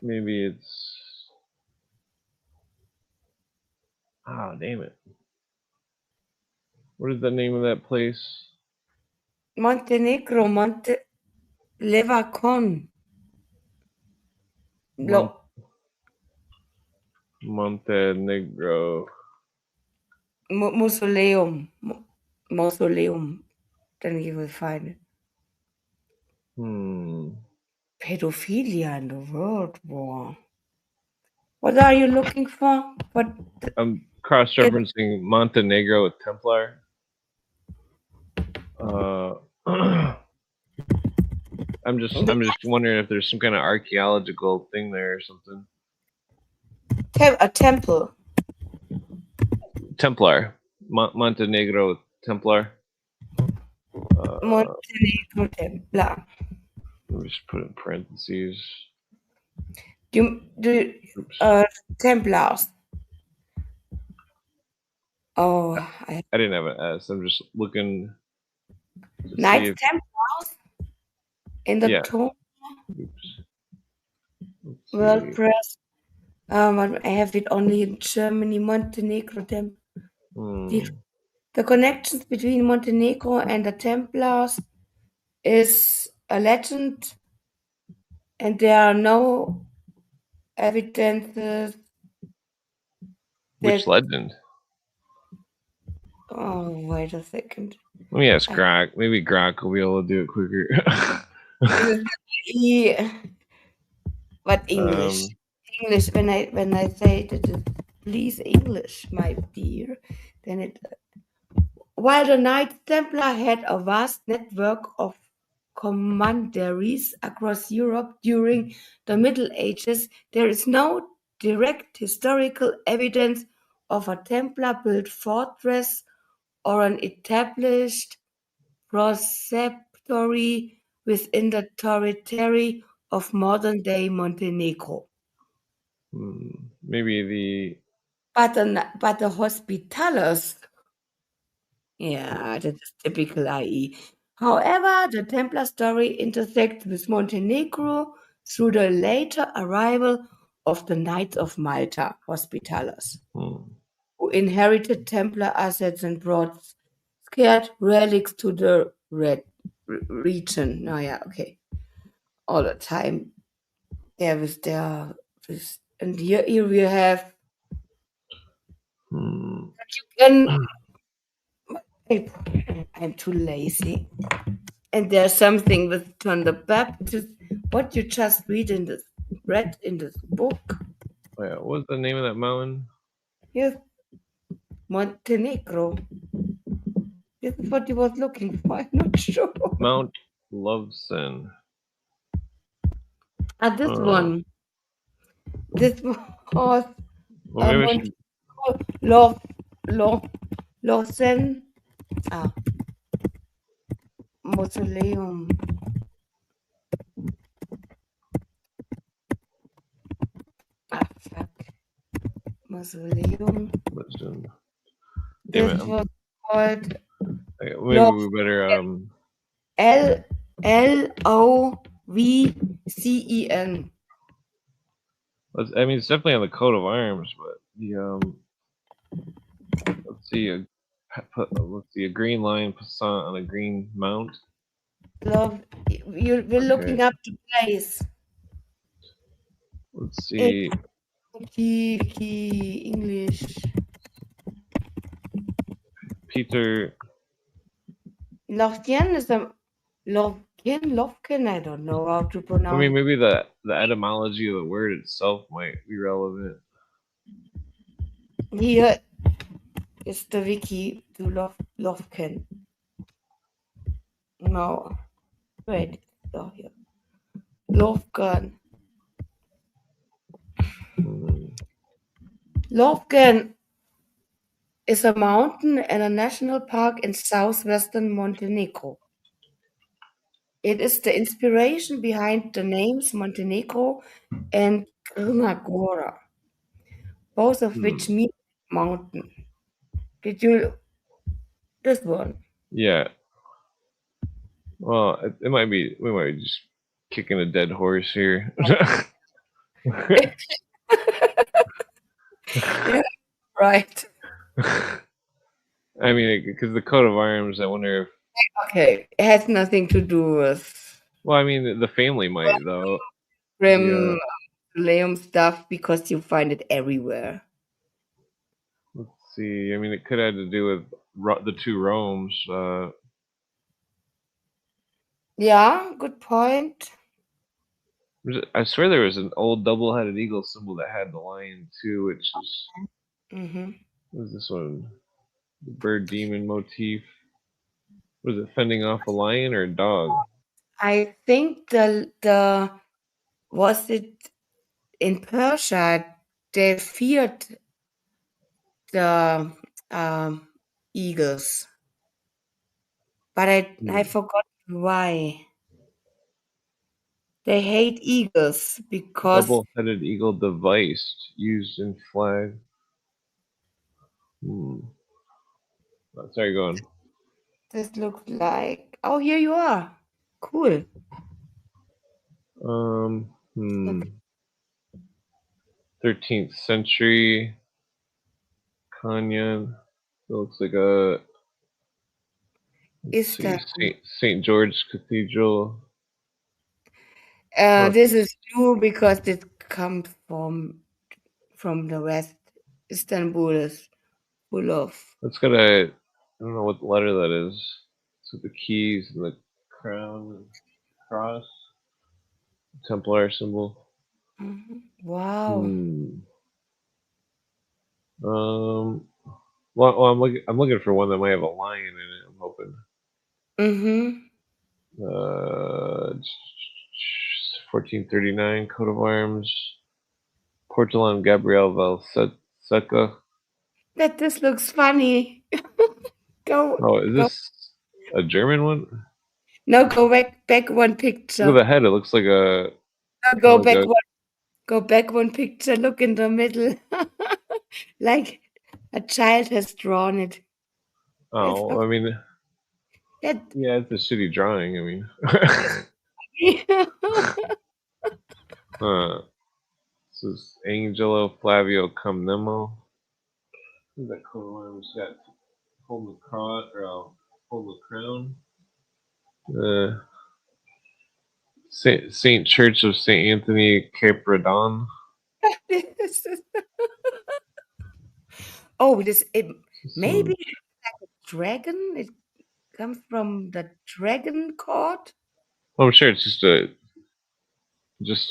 Maybe it's. Ah, damn it. What is the name of that place? Montenegro, Levacon, Mon- Lo, Montenegro. Mausoleum, Mausoleum. Then you will find it. Hmm. Pedophilia in the World War. What are you looking for? What I'm cross it, referencing Montenegro with Templar. I'm just wondering if there's some kind of archaeological thing there or something. A temple. Templar, Montenegro Templar. Montenegro Templar. Let me just put it in parentheses. Do Oops. Templars. Oh, I didn't have an S. I'm just looking to see Knights if Templars in the yeah. tomb. Oops. Let's World see. Press. I have it only in Germany. Montenegro Temple. The connections between Montenegro and the Templars is a legend, and there are no evidences Which that. legend? Oh, wait a second. Let me ask Grok. Maybe Grok will be able to do it quicker. But English. English. When I say that, please English, my dear, then it. While the Knights Templar had a vast network of commanderies across Europe during the Middle Ages, there is no direct historical evidence of a Templar-built fortress or an established preceptory within the territory of modern-day Montenegro. Maybe But the Hospitallers, yeah, that is typical IE. However, the Templar story intersects with Montenegro through the later arrival of the Knights of Malta, Hospitallers, who inherited Templar assets and brought scared relics to the region. Oh, yeah, okay. All the time. There was there. And here we have. You can. I'm too lazy. And there's something with John the Baptist. What you just read in this book. yeah. What's the name of that mountain? Yes, Montenegro. This is what he was looking for. I'm not sure. Mount Lovesen. This one. This was Well, maybe I should. Love, Love, Lausanne. Mausoleum. Fuck. Mausoleum. Listen. This was called Maybe we better Lovcen. I mean, it's definitely on the coat of arms, but the let's see a green lion passant on a green mount. We're looking up the place. Let's see. Wiki English. Peter. Lovken is a Lovken. I don't know how to pronounce. I mean, maybe the etymology of the word itself might be relevant. Here is the wiki to Lovken. No, wait. Oh, here. Lovken. Lovken is a mountain and a national park in southwestern Montenegro. It is the inspiration behind the names Montenegro and Crna Gora, both of which mean mountain. Did you this one? Yeah. Well, we might be just kicking a dead horse here. Yeah, right. I mean, because the coat of arms, I wonder if. Okay, it has nothing to do with. Well, I mean, the family might though. Grim Leum stuff because you find it everywhere. Let's see. I mean, it could have to do with the two Romes. Yeah, good point. I swear there was an old double-headed eagle symbol that had the lion too, which is. What is this one? The bird demon motif. Was it fending off a lion or a dog? I think the was it in Persia? They feared the eagles, but I forgot why. They hate eagles because Double-headed eagle device used in flag. Oh, sorry, go on. this looks like. Oh, here you are. Cool. Hmm. 13th century Kanyan. It looks like a, let's Is see, that St. George Cathedral. this is new because it comes from the west. Istanbul is full of. It's got a, I don't know what letter that is. So the keys and the crown and cross, templar symbol. Wow. Hmm. Well, I'm looking for one that might have a lion in it. I'm hoping. Mm-hmm. 1439 coat of arms. Portolan Gabriel Valseca. That this looks funny. Go Oh, is go this a German one? no, go back one Look at picture. the head. It looks like a No, kind of like a. go back one picture. Look in the middle. Like a child has drawn it. It Oh, looks I mean, that yeah, it's a shitty drawing. I mean, this is Angelo Flavio Comnemo. Who's that coat of arms got? Hold the cross or hold the crown. Saint Church of Saint Anthony Capradon. This is- oh, maybe Some, it's like a dragon. It comes from the dragon court. I'm sure it's just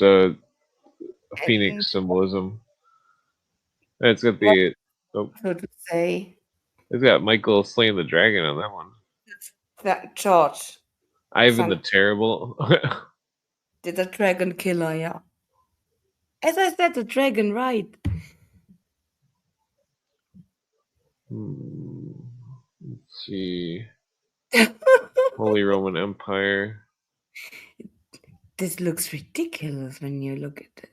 a And phoenix symbolism. And it's got what the oh, so to say? it's got Michael slaying the dragon on that one. That George, Ivan the son, Terrible. the dragon killer. Yeah, as I said, the dragon, right? Let's see. Holy Roman Empire. This looks ridiculous when you look at it.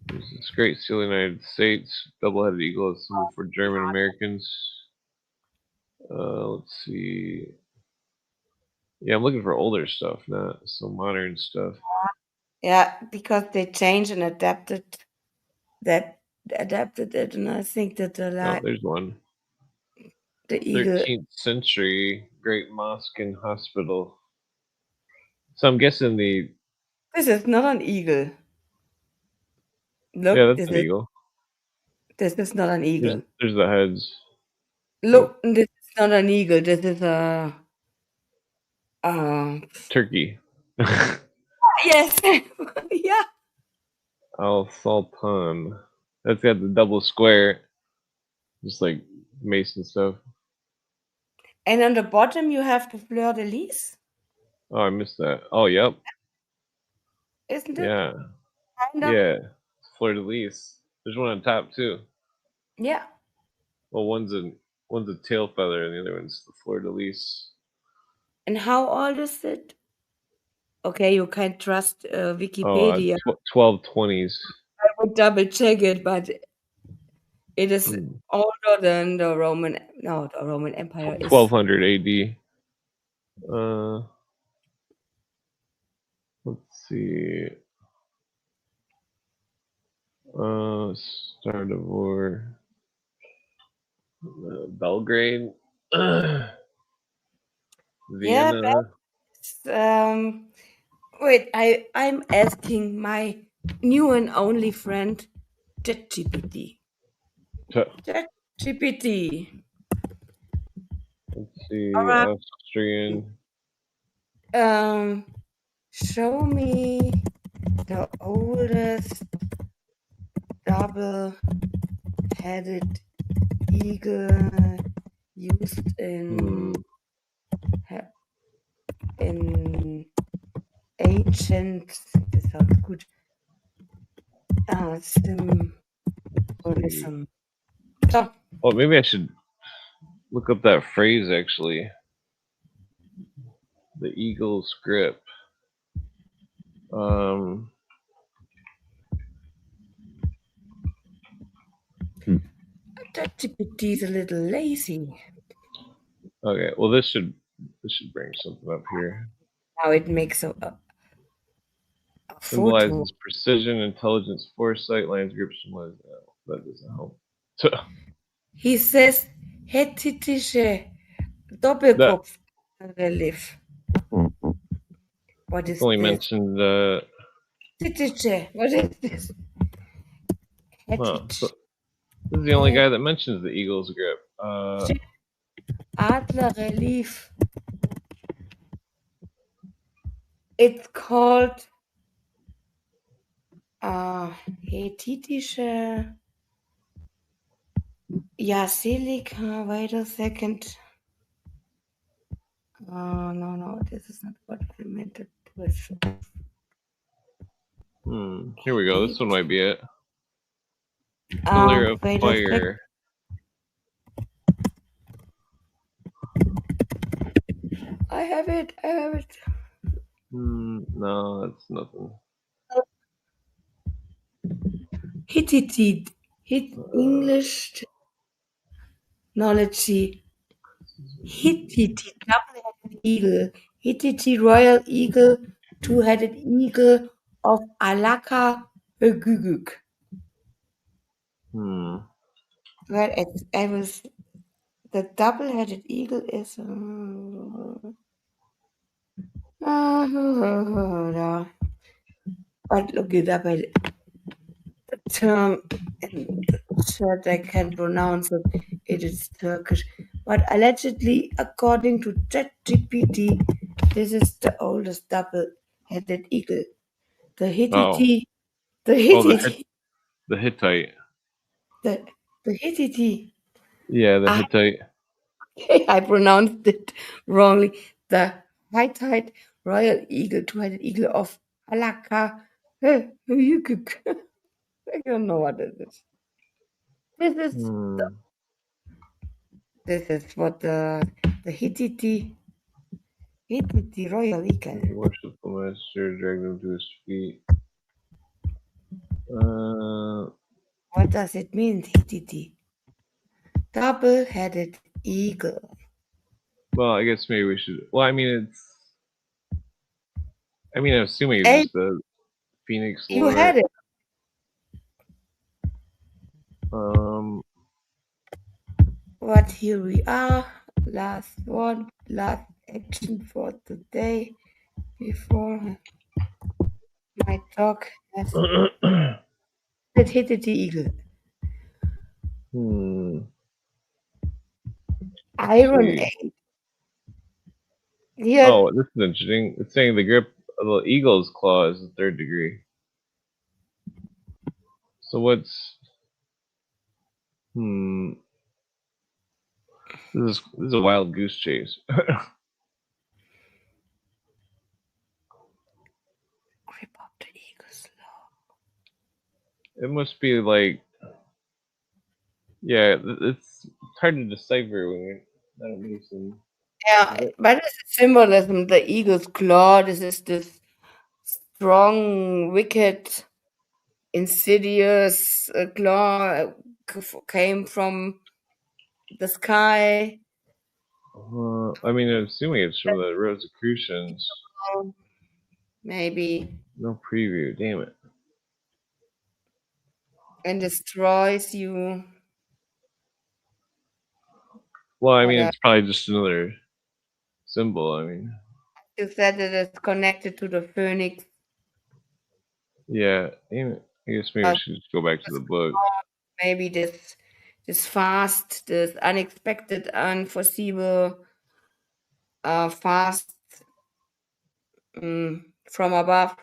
There's this Great Seal of the United States. Double-headed eagle is symbol for German Americans. Let's see. Yeah, I'm looking for older stuff, not some modern stuff. Yeah, because they changed and adapted it, and I think that Oh, there's one. the eagle. 13th century Great Mosque and Hospital. So I'm guessing This is not an eagle. yeah, Look, that's an eagle. this is not an eagle. There's the heads. Look, this is not an eagle. This is a Turkey. yes, yeah. Al Sultan. That's got the double square, just like Mason stuff. And on the bottom you have the fleur de lis, Oh, I missed that. Oh, yep. isn't it? Yeah. Kind of. Yeah. Fleur de lis. There's one on top too. Yeah. Well, one's a tail feather, and the other one's the fleur de lis. And how old is it? Okay, you can't trust Oh, Wikipedia. 1220s. I would double check it, but it is Hmm. older than the Roman. No, the Roman Empire is. 1200 AD. Let's see. Start of war. Belgrade. Yeah, Vienna. wait, I'm asking my new and only friend, ChatGPT. ChatGPT. Let's see. Alright. Austrian. Show me the oldest double-headed eagle used in in ancient, das sounds good, symbolism. So, Well, maybe I should look up that phrase actually. The eagle's grip. ChatGPT is a little lazy. Okay, well this should bring something up here. Now it makes a photo. Symbolizes precision, intelligence, foresight. Lion's grip symbolizes that doesn't help. He says hethitische That Doppelkopf-Relief. What is only this? mentioned. Hethitische. What is this? So this is the only guy that mentions the eagle's grip. Adler Relief. It's called hethitische. Yeah, silica. Wait a second. No, this is not what I meant it with. Here we go. This one might be it. Pillar of fire. I have it. No, that's nothing. Hittite. English knowledge. Hittite, double-headed eagle. Hittite royal eagle, two-headed eagle of Alaka Huguguk. Well, I was the double-headed eagle is. But look it up. The term that I can pronounce it. It is Turkish. But allegedly, according to ChatGPT, this is the oldest double-headed eagle. The Hittite. The Hittite. The Hittite. The Hittite. Yeah, the Hittite. I pronounced it wrongly. The Hittite royal eagle, two-headed eagle of Alaka. I don't know what it is. This is what the Hittite royal eagle. He worshipped the master, dragged him to his feet. What does it mean, Hittite? Double-headed eagle. Well, I guess maybe we should. Well, I mean, I'm assuming it's just the Phoenix You lore. had it. But here we are. Last action for today. Before my talk has it hit the eagle. Iron 8. Here. Oh, this is interesting. It's saying the grip of the eagle's claw is the 3rd degree. So what's This is a wild goose chase. Grip of the eagle's claw. It must be like, yeah, it's hard to decipher when you're not a mason. Yeah, but it's a symbolism. The eagle's claw. This is this strong, wicked, insidious claw came from the sky. I'm assuming it's from the Rosicrucians. Maybe. No preview, damn it. And destroys you. Well, it's probably just another symbol. You said that it's connected to the phoenix. Yeah, damn it. I guess maybe we should just go back to the book. Maybe this fast, this unexpected, unforeseeable, fast from above.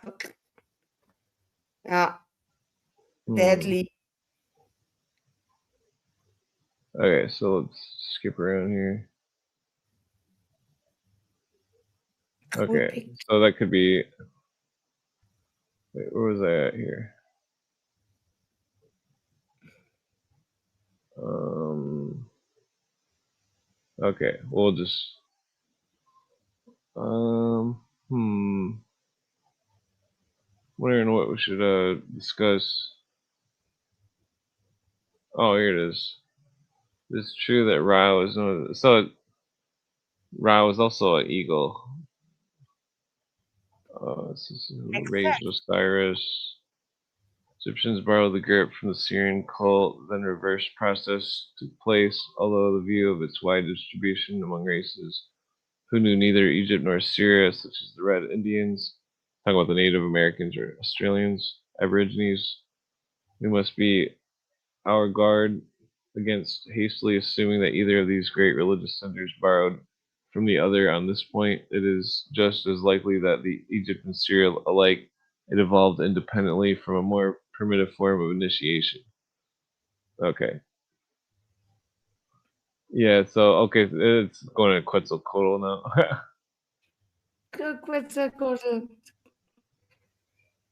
Yeah. Deadly. Okay, so let's skip around here. Cool Okay, picture. so that could be. Wait, where was I at here? Okay, we'll just. Wondering what we should discuss. Oh, here it is. It's true that Ra was Ra was also an eagle. This is who raised Osiris. Egyptians borrowed the grip from the Syrian cult, then reverse process took place, although the view of its wide distribution among races who knew neither Egypt nor Syria, such as the Red Indians, talking about the Native Americans or Australians, Aborigines, we must be our guard against hastily assuming that either of these great religious centers borrowed from the other. On this point, it is just as likely that the Egypt and Syria alike it evolved independently from a more primitive form of initiation. Okay. Yeah, so okay, it's going to Quetzalcoatl now. Quetzalcoatl,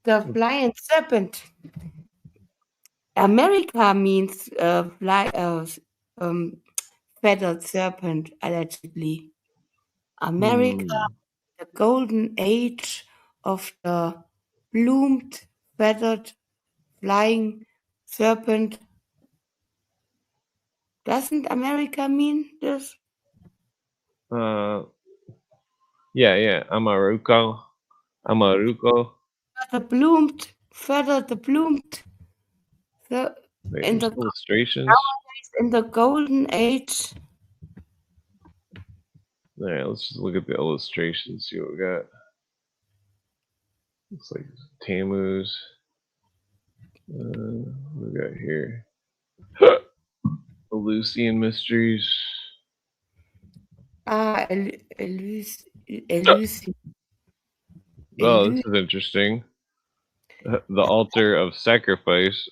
the flying serpent. America means feathered serpent, allegedly. America, the golden age of the plumed, feathered, flying serpent. Doesn't America mean this? uh, yeah, Amaruco. The plumed, feathered, the plumed, the Wait, in there's the illustrations. in the golden age. All right, let's just look at the illustrations. See what we got. Looks like Tammuz. What we got here? Eleusinian mysteries. Ah, Oh, this is interesting. The altar of sacrifice.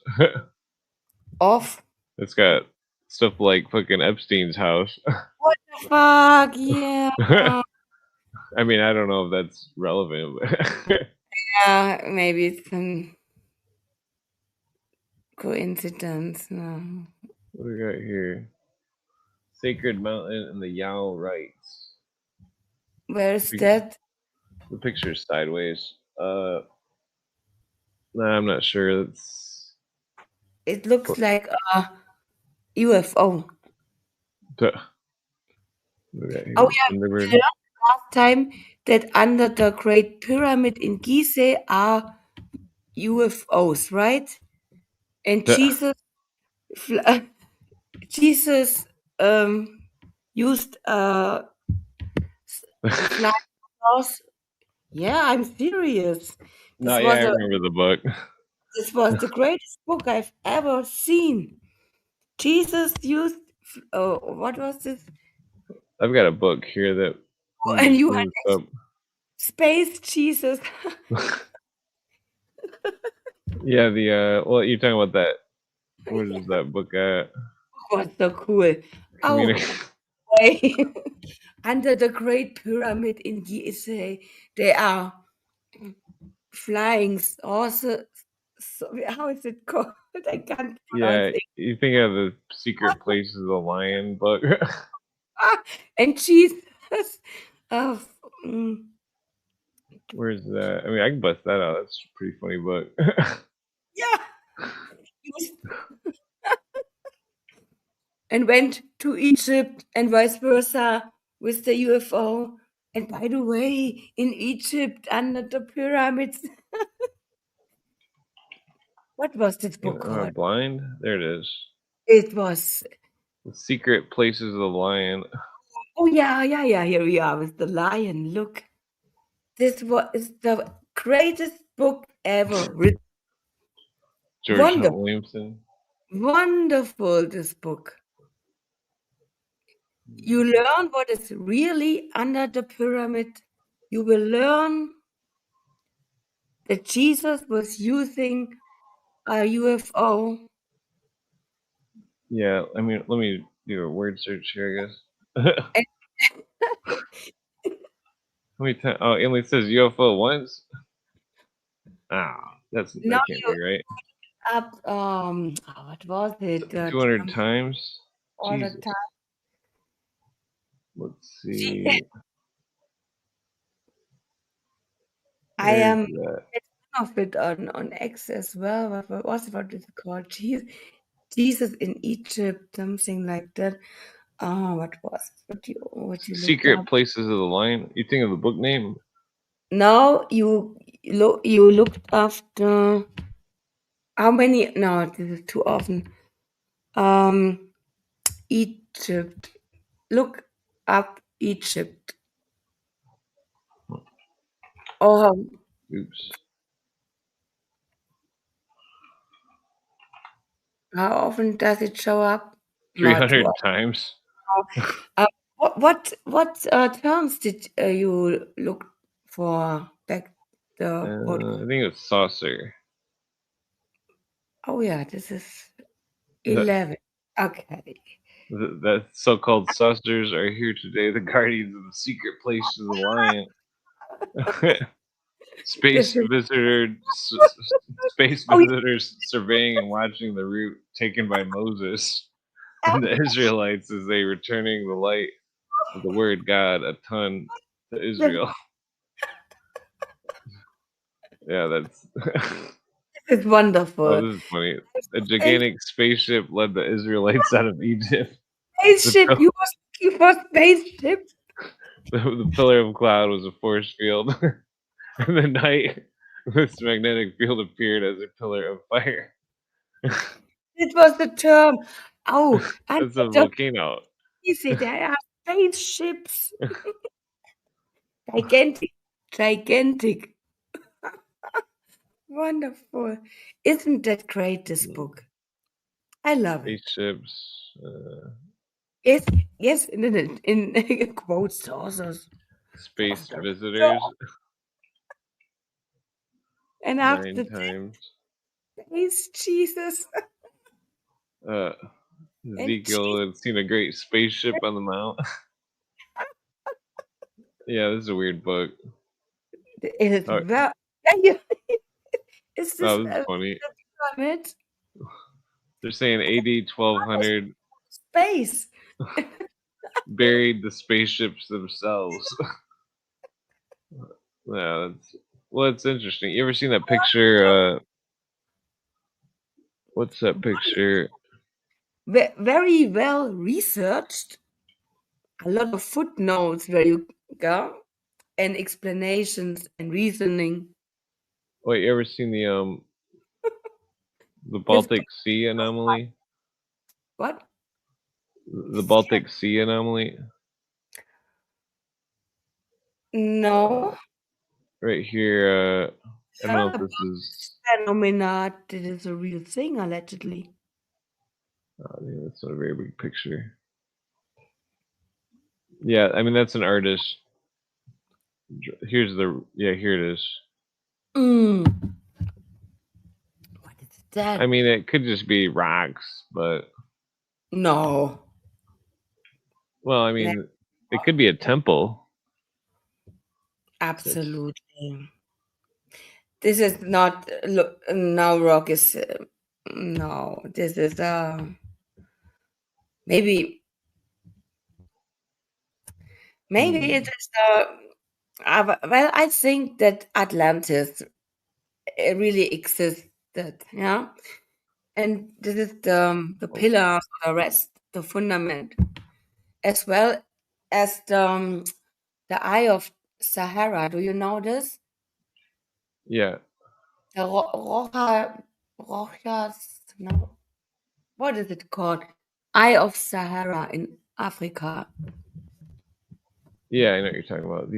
of It's got stuff like fucking Epstein's house. what the fuck? Yeah, I mean, I don't know if that's relevant, but yeah, maybe it's a coincidence. No. what do we got here? Sacred Mountain and the Yao Rites. Where's that? The picture's sideways. Nah, I'm not sure. That's It looks like a UFO. what we got here. Oh yeah, we Thunderbird. learned last time that under the Great Pyramid in Gizeh are UFOs, right? And Jesus used flying saucer. Yeah, I'm serious. No, This yeah, was I a remember the book. this was the greatest book I've ever seen. Jesus used what was this? I've got a book here that Oh, we and can you pull had this up. space Jesus. Yeah, well, you're talking about that. Where is that book at? Was so cool. Oh, way. Under the Great Pyramid in Gizeh, there are flying saucers. So, how is it called? I can't pronounce Yeah, it. you think of the Secret Places of the Lion book? And Jesus. Oh, mm, Where's that? I mean, I can bust that out. That's a pretty funny book. yeah. And went to Egypt and vice versa with the UFO. And by the way, in Egypt, under the pyramids, what was this book Am I called? blind? There it is. It was, The Secret Places of the Lion. oh, yeah, here we are with the lion. Look, this is the greatest book ever written. George Hunt Wonderful, Williamson. wonderful, this book. You learn what is really under the pyramid. You will learn that Jesus was using a UFO. Yeah, I mean, let me do a word search here, I guess. And How many times? Oh, it only says UFO once. That Now can't you be right. up what was it? 200 times. All the Jesus. time. Let's See, see. I Where's am that? of it on X as well. What is it called? Jesus in Egypt, something like that. Oh, what was it? What you looked Secret up? Places of the Line. You think of the book name? No, you looked after how many? No, this is too often. Egypt. Look up Egypt. Oh, Oops. how often does it show up? Not too 300 often. times. Uh, what terms did you look for back the what? I think it's saucer. Oh yeah, this is That 11. Okay. that so-called saucers are here today. The guardians of the secret places of the line. This is Space oh visitors surveying and watching the route taken by Moses yeah. and the Israelites as they returning the light of the word God a ton to This Israel. Yeah, that's. is wonderful. Oh, this is funny. A gigantic spaceship led the Israelites out of Egypt. The, Spaceship. pil- You was looking for spaceship. the pillar of cloud was a force field. In the night, this magnetic field appeared as a pillar of fire. It was the term. Oh, and That's a just volcano. easy. There are spaceships. Gigantic. Gigantic. Wonderful. Isn't that great, this book? I love it. Spaceships, Yes, yes, in quote sources. space Sources. visitors, And after 9 times. days, Jesus. Uh, And Jesus. Ezekiel had seen a great spaceship on the mount. Yeah, this is a weird book. It is Oh, well. Yeah, is this this is funny. pyramid? They're saying AD 1200 Space. buried the spaceships themselves. Yeah, it's interesting. You ever seen that picture? What's that picture? Very well researched. A lot of footnotes where you go and explanations and reasoning. Wait, you ever seen the This Baltic Sea anomaly? what? The Baltic Sea anomaly, No. right here. I don't know if Yeah, this is. phenomena. This is a real thing, allegedly. Yeah, that's not a very big picture. Yeah, I mean that's an artist. Here's the. Yeah, here it is. Mm. What is that? I mean, it could just be rocks, but No. well, I Ne- mean, it could be a temple. That's Absolutely. This is not. Look, now rock is. No, this is maybe maybe it is well, I think that Atlantis really existed, yeah, and this is the oh, pillar, the rest, the fundament, as well as the Eye of Sahara. Do you know this? yeah, The Rojas, no, what is it called? Eye of Sahara in Africa. yeah. I know what you're talking about.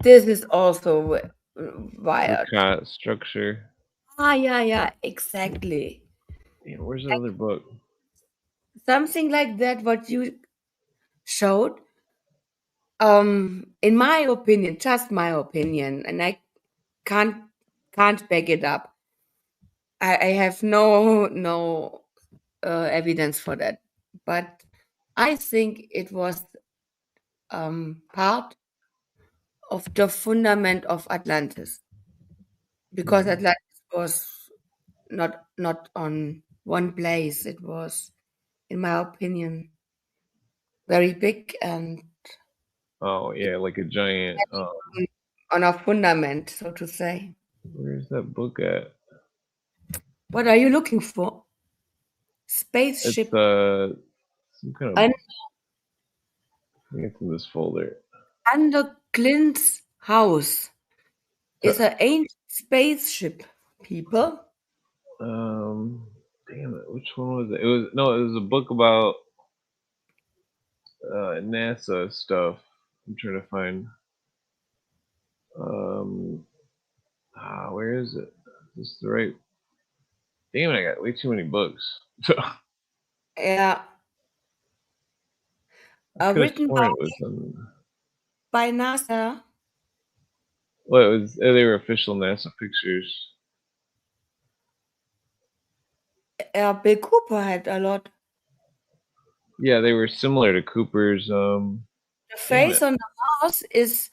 This is also The wired. structure. Yeah, exactly. Yeah, where's the other book? Something like that, what you showed. In my opinion, just my opinion, and I can't can't back it up. I have no evidence for that, but I think it was part of the fundament of Atlantis, because Atlantis was not on one place. It was, in my opinion, very big and Oh yeah, like a giant. on a fundament, so to say. Where's that book at? What are you looking for? It's Spaceship. some kind of. Un- I think it's in this folder. Under Clint's house is an ancient spaceship, people. Damn it, which one was it? It was a book about NASA stuff. I'm trying to find. Um, where is it? Is this the right? Damn it, I got way too many books. I Yeah, could have written sworn it was on. by NASA. Well, it was. They were official NASA pictures. Bill Cooper had a lot. Yeah, they were similar to Cooper's. The Damn face it. on the Mars is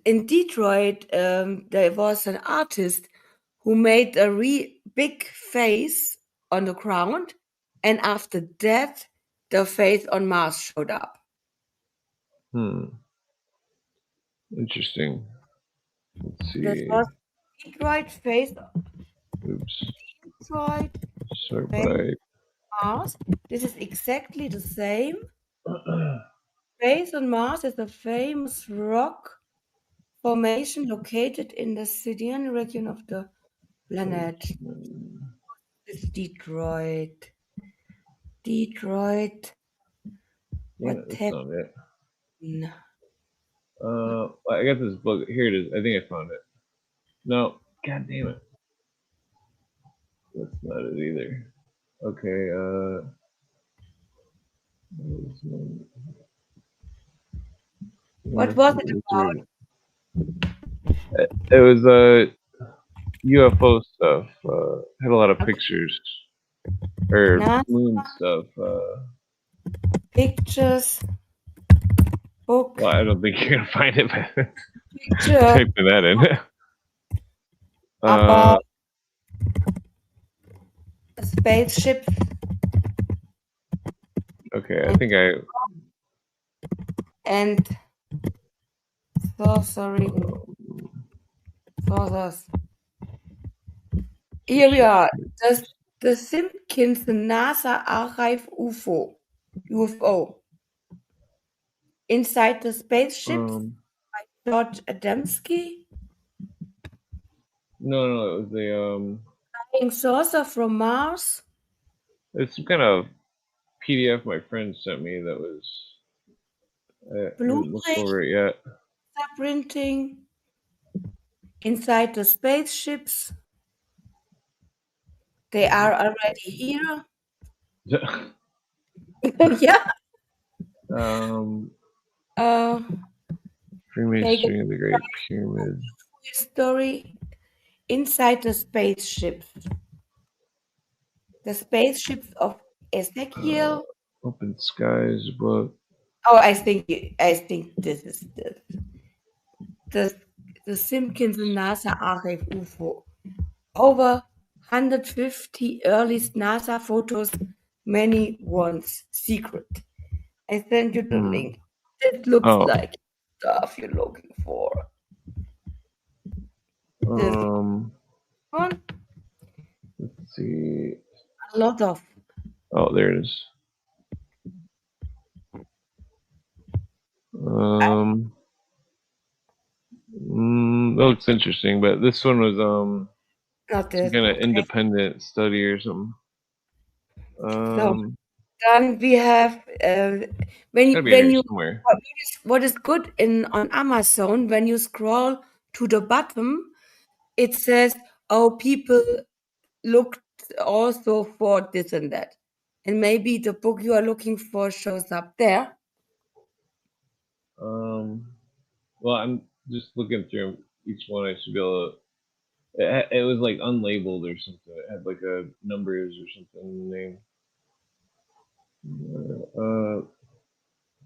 in Detroit. There was an artist who made a big face on the ground, and after that, the face on Mars showed up. Interesting. Let's This see. was Detroit face. Oops. Detroit Sort face by. Mars. This is exactly the same. Face on Mars is a famous rock formation located in the Scythian region of the planet. This is Detroit. Detroit. Damn What it, that's happened? not it. I got this book. Here it is. I think I found it. No, god damn it. That's not it either. Okay, What was it about? It was UFO stuff. Had a lot of pictures or NASA moon stuff. pictures, book, Well, I don't think you're gonna find it, but picture typing that in. about spaceships Okay, I think I. and sorcery. Sorcerers. Here we are. The Simpkins NASA Archive UFO. Inside the spaceships by George Adamski. No, it was Flying saucer from Mars. it's some kind of PDF my friend sent me that was. I haven't looked Blu-ray. over it yet. Printing. Inside the spaceships. They are already here. Yeah. Freemason of the Great Pyramid. Story inside the spaceships. The spaceships of Ezekiel. Open Skies book. Oh, I think this is the Simpkins and NASA Archive UFO. Over 150 earliest NASA photos, many ones secret. I sent you the link. It looks like stuff you're looking for. This one. Let's see. A lot of. Oh, there it is. That looks interesting, but this one was Not some this. kind of independent study or something. So then we have when you somewhere. what is good on Amazon, when you scroll to the bottom, it says, "Oh, people looked also for this and that," and maybe the book you are looking for shows up there. Well, I'm just looking through each one. I should be able to. It was like unlabeled or something. It had like a numbers or something in the name.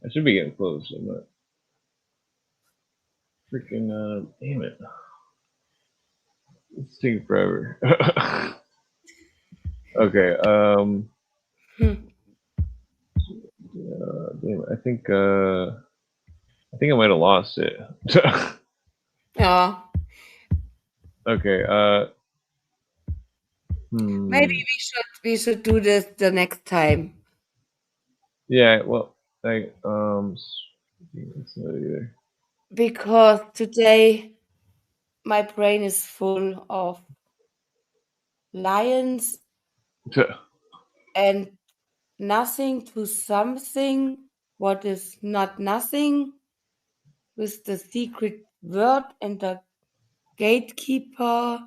I should be getting close. I'm not. freaking damn it. It's taking forever. Okay, damn it. I think I might have lost it. Yeah. Okay, Maybe we should do this the next time yeah, well, it's not either. because today my brain is full of lions and nothing to something what is not nothing with the secret word and the gatekeeper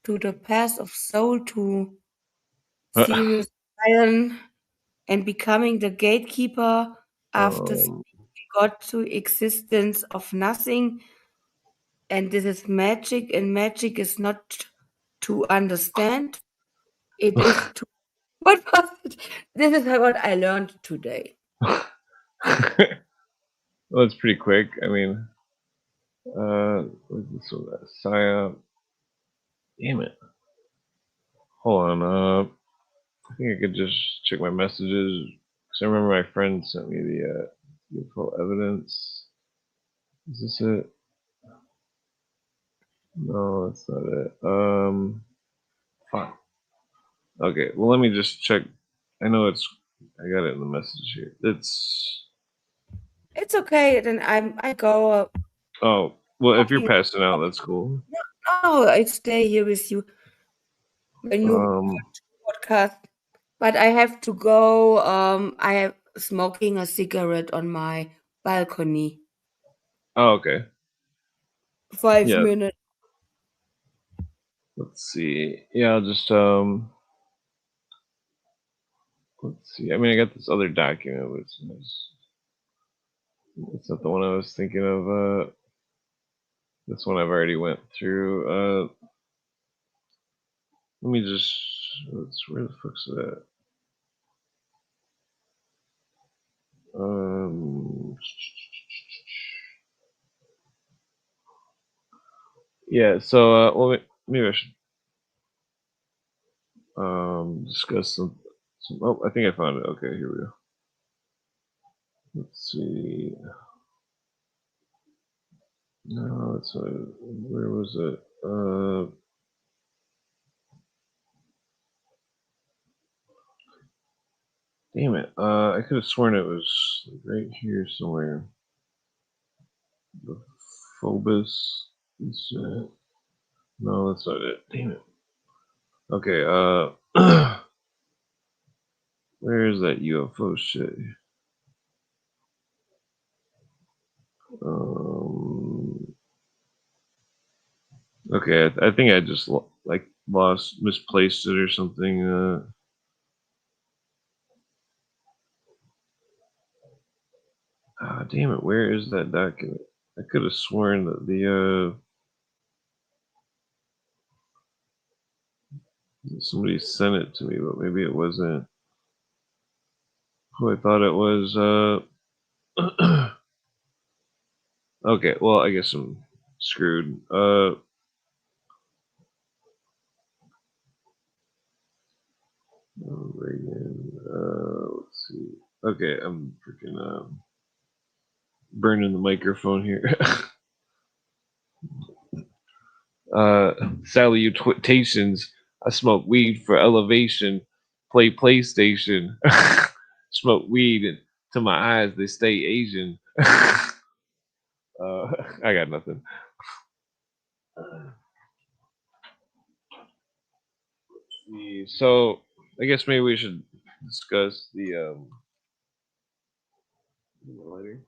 to the path of soul to Sirius Lion and becoming the gatekeeper after Um, God to existence of nothing. And this is magic, and magic is not to understand. It is to what was it? This is what I learned today. well, it's pretty quick. I mean, what's this one? Psyop. Damn it. Hold on. I think I could just check my messages because I remember my friend sent me the full evidence. Is this it? No, that's not it. Fuck. Okay, well, let me just check. I know I got it in the message here. It's okay. Then I go. Oh, well, if you're Walking. passing out, that's cool. No, I stay here with you when you Um, podcast. But I have to go. I have smoking a cigarette on my balcony. oh, okay. 5 Yeah, minutes. let's see. Yeah, I'll just, let's see. I mean, I got this other document, but it's not the one I was thinking of. This one I've already went through. Let me just, where the fuck's that? Yeah, so, well, maybe I should, discuss some, oh, I think I found it. Okay, here we go. Let's see. No, it's, where was it? Damn it. I could have sworn it was right here somewhere. The Phobos. No, that's not it. Damn it. Okay, where is that UFO shit? Okay, I think I just misplaced it or something. Damn it, where is that document? I could have sworn that somebody sent it to me, but maybe it wasn't who I thought it was. Okay, well, I guess I'm screwed. Reagan. Let's see. Okay, I'm freaking burning the microphone here. Salutations. I smoke weed for elevation. Play PlayStation. Smoke weed to my eyes. They stay Asian. I got nothing. So I guess maybe we should discuss the lighter.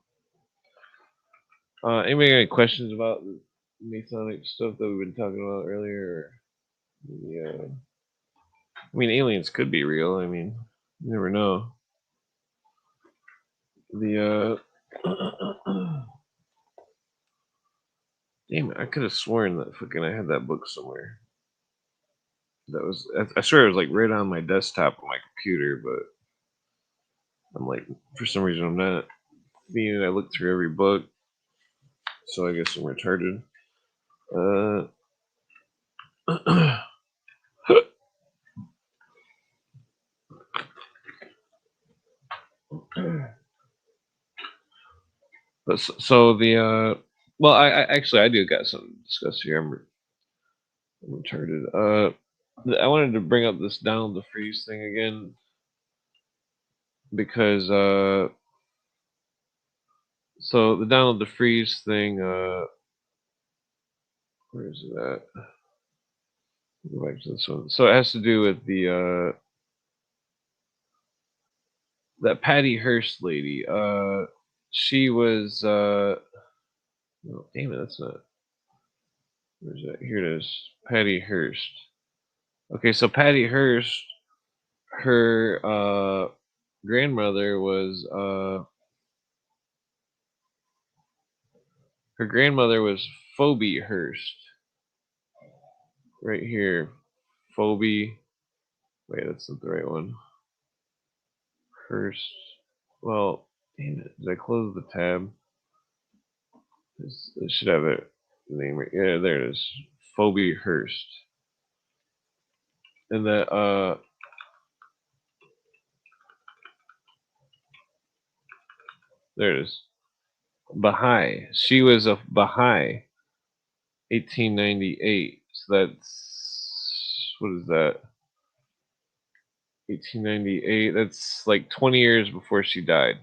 Anybody got any questions about the Masonic stuff that we've been talking about earlier? Yeah, I mean, aliens could be real. I mean, you never know. The damn it, I could have sworn that fucking I had that book somewhere. That was I swear it was like right on my desktop on my computer, but I'm like for some reason I'm not seeing it. I looked through every book. So I guess I'm retarded. But so the well, I actually I do got something to discuss here. I'm retarded. I wanted to bring up this Donald DeFreeze thing again because so the Donald DeFreeze thing, where is it at? Go back to this one. So it has to do with the that Patty Hearst lady. She was oh, damn it, that's not. Where's that? Here it is. Patty Hearst. Okay, so Patty Hearst, her grandmother was her grandmother was Phoebe Hearst. Right here. Phoebe. Wait, that's not the right one. Hearst. Well, damn it. Did I close the tab? It should have a name right. Yeah, there it is. Phoebe Hearst. And that there it is. Baha'i. She was a Baha'i. 1898. So that's what is that? 1898. That's like 20 years before she died.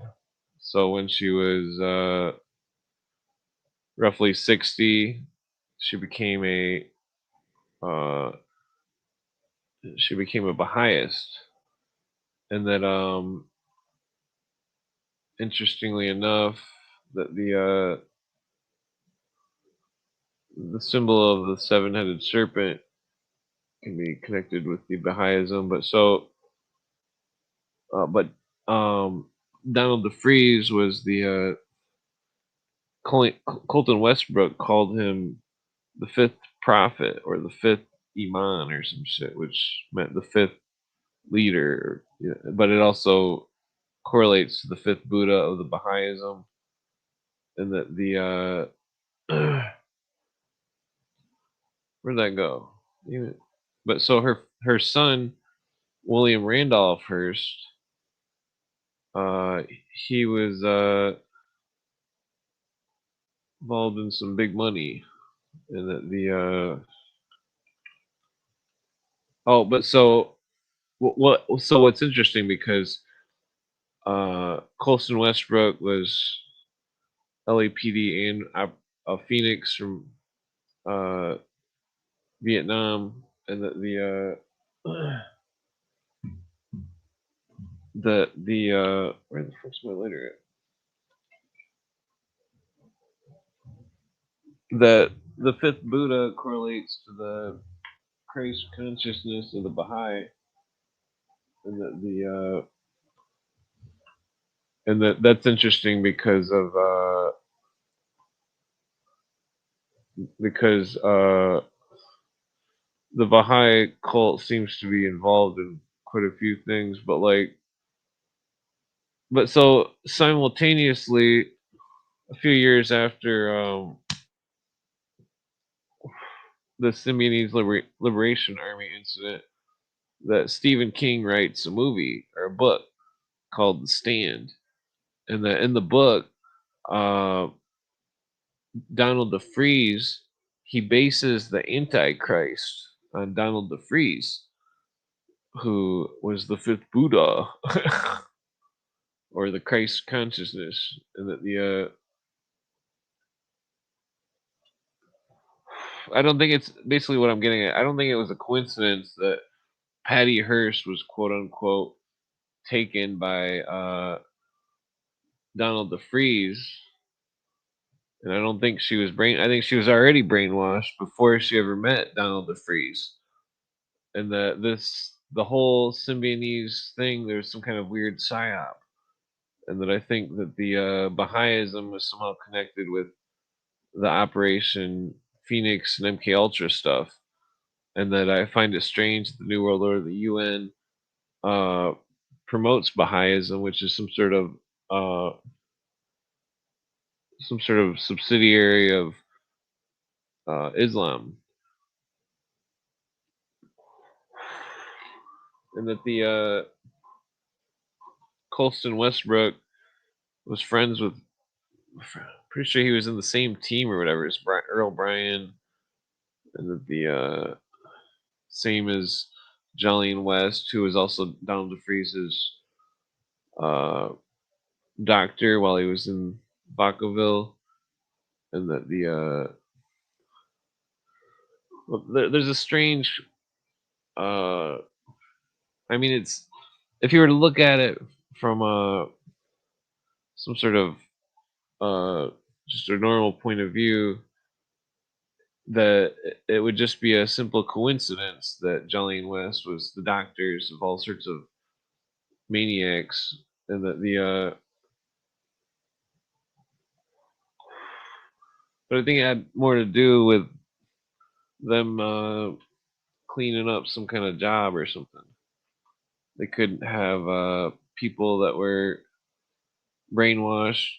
So when she was roughly 60, she became a uh, Baha'ist, and that interestingly enough, that the symbol of the seven-headed serpent can be connected with the Baha'ism, but Donald DeFreeze was the Colton Westbrook called him the fifth prophet or the fifth imam or some shit, which meant the fifth leader. But it also correlates to the fifth Buddha of the Baha'ism, and that the where'd that go? But so her son William Randolph Hearst, uh, he was involved in some big money, and that the oh, but so what? So what's interesting because Colson Westbrook was LAPD and a Phoenix from uh, Vietnam, and the where the fuck's my lighter at? That the fifth Buddha correlates to the Christ consciousness of the Baha'i, and that the and that's interesting because of because the Baha'i cult seems to be involved in quite a few things, but so simultaneously, a few years after the Symbionese Liberation Army incident, that Stephen King writes a movie or a book called The Stand, and that in the book, uh, Donald DeFreeze, he bases the Antichrist on Donald DeFreeze, who was the fifth Buddha or the Christ consciousness, and that the I don't think it's basically what I'm getting at. I don't think it was a coincidence that Patty Hearst was quote unquote taken by Donald DeFreeze, and I don't think she was I think she was already brainwashed before she ever met Donald DeFreeze, and the whole Symbionese thing. There's some kind of weird psyop, and that I think that the Baha'ism was somehow connected with the Operation Phoenix and MK Ultra stuff, and that I find it strange that the New World Order, the UN, uh, promotes Baha'ism, which is some sort of uh, some sort of subsidiary of Islam, and that the Colston Westbrook was friends with. Pretty sure he was in the same team or whatever as Earl Bryan, and that the same as Jolene West, who was also Donald DeFreeze's doctor while he was in Vacaville, and that there's a strange. I mean, it's if you were to look at it from some sort of just a normal point of view, that it would just be a simple coincidence that Jolene West was the doctors of all sorts of maniacs, and that but I think it had more to do with them cleaning up some kind of job or something. They couldn't have people that were brainwashed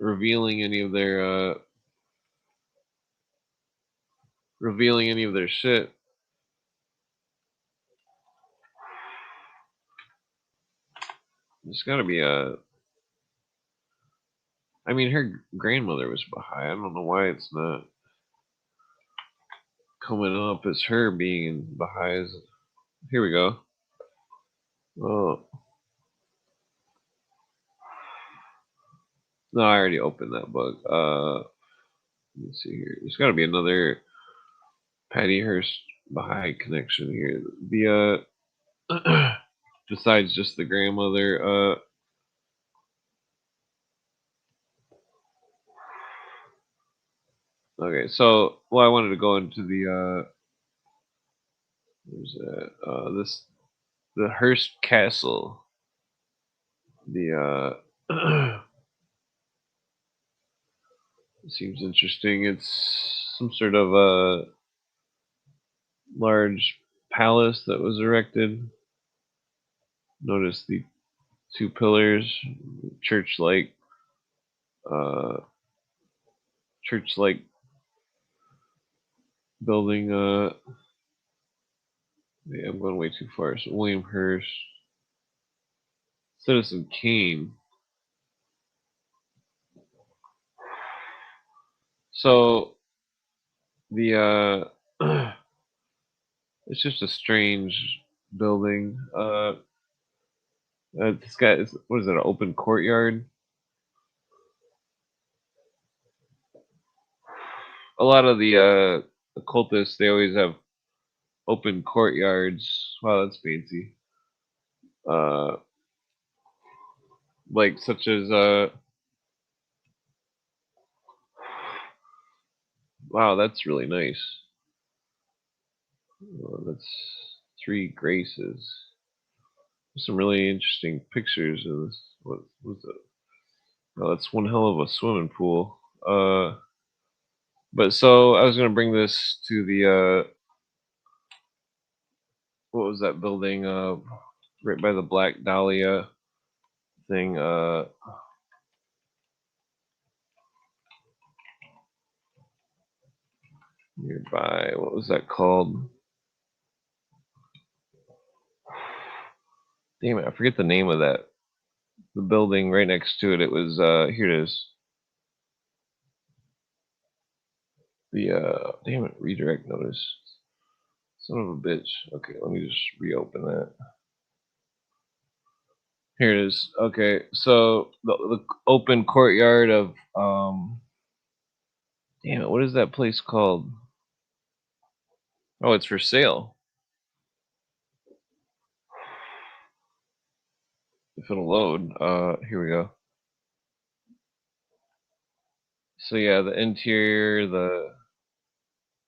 revealing any of their shit. There's got to be a. I mean, her grandmother was Baha'i. I don't know why it's not coming up as her being in Baha'is. Here we go. Oh. No, I already opened that book. Let's see here. There's got to be another Patty Hearst Baha'i connection here. The besides just the grandmother. Okay, so I wanted to go into the there's the Hearst Castle. The seems interesting. It's some sort of a large palace that was erected. Notice the two pillars, church-like, church-like building. Yeah, I'm going way too far. So William Hearst, Citizen Kane. So the it's just a strange building. This guy is, what is it? An open courtyard. A lot of the occultists, they always have open courtyards. Wow, that's fancy. Uh, like such as wow, that's really nice. That's three graces. There's some really interesting pictures of this. What was it? Oh, that's one hell of a swimming pool. But so I was gonna bring this to the what was that building? Right by the Black Dahlia thing. Nearby. What was that called? Damn it, I forget the name of that. The building right next to it. It was here it is. The damn it, redirect notice. Son of a bitch. Okay, let me just reopen that. Here it is. Okay, so the open courtyard of damn it, what is that place called? Oh, it's for sale. If it'll load. Here we go. So yeah, the interior,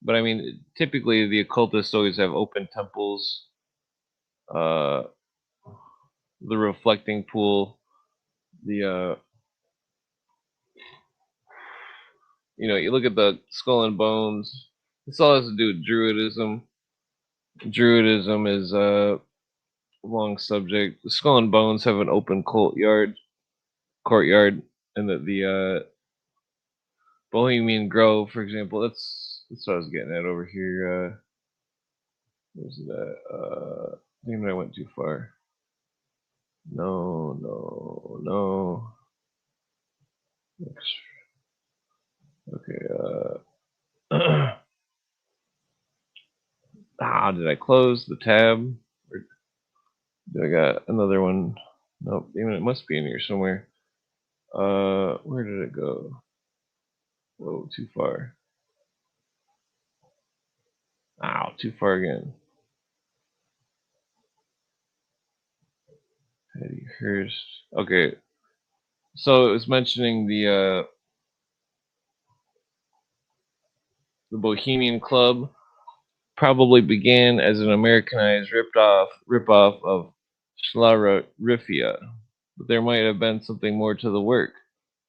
but I mean, typically the occultists always have open temples. The reflecting pool, the you look at the skull and bones. This all has to do with Druidism. Druidism is a long subject. The skull and bones have an open courtyard, and that Bohemian Grove, for example. That's what I was getting at over here. Where's that? Damn it, I went too far. No. Okay. Did I close the tab? Or did I got another one? Nope. Damn it must be in here somewhere. Where did it go? Whoa, too far. Ow, too far again. Eddie Hurst. Okay. So it was mentioning the Bohemian Club probably began as an Americanized ripoff of Schlarifia, but there might have been something more to the work,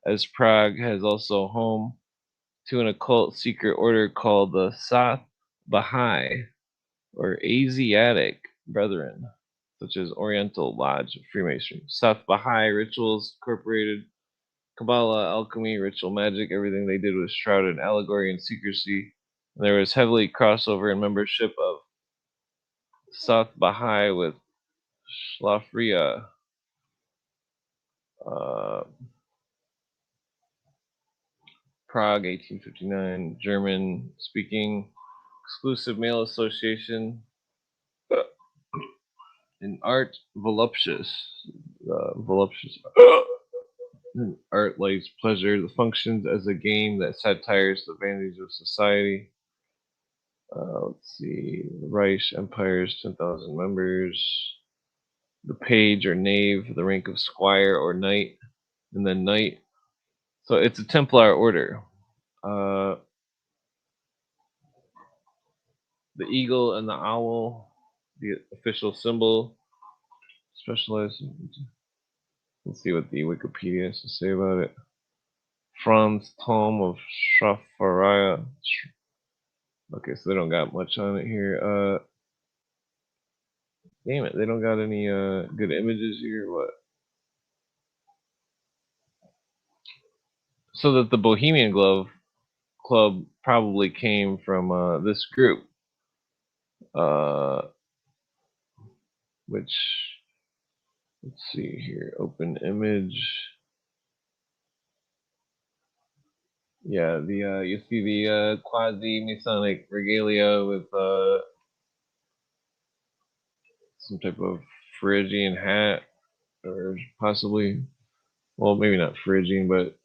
as Prague has also home to an occult secret order called the Sath Baha'i, or Asiatic Brethren, such as Oriental Lodge of Freemasonry. Sath Baha'i rituals incorporated Kabbalah, alchemy, ritual magic. Everything they did was shrouded in allegory and secrecy. And there was heavily crossover in membership of Sath Baha'i with Schlafria. Uh, Prague, 1859, German speaking exclusive male association in art, voluptuous. Voluptuous. In art lies pleasure, the functions as a game that satires the vanities of society. Let's see. The Reich Empire's 10,000 members. The page or knave, the rank of squire or knight, and then knight. So it's a Templar order. The eagle and the owl, the official symbol. Specialized. Let's see what the Wikipedia has to say about it. Franz Tom of Schaffaraia. Okay, so they don't got much on it here. Damn it, they don't got any good images here. What? So that the Bohemian Club probably came from this group, which, let's see here, open image. Yeah, the you see the quasi Masonic regalia with some type of Phrygian hat, or possibly, well, maybe not Phrygian, but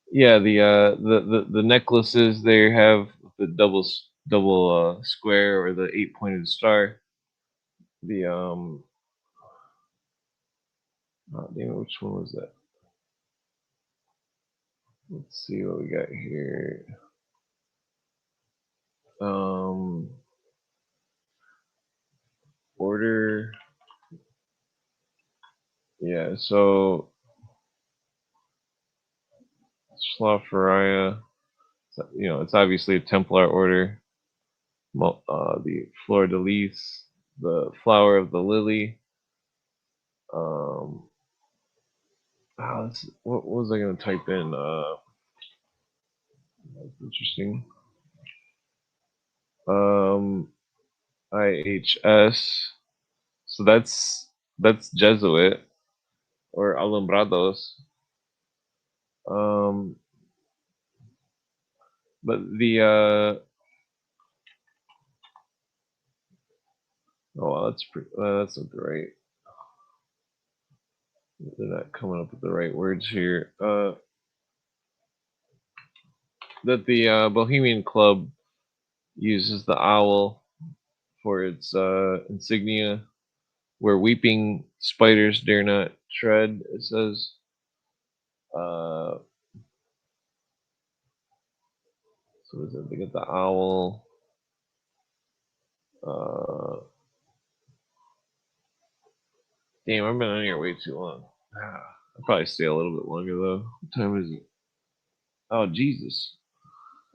yeah, the necklaces they have the double square or the 8-pointed star. The oh, damn it, which one was that? Let's see what we got here. Order. Yeah, so Schlafferia, it's obviously a Templar order. The fleur de lis, the flower of the lily. What was I going to type in? That's interesting. IHS. So that's Jesuit or Alumbrados. But that's not the right. They're not coming up with the right words here. That the Bohemian Club uses the owl for its insignia, where weeping spiders dare not tread. It says. So is it? They get the owl. Damn, I've been on here way too long. I'll probably stay a little bit longer though. What time is it? Oh Jesus!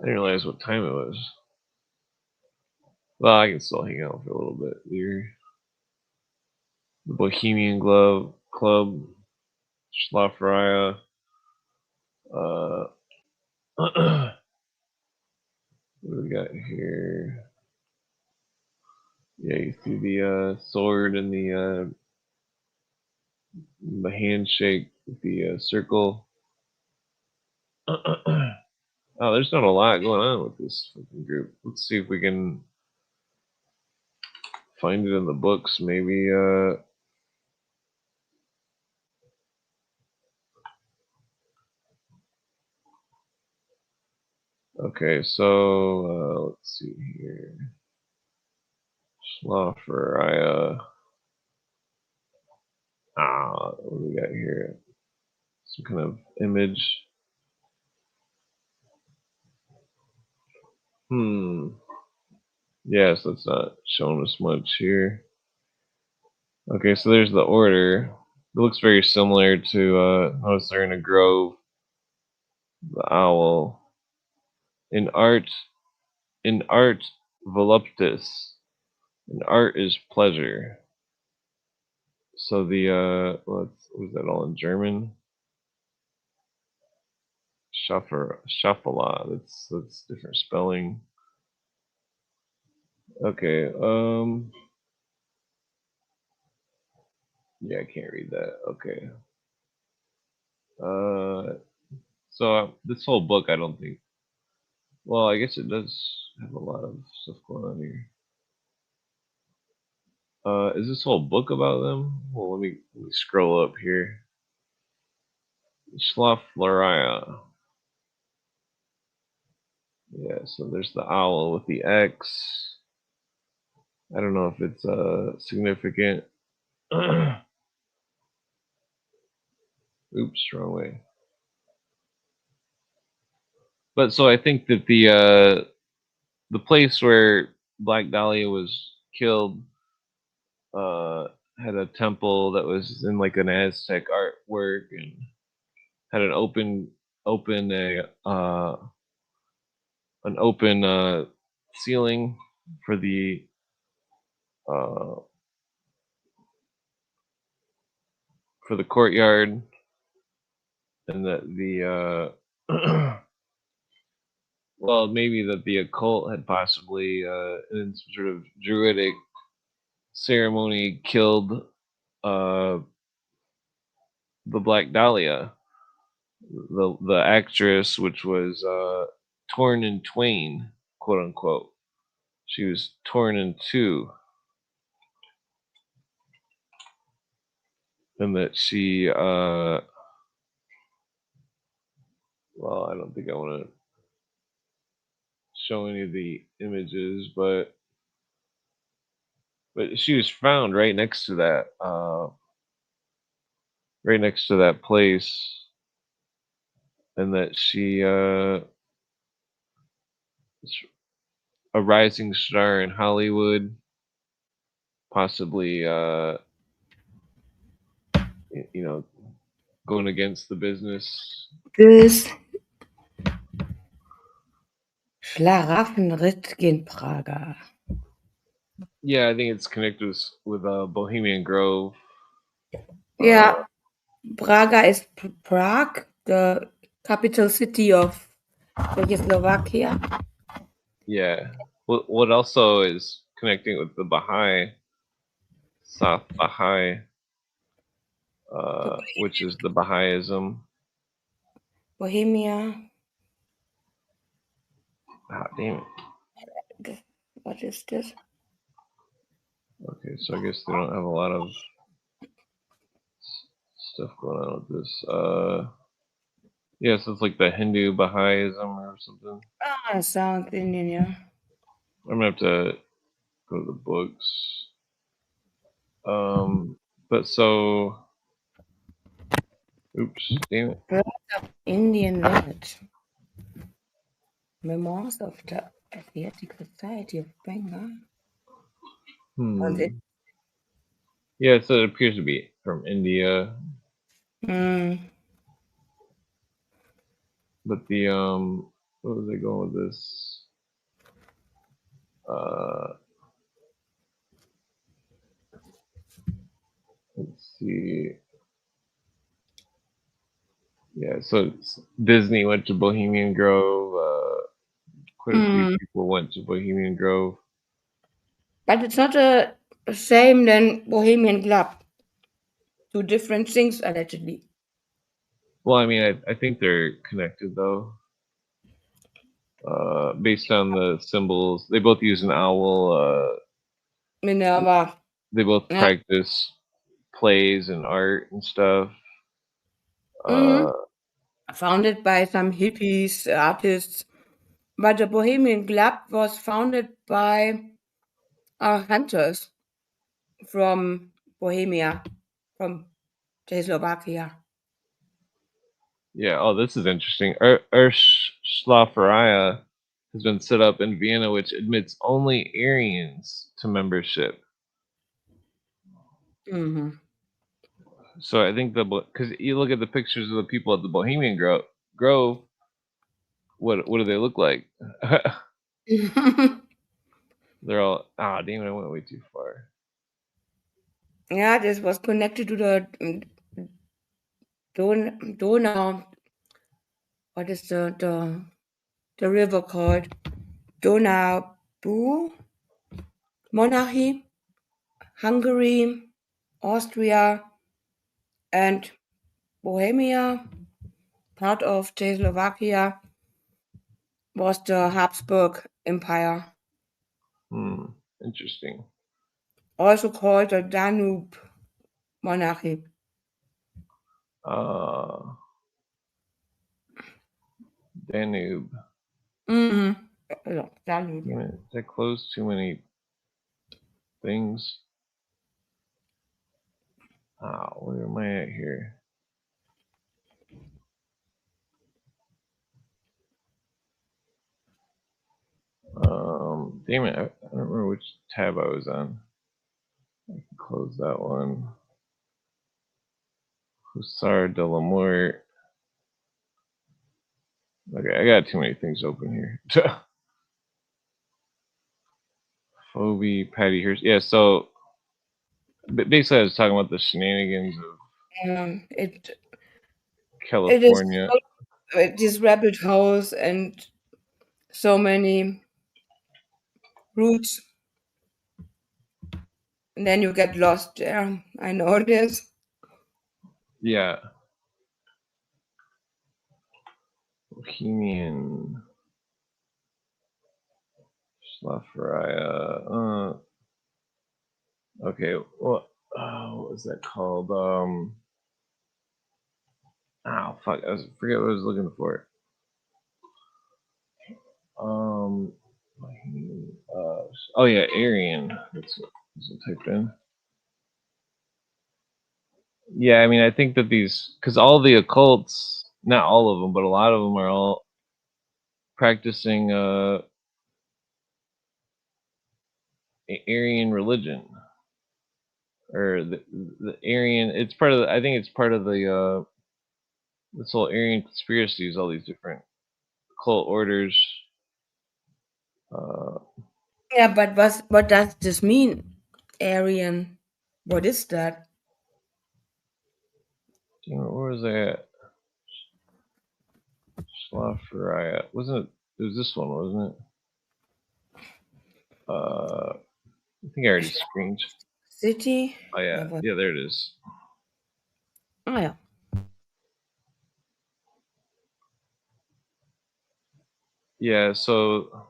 I didn't realize what time it was. Well, I can still hang out for a little bit here. The Bohemian Club, Schlafferia. What do we got here? Yeah, you see the sword and the handshake with the circle. Oh, there's not a lot going on with this fucking group. Let's see if we can find it in the books. Maybe. Okay, so let's see here. Schlaffer, what do we got here? Some kind of image. Yes, that's not showing us much here. Okay, so there's the order. It looks very similar to, notice they're in a grove. The owl. In art, voluptas. And art is pleasure. So the, what was that all in German? Schaffala. That's different spelling. Okay, yeah, I can't read that. Okay. So this whole book, I don't think. Well, I guess it does have a lot of stuff going on here. Is this whole book about them? Well, let me scroll up here. Schlaflaria. Yeah, so there's the owl with the X. I don't know if it's significant. Oops, wrong way. But so I think that the place where Black Dahlia was killed had a temple that was in like an Aztec artwork and had an open ceiling for uh, the courtyard, and that well, maybe that the occult had possibly in some sort of druidic ceremony killed the Black Dahlia, the actress, which was torn in twain, quote unquote. She was torn in two, and that she well, I don't think I want to show any of the images, but she was found right next to that place, and that she a rising star in Hollywood, possibly going against the business. This Schlaraffenritt gen Praga. Yeah, I think it's connected with Bohemian Grove. Yeah, Praga is Prague, the capital city of Czechoslovakia. Yeah. What also is connecting with the Baha'i, South Baha'i, which is the Baha'ism. Bohemia. Ah, damn it. What is this? Okay, so I guess they don't have a lot of stuff going on with this. Yeah, so it's like the Hindu Baha'ism or something. Ah, South Indian, yeah. I'm gonna have to go to the books. But so, oops, damn it. Birth of Indian village. Memoirs of the Asiatic Society of Bengal. Yeah, so it appears to be from India. But the what was I going with this? Let's see. Yeah, Yeah, so Disney went to Bohemian Grove. Quite a few people went to Bohemian Grove. But it's not the same than Bohemian Club. Two different things, allegedly. Well, I mean, I think they're connected though. Based on the symbols, they both use an owl. Minerva. They both Yeah. practice plays and art and stuff. Founded by some hippies, artists. But the Bohemian Club was founded by hunters from Bohemia, from Czechoslovakia. Yeah. Oh, this is interesting. Schlaferia has been set up in Vienna, which admits only Aryans to membership. Mm-hmm. So I think because you look at the pictures of the people at the Bohemian Grove, what do they look like? They're all damn it, I went way too far. Yeah, this was connected to the Donau. What is the river called? Donau monarchy, Hungary, Austria, and Bohemia, part of Czechoslovakia, was the Habsburg Empire, Interesting. also called the Danube monarchy. Danube. Mm-hmm. Danube. Damn it, did I close too many things? Where am I at here? Damn it, I don't remember which tab I was on. I can close that one. Hussar de la Mort. Okay, I got too many things open here. Phoebe, Patty Hearst. Yeah, so basically I was talking about the shenanigans of It is California. this rabbit house and so many routes, and then you get lost there. I know this. Yeah. Bohemian. Schlaferia. Okay, what was that called? Fuck, I forget what I was looking for. Oh yeah, Aryan. That's what I typed in. Yeah, I mean, I think that because all the occults, not all of them, but a lot of them are all practicing Aryan religion, or the Aryan. It's part of I think it's part of the this whole Aryan conspiracies. All these different cult orders. Yeah, but what does this mean, Aryan? What is that? Where was I at? Schlaferia. Wasn't it? It was this one, wasn't it? I think I already screened. City? Oh yeah, yeah, there it is. Oh yeah. Yeah, so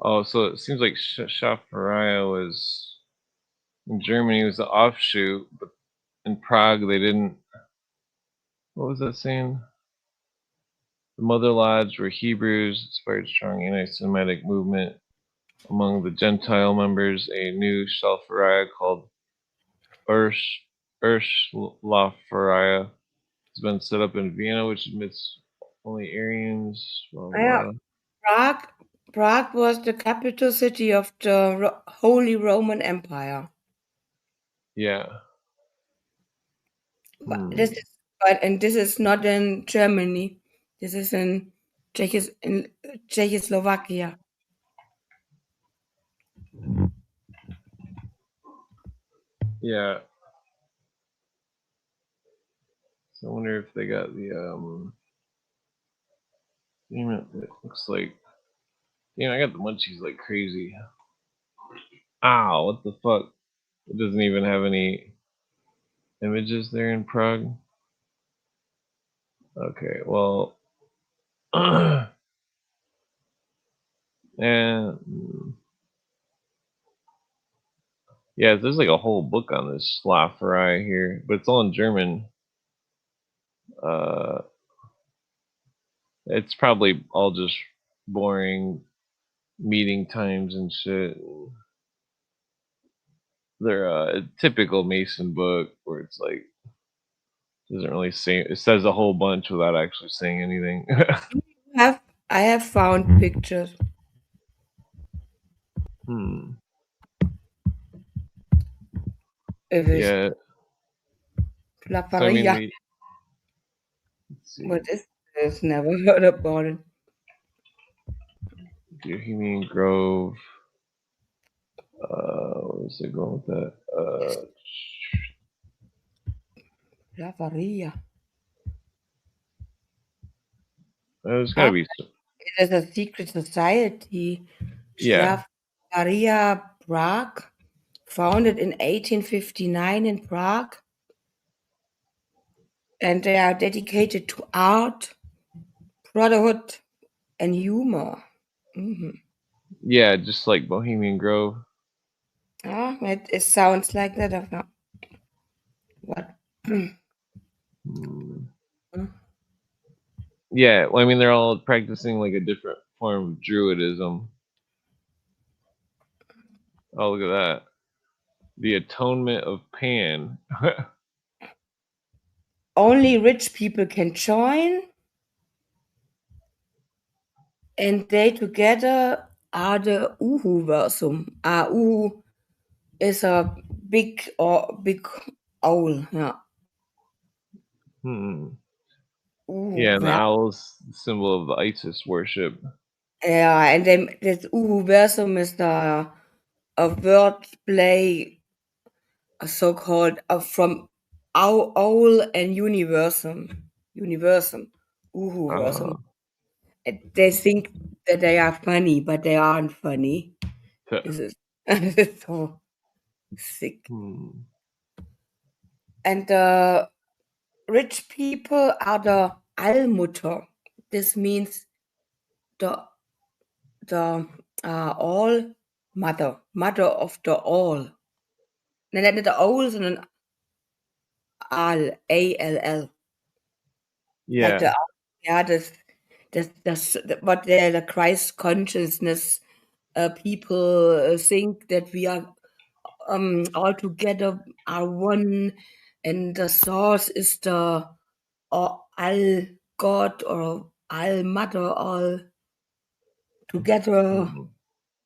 it seems like Schaffhauerei was in Germany was the offshoot, but in Prague they didn't. What was that saying? The Mother Lodge were Hebrews, inspired strong anti-Semitic movement among the Gentile members. A new Schaffhauerei called Urschlaferei has been set up in Vienna, which admits only Aryans. Blah Yeah. blah. Prague was the capital city of the Holy Roman Empire. Yeah. But this is not in Germany. This is in Czechoslovakia. Yeah. So I wonder if they got the damn it, it looks like I got the munchies like crazy. Ow, what the fuck? It doesn't even have any images there in Prague. Okay, well and yeah, there's like a whole book on this Schlaferei here, but it's all in German. Uh, it's probably all just boring meeting times and shit. They're a typical Mason book where it's like doesn't really say it says a whole bunch without actually saying anything. Have I have found pictures. Hmm. It is Yeah. So I mean, Claveria. let's see, What is this? Never heard about it. Bohemian Grove. Where's it going with that? Claveria. There's got Ah, to be. it is a secret society. Yeah. Schlafaria Prague, founded in 1859 in Prague, and they are dedicated to art, brotherhood, and humor. Yeah, just like Bohemian Grove. Ah, it sounds like that. I don't- What? Hmm. Yeah, well, I mean, they're all practicing like a different form of Druidism. Oh, look at that. The Atonement of Pan. Only rich people can join, and they together are the Uhu versum. Uhu is a big owl. Yeah. Hmm. Uhu. Yeah, and the owl's the symbol of the Isis worship. Yeah, and then this Uhuversum is a word play, so-called from owl and universum, Uhuversum. Uh, And they think that they are funny, but they aren't funny. This is this is so sick. hmm. And the rich people are the Allmutter. This means the the all mother of the all. Nein, nicht der Owl, sondern All, A-L-L. Like Yeah. the yeah, das what the Christ consciousness people think that we are all together are one, and the source is the all God or all mother all together Hmm.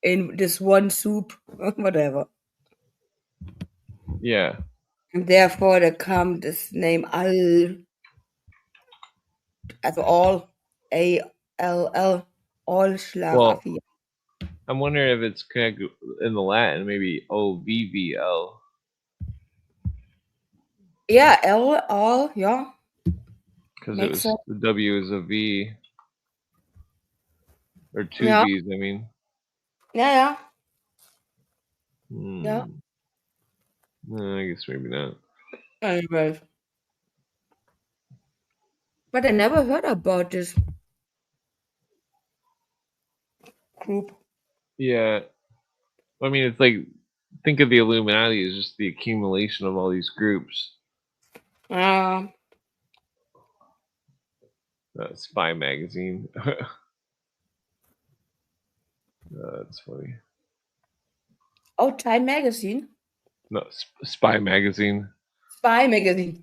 in this one soup, whatever. Yeah. And therefore there come this name all, also all, A-L-L, all Well, Schlaraffia. I'm wondering if it's connected in the Latin, maybe OVVL, Yeah, L, all, yeah, because it makes was sense. the W is a V or two Yeah, V's. I mean. yeah, yeah. Hmm. I guess maybe not. Anyways, but I never heard about this group. Yeah. I mean, it's like think of the Illuminati as just the accumulation of all these groups. Uh, Spy magazine. That's funny. oh, Time Magazine, No, Spy magazine. Spy Magazine.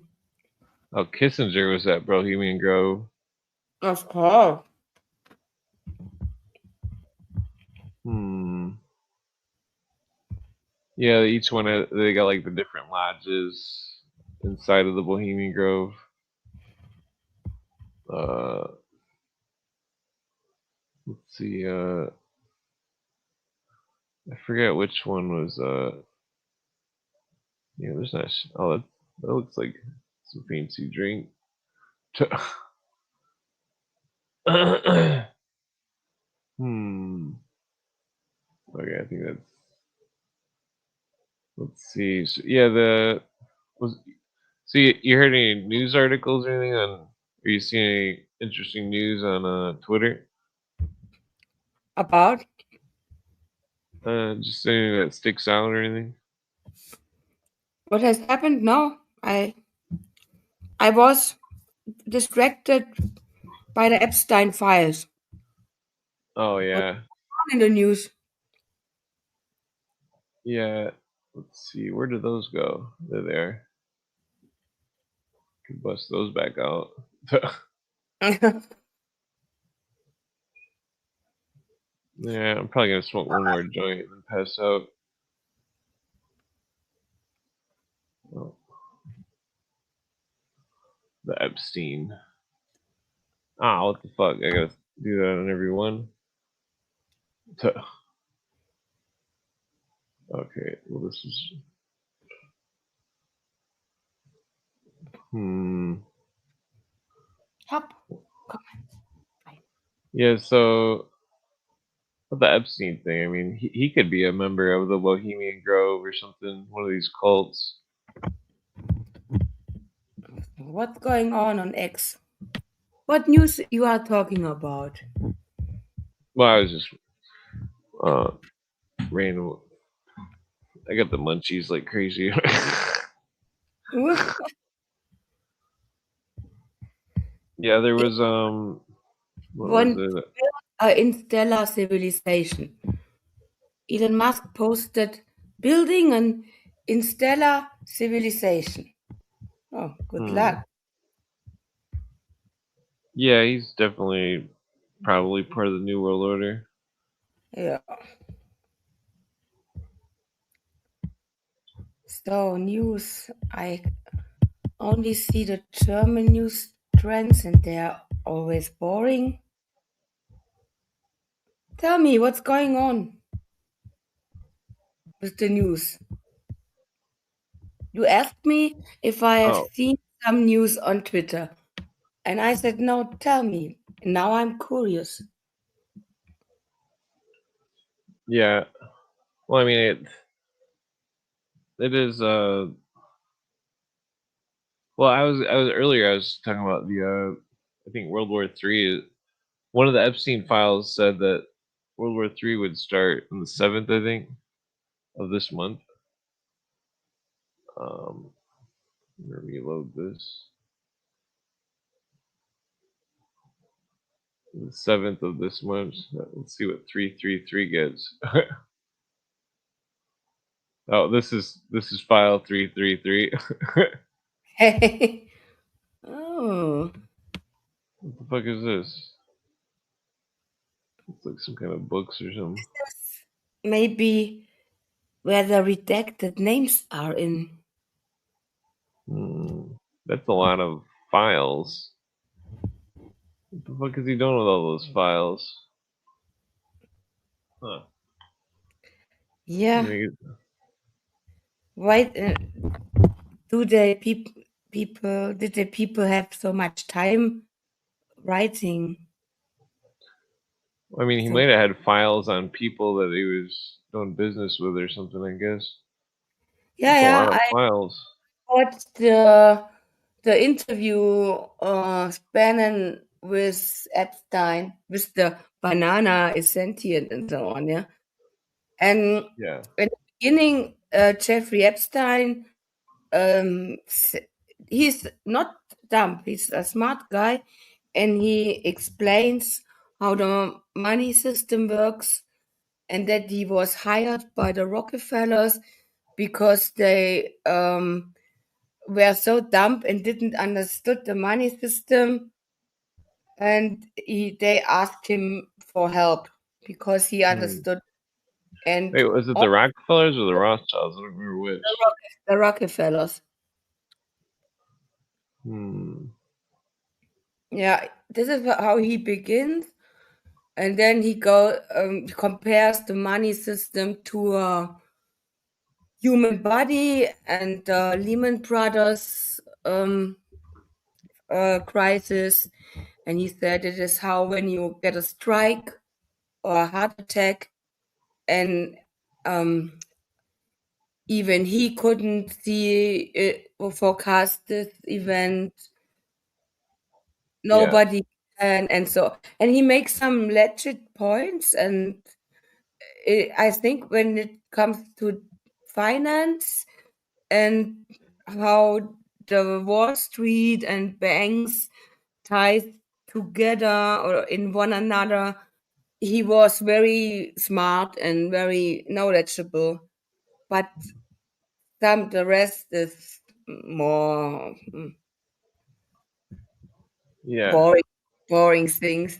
Oh, Kissinger was at Bohemian Grove. Of course. Hmm. Yeah, each one they got like the different lodges inside of the Bohemian Grove. Uh, let's see. I forget which one was. Yeah, there's not. Oh, that looks like some fancy drink. Hmm. Okay, I think that's. Let's see. So, yeah, the was. See, you heard any news articles or anything on? Are you seeing any interesting news on Twitter? About Just anything that sticks out or anything? what has happened? No, I was distracted by the Epstein files Oh yeah, in the news. yeah. Let's see. Where did those go? They're there. Can bust those back out. Yeah, I'm probably gonna smoke one more joint and pass out. Oh, the Epstein. Ah, what the fuck? I gotta do that on every one. Okay, well this is Hop. Come on. yeah, so with the Epstein thing, I mean he could be a member of the Bohemian Grove or something, one of these cults. What's going on X? What news you are talking about? Well, I was just uh random. I got the munchies like crazy. Yeah, there was what was One it? interstellar civilization. Elon Musk posted building an interstellar civilization. Oh, good Hmm. luck. Yeah, he's definitely probably part of the New World Order. Yeah. So news. I only see the German news trends and they're always boring. Tell me what's going on with the news. You asked me if I have Oh, seen some news on Twitter. And I said, no, tell me. Now I'm curious. yeah. Well, I mean, it is. Well, I was earlier. I was talking about the. I think World War III. One of the Epstein files said that World War III would start on the 7th, I think, of this month. Let me reload this. The 7th of this month. Let's see what 333 gets. Oh, this is file 333. Hey. Oh. What the fuck is this? It's like some kind of books or something. Maybe where the redacted names are in. Hmm. That's a lot of files. What the fuck is he doing with all those files? Huh. Yeah. Maybe- Why do the people did the people have so much time writing? I mean, he So might have had files on people that he was doing business with or something, I guess. yeah, That's a lot yeah. of I files. watched the interview spanning with Epstein with the banana is sentient and so on, yeah. And Yeah. in the beginning, Jeffrey Epstein, he's not dumb. He's a smart guy, and he explains how the money system works, and that he was hired by the Rockefellers because they were so dumb and didn't understood the money system, and they asked him for help because he Hmm. understood. And Wait, was it all the Rockefellers or the Rothschilds? I don't remember which. the Rockefellers. Hmm. Yeah, this is how he begins, and then he compares the money system to a human body and Lehman Brothers crisis, and he said it is how when you get a strike or a heart attack, and even he couldn't see it or forecast this event. Yeah. Nobody can, and he makes some legit points, and I think when it comes to finance and how the Wall Street and banks ties together or in one another, he was very smart and very knowledgeable. But the rest is more Yeah. boring things.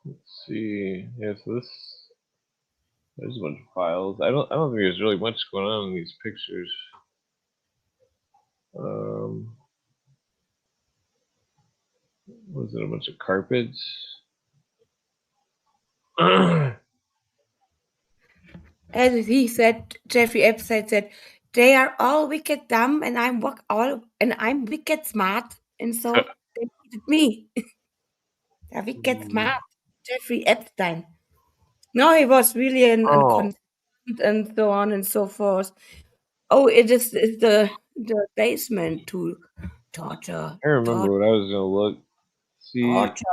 Let's see. Yeah, so there's a bunch of files. I don't think there's really much going on in these pictures. Was it a bunch of carpets? As he said, Jeffrey Epstein said, they are all wicked dumb, and I'm wicked smart, and so they needed me. They're wicked smart. Jeffrey Epstein. No, he was really an Oh, consultant and so on and so forth. Oh, it's the basement to torture, I remember what I was gonna look. See, torture.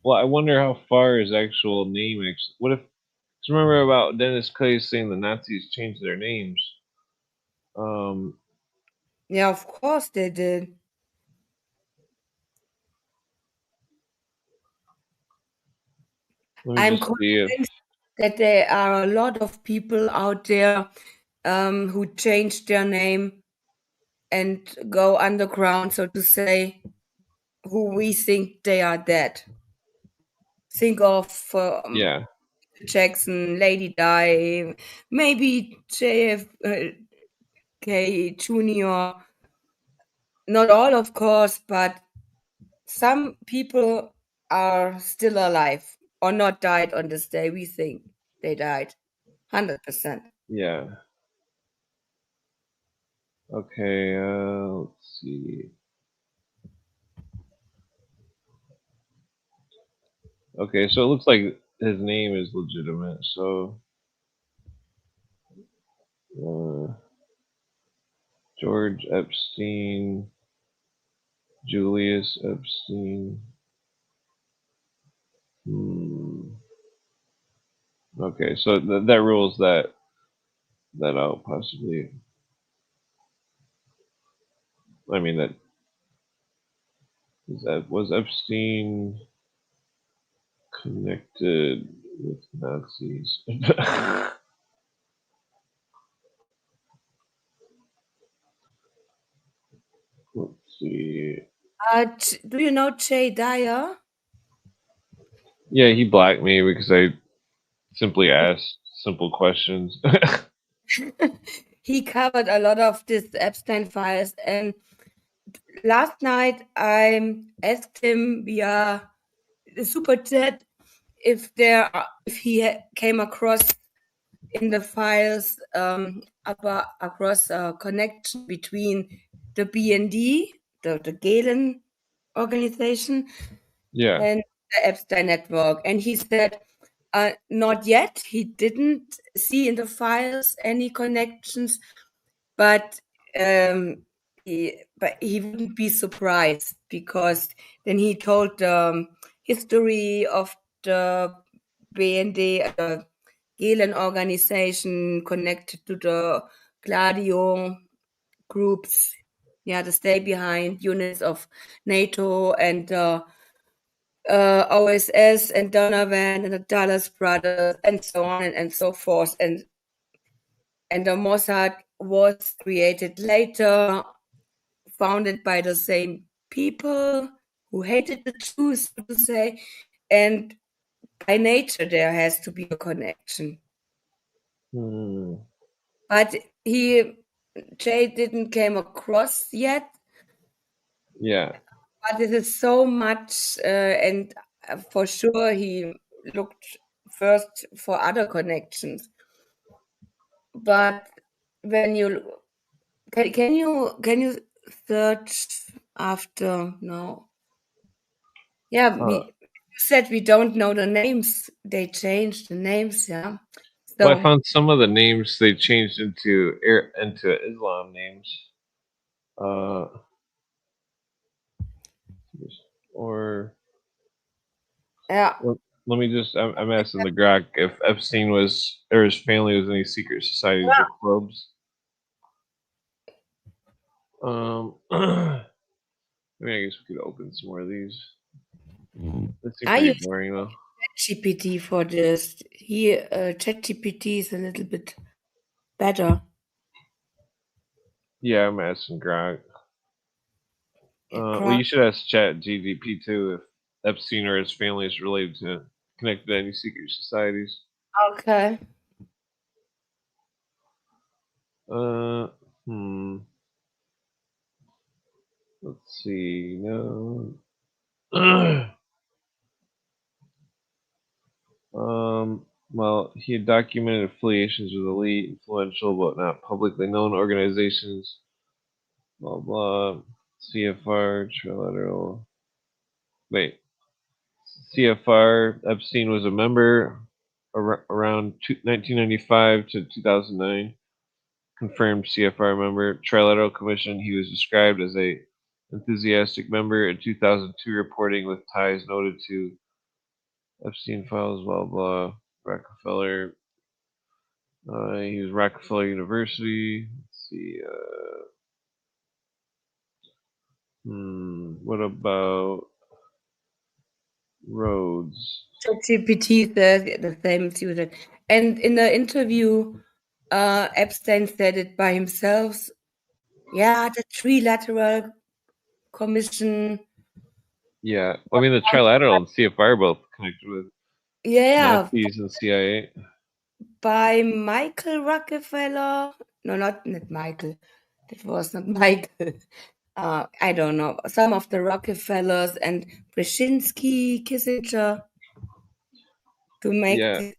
well, I wonder how far his actual name actually. What if? 'Cause remember about Dennis Clay saying the Nazis changed their names? Um, Yeah, of course they did. let me I'm just see if. convinced that there are a lot of people out there who changed their name and go underground, so to say, who we think they are dead. Think of Yeah, Jackson, Lady Di, maybe JFK Jr. Not all, of course, but some people are still alive or not died on this day. We think they died 100%. yeah. Okay, let's see. Okay, so it looks like his name is legitimate. So, uh, George Epstein, Julius Epstein. Okay, so that rules that out possibly. I mean that was Epstein connected with Nazis. Let's see. Do you know Jay Dyer? Yeah, he blacked me because I simply asked simple questions. He covered a lot of this Epstein files, and last night I asked him via the super chat if he came across in the files across a connection between the BND, the Galen organization, Yeah, and the Epstein network, and he said not yet. He didn't see in the files any connections, but he wouldn't be surprised, because then he told the history of the BND, the Gehlen organization connected to the Gladio groups, yeah, the stay behind units of NATO and OSS and Donovan and the Dallas brothers and so on and so forth, and the Mossad was created later, founded by the same people who hated the Jews, so to say, and by nature there has to be a connection. But Jay didn't came across yet. yeah, But it is so much, and for sure he looked first for other connections. But when you Can you search after no? Yeah, you said we don't know the names. They changed the names, yeah. Well, I So found some of the names they changed into Islam names. Or yeah, let me just. I'm asking the Grok if Epstein was or his family was in any secret societies or clubs. I mean, I guess we could open some more of these. They seem I pretty use boring though. ChatGPT for this. ChatGPT is a little bit better. Yeah, I'm asking Grok. Yeah, Well, you should ask Chat GDP too if Epstein or his family is related to connected to any secret societies. okay. Uh, hmm. Let's see. No. Well, he had documented affiliations with elite, influential, but not publicly known organizations. Blah blah. CFR trilateral. Wait. CFR. Epstein was a member around 1995 to 2009. Confirmed CFR member. Trilateral Commission. He was described as a enthusiastic member in 2002, reporting with ties noted to Epstein files. Blah blah. Rockefeller. He was Rockefeller University. Let's see. What about Rhodes? ChatGPT says the same as you said. And in the interview, Epstein said it by himself. Yeah, the trilateral commission. Yeah, I mean the Trilateral and CFR are both connected with Yeah, Nazis and CIA. by Michael Rockefeller. No, not Michael. That was not Michael. I don't know. Some of the Rockefellers and Brzezinski, Kissinger to make Yeah,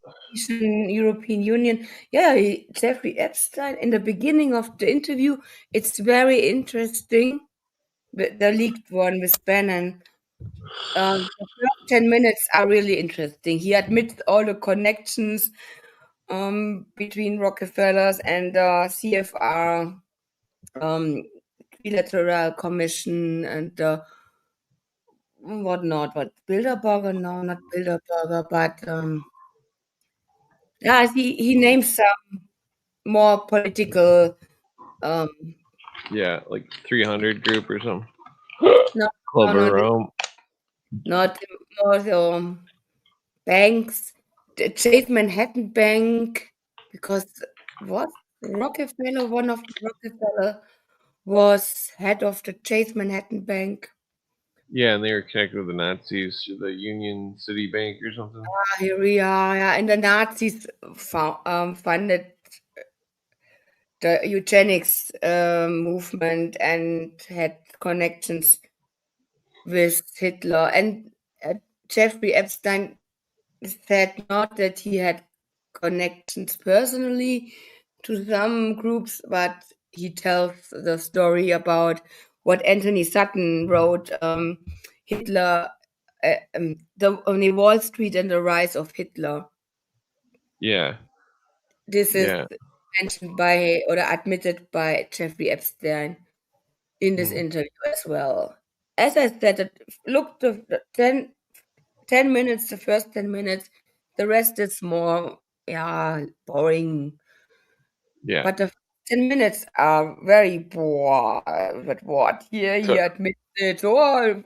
the European Union. Yeah, Jeffrey Epstein. In the beginning of the interview, it's very interesting. The leaked one with Bannon. The first 10 minutes are really interesting. He admits all the connections between Rockefellers and CFR, um, Trilateral Commission, and whatnot. What Bilderberger? No, not Bilderberger, but yeah, he names some more political. Um, yeah, like 300 group or something. no, Club no, of not Rome. not more so banks. The Chase Manhattan Bank, because what Rockefeller, one of the Rockefeller was head of the Chase Manhattan Bank. Yeah, and they were connected with the Nazis to the Union City Bank or something. Here we are, yeah, and the Nazis funded the eugenics movement and had connections with Hitler. And Jeffrey Epstein said not that he had connections personally to some groups, but he tells the story about what Anthony Sutton wrote, Hitler, on the Wall Street and the Rise of Hitler. Yeah, This is yeah. mentioned by or admitted by Jeffrey Epstein in this Mm. interview as well. As I said, look, the 10 minutes, the first 10 minutes, the rest is more, yeah, boring. Yeah. But the 10 minutes are very bored. But what? Here he So, admits it. Oh,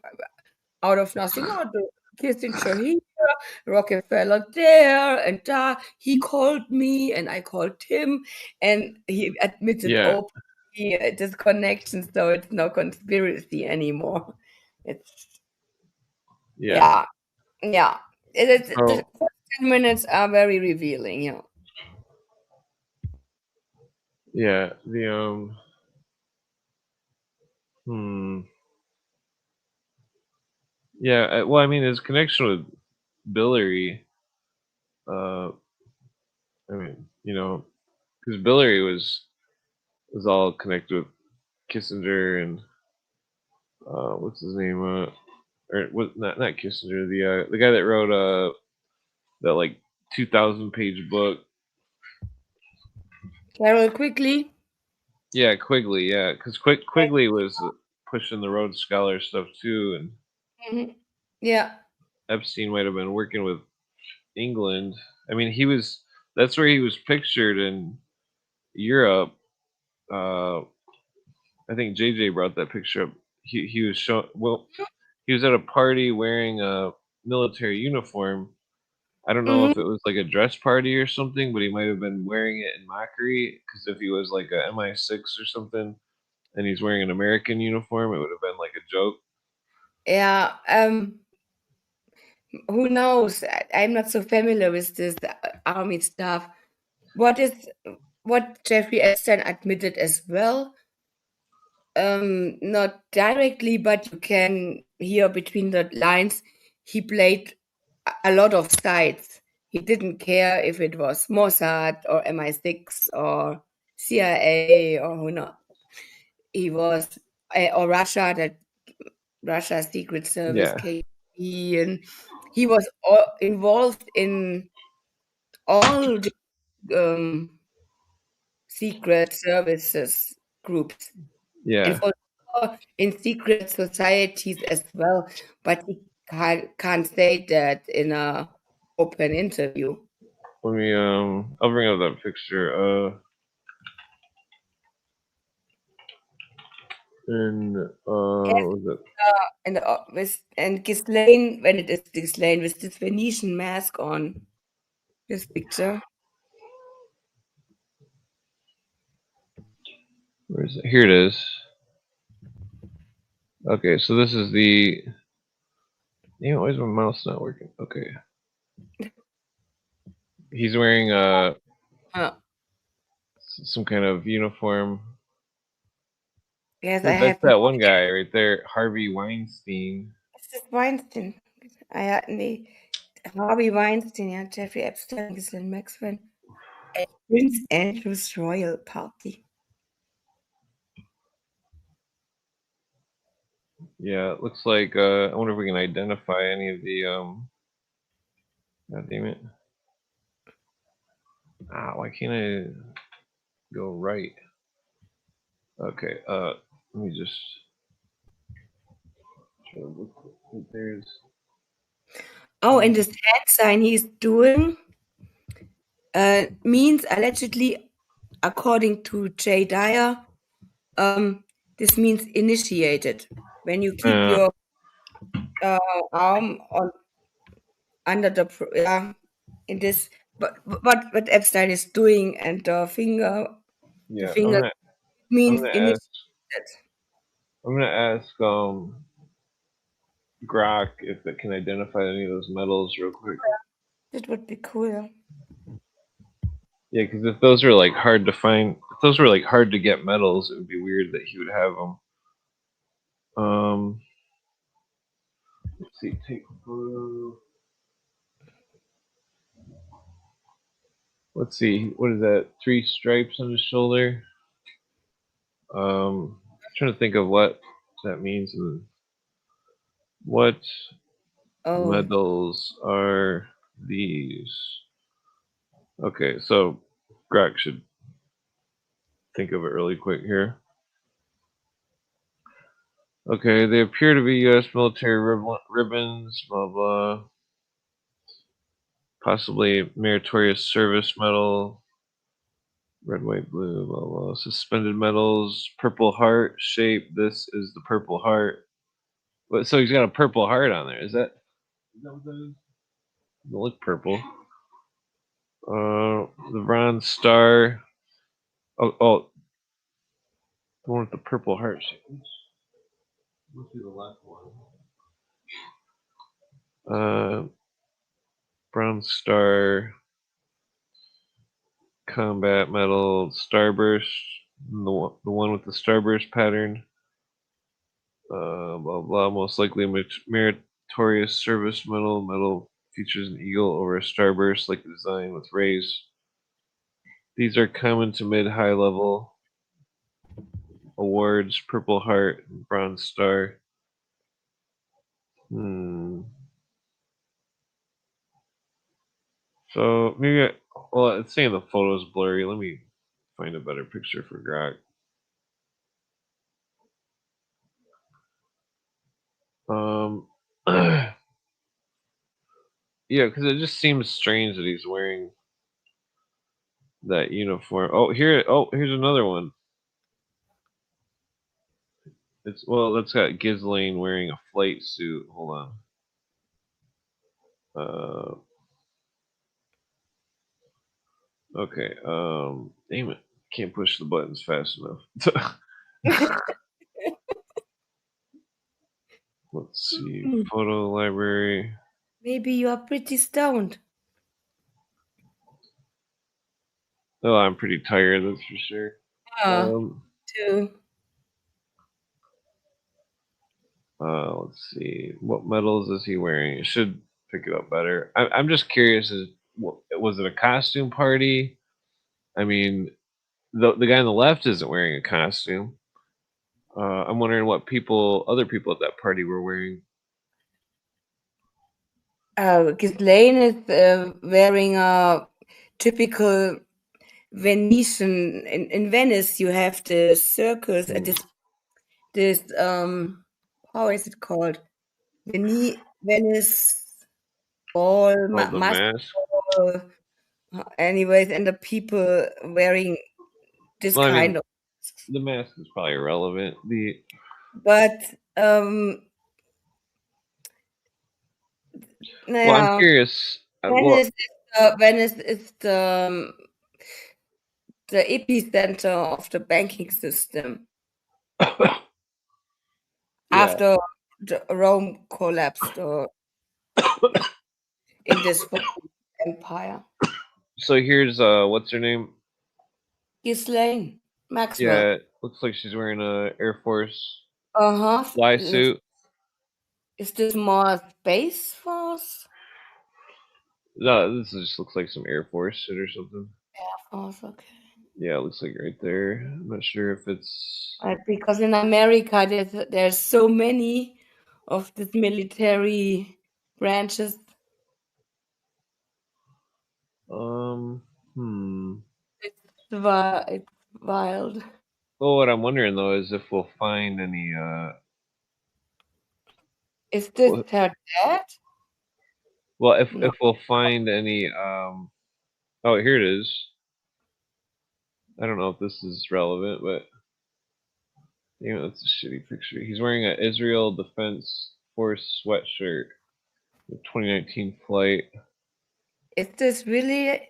out of nothing. Oh, the Kissinger here, Rockefeller there, and da. He called me, and I called him, and he admitted yeah, openly this connection. So it's no conspiracy anymore. It's yeah. yeah, yeah. The So, first 10 minutes are very revealing. Yeah. yeah, hmm. Yeah, well, I mean, his connection with Billary, uh, I mean, because Billary was was all connected with Kissinger and what's his name? Or what? Not Kissinger. The guy that wrote that like 2,000-page book. Carol, quickly. Yeah, Quigley. Yeah, because Quigley was pushing the Rhodes Scholar stuff too, and Yeah. Epstein might have been working with England. I mean, he was. That's where he was pictured in Europe. I think JJ brought that picture up. He was shown. Well, he was at a party wearing a military uniform. I don't know Mhm. if it was like a dress party or something, but he might have been wearing it in mockery. Because if he was like a MI6 or something, and he's wearing an American uniform, it would have been like a joke. Yeah. Who knows? I'm not so familiar with this army stuff. What Jeffrey Epstein admitted as well, not directly, but you can hear between the lines, he played a lot of sides. He didn't care if it was Mossad or MI6 or CIA or who not. He was or Russia's Secret Service, Yeah, KGB, and he was involved in all the secret services groups and yeah. also in secret societies as well. But he can't say that in a open interview. Let me I'll bring up that picture. And Yes, what was it? and Ghislaine, when it is Ghislaine with this Venetian mask on this picture. Where is it? Here it is. Okay, so this is the. Damn, why is my mouse not working? Okay, he's wearing Uh, some kind of uniform. yes, I That's have that no one idea. guy right there, Harvey Weinstein. This is Weinstein. Nee, Harvey Weinstein, ja, Jeffrey Epstein, Ghislaine Maxwell at Prince Andrew's royal party. Yeah, it looks like. I wonder if we can identify any of the. God damn it! Ah, why can't I go right? Okay. Let me just. Try to look. There's. Oh, and this hand sign he's doing means allegedly, according to Jay Dyer, this means initiated. When you keep Uh, your arm on under yeah, in this, but what Epstein is doing and the yeah, finger I'm means gonna initiated. ask. I'm gonna ask Grok if it can identify any of those metals real quick. That would be cool. Yeah, because if those were like hard to find, if those were like hard to get metals, it would be weird that he would have them. Let's see, take a photo. Let's see, what is that? 3 stripes on his shoulder. Trying to think of what that means and what Oh, metals are these. Okay, so Grok should think of it really quick here. Okay, they appear to be U.S. military ribbons, blah blah. Possibly meritorious service medal, red, white, blue, blah blah. Suspended medals, purple heart shape. This is the purple heart. But so he's got a purple heart on there. Is that what that is? It doesn't look purple. The bronze star. Oh, the one with the purple heart shape. Must be the left one. Bronze star, combat medal, starburst. The one with the starburst pattern. Blah blah. Most likely a meritorious service medal. Medal features an eagle over a starburst like design with rays. These are common to mid-high level. awards, Purple Heart, Bronze Star. So maybe well, it's saying the photo's blurry. Let me find a better picture for Grok. Yeah, because it just seems strange that he's wearing that uniform. Here's another one. That's got Ghislaine wearing a flight suit. Hold on. Okay. Damn it. Can't push the buttons fast enough. Let's see. Photo library. Maybe you are pretty stoned. Oh, I'm pretty tired, that's for sure. Too. Let's see. What medals is he wearing? It should pick it up better. I'm just curious. Was it a costume party? I mean, the guy on the left isn't wearing a costume. I'm wondering what other people at that party were wearing. Ghislaine is wearing a typical Venetian. In Venice, you have the circus. This how is it called? Venice ball, Oh, the mask mask. ball. Anyways, and the people wearing this Well, I kind mean, of. the mask is probably irrelevant. But Well, I'm yeah, curious. Venice is the epicenter of the banking system Yeah. after Rome collapsed or in this empire. So here's what's her name? Ghislaine Maxwell. Yeah, looks like she's wearing a Air Force Uh-huh. fly suit. Is this more Space Force? No, this just looks like some Air Force shit or something. Air Force, okay. Yeah, it looks like right there. I'm not sure if it's Because in America there's so many of these military branches. hmm. It's wild. Well, what I'm wondering though is if we'll find any Is this her dad? well, No. if we'll find any oh, here it is. I don't know if this is relevant, but that's a shitty picture. He's wearing an Israel Defense Force sweatshirt. The 2019 flight. Is this really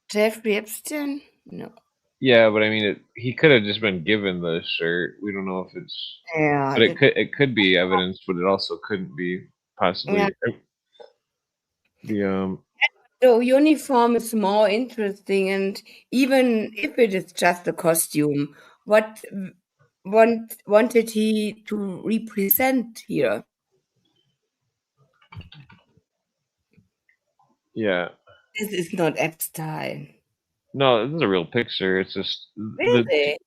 Jeffrey Epstein? No. Yeah, but I mean, he could have just been given the shirt. We don't know if it's, Yeah. but it could be evidence, but it also couldn't be possibly. Yeah. The The uniform is more interesting, and even if it is just a costume, what wanted he to represent here? yeah, This is not Epstein. no, this is a real picture. It's just Really?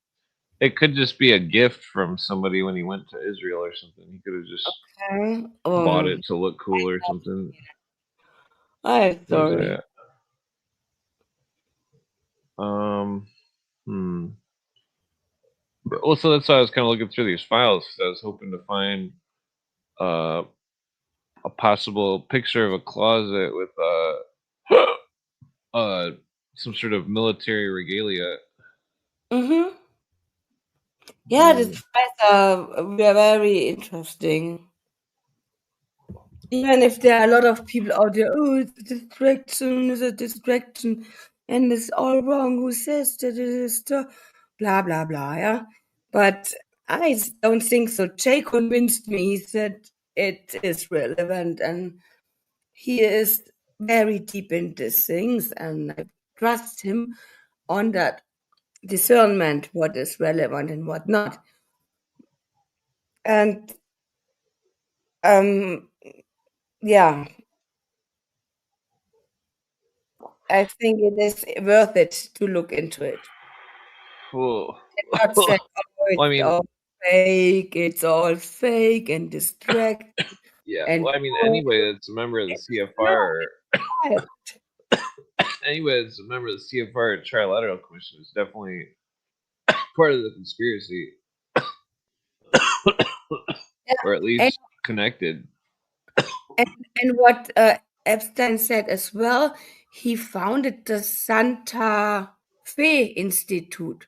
it could just be a gift from somebody when he went to Israel or something. He could have just Okay. bought it to look cool or something. I'm Where's sorry. that? Hmm. Well, so that's why I was kind of looking through these files. I was hoping to find uh, a possible picture of a closet with some sort of military regalia. Mm-hmm. Yeah, these files are very interesting. Even if there are a lot of people out there, oh, it's a distraction, and it's all wrong. Who says that it is blah blah blah? Yeah, but I don't think so. Jay convinced me. He said it is relevant, and he is very deep in these things, and I trust him on that discernment what is relevant and what not. And yeah, I think it is worth it to look into it. Cool. not say, "Oh, Well, I it's mean, all it's all fake and distract yeah. and Well, I mean, oh, anybody that's a member of the it's not CFR, wild." anybody that's a member of the CFR Trilateral Commission is definitely part of the conspiracy, Yeah, or at and least connected. and and what, Epstein said as well, he founded the Santa Fe Institute.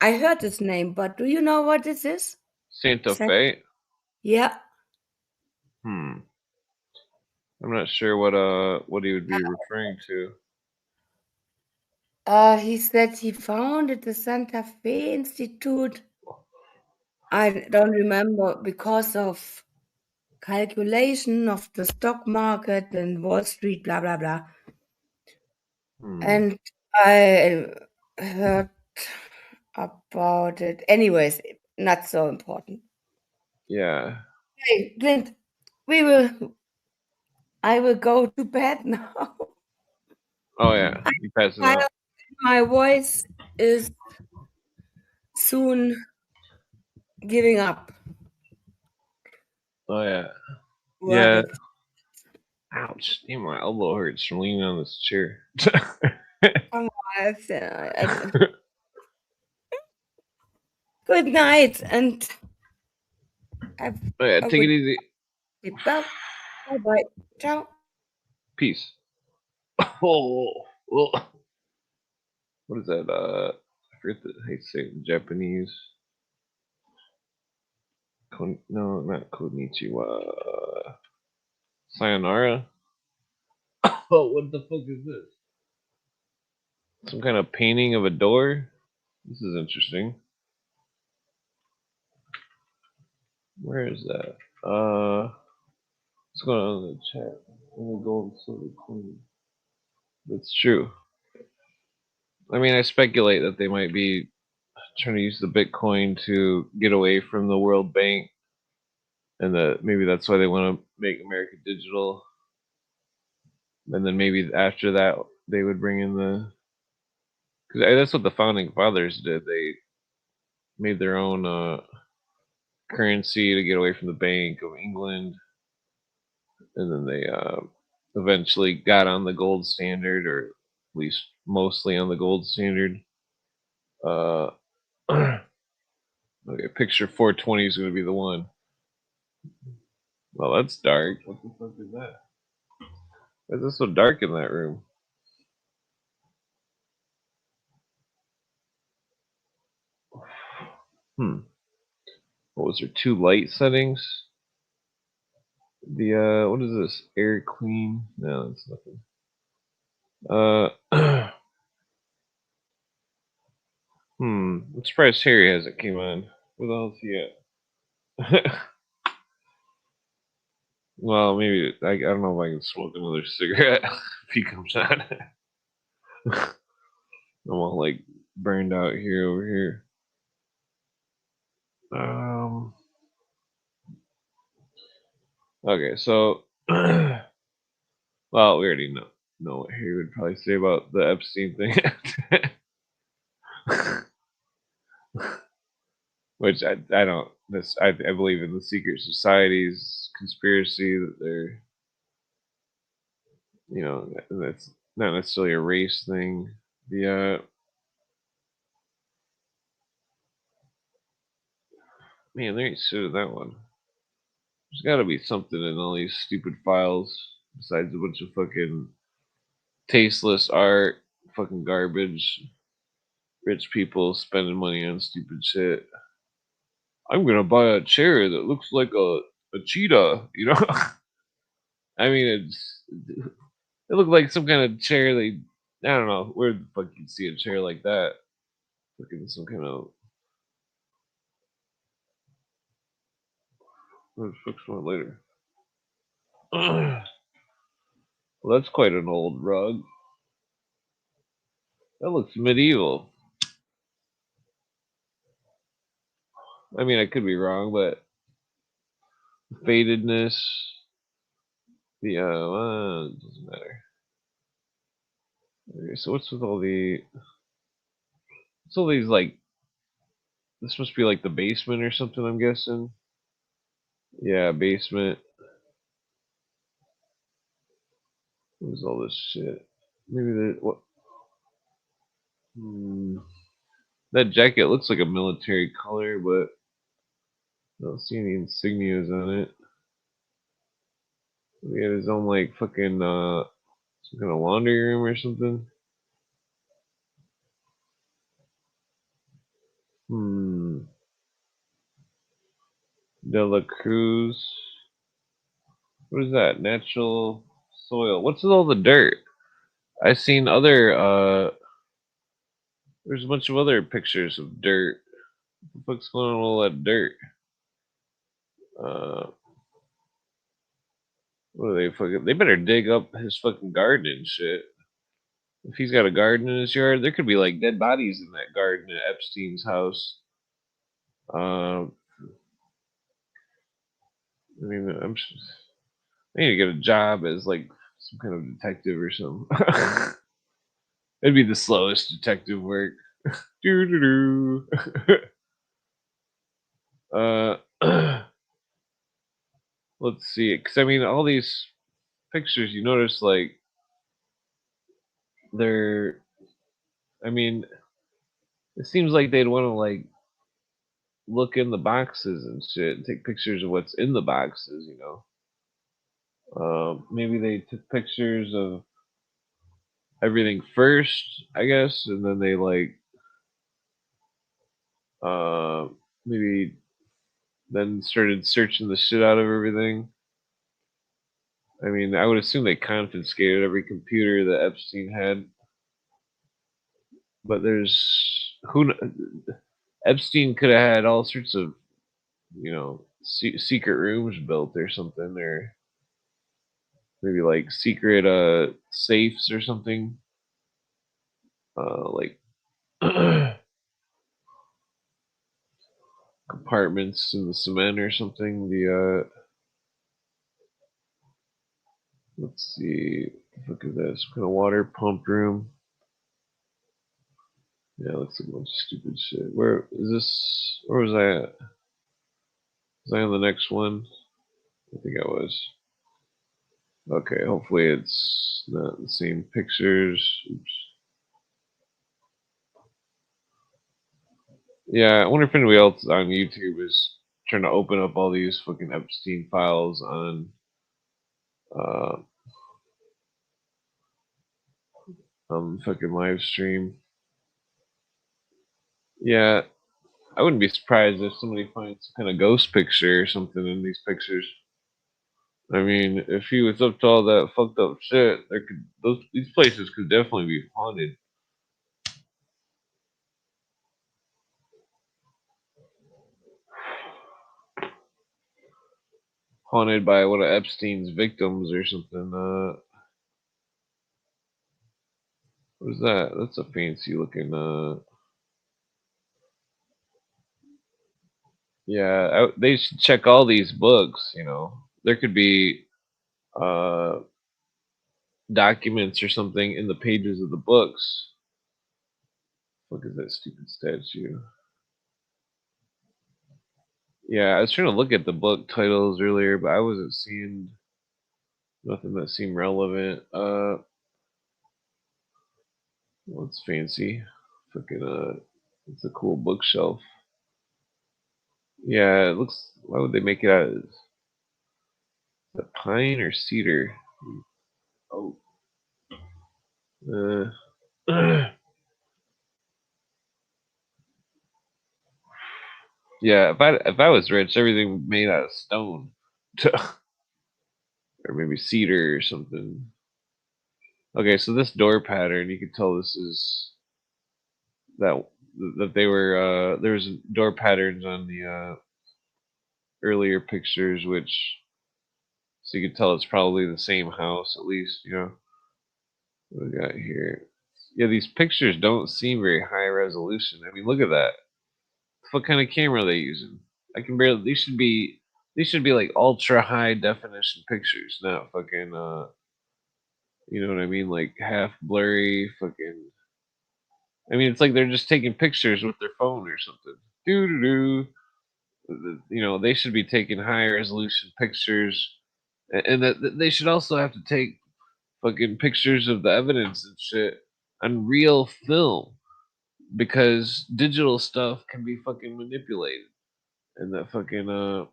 I heard this name, but do you know what this is? Santa San Fe. Yeah. I'm not sure what he would be referring to. He said he founded the Santa Fe Institute. I don't remember because of calculation of the stock market and Wall Street, blah blah blah. Hmm. And I heard about it. Anyways, not so important. Yeah. Hey, Clint, we will. I will go to bed now. Oh yeah. You passing My out? my voice is soon giving up. Oh yeah. What Yeah. it? Ouch. Damn, my elbow hurts from leaning on this chair. Come on, good night, and have Oh yeah. a Take good it easy. day. Bye bye. Ciao. Peace. Oh. Oh. What is that? I forget how you say it in Japanese. No, not konnichiwa. Sayonara. Oh, what the fuck is this? Some kind of painting of a door? This is interesting. Where is that? What's going on in the chat? Only gold and silver coin. That's true. I mean, I speculate that they might be trying to use the Bitcoin to get away from the World Bank, and that maybe that's why they want to make America digital. And then maybe after that, they would bring in because that's what the founding fathers did. They made their own currency to get away from the Bank of England, and then they eventually got on the gold standard, or at least mostly on the gold standard. Uh, okay, picture 420 is going to be the one. Well, that's dark. What the fuck is that? Why is it so dark in that room? What was there? Two light settings. The what is this? Air clean? No, that's nothing. I'm surprised Harry hasn't came on. Where the hell is he at? Well, maybe I don't know if I can smoke another cigarette if he comes on. I'm all like burned out here over here. Okay, so well, we already know what Harry would probably say about the Epstein thing. Which I don't this I believe in the secret societies conspiracy that they're, that's not necessarily a race thing. The man, there ain't shit in that one. There's got to be something in all these stupid files besides a bunch of fucking tasteless art, fucking garbage, rich people spending money on stupid shit. I'm gonna buy a chair that looks like a cheetah, I mean, it looked like some kind of chair I don't know where the fuck you'd see a chair like that. Looking some kind of what the fuck's one later. Well, that's quite an old rug. That looks medieval. I mean, I could be wrong, but fadedness, it doesn't matter. Okay, so what's with all these like This must be like the basement or something, I'm guessing. Yeah, basement. What is all this shit? Maybe the what? That jacket looks like a military color, but I don't see any insignias on it. He had his own like fucking some kind of laundry room or something. De La Cruz. What is that? Natural soil. What's with all the dirt? I seen other there's a bunch of other pictures of dirt. What the fuck's going on with all that dirt? Uh what are they fucking they better dig up his fucking garden and shit. If he's got a garden in his yard, there could be like dead bodies in that garden at Epstein's house. Um I mean I need to get a job as like some kind of detective or something. It'd be the slowest detective work. Doo doo doo. Let's see. Because I mean, all these pictures, you notice like they're. I mean, it seems like they'd want to like look in the boxes and shit, and take pictures of what's in the boxes. You know. Maybe they took pictures of everything first, I guess, and then they like uh, maybe then started searching the shit out of everything. I mean, I would assume they confiscated every computer that Epstein had, but there's Epstein could have had all sorts of secret rooms built or something, or maybe like secret safes or something, like compartments in the cement or something. The let's see, what the fuck is that? Some kind of water pump room. Yeah, looks like a bunch of stupid shit. Where is this? Where was I at? Was I on the next one? I think I was. Okay, hopefully it's not the same pictures. Oops. Yeah, I wonder if anybody else on YouTube is trying to open up all these fucking Epstein files uh, on fucking live stream. Yeah, I wouldn't be surprised if somebody finds some kind of ghost picture or something in these pictures. I mean, if he was up to all that fucked up shit, these places could definitely be haunted. Haunted by one of Epstein's victims or something. What is that? That's a fancy looking. Yeah, they should check all these books. You know, there could be uh documents or something in the pages of the books. Look at that stupid statue. Yeah, I was trying to look at the book titles earlier, but I wasn't seeing nothing that seemed relevant. Well, it's fancy. Fucking it's a cool bookshelf. Yeah, it looks. Why would they make it out of the pine or cedar? Oh, uh, yeah. If I was rich, everything made out of stone, or maybe cedar or something. Okay, so this door pattern, you can tell this is that they were there's door patterns on the earlier pictures, which so you can tell it's probably the same house at least. You know what we got here. Yeah, these pictures don't seem very high resolution. I mean, look at that. What kind of camera are they using? I can barely. These should be like ultra high definition pictures, not fucking. You know what I mean? Like half blurry, fucking. I mean, it's like they're just taking pictures with their phone or something. doo doo doo. They should be taking high resolution pictures, and that they should also have to take fucking pictures of the evidence and shit on real film, because digital stuff can be fucking manipulated, and that fucking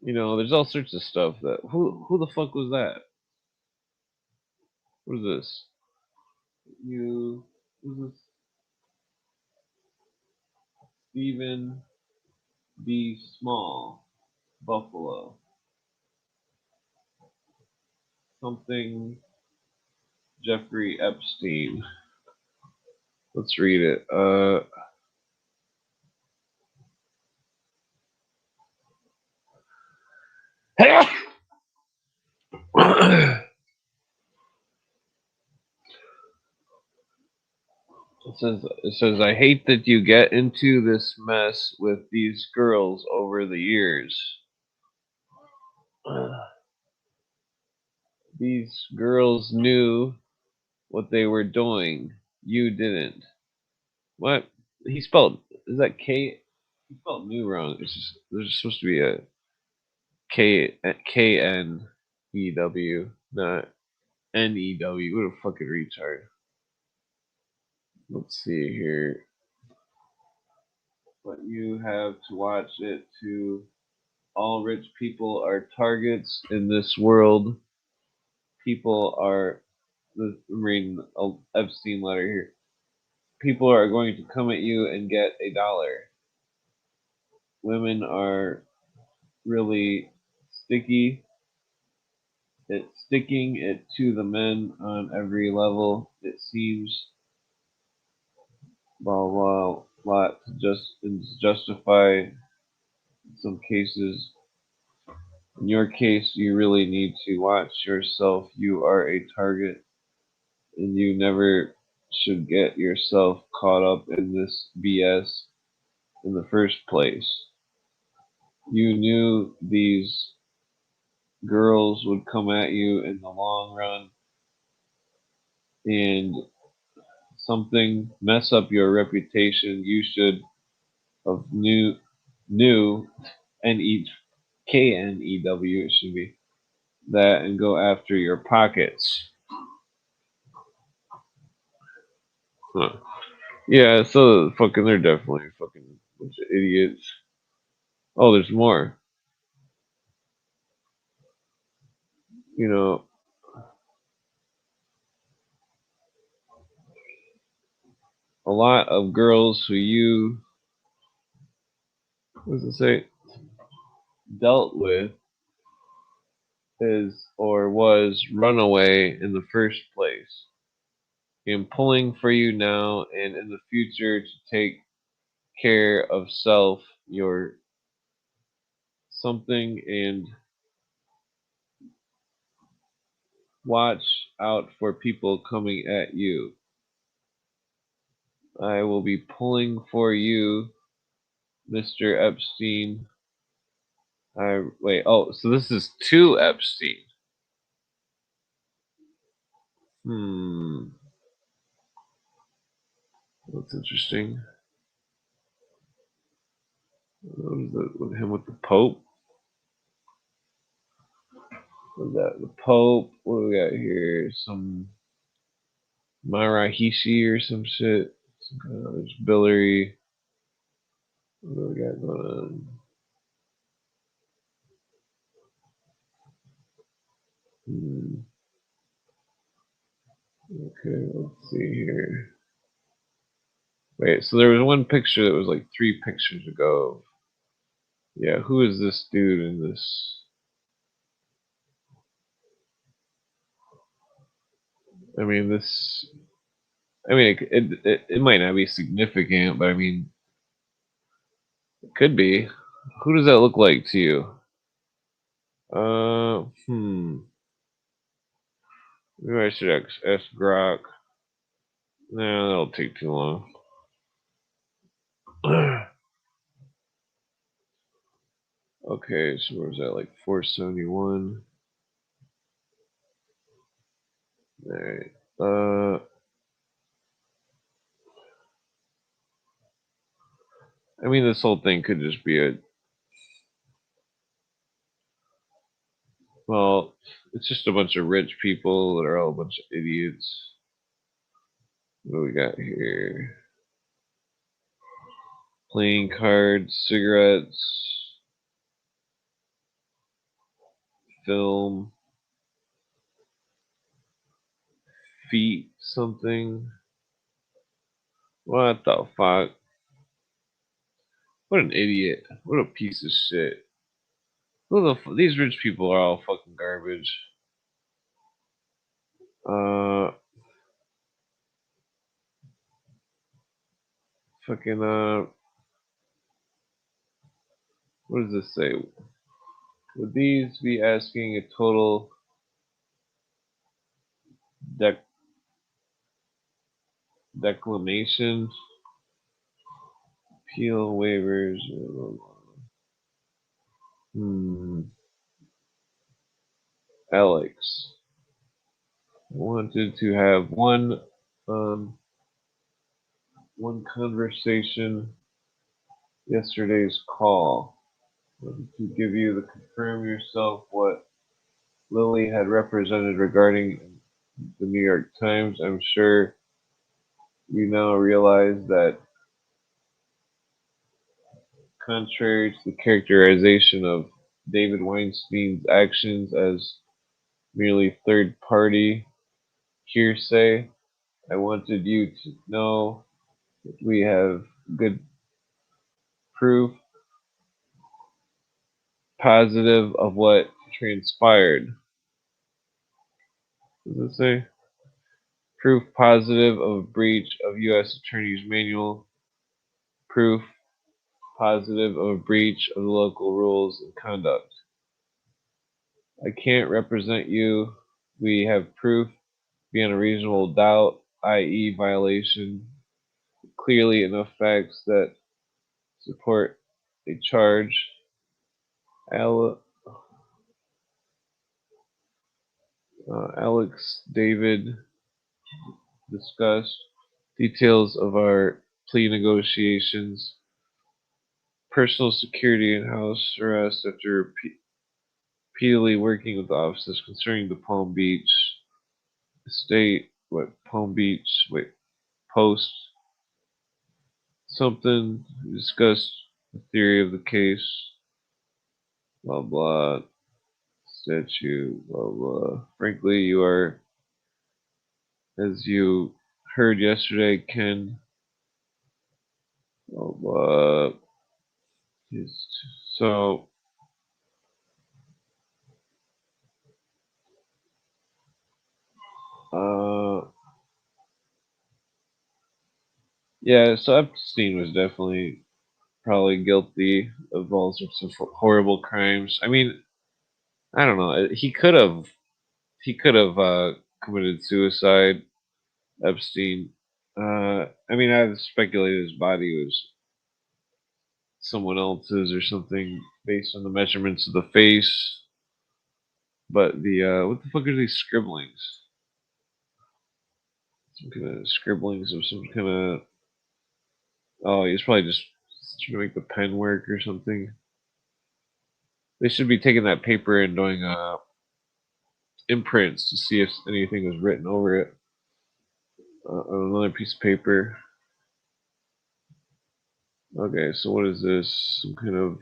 there's all sorts of stuff that who the fuck was that? What is this? Who's this? Stephen B. Small, Buffalo. Something Jeffrey Epstein. Let's read it. It says, I hate that you get into this mess with these girls over the years. These girls knew what they were doing. You didn't. What? He spelled, is that K? He spelled new wrong. It's just, there's supposed to be a Knew, not New. What a fucking retard. Let's see here. But you have to watch it too. All rich people are targets in this world. People are. I'm reading a Epstein letter here. People are going to come at you and get $1. Women are really sticky. It's sticking it to the men on every level. It seems blah blah blah to justify some cases. In your case, you really need to watch yourself. You are a target, and you never should get yourself caught up in this BS in the first place. You knew these girls would come at you in the long run and something mess up your reputation. You should have knew Knew it should be that, and go after your pockets. Huh. Yeah, so fucking they're definitely fucking bunch of idiots. Oh, there's more. You know, a lot of girls who you, what does it say, dealt with is or was runaway in the first place. I'm pulling for you now and in the future to take care of self, your something, and watch out for people coming at you. I will be pulling for you, Mr. Epstein. Wait, oh, so this is to Epstein. That's interesting. What is that with him with the Pope? What is that? The Pope. What do we got here? Some Marahishi or some shit. Some kind of there's Billary. What do we got going on? Okay, let's see here. Wait, so there was one picture that was like 3 pictures ago. Yeah, who is this dude in this? I mean, this. I mean, it might not be significant, but I mean, it could be. Who does that look like to you? Maybe I should ask Grok. No, that'll take too long. Okay, so where's that? Like 471. Alright. I mean, this whole thing could just be well, it's just a bunch of rich people that are all a bunch of idiots. What do we got here? Playing cards, cigarettes, film, feet, something. What the fuck? What an idiot. What a piece of shit. These rich people are all fucking garbage. Uh, fucking, what does this say? Would these be asking a total dec- declination? Appeal waivers. Alex wanted to have one conversation yesterday's call. To give you the confirm yourself what Lily had represented regarding the New York Times. I'm sure you now realize that contrary to the characterization of David Weinstein's actions as merely third party hearsay, I wanted you to know that we have good proof positive of what transpired. What does it say? Proof positive of breach of U.S. Attorney's Manual. Proof positive of a breach of the local rules and conduct. I can't represent you. We have proof beyond a reasonable doubt, i.e. violation, clearly enough facts that support a charge. Alex David discussed details of our plea negotiations, personal security and house arrest after repeatedly working with officers concerning the Palm Beach Post, something, discussed the theory of the case, blah blah, statute, blah blah. Frankly, you are, as you heard yesterday, Ken, blah blah. So, yeah, so Epstein was definitely probably guilty of all sorts of horrible crimes. I mean, I don't know. He could have committed suicide. Epstein. I mean, I've speculated his body was someone else's or something based on the measurements of the face. But the what the fuck are these scribblings? Some kind of scribblings of some kind of. Oh, he's probably just trying to make the pen work or something. They should be taking that paper and doing imprints to see if anything was written over it on another piece of paper. Okay, so what is this? Some kind of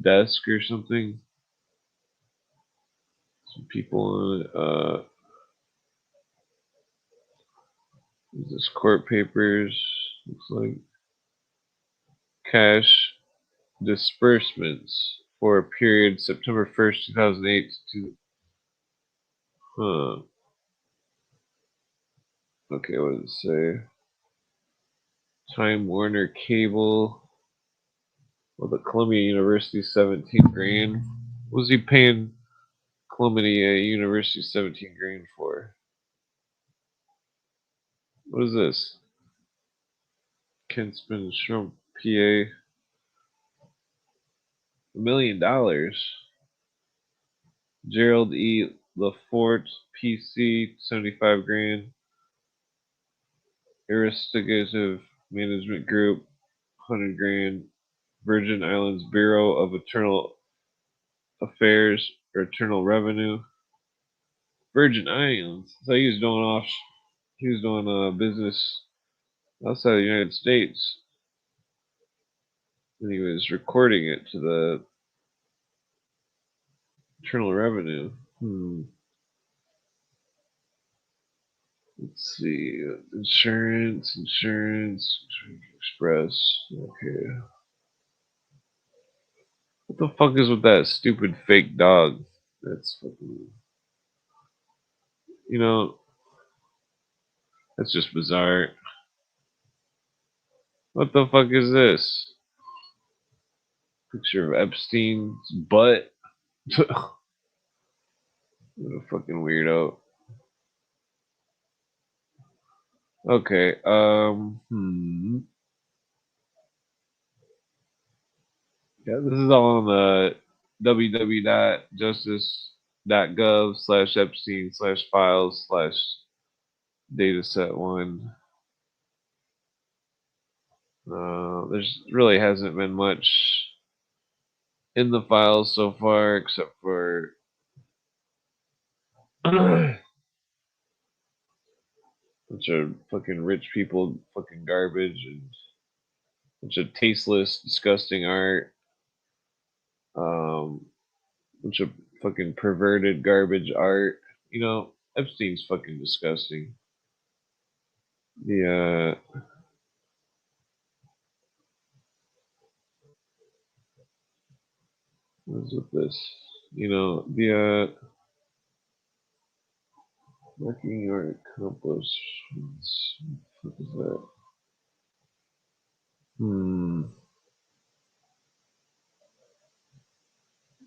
desk or something? Some people on it. Is this court papers? Looks like cash disbursements for a period September 1st, 2008 to. Huh. Okay, what does it say? Time Warner Cable. Well, the Columbia University 17 grand. What was he paying Columbia University 17 grand for? What is this? Kinsman Shrimp PA. $1 million. Gerald E. Lafort PC 75 grand. Investigative Management Group 100 grand. Virgin Islands Bureau of Internal Affairs or Internal Revenue. Virgin Islands. So he was doing business outside the United States, and he was recording it to the Internal Revenue. Let's see. Insurance, Express. Okay. What the fuck is with that stupid fake dog? That's fucking. You know, that's just bizarre. What the fuck is this? Picture of Epstein's butt. What a fucking weirdo. Okay, Yeah, this is all on the www.justice.gov/Epstein/files/dataset1. There's really hasn't been much in the files so far, except for a bunch of fucking rich people, fucking garbage, and a bunch of tasteless, disgusting art. Bunch of fucking perverted garbage art. You know, Epstein's fucking disgusting. The What's with this? You know, the marking your accomplishments. What is that?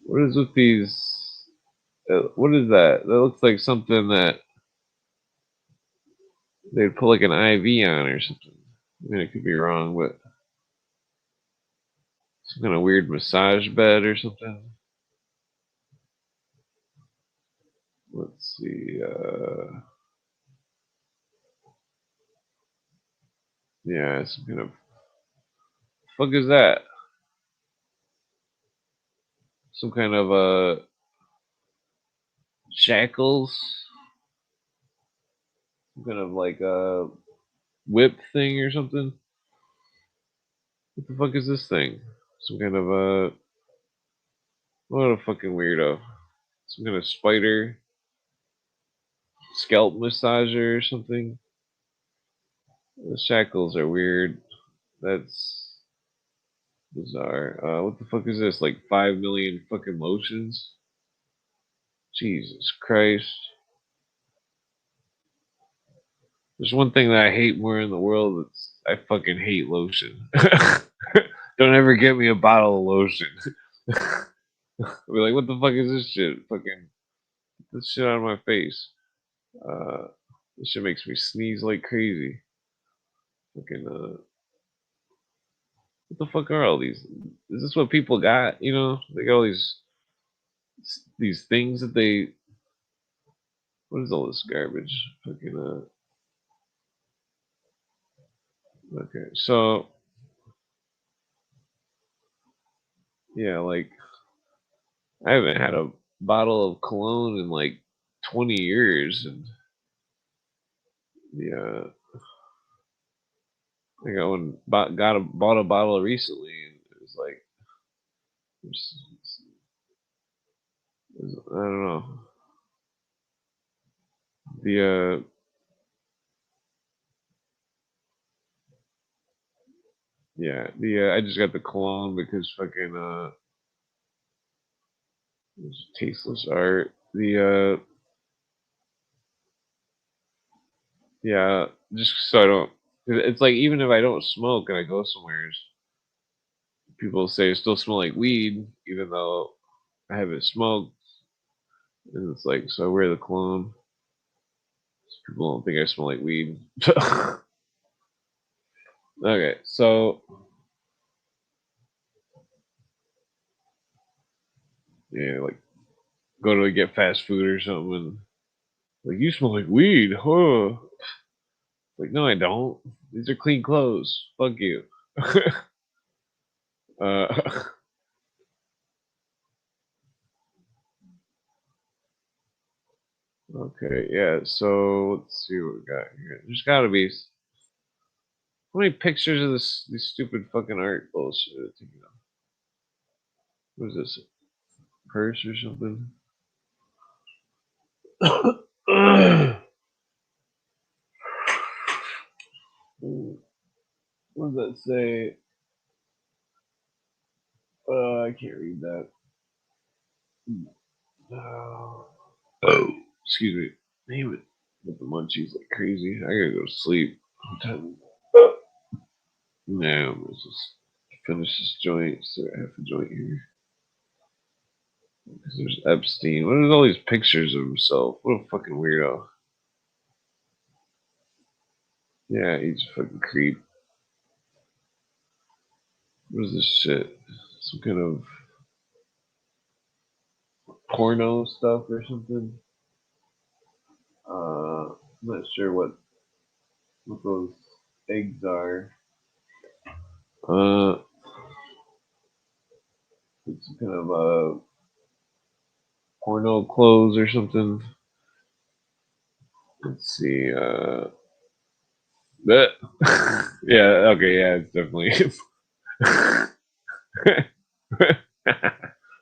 What is with these? What is that? That looks like something that they'd put like an IV on or something. I mean, I could be wrong, but some kind of weird massage bed or something. Let's see. Yeah, some kind of. Fuck is that? Some kind of shackles. Some kind of like whip thing or something. What the fuck is this thing? Some kind of what a fucking weirdo. Some kind of spider scalp massager or something. The shackles are weird. That's bizarre. What the fuck is this? Like 5 million fucking lotions? Jesus Christ. There's one thing that I hate more in the world. It's I fucking hate lotion. Don't ever get me a bottle of lotion. I'll be like, what the fuck is this shit? Fucking get this shit out of my face. Uh, this shit makes me sneeze like crazy. Fucking what the fuck are all these? Is this what people got? You know, they got all these things that they. What is all this garbage? Fucking Okay, so yeah, like I haven't had a bottle of cologne in like 20 years, and yeah, I got one bought a bottle recently, and it was like I don't know the yeah the I just got the cologne because fucking it's tasteless art. The yeah, just so I don't. It's like even if I don't smoke and I go somewhere, people say it still smell like weed, even though I haven't smoked. And it's like, so I wear the cologne. People don't think I smell like weed. Okay, so yeah, like go to get fast food or something, and like you smell like weed, huh? Like no, I don't. These are clean clothes. Fuck you. Okay, yeah. So let's see what we got here. There's got to be how many pictures of these stupid fucking art bullshit. What is this? Purse or something? What does that say? I can't read that. Oh, excuse me. Damn it. With the munchies like crazy. I gotta go to sleep. No, let's just finish this joint. So I have a joint here. Because there's Epstein. What are all these pictures of himself? What a fucking weirdo. Yeah, he's a fucking creep. What is this shit? Some kind of porno stuff or something? I'm not sure what those eggs are. It's some kind of porno clothes or something. Let's see. That. Yeah. Okay. Yeah. It's definitely.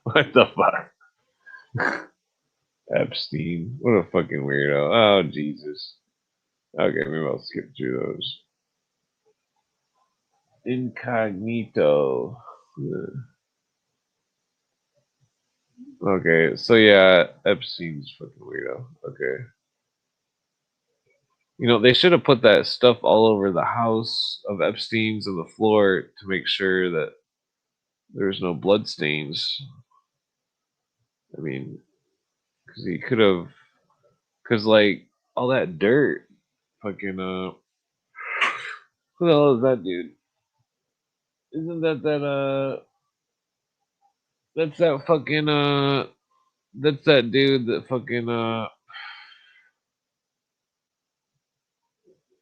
What the fuck? Epstein. What a fucking weirdo. Oh Jesus. Okay, maybe I'll skip through those. Incognito. Okay, so yeah, Epstein's fucking weirdo. Okay. You know, they should have put that stuff all over the house of Epstein's on the floor to make sure that there's no blood stains. I mean, because he could have, because like all that dirt, fucking who the hell is that dude? Isn't that's that fucking that's that dude that fucking oh,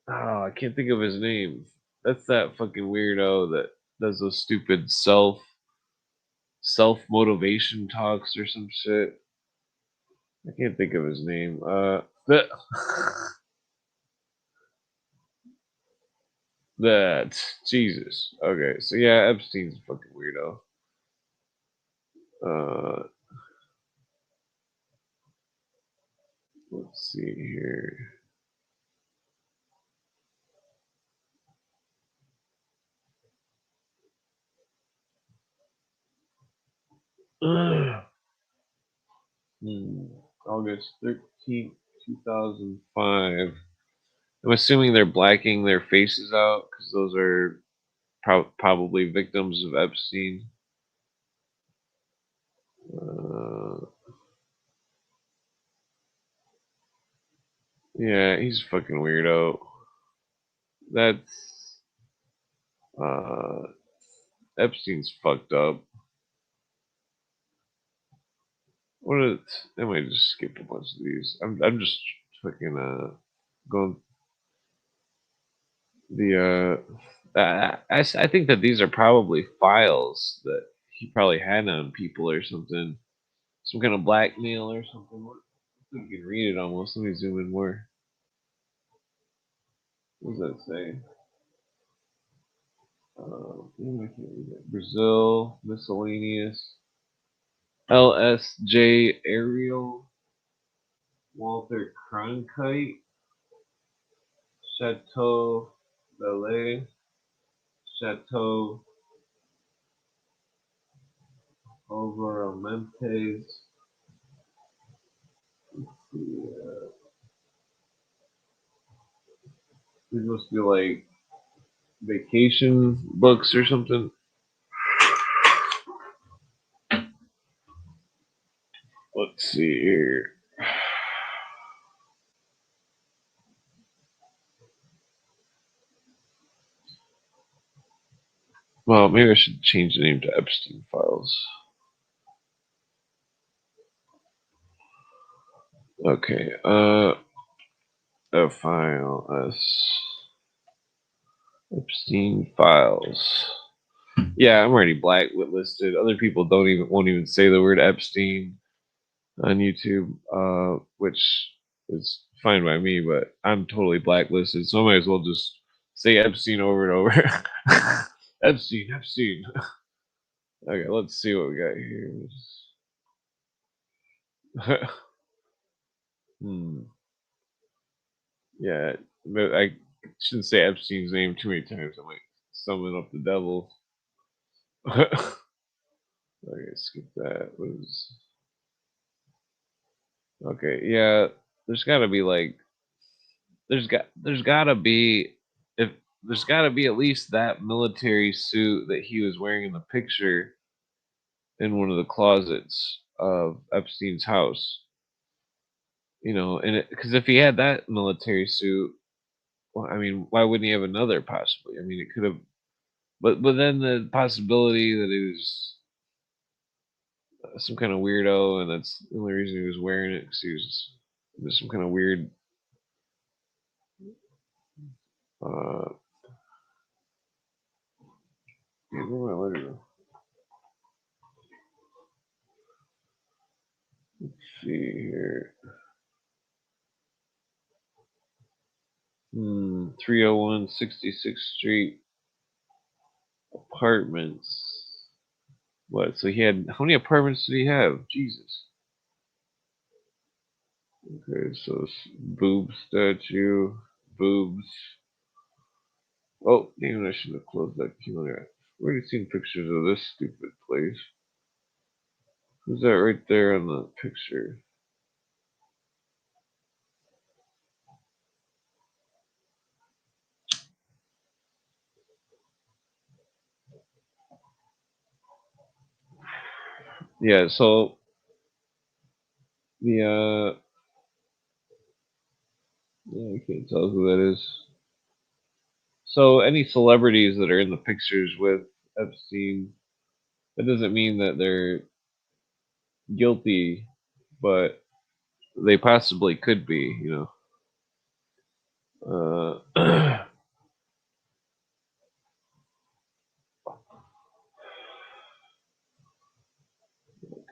I can't think of his name. That's that fucking weirdo that does those stupid self motivation talks or some shit. I can't think of his name. That that Jesus. Okay, so yeah, Epstein's a fucking weirdo. Uh, let's see here. August 13th, 2005. I'm assuming they're blacking their faces out because those are probably victims of Epstein. Uh, yeah, he's a fucking weirdo. That's uh, Epstein's fucked up. What is? I might just skip a bunch of these. I'm just fucking going the I think that these are probably files that he probably had on people or something. Some kind of blackmail or something. You can read it almost. Let me zoom in more. What does that say? I can't read that. Brazil, miscellaneous. LSJ Ariel, Walter Cronkite, Chateau Ballet, Chateau Overamentes. These must be like vacation books or something. Let's see here. Well, maybe I should change the name to Epstein Files. Okay, a file S Epstein Files. Yeah, I'm already blacklisted. Other people won't even say the word Epstein on YouTube, which is fine by me, but I'm totally blacklisted, so I might as well just say Epstein over and over. Epstein, Epstein. Okay, let's see what we got here. Yeah, but I shouldn't say Epstein's name too many times. I might summon up the devil. Okay, skip that. Okay, yeah. There's got to be like there's got to be if there's got to be at least that military suit that he was wearing in the picture in one of the closets of Epstein's house. You know, and because if he had that military suit, well, I mean, why wouldn't he have another? Possibly. I mean, it could have, but then the possibility that he was some kind of weirdo, and that's the only reason he was wearing it because he was some kind of weird. Uh, where my letter go? Let's see here. 301 66th Street apartments. What? So he had how many apartments did he have? Jesus. Okay, so boob statue, boobs. Oh, damn! I should have closed that calendar. I've already seen pictures of this stupid place. Who's that right there on the picture? Yeah, so the yeah, I can't tell who that is. So any celebrities that are in the pictures with Epstein, that doesn't mean that they're guilty, but they possibly could be, you know.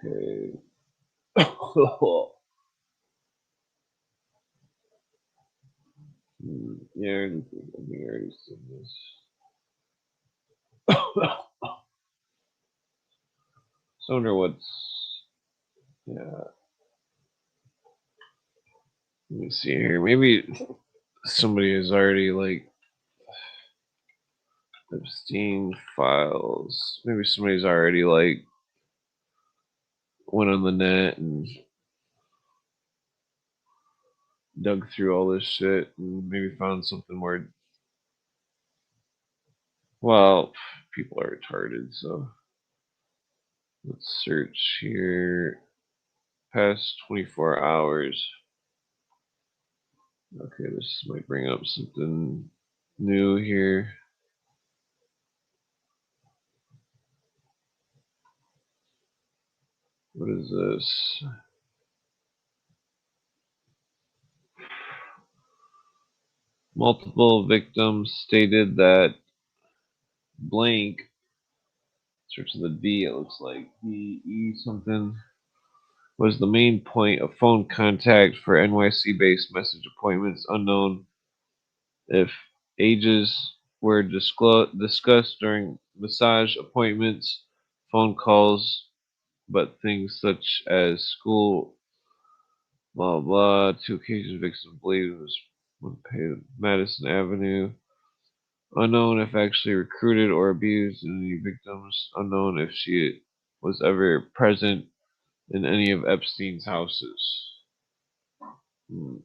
Okay. Yeah, I think I already seen this. So I wonder what's yeah. Let me see here. Maybe somebody has already like Epstein files. Maybe somebody's already like went on the net and dug through all this shit and maybe found something more. Well, people are retarded, so let's search here. Past 24 hours. Okay, this might bring up something new here. What is this? Multiple victims stated that blank starts with a D, it looks like DE something, was the main point of phone contact for NYC based message appointments. Unknown if ages were discussed during massage appointments, phone calls, but things such as school, blah blah. Two occasions, victims believed it was one paid Madison Avenue. Unknown if actually recruited or abused any victims. Unknown if she was ever present in any of Epstein's houses. Hmm.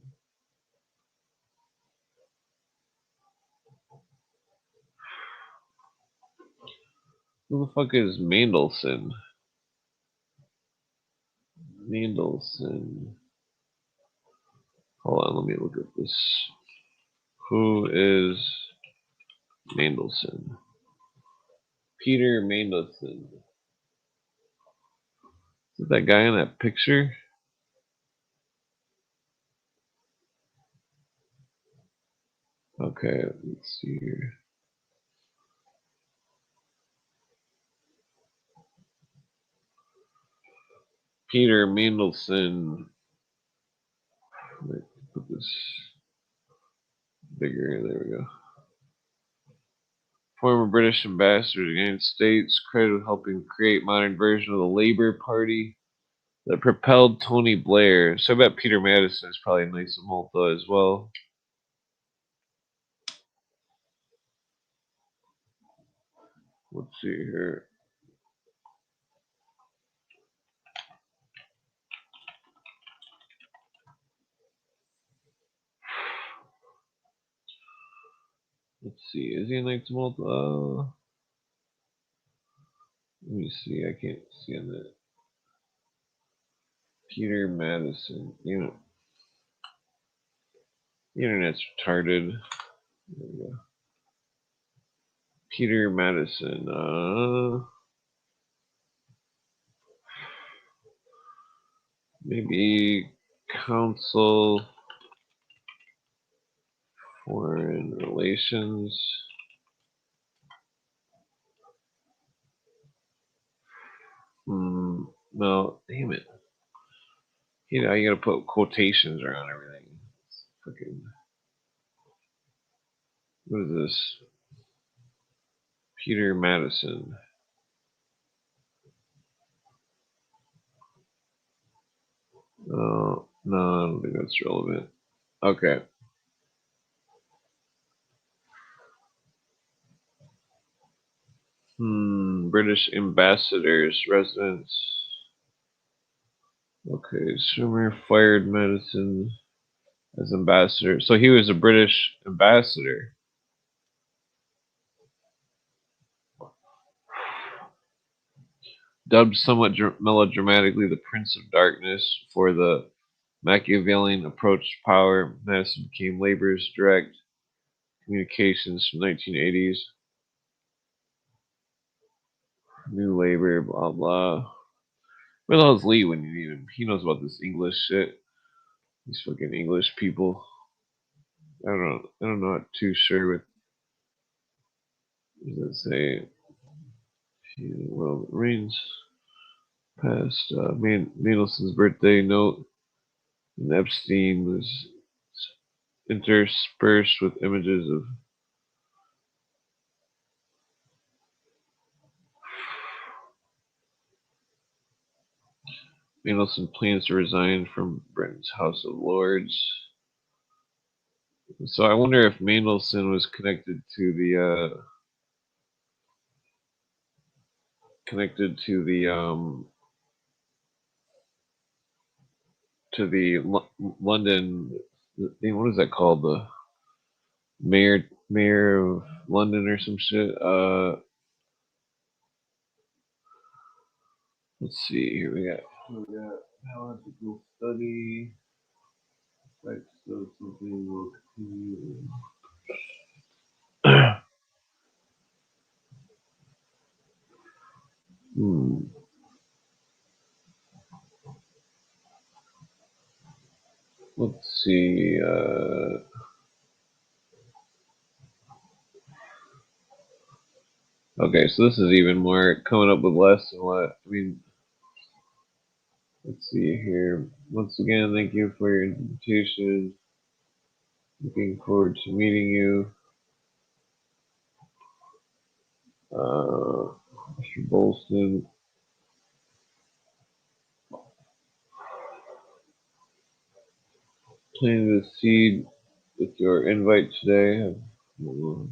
Who the fuck is Mandelson? Mandelson. Hold on, let me look at this. Who is Mandelson? Peter Mandelson. Is that guy in that picture? Okay, let's see here. Peter Mandelson. Let me put this bigger. There we go. Former British ambassador to the United States, credited with helping create modern version of the Labour Party that propelled Tony Blair. So I bet Peter Madison is probably nice of Malta as well. Let's see here. Let's see. Is he a Knights of Malta? Let me see. I can't see on that. Peter Madison. You know, the internet's retarded. There we go. Peter Madison. Maybe Council Foreign Relations. No, damn it. You know, you gotta put quotations around everything. Fucking. What is this? Peter Madison. No, I don't think that's relevant. Okay. British ambassadors, residents. Okay, Schumer fired Madison as ambassador. So he was a British ambassador. Dubbed somewhat melodramatically the Prince of Darkness for the Machiavellian approach to power, Madison became Labour's direct communications from 1980s. New Labour, blah blah. Where the hell's Lee when you need him? He knows about this English shit. These fucking English people. I don't know. I'm not too sure what does it say. Well, reigns past Mandelson's birthday note, and Epstein was interspersed with images of Mandelson plans to resign from Britain's House of Lords. So I wonder if Mandelson was connected to the London. What is that called? The mayor of London or some shit. Let's see. Here we got biological study. Effects of something will continue. Let's see. Okay, so this is even more coming up with less than what I mean. Let's see here. Once again, thank you for your invitation. Looking forward to meeting you. Mr. Bolston. Planning to proceed with your invite today. Hold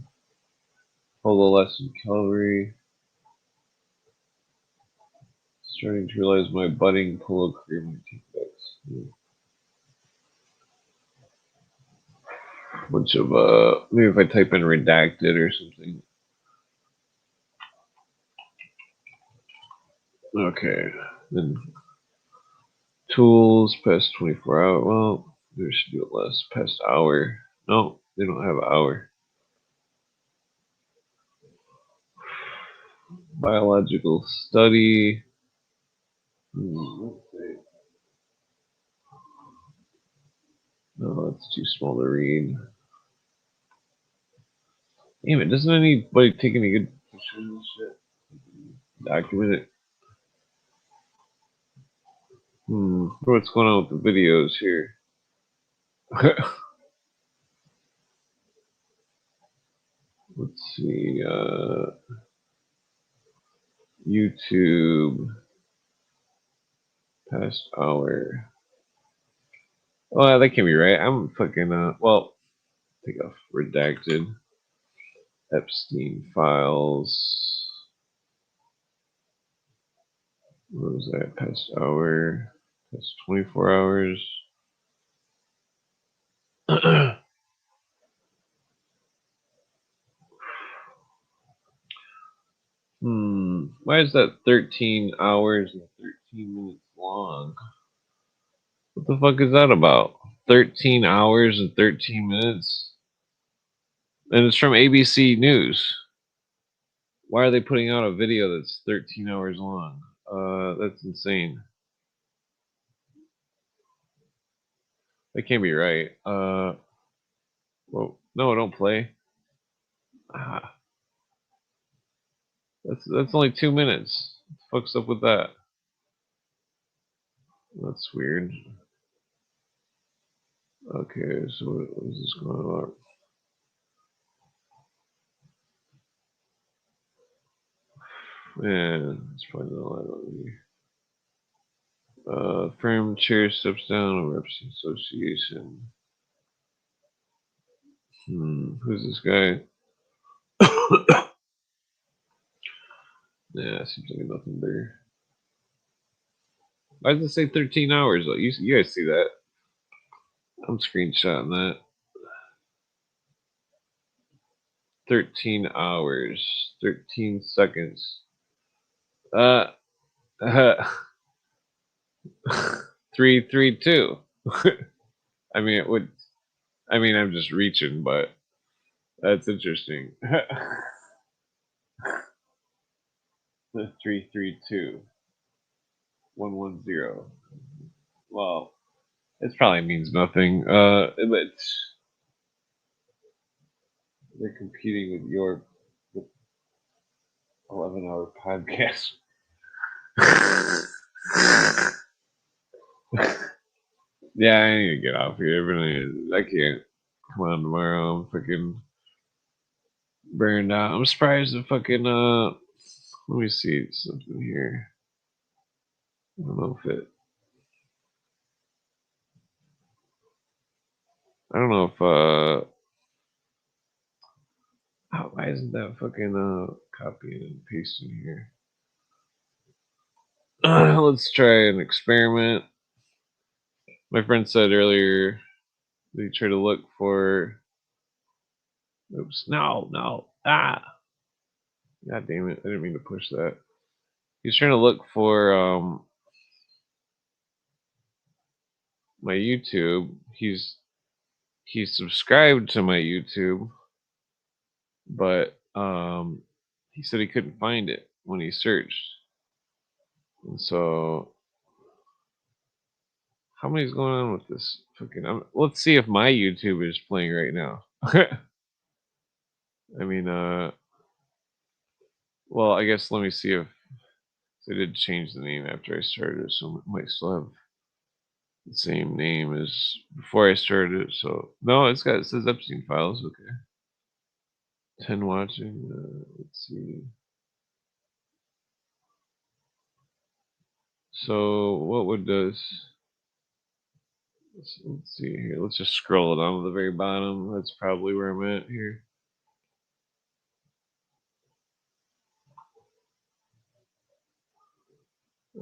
a lesson, Calvary. Starting to realize my budding polo career might take effects. Bunch of maybe if I type in redacted or something. Okay, then tools past 24 hours. Well, there should do it less. Past hour. No, they don't have an hour. Biological study. Let's see. No, that's too small to read. Damn it! Doesn't anybody take any good pictures and shit? Document it. What's going on with the videos here? Let's see. YouTube past hour. Oh, that can't be right. I'm fucking well, take off redacted. Epstein files. What was that? Past hour. Past 24 hours. Why is that 13 hours and 13 minutes long? What the fuck is that about? 13 hours and 13 minutes? And it's from ABC News. Why are they putting out a video that's 13 hours long? That's insane. That can't be right. Whoa. No, don't play. Ah, that's only 2 minutes. What the fuck's up with that? That's weird. Okay, so what is this going on? Man, it's probably not allowed on me. Firm chair steps down over Epstein Association. Who's this guy? Yeah, seems like nothing there. Why does it say 13 hours? Though? You guys see that? I'm screenshotting that. 13 hours, 13 seconds. 332. I mean, it would. I mean, I'm just reaching, but that's interesting. 332 110. Well, it probably means nothing. But they're competing with your 11-hour podcast. Yeah, I need to get off here, but I can't come on tomorrow. I'm fucking burned out. I'm surprised the fucking let me see something here. I don't know if it. I don't know if why isn't that fucking copying and pasting here? Let's try an experiment. My friend said earlier they try to look for. Oops! No! Ah! God damn it! I didn't mean to push that. He's trying to look for my YouTube. He's subscribed to my YouTube, but he said he couldn't find it when he searched. And so, how many's going on with this fucking? Let's see if my YouTube is playing right now. I mean, well, I guess let me see if they did change the name after I started, so it might still have the same name as before I started. So no, it says Epstein Files. Okay, 10 watching. Let's see. So what would this? Let's see here. Let's just scroll down to the very bottom. That's probably where I'm at here.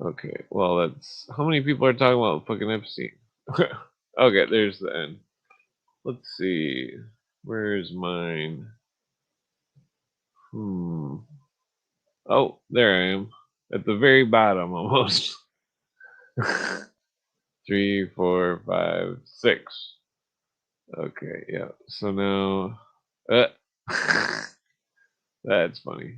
Okay, well, that's how many people are talking about fucking Epstein. Okay, there's the end. Let's see. Where's mine? Oh, there I am. At the very bottom almost. 3, 4, 5, 6. Okay, yeah. So now that's funny.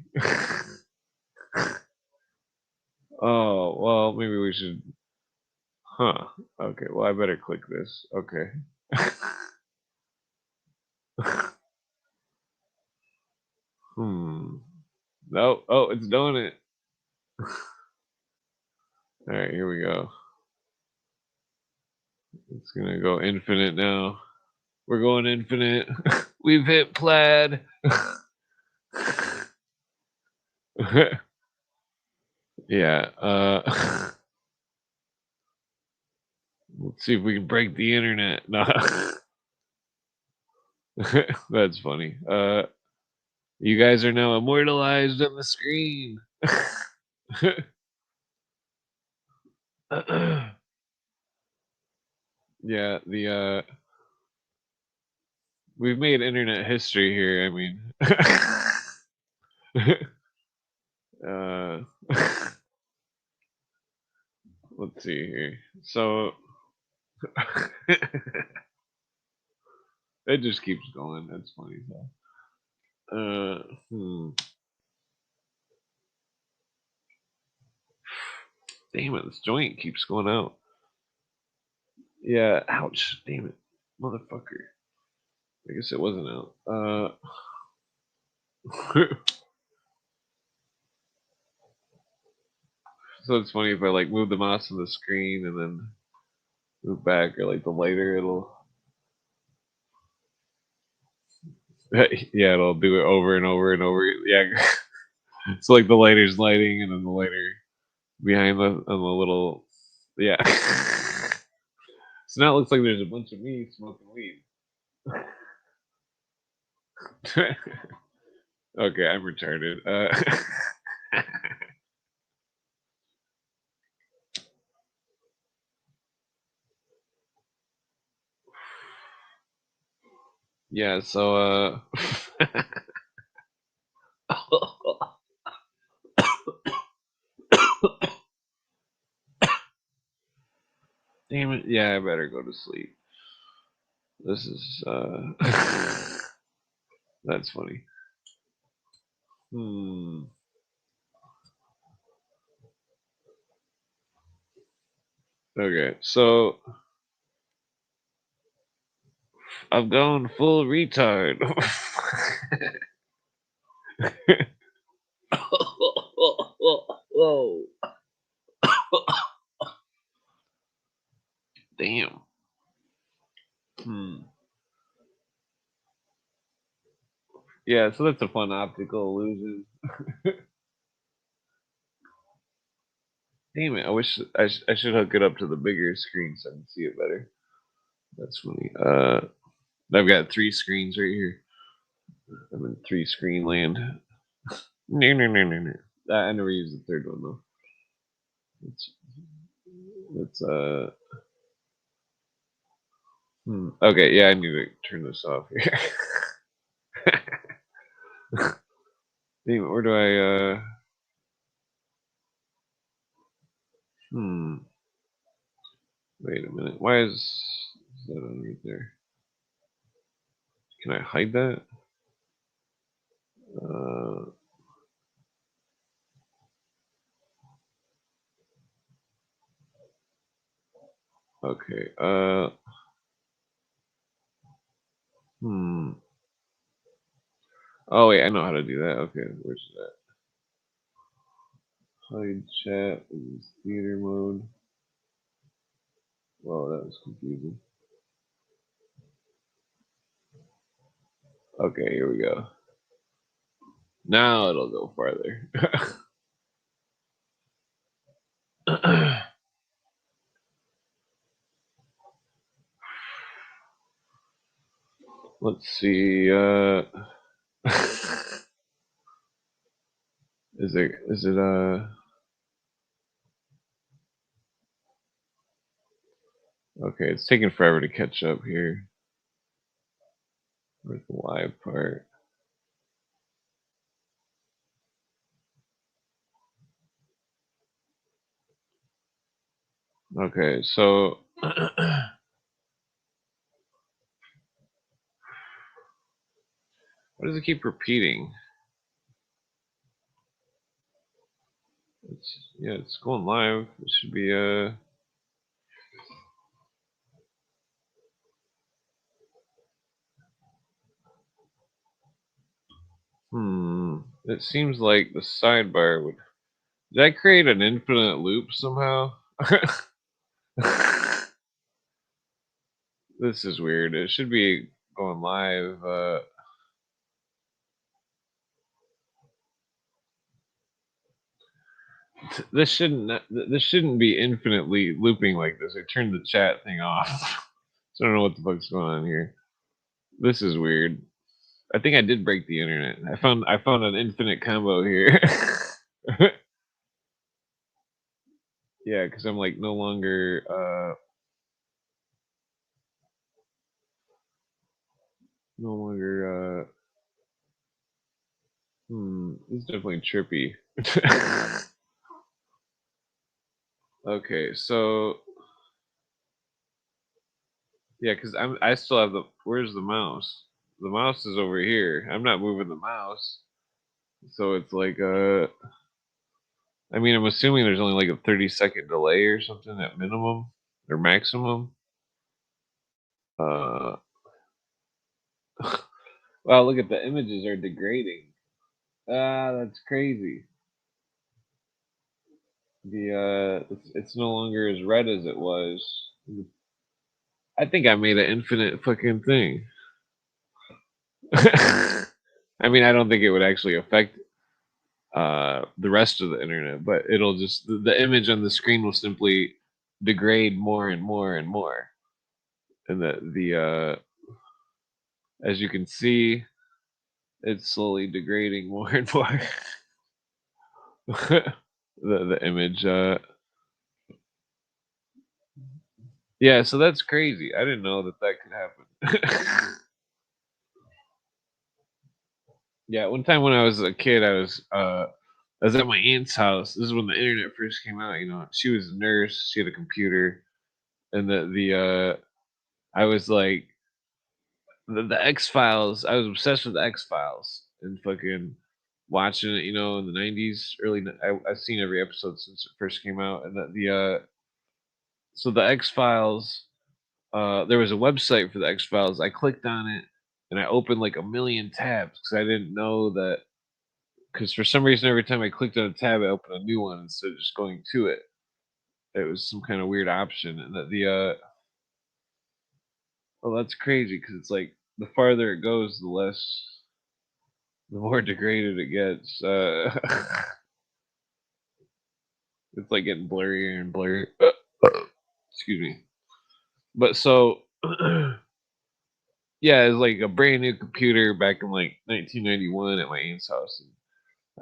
Oh, well, maybe we should. Huh. Okay, well, I better click this. Okay. No. Oh, it's doing it. All right, here we go. It's gonna go infinite now. We're going infinite. We've hit plaid. Yeah. Let's see if we can break the internet. No. That's funny. You guys are now immortalized on the screen. Yeah, we've made internet history here. I mean, let's see here. So it just keeps going. That's funny. Damn it, this joint keeps going out. Yeah, ouch. Damn it. Motherfucker. I guess it wasn't out. So it's funny if I like move the mouse on the screen and then move back, or like the lighter, it'll yeah, it'll do it over and over and over. Yeah. So like the lighter's lighting and then the lighter behind the on the little yeah. So now it looks like there's a bunch of me smoking weed. Okay, I'm retarded. Yeah, so damn it. Yeah, I better go to sleep. This is that's funny. Okay, so I've gone full retard. Whoa. Damn. Yeah, so that's a fun optical illusion. Damn it! I wish I should hook it up to the bigger screen so I can see it better. That's funny. I've got 3 screens right here. I'm in 3 screen land. No. I never use the third one though. It's okay, yeah, I need to turn this off here. Damn it, where do I wait a minute. Why is that underneath there? Can I hide that? Okay. Oh wait, I know how to do that. Okay, where's that? Hide chat is theater mode. Well, that was confusing. Okay, here we go. Now it'll go farther. Let's see. Is it okay, it's taking forever to catch up here. Where's the live part? Okay, so why does it keep repeating? It's going live. It should be it seems like the sidebar would. Did I create an infinite loop somehow? This is weird. It should be going live. This shouldn't be infinitely looping like this. I turned the chat thing off. So I don't know what the fuck's going on here. This is weird. I think I did break the internet. I found an infinite combo here. Yeah, because I'm like no longer this is definitely trippy. Okay, so yeah, because I still have where's the mouse? The mouse is over here. I'm not moving the mouse. So it's like I mean, I'm assuming there's only like a 30-second delay or something at minimum or maximum. Uh wow, look at the images are degrading. Ah, that's crazy. It's no longer as red as it was. I think I made an infinite fucking thing. I mean, I don't think it would actually affect the rest of the internet, but it'll just the image on the screen will simply degrade more and more and more, and the as you can see, it's slowly degrading more and more. The image, yeah. So that's crazy. I didn't know that could happen. Yeah, one time when I was a kid, I was at my aunt's house. This is when the internet first came out. You know, she was a nurse. She had a computer, and I was like the X Files. I was obsessed with the X Files and fucking watching it. You know, in the '90s, I've seen every episode since it first came out, and so the X Files. There was a website for the X Files. I clicked on it, and I opened like a million tabs because I didn't know that. Because for some reason, every time I clicked on a tab, I opened a new one instead of just going to it. It was some kind of weird option, and well, that's crazy because it's like the farther it goes, the more degraded it gets. It's like getting blurrier and blurrier. Excuse me. But so, yeah, it's like a brand new computer back in like 1991 at my aunt's house. And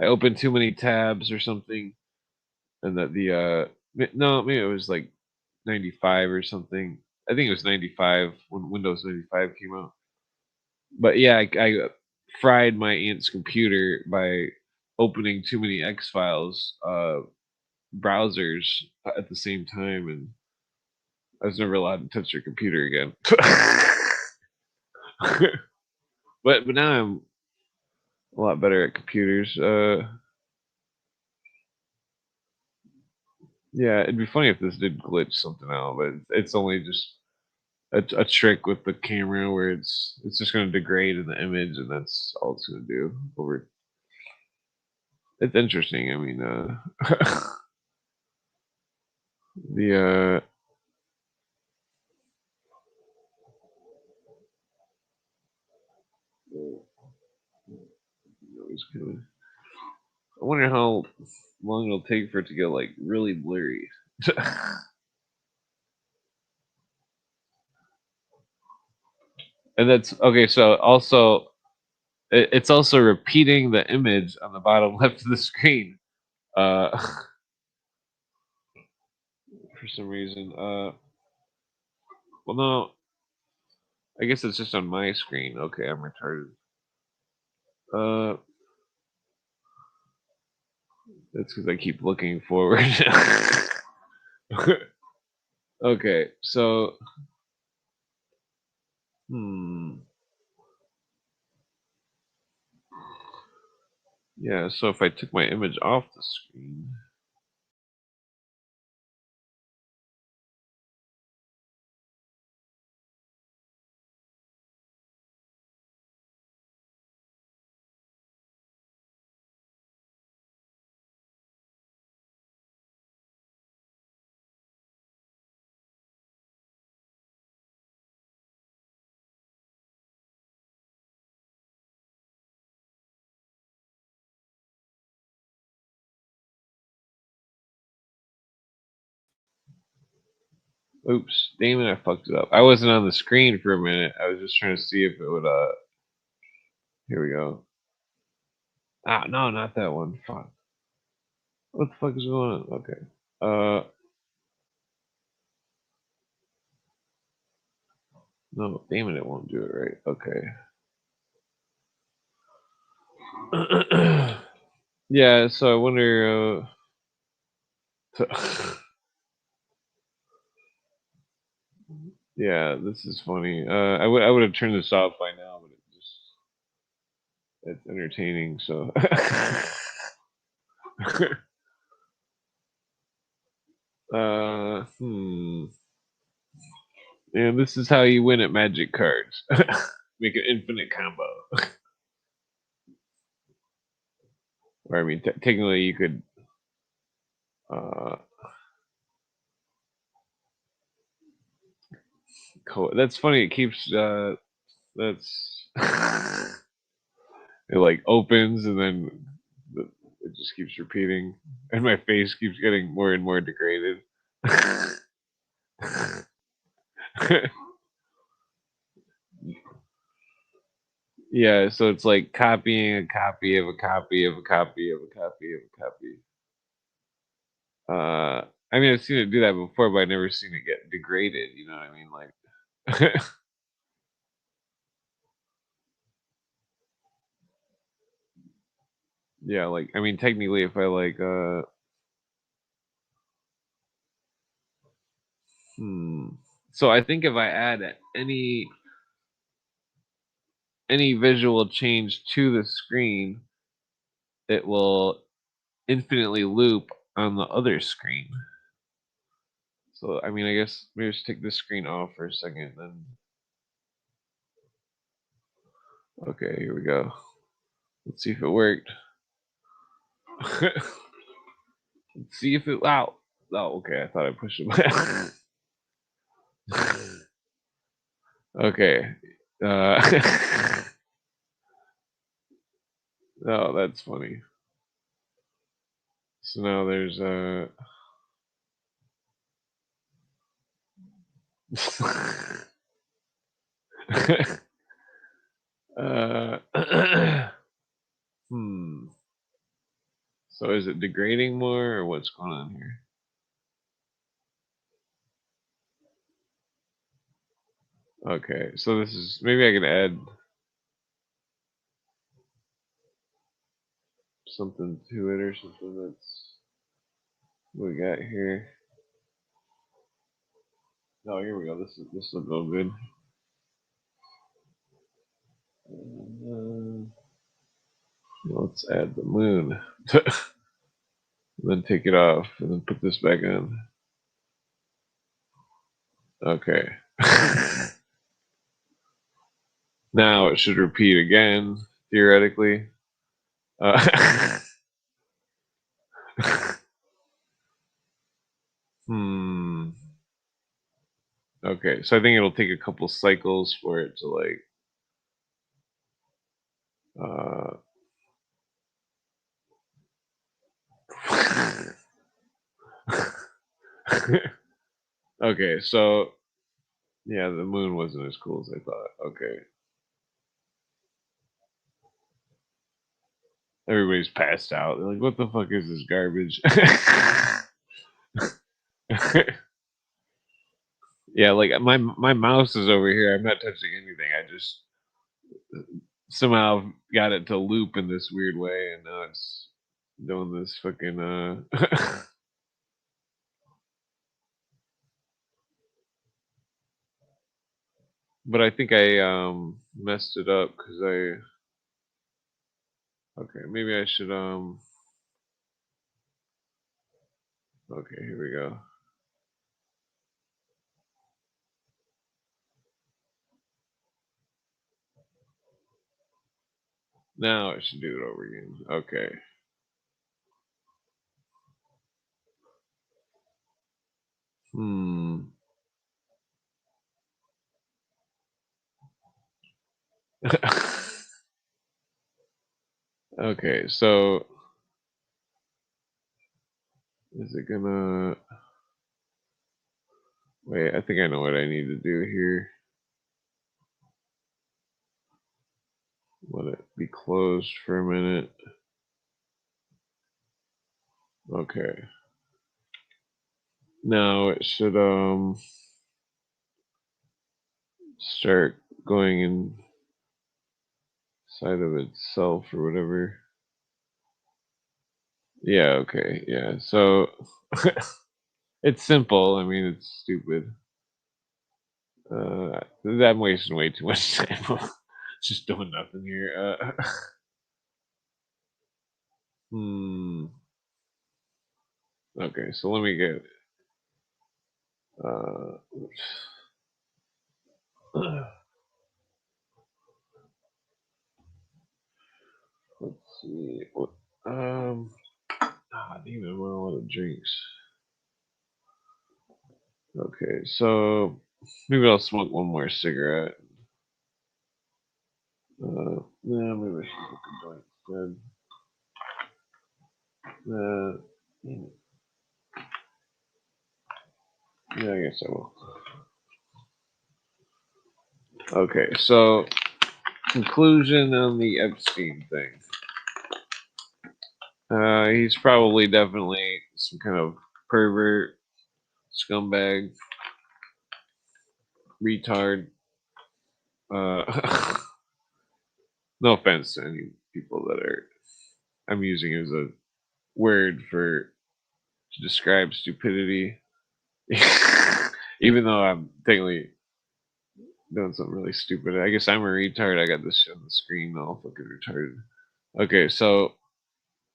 I opened too many tabs or something, and no, maybe it was like 95 or something. I think it was 95 when Windows 95 came out. But yeah, I fried my aunt's computer by opening too many X Files browsers at the same time, and I was never allowed to touch her computer again. But now I'm a lot better at computers. Yeah, it'd be funny if this did glitch something out, but it's only just a trick with the camera where it's just going to degrade in the image, and that's all it's going to do. Over, it's interesting. I mean, the noise coming. I wonder how long it'll take for it to get like really blurry. And that's okay. So also, it's also repeating the image on the bottom left of the screen. Uh, for some reason. Well, no, I guess it's just on my screen. Okay, I'm retarded. Uh, that's because I keep looking forward. Okay, so yeah. So if I took my image off the screen. Oops, damn it, I fucked it up. I wasn't on the screen for a minute. I was just trying to see if it would, here we go. Ah, no, not that one. Fuck. What the fuck is going on? Okay. No, damn it, it won't do it right. Okay. Yeah, so I wonder, yeah, this is funny. I would have turned this off by now, but it's entertaining, so. Hmm. And this is how you win at Magic cards. Make an infinite combo. Or I mean, technically you could. Uh, that's funny. It keeps. That's. It like opens and then it just keeps repeating, and my face keeps getting more and more degraded. Yeah, so it's like copying a copy of a copy of a copy of a copy of a copy. I mean, I've seen it do that before, but I've never seen it get degraded. You know what I mean? Like, yeah, like I mean, technically, if I like, so I think if I add any visual change to the screen, it will infinitely loop on the other screen. So I mean, I guess maybe just take this screen off for a second, then. Okay, here we go. Let's see if it worked. Let's see if it. Wow. Oh, okay. I thought I pushed it. Okay. Oh, that's funny. So now there's uh hmm. So is it degrading more or what's going on here? Okay, so this is maybe I can add something to it or something. That's what we got here. Oh, here we go. This will go good. Let's add the moon. Then take it off and then put this back on. Okay. Now it should repeat again, theoretically. Hmm. Okay, so I think it'll take a couple cycles for it to like. Okay, so yeah, the moon wasn't as cool as I thought. Okay. Everybody's passed out. They're like, what the fuck is this garbage? Yeah, like my mouse is over here. I'm not touching anything. I just somehow got it to loop in this weird way, and now it's doing this fucking But I think I messed it up because okay, maybe I should okay, here we go. Now I should do it over again. Okay. Hmm. Okay, so is it gonna Wait, I think I know what I need to do here. Let it be closed for a minute. Okay. Now it should start going inside of itself or whatever. Yeah, okay, yeah. So it's simple. I mean, it's stupid. I'm wasting way too much time just doing nothing here. Hmm. Okay, so let me get. Let's see. What? Damn, I want a lot of drinks. Okay, so maybe I'll smoke one more cigarette. Yeah, maybe I should smoke a joint instead. Damn it. Yeah, I guess I will. Okay, so conclusion on the Epstein thing. He's probably definitely some kind of pervert, scumbag, retard. No offense to any people that are I'm using as a word for to describe stupidity. Even though I'm technically doing something really stupid. I guess I'm a retard. I got this shit on the screen all fucking retarded. Okay, so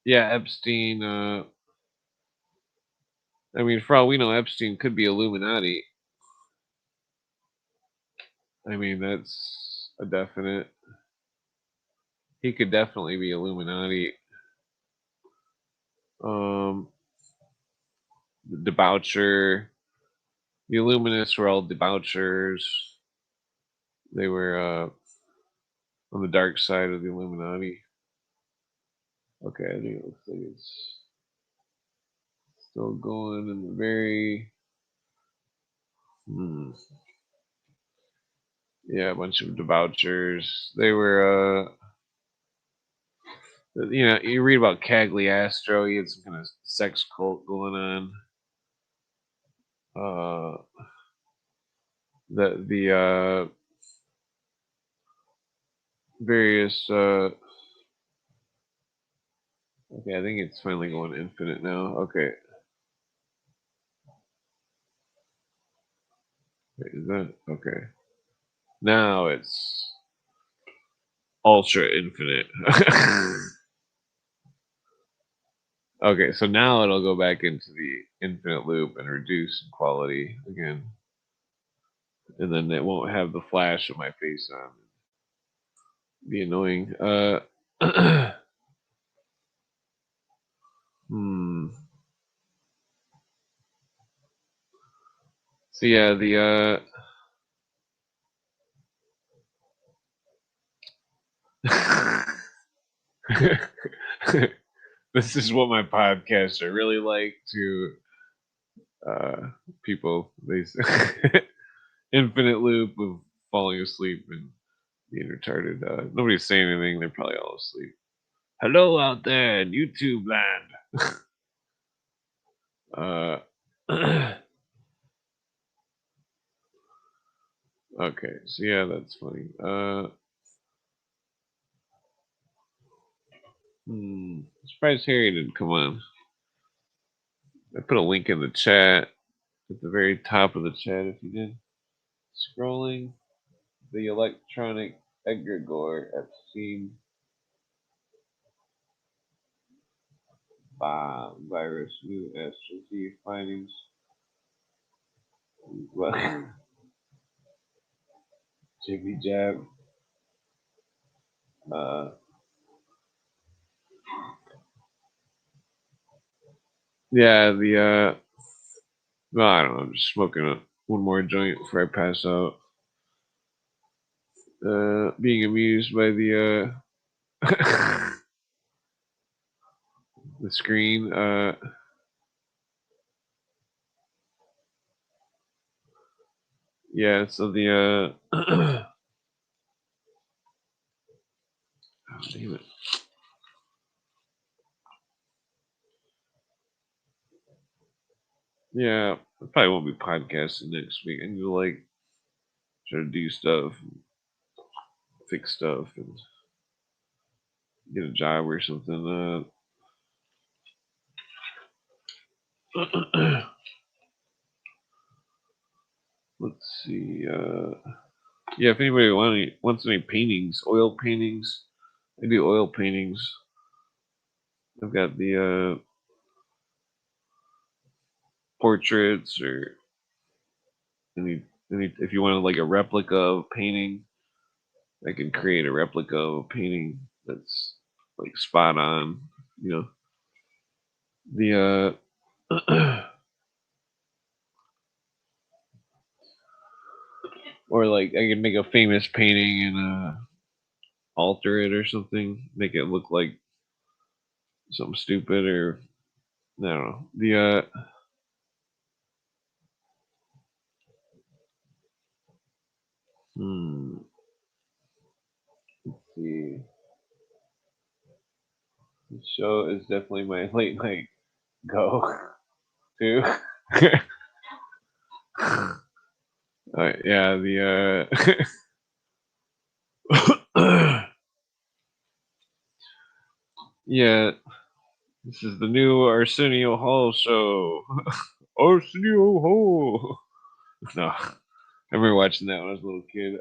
yeah, Epstein, I mean for all we know, Epstein could be Illuminati. I mean that's a definite. He could definitely be Illuminati. Um the debaucher. The Illuminists were all debauchers. They were on the dark side of the Illuminati. Okay, I think it looks like it's still going in the very. Yeah, a bunch of debauchers. They were, you read about Cagliostro. He had some kind of sex cult going on. The various. Okay, I think it's finally going infinite now. Okay, wait, is that okay? Now it's ultra infinite. Okay, so now it'll go back into the infinite loop and reduce in quality again. And then it won't have the flash of my face on. Be annoying. Hmm. So yeah, the this is what my podcasts are really like to people. They infinite loop of falling asleep and being retarded. Nobody's saying anything. They're probably all asleep. Hello out there in YouTube land. Okay, so yeah, that's funny. Surprised Harry didn't come on. I put a link in the chat at the very top of the chat if you did. Scrolling the electronic egregore Epstein virus new SGC findings. Well, Jibby Jab. Yeah, well, I don't know. I'm just smoking one more joint before I pass out. Being amused by the the screen. Yeah, so the oh, damn it. Yeah, I probably won't be podcasting next week. I need to like try to do stuff, fix stuff, and get a job or something. Let's see. Yeah, if anybody wants any paintings, oil paintings, I do oil paintings. I've got the portraits or any. If you wanted like a replica of a painting, I can create a replica of a painting that's like spot on. You know the or like I can make a famous painting and alter it or something, make it look like something stupid or I don't know. Hmm, let's see. The show is definitely my late night go to. Yeah, yeah, this is the new Arsenio Hall show. Arsenio Hall. No, I remember watching that when I was a little kid.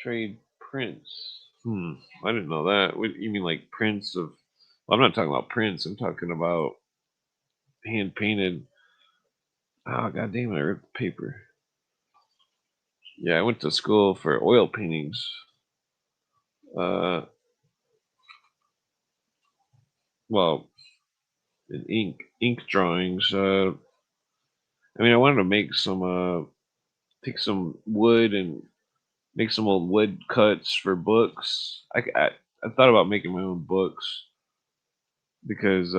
Trade prints. I didn't know that. What you mean, like prints of? Well, I'm not talking about prints. I'm talking about hand painted. Oh, god damn it! I ripped the paper. Yeah, I went to school for oil paintings. Uh, well, in ink drawings. I mean, I wanted to make some. Take some wood and make some old wood cuts for books. I thought about making my own books because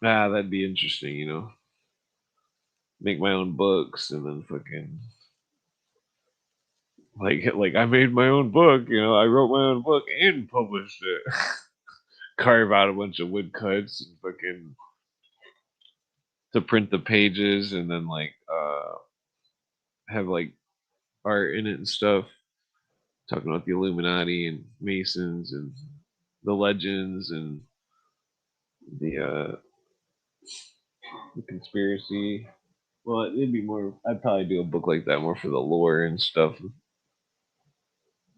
that'd be interesting, you know. Make my own books and then fucking like I made my own book, you know. I wrote my own book and published it. Carve out a bunch of wood cuts and fucking to print the pages and then like have like art in it and stuff. Talking about the Illuminati and Masons and the legends and the the conspiracy. Well, it'd be more. I'd probably do a book like that more for the lore and stuff,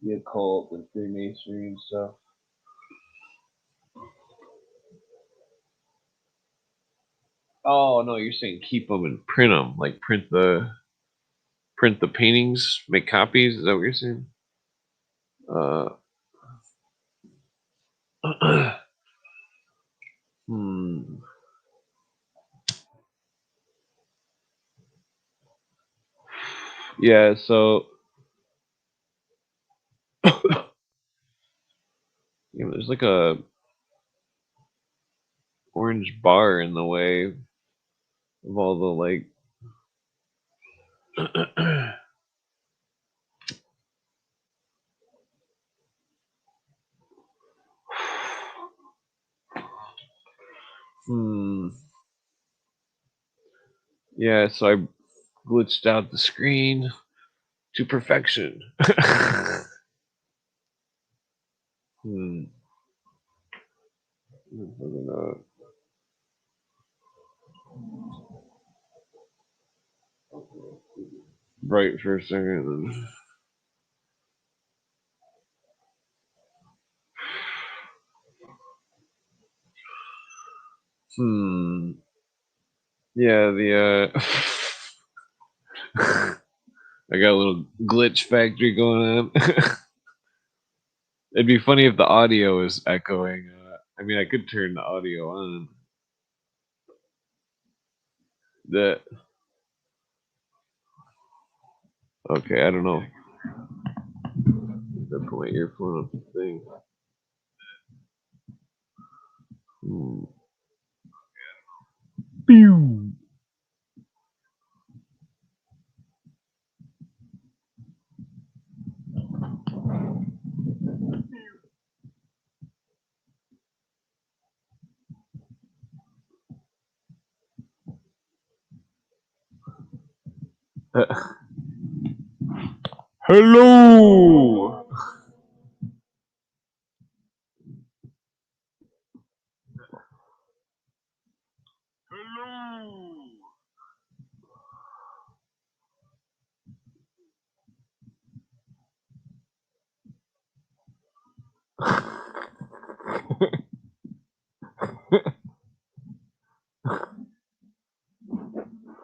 the occult and Freemasonry and stuff. Oh no, you're saying keep them and print them, like print the paintings, make copies. Is that what you're saying? Uh, hmm. Yeah. So there's like a orange bar in the way of all the like. Hmm. Yeah. So I glitched out the screen to perfection. Hmm. Bright for a second. Yeah, the I got a little glitch factory going on. It'd be funny if the audio is echoing. I mean, I could turn the audio on. That okay? I don't know. I put my earphone up the thing. Pew. Hello.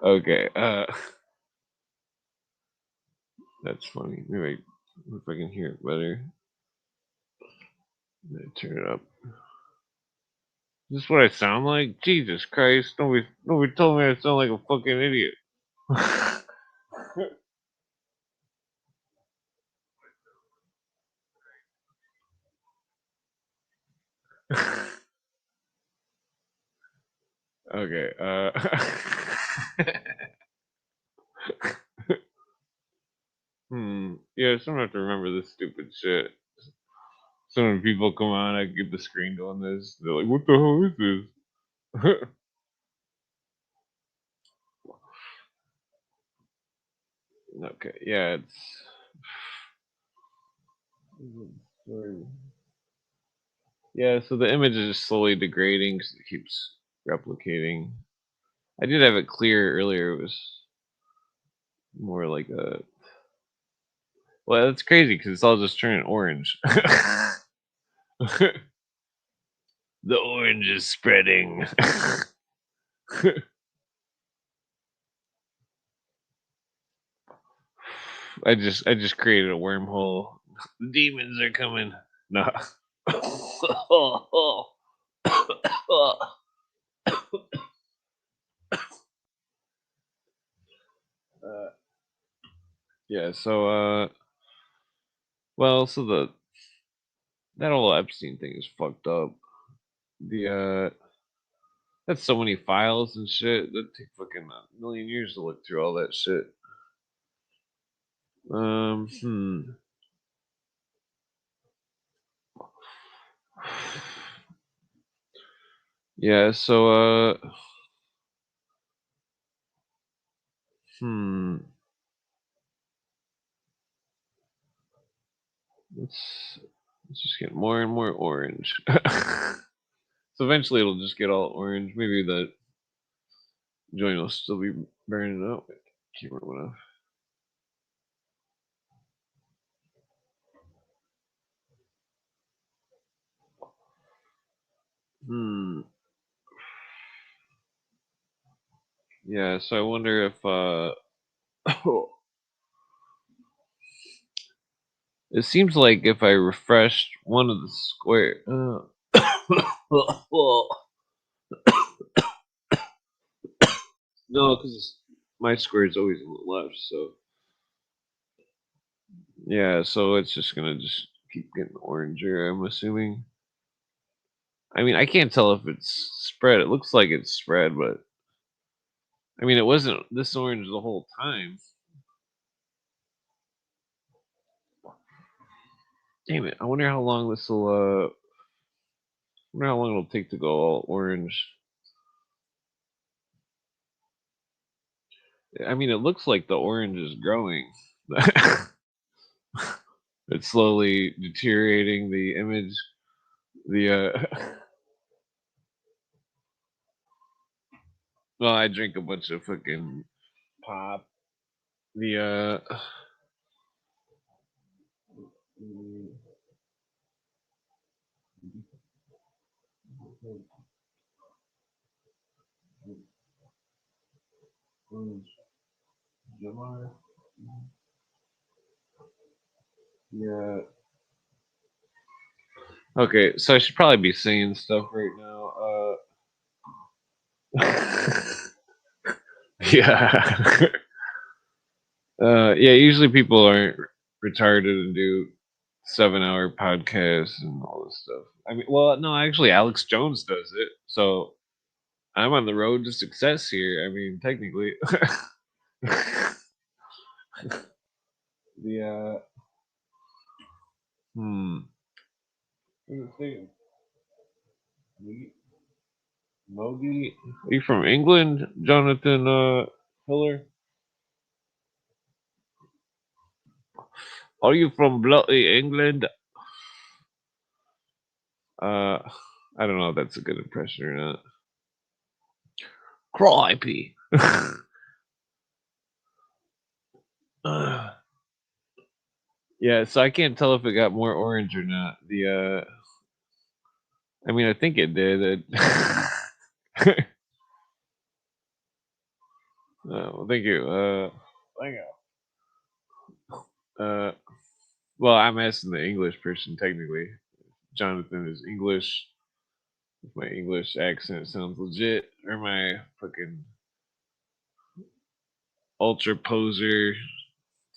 Okay. That's funny. Maybe if I can hear it better. Turn it up. Is this what I sound like? Jesus Christ! Nobody told me I sound like a fucking idiot. Okay. Yeah, someone have to remember this stupid shit. So when people come on, I get the screen doing this. They're like, "What the hell is this?" Okay. Yeah, it's. Yeah, so the image is just slowly degrading because it keeps replicating. I did have it clear earlier. It was more like a. Well, that's crazy because it's all just turning orange. The orange is spreading. I just created a wormhole. The demons are coming. No. uh, yeah. So well, so that whole Epstein thing is fucked up. The that's so many files and shit. That take fucking a million years to look through all that shit. Hmm. Yeah. So hmm. Let's let's just get more and more orange. So eventually it'll just get all orange. Maybe the joint will still be burning up. Camera went off. Hmm. Yeah. So I wonder if it seems like if I refreshed one of the square. No, because my square is always on the left. So yeah. So it's just gonna just keep getting oranger. I'm assuming. I mean, I can't tell if it's spread. It looks like it's spread, but I mean, it wasn't this orange the whole time. Damn it! I wonder how long this will. Wonder how long it'll take to go all orange. I mean, it looks like the orange is growing. It's slowly deteriorating the image. The well, I drink a bunch of fucking pop. The yeah. Okay, so I should probably be saying stuff right now. Yeah. Yeah. Usually people aren't retarded and do 7-hour podcasts and all this stuff. I mean, well, no, actually, Alex Jones does it. So I'm on the road to success here. I mean, technically. the hmm. Mogi, are you from England, Jonathan Hiller? Are you from bloody England? I don't know if that's a good impression or not. Cripey. Yeah, so I can't tell if it got more orange or not. I mean, I think it did. Well, thank you. Thank you. Well, I'm asking the English person technically. Jonathan is English. If my English accent sounds legit, or my fucking ultra poser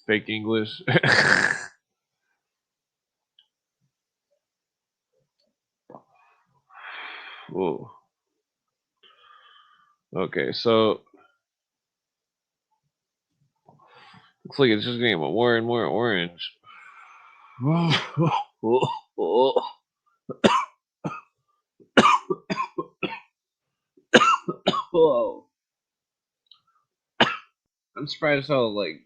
fake English. Whoa. Okay, so looks like it's just getting more and more orange. Whoa. I'm surprised how like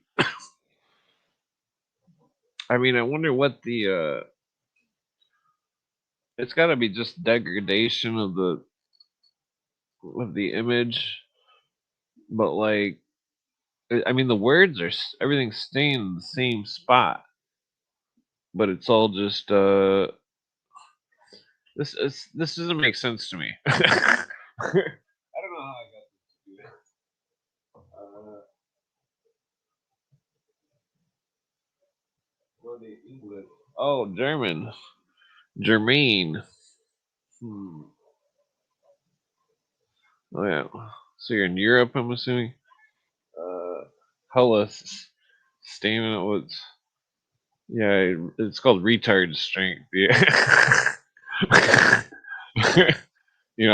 I mean I wonder what the it's gotta be just degradation of the image. But like I mean the words are everything's staying in the same spot. But it's all just this doesn't make sense to me. I don't know how I got this to do it. Well, the English. Oh, German. Germain. Hmm. Oh yeah. So you're in Europe, I'm assuming. Uh, Hellas. Stamina. What's? Yeah, it's called retard strength. Yeah.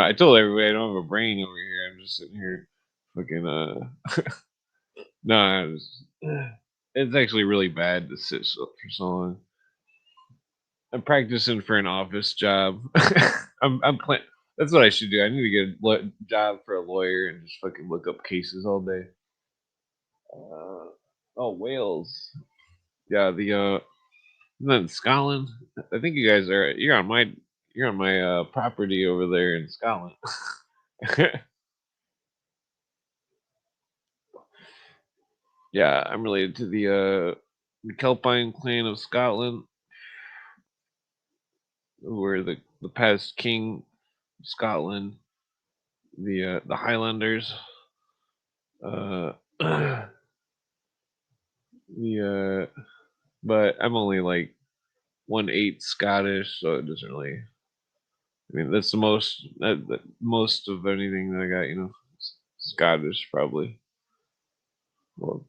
I told everybody I don't have a brain over here. I'm just sitting here, fucking no, it's actually really bad to sit for so long. I'm practicing for an office job. That's what I should do. I need to get a job for a lawyer and just fucking look up cases all day. Oh, Wales. Yeah, isn't that in Scotland? I think you guys are. You're on my property over there in Scotland. Yeah, I'm related to the Kelpine clan of Scotland, who were the past king of Scotland, the Highlanders. Uh, the but I'm only like 1/8 Scottish, so it doesn't really. I mean, that's the most of anything that I got. Scottish probably. Well,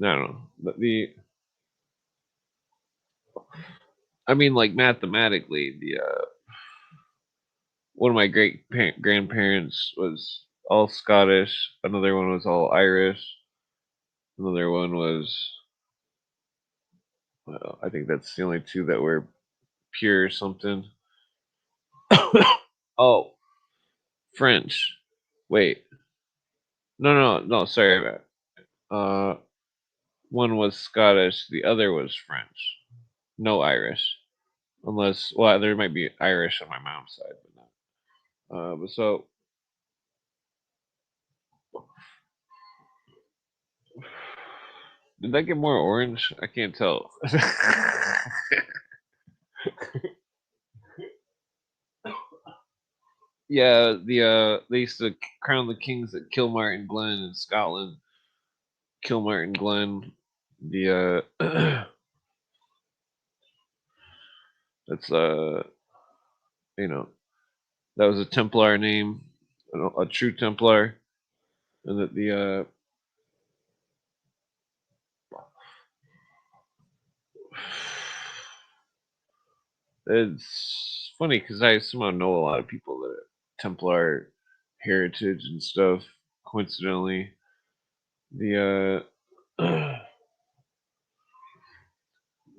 I don't know, but I mean, like mathematically, the one of my grandparents was all Scottish. Another one was all Irish. Another one was, well, I think that's the only two that were pure or something. Oh, French. Wait, no. Sorry. Uh, one was Scottish. The other was French. No Irish, unless well, there might be Irish on my mom's side, but not. But so did that get more orange? I can't tell. Yeah, they used to crown the kings at Kilmartin Glen in Scotland. Kilmartin Glen, the that's you know that was a Templar name, a true Templar, and that It's funny because I somehow know a lot of people that have Templar heritage and stuff. Coincidentally, the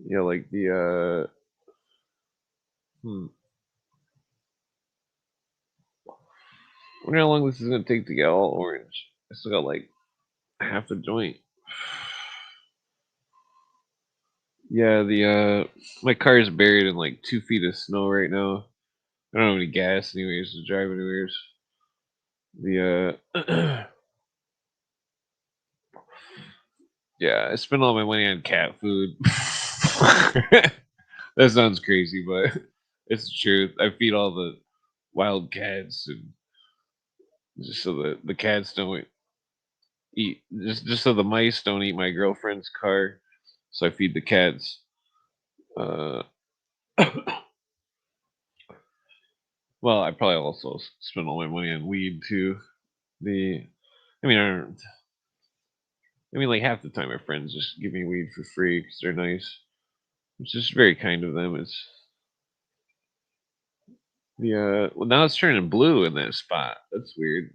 yeah, like the wonder how long this is gonna take to get all orange. I still got like half the joint. Yeah, the my car is buried in like 2 feet of snow right now. I don't have any gas anyways to drive anywheres. The yeah, I spend all my money on cat food. That sounds crazy, but it's the truth. I feed all the wild cats and just so the cats don't eat just so the mice don't eat my girlfriend's car. So I feed the cats. Uh well, I probably also spend all my money on weed too. The I mean, like half the time my friends just give me weed for free because they're nice. It's just very kind of them. It's the well now it's turning blue in that spot. That's weird.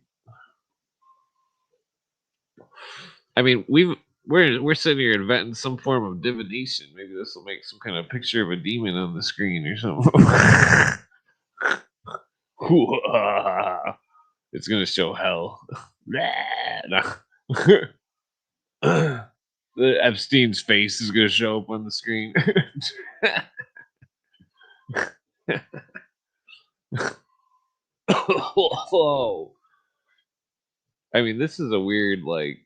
I mean, we're sitting here inventing some form of divination. Maybe this will make some kind of picture of a demon on the screen or something. It's gonna show hell. The Epstein's face is gonna show up on the screen. Whoa. I mean, this is a weird like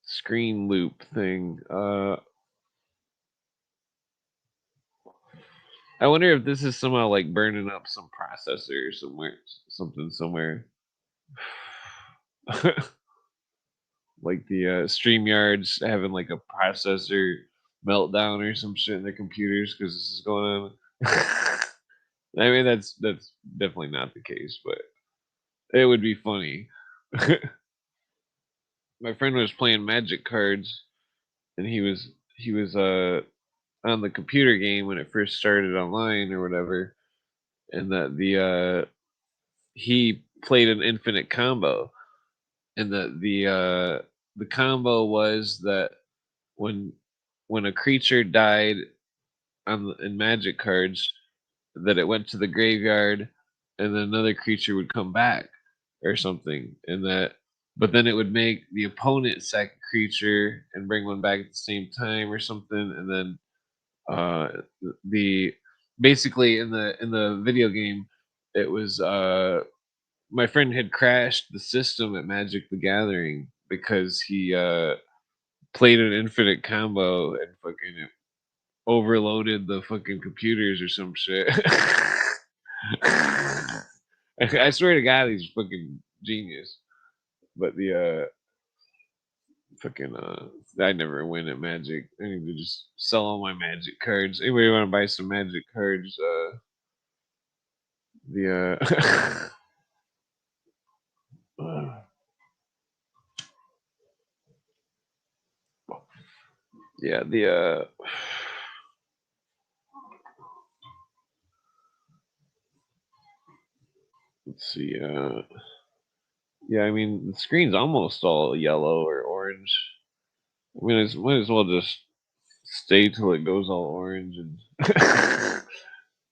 screen loop thing. I wonder if this is somehow like burning up some processor somewhere, something somewhere. Like the StreamYards having like a processor meltdown or some shit in their computers because this is going on. I mean, that's definitely not the case, but it would be funny. My friend was playing Magic cards, and he was on the computer game when it first started online or whatever, and that the he played an infinite combo, and the combo was that when a creature died in Magic cards, that it went to the graveyard, and then another creature would come back or something, and that but then it would make the opponent sack a creature and bring one back at the same time or something, and then uh the basically in the video game it was my friend had crashed the system at Magic the Gathering because he played an infinite combo and fucking overloaded the fucking computers or some shit. I swear to God, he's fucking genius. But the fucking I never win at Magic. I need to just sell all my Magic cards. Anybody want to buy some Magic cards? The yeah, the let's see, yeah, I mean the screen's almost all yellow or orange. I mean, I might as well just stay till it goes all orange and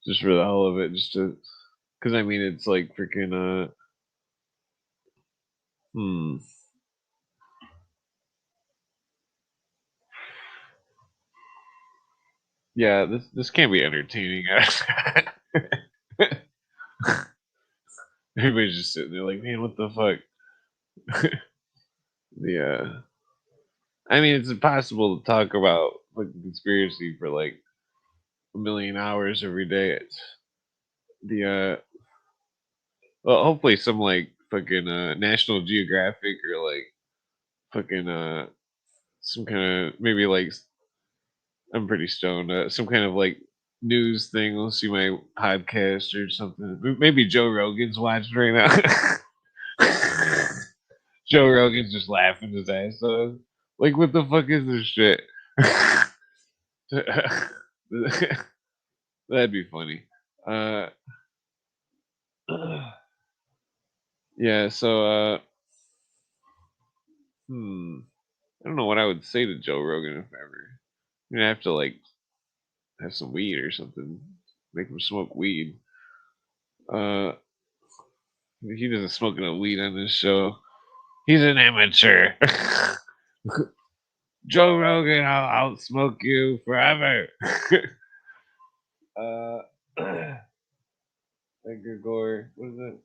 just for the hell of it, just to, because I mean it's like freaking hmm. Yeah, this can't be entertaining. Everybody's just sitting there like, man, what the fuck? The I mean, it's impossible to talk about fucking conspiracy for like a million hours every day. It's the well, hopefully some like fucking National Geographic or like fucking some kind of maybe like I'm pretty stoned. Some kind of like news thing. We'll see my podcast or something. Maybe Joe Rogan's watching right now. Joe Rogan's just laughing his ass off. Like, what the fuck is this shit? That'd be funny. Yeah. So, I don't know what I would say to Joe Rogan if ever. I'm gonna have to like have some weed or something. Make him smoke weed. Uh, he doesn't smoke no weed on this show. He's an amateur. Joe Rogan, I'll outsmoke you forever. uh, Edgar Gore, what is it?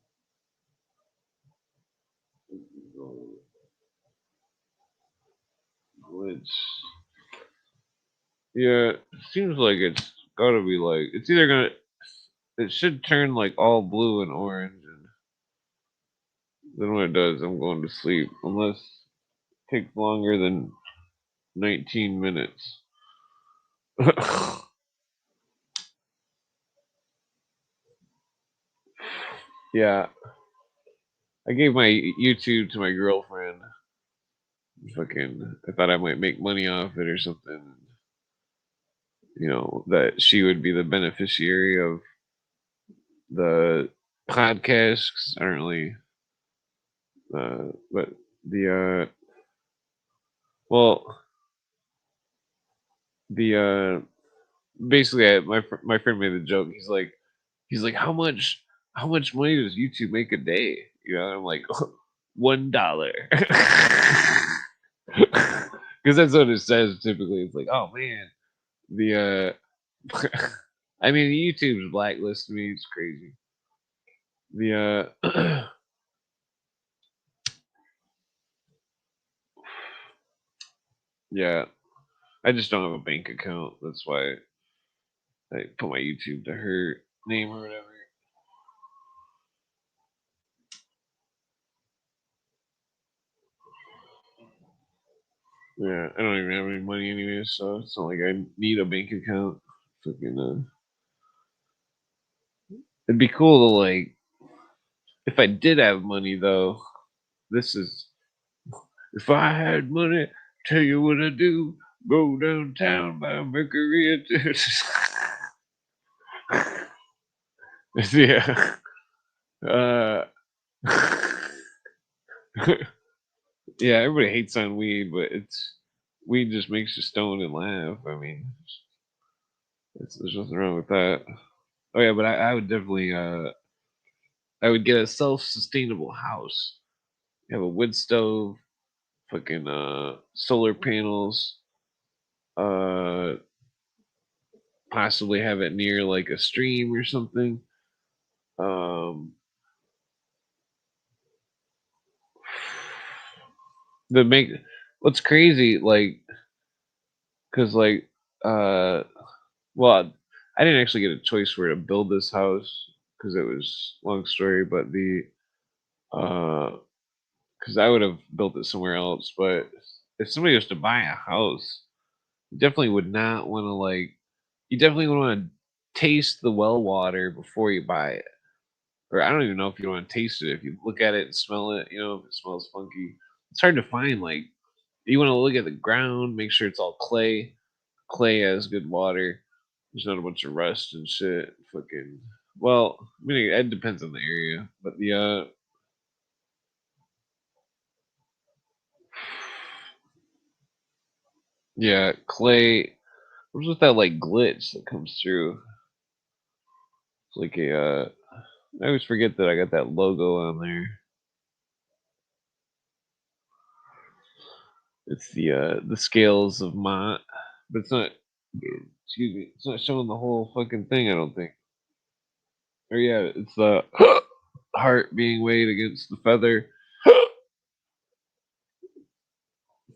Glitch. Yeah, seems like it's gotta be like it's either gonna. It should turn like all blue and orange, and then when it does, I'm going to sleep. Unless it takes longer than 19 minutes. Yeah, I gave my YouTube to my girlfriend. Fucking, I thought I might make money off it or something. You know, that she would be the beneficiary of the podcast. 'Cause I don't really, but the, well, the, basically, my friend made the joke. He's like, how much money does YouTube make a day? You know, I'm like, $1. Because that's what it says typically. It's like, oh man, the I mean, YouTube's blacklisted me. It's crazy. The yeah, I just don't have a bank account. That's why I put my YouTube to her name or whatever. Yeah, I don't even have any money anyway, so it's not like I need a bank account. Fucking, it'd be cool to like if I did have money though. This is if I had money. Tell you what I do. Go downtown, buy a Mercury. Yeah. Uh, yeah, everybody hates on weed, but it's weed just makes you stoned and laugh. I mean, there's nothing wrong with that. Oh yeah, but I would definitely I would get a self-sustainable house. Have a wood stove, fucking solar panels, uh possibly have it near like a stream or something. Um the make what's crazy like cuz like uh well I didn't actually get a choice where to build this house cuz it was long story but the uh cuz I would have built it somewhere else but if somebody was to buy a house you definitely would not want to like you definitely would want to taste the well water before you buy it. Or I don't even know if you want to taste it. If you look at it and smell it, you know, if it smells funky, it's hard to find. Like, you want to look at the ground, make sure it's all clay. Clay has good water. There's not a bunch of rust and shit. Fucking. Well, I mean, it depends on the area, but the yeah, clay. What's with that like glitch that comes through? It's like a I always forget that I got that logo on there. It's the scales of Mont, but it's not. Excuse me, it's not showing the whole fucking thing. I don't think. Or yeah, it's the heart being weighed against the feather.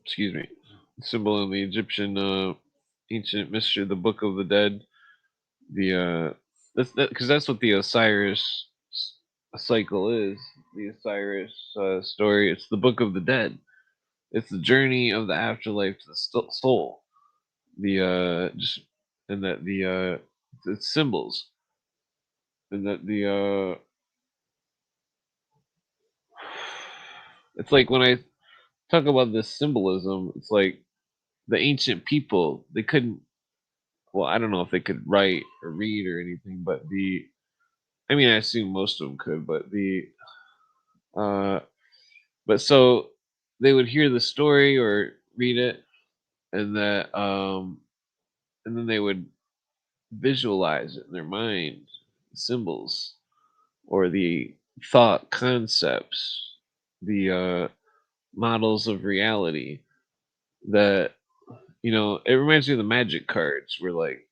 Excuse me, symbol in the Egyptian ancient mystery, the Book of the Dead. The that's because that's what the Osiris cycle is. The Osiris story. It's the Book of the Dead. It's the journey of the afterlife to the soul. The just and that the it's symbols and that the it's like when I talk about this symbolism, it's like the ancient people they couldn't well, I don't know if they could write or read or anything, but I mean, I assume most of them could, but uh, but so they would hear the story or read it, and and then they would visualize it in their mind, symbols or the thought concepts, the models of reality that it reminds me of the magic cards where like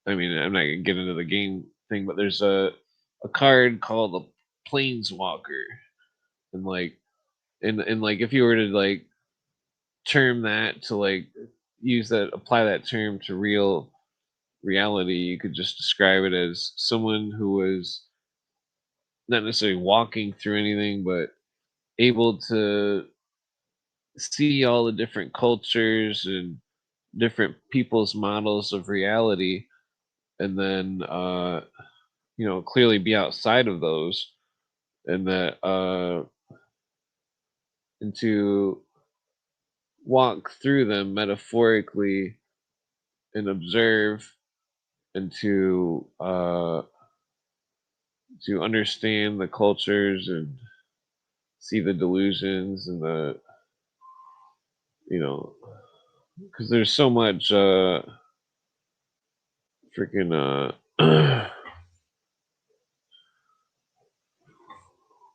I mean I'm not gonna get into the game thing, but there's a card called the planeswalker, and like and like if you were to like term that to like apply that term to reality, you could just describe it as someone who was not necessarily walking through anything but able to see all the different cultures and different people's models of reality, and then clearly be outside of those, and that and to walk through them metaphorically and observe, and to understand the cultures and see the delusions and the you know because there's so much freaking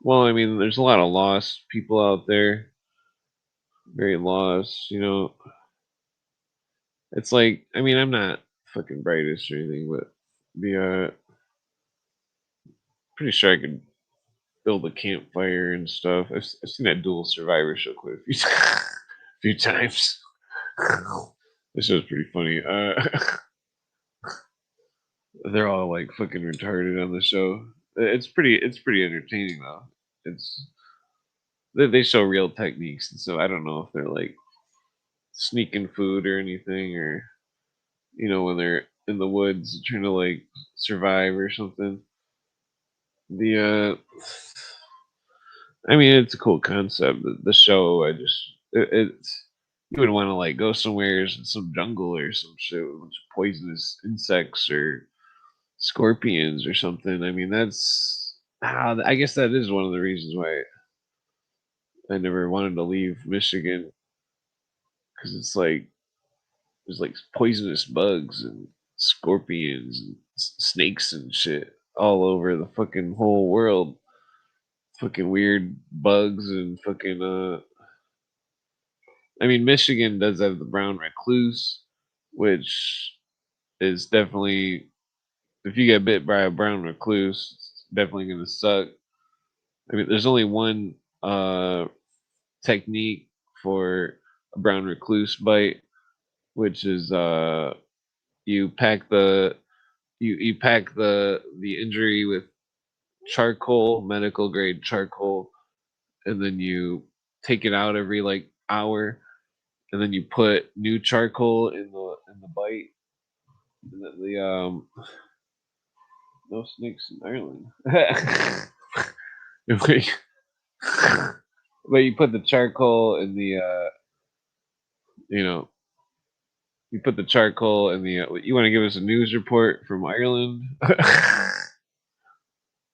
well, I mean, there's a lot of lost people out there, very lost. It's like, I mean, I'm not fucking brightest or anything, but the pretty sure I could build a campfire and stuff. I've seen that Dual Survivor show quite a few few times. This show's pretty funny. They're all like fucking retarded on the show. It's pretty entertaining though. It's they show real techniques, and so I don't know if they're like sneaking food or anything, or when they're in the woods trying to like survive or something. The I mean, it's a cool concept. The show, it's you would want to like go somewhere in some jungle or some shit with a bunch of poisonous insects or scorpions or something. I mean, I guess that is one of the reasons why I never wanted to leave Michigan, because it's like there's like poisonous bugs and scorpions and snakes and shit all over the fucking whole world. Fucking weird bugs and fucking I mean, Michigan does have the brown recluse, which is definitely, if you get bit by a brown recluse, it's definitely gonna suck. I mean, there's only one technique for a brown recluse bite, which is you pack you pack the injury with charcoal, medical grade charcoal, and then you take it out every like hour, and then you put new charcoal in the bite, and no snakes in Ireland. Wait, but you put the charcoal in the you know you put the charcoal in the you want to give us a news report from Ireland?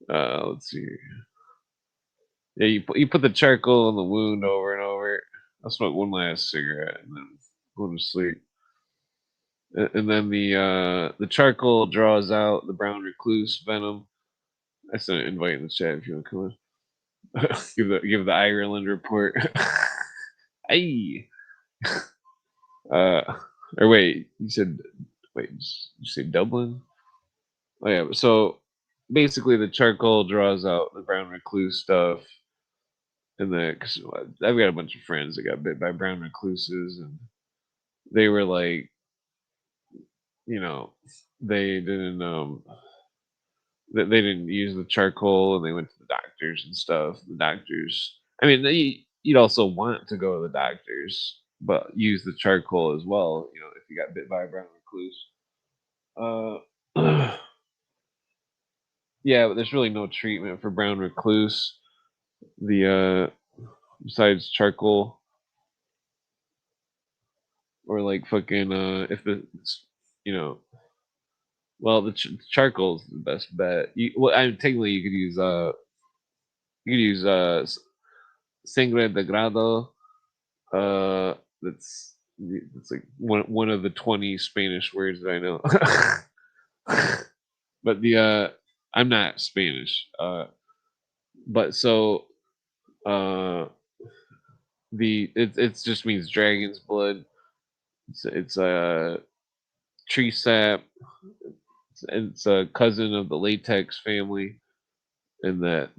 Let's see. Yeah, you put the charcoal in the wound over and over. I'll smoke one last cigarette and then go to sleep. And then the charcoal draws out the brown recluse venom. I sent an invite in the chat if you want to come in. Give the Ireland report. Hey. Uh, or wait, did you say Dublin? Oh yeah. So basically, the charcoal draws out the brown recluse stuff, and because I've got a bunch of friends that got bit by brown recluses, and they were like, you know, they didn't they didn't use the charcoal, and they went to the doctors and stuff. The doctors, I mean, you'd also want to go to the doctors, but use the charcoal as well. If you got bit by a brown recluse. Yeah, but there's really no treatment for brown recluse. The besides charcoal, or like fucking if you know, well, the charcoal's the best bet. Well, I mean, technically you could use sangre de grado. That's it's like one of the 20 Spanish words that I know. But I'm not Spanish. But so uh it just means dragon's blood. It's a tree sap. It's a cousin of the latex family, and that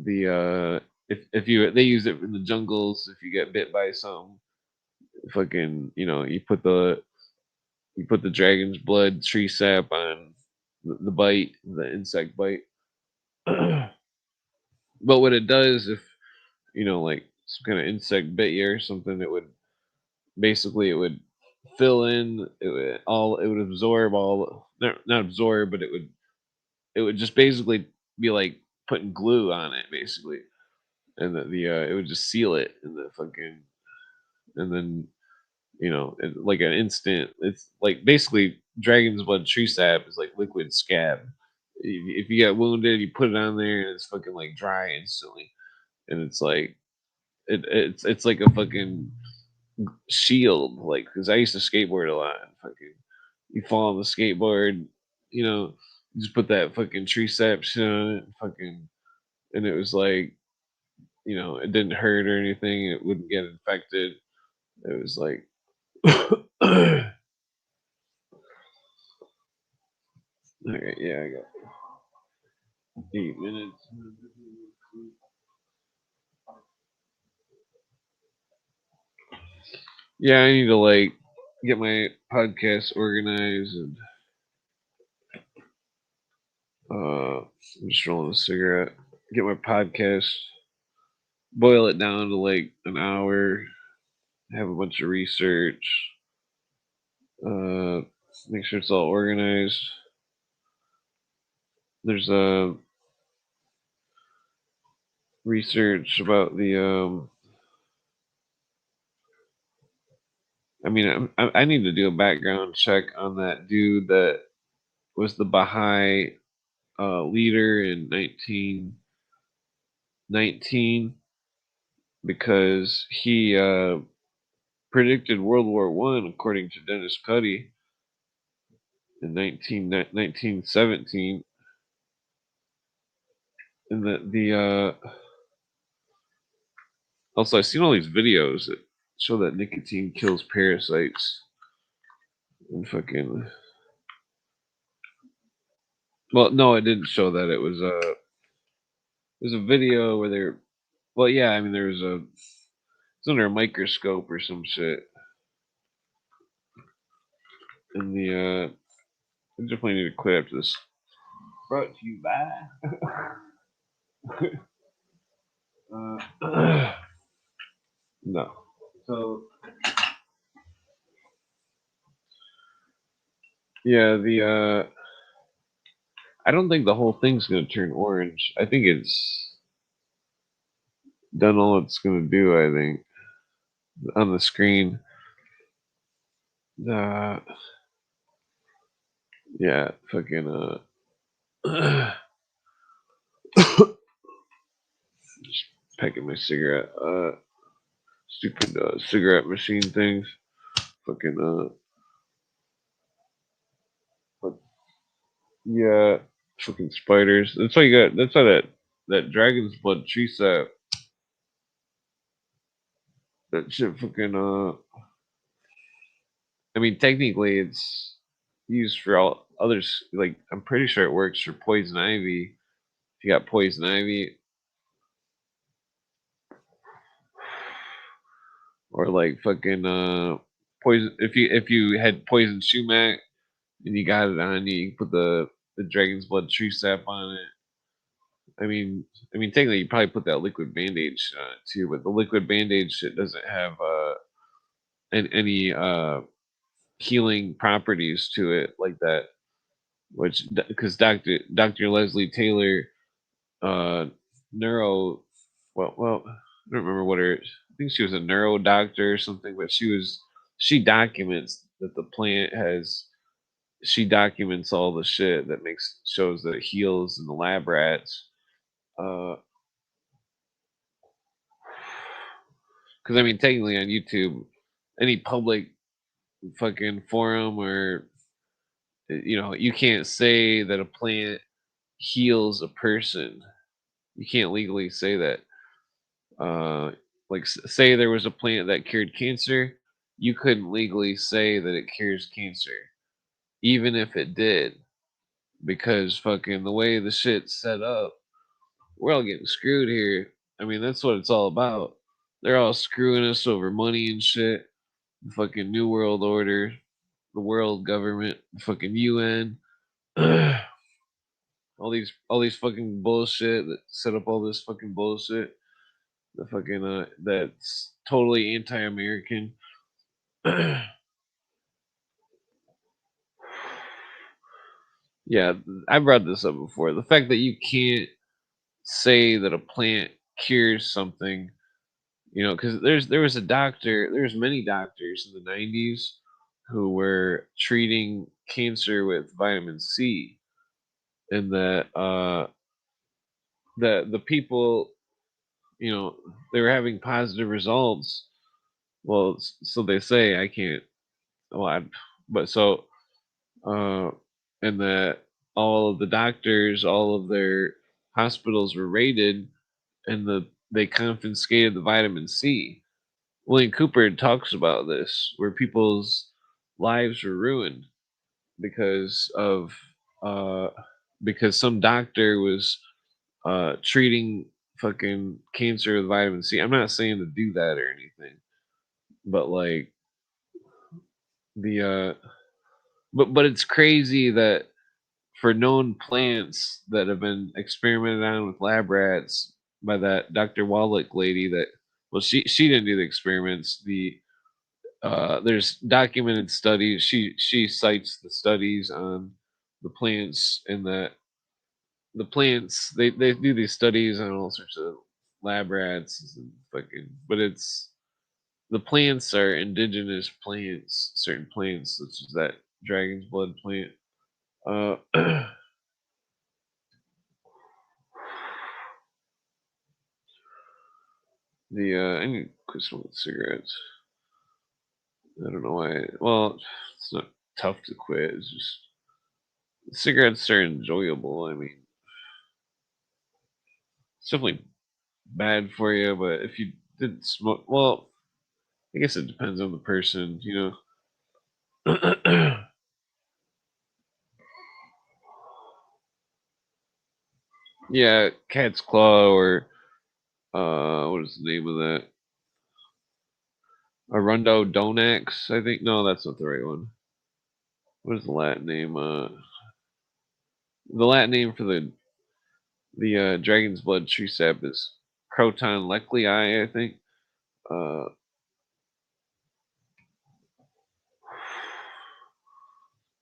if you they use it in the jungles if you get bit by something, fucking you put the dragon's blood tree sap on the bite, the insect bite. But what it does, if like some kind of insect bit you or something, it would basically it would fill in it would absorb all, not absorb, but it would just basically be like putting glue on it basically, and it would just seal it in the fucking, and then like an instant. It's like basically dragon's blood tree sap is like liquid scab. If you get wounded, you put it on there, and it's fucking like dry instantly, and it's like it's like a fucking shield. Like, because I used to skateboard a lot, and fucking you fall on the skateboard, you just put that fucking tree sap shit on it, and fucking, and it was like, it didn't hurt or anything. It wouldn't get infected. It was like, okay, yeah, I got 8 minutes. Yeah, I need to like get my podcast organized, and I'm just rolling a cigarette. Get my podcast, boil it down to like an hour, have a bunch of research, uh, make sure it's all organized. There's a research about the I mean, I need to do a background check on that dude that was the Baha'i leader in 1919, because he predicted World War One, according to Dennis Cuddy, in 1917. And also, I've seen all these videos that show that nicotine kills parasites, and fucking, well, no, it didn't show that. It was a video where they're, well, yeah, I mean, it's under a microscope or some shit. And I definitely need to quit after this. Brought to you by. No. So yeah, I don't think the whole thing's gonna turn orange. I think it's done all it's gonna do. I think on the screen. Uh, yeah, fucking just pecking my cigarette. Stupid cigarette machine things. Fucking but yeah, fucking spiders. That's why you got. That's why that dragon's blood tree sap. That shit fucking I mean, technically, it's used for all others. Like, I'm pretty sure it works for poison ivy. If you got poison ivy, or like fucking poison. If you had poison sumac and you got it on you, you can put the dragon's blood tree sap on it. I mean, technically, you probably put that liquid band-aid shit on it too, but the liquid band-aid shit doesn't have any healing properties to it like that. Which, because Dr. Leslie Taylor, uh, neuro, well, I don't remember what her. I think she was a neuro doctor or something, but she documents that the plant has she documents all the shit that shows that it heals in the lab rats. Because I mean, technically on YouTube, any public fucking forum or you can't say that a plant heals a person. You can't legally say that. Like say there was a plant that cured cancer, you couldn't legally say that it cures cancer, even if it did, because fucking the way the shit's set up, we're all getting screwed here. I mean, that's what it's all about. They're all screwing us over money and shit. The fucking New World Order, the world government, the fucking UN, all these fucking bullshit that set up all this fucking bullshit. The fucking that's totally anti-American. Yeah, I brought this up before. The fact that you can't say that a plant cures something, because there was a doctor, there's many doctors in the '90s who were treating cancer with vitamin C, and that the people, they were having positive results. Well, so they say. I can't. Well, but so uh, and that all of the doctors, all of their hospitals were raided, and they confiscated the vitamin C. William Cooper talks about this, where people's lives were ruined because of uh, because some doctor was treating fucking cancer with vitamin C. I'm not saying to do that or anything, but like the but it's crazy that for known plants that have been experimented on with lab rats by that Dr. Wallach lady, that well, she didn't do the experiments. There's documented studies. She cites the studies on the plants, and that the plants, they do these studies on all sorts of lab rats and fucking, but it's the plants are indigenous plants, certain plants such as that dragon's blood plant. I need to quit smoking cigarettes. I don't know why. Well, it's not tough to quit. It's just cigarettes are enjoyable. I mean, it's definitely bad for you, but if you didn't smoke, well, I guess it depends on the person, Yeah, cat's claw, or what is the name of that? Arundo Donax, I think. No, that's not the right one. What is the Latin name? The Latin name for the dragon's blood tree sap is Croton lecklei, I think. Uh,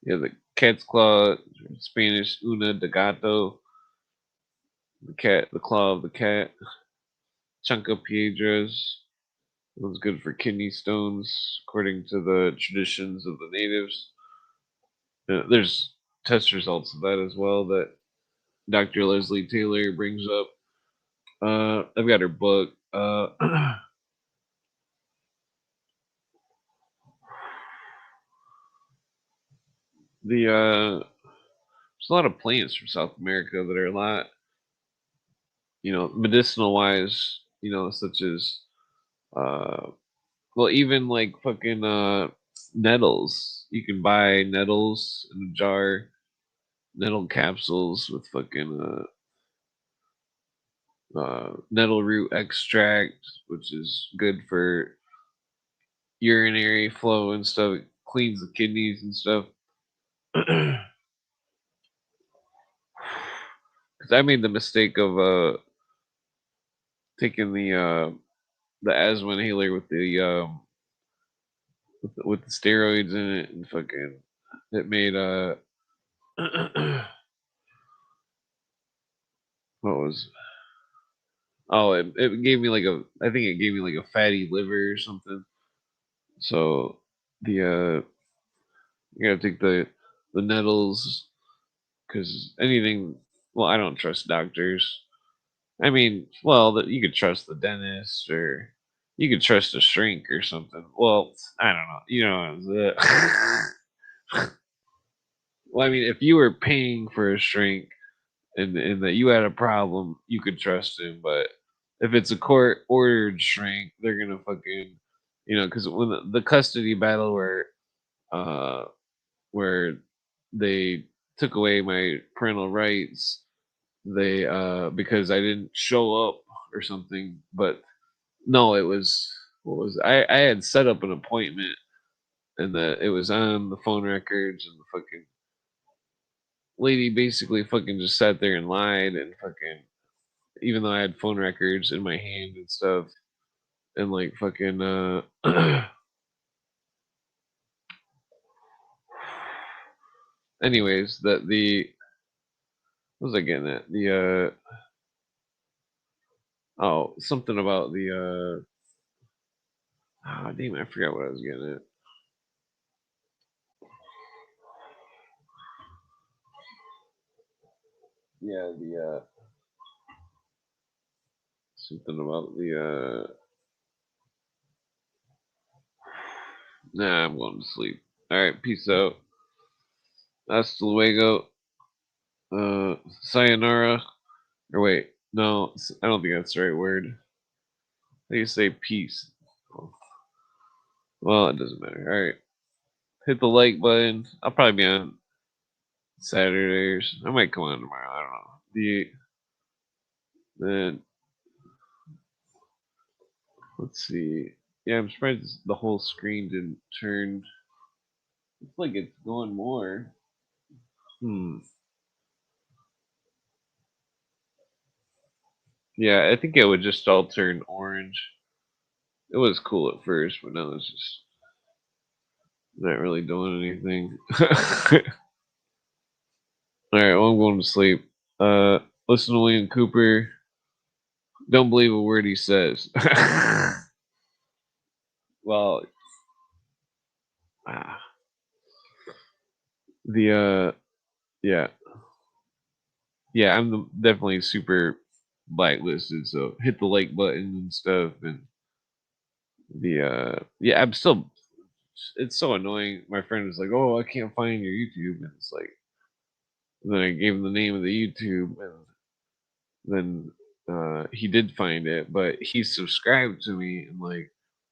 yeah, the cat's claw, Spanish una de gato, the claw of the cat. Chunca piedras, one's good for kidney stones, according to the traditions of the natives. There's test results of that as well that Dr. Leslie Taylor brings up. I've got her book. There's a lot of plants from South America that are a lot, medicinal wise, such as well, even like fucking nettles. You can buy nettles in a jar, nettle capsules with fucking nettle root extract, which is good for urinary flow and stuff. It cleans the kidneys and stuff. Because I made the mistake of taking the asthma inhaler with the steroids in it, and fucking it made what was oh, it gave me like I think it gave me like a fatty liver or something. So the you gotta take the nettles, because anything. Well, I don't trust doctors. I mean, well, you could trust the dentist, or you could trust a shrink or something. Well, I don't know. You know, well, I mean, if you were paying for a shrink and that you had a problem, you could trust him. But if it's a court ordered shrink, they're gonna fucking, because when the custody battle uh, where they took away my parental rights, they because I didn't show up or something, but no, it was what was I had set up an appointment, and that it was on the phone records, and the fucking lady basically fucking just sat there and lied, and fucking, even though I had phone records in my hand and stuff, and like fucking anyways, that the what was I getting at? The oh, something about the damn, I forgot what I was getting at. Yeah, the something about the nah, I'm going to sleep. All right, peace out. Hasta luego. Sayonara. Or wait, no, I don't think that's the right word. How do you say peace? Well, it doesn't matter. All right, hit the like button. I'll probably be on Saturdays. I might come on tomorrow. I don't know. Then let's see. Yeah, I'm surprised the whole screen didn't turn. It's like it's going more. Yeah, I think it would just all turn orange. It was cool at first, but now it's just not really doing anything. All right, well, I'm going to sleep. Listen to William Cooper. Don't believe a word he says. Well, ah, the yeah, yeah, definitely super blacklisted. So hit the like button and stuff, and yeah, I'm still. It's so annoying. My friend was like, "Oh, I can't find your YouTube," and it's like, then I gave him the name of the YouTube, and then he did find it, but he subscribed to me, and like,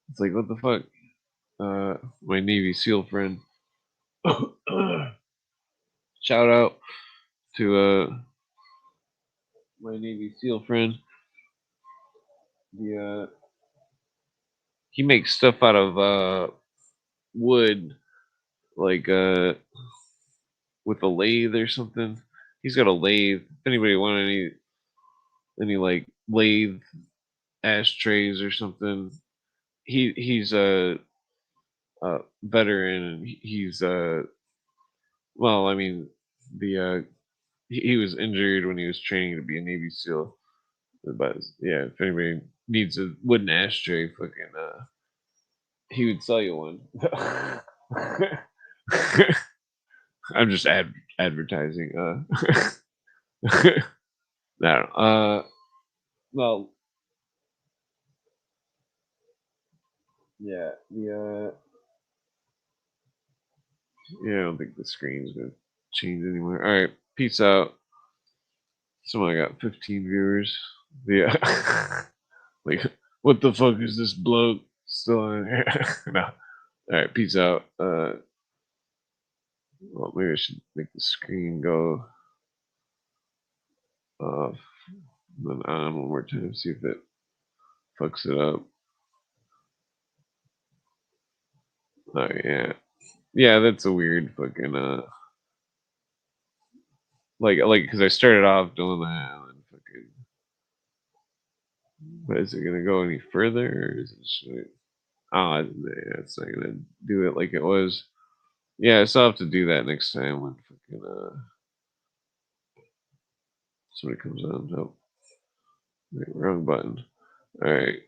it's like, what the fuck? My Navy SEAL friend. Shout out to my Navy SEAL friend. The he makes stuff out of wood, like with a lathe or something. He's got a lathe. If anybody want any like lathe ashtrays or something, he's a veteran, and he's well, I mean, the he was injured when he was training to be a Navy SEAL. But yeah, if anybody needs a wooden ashtray, fucking he would sell you one. I'm just advertising. No, well, yeah, yeah, I don't think the screen's gonna change anywhere. All right, peace out. Someone got 15 viewers. Yeah, like, what the fuck is this bloke still on here? No. All right, peace out. Well, maybe I should make the screen go off, then on one more time, see if it fucks it up. Oh yeah, yeah, that's a weird fucking like because I started off doing that, and then fucking. But is it gonna go any further, or is it just like, oh, yeah, it's not gonna do it like it was. Yeah, I still have to do that next time when fucking somebody comes on. Oh, wait, wrong button. All right.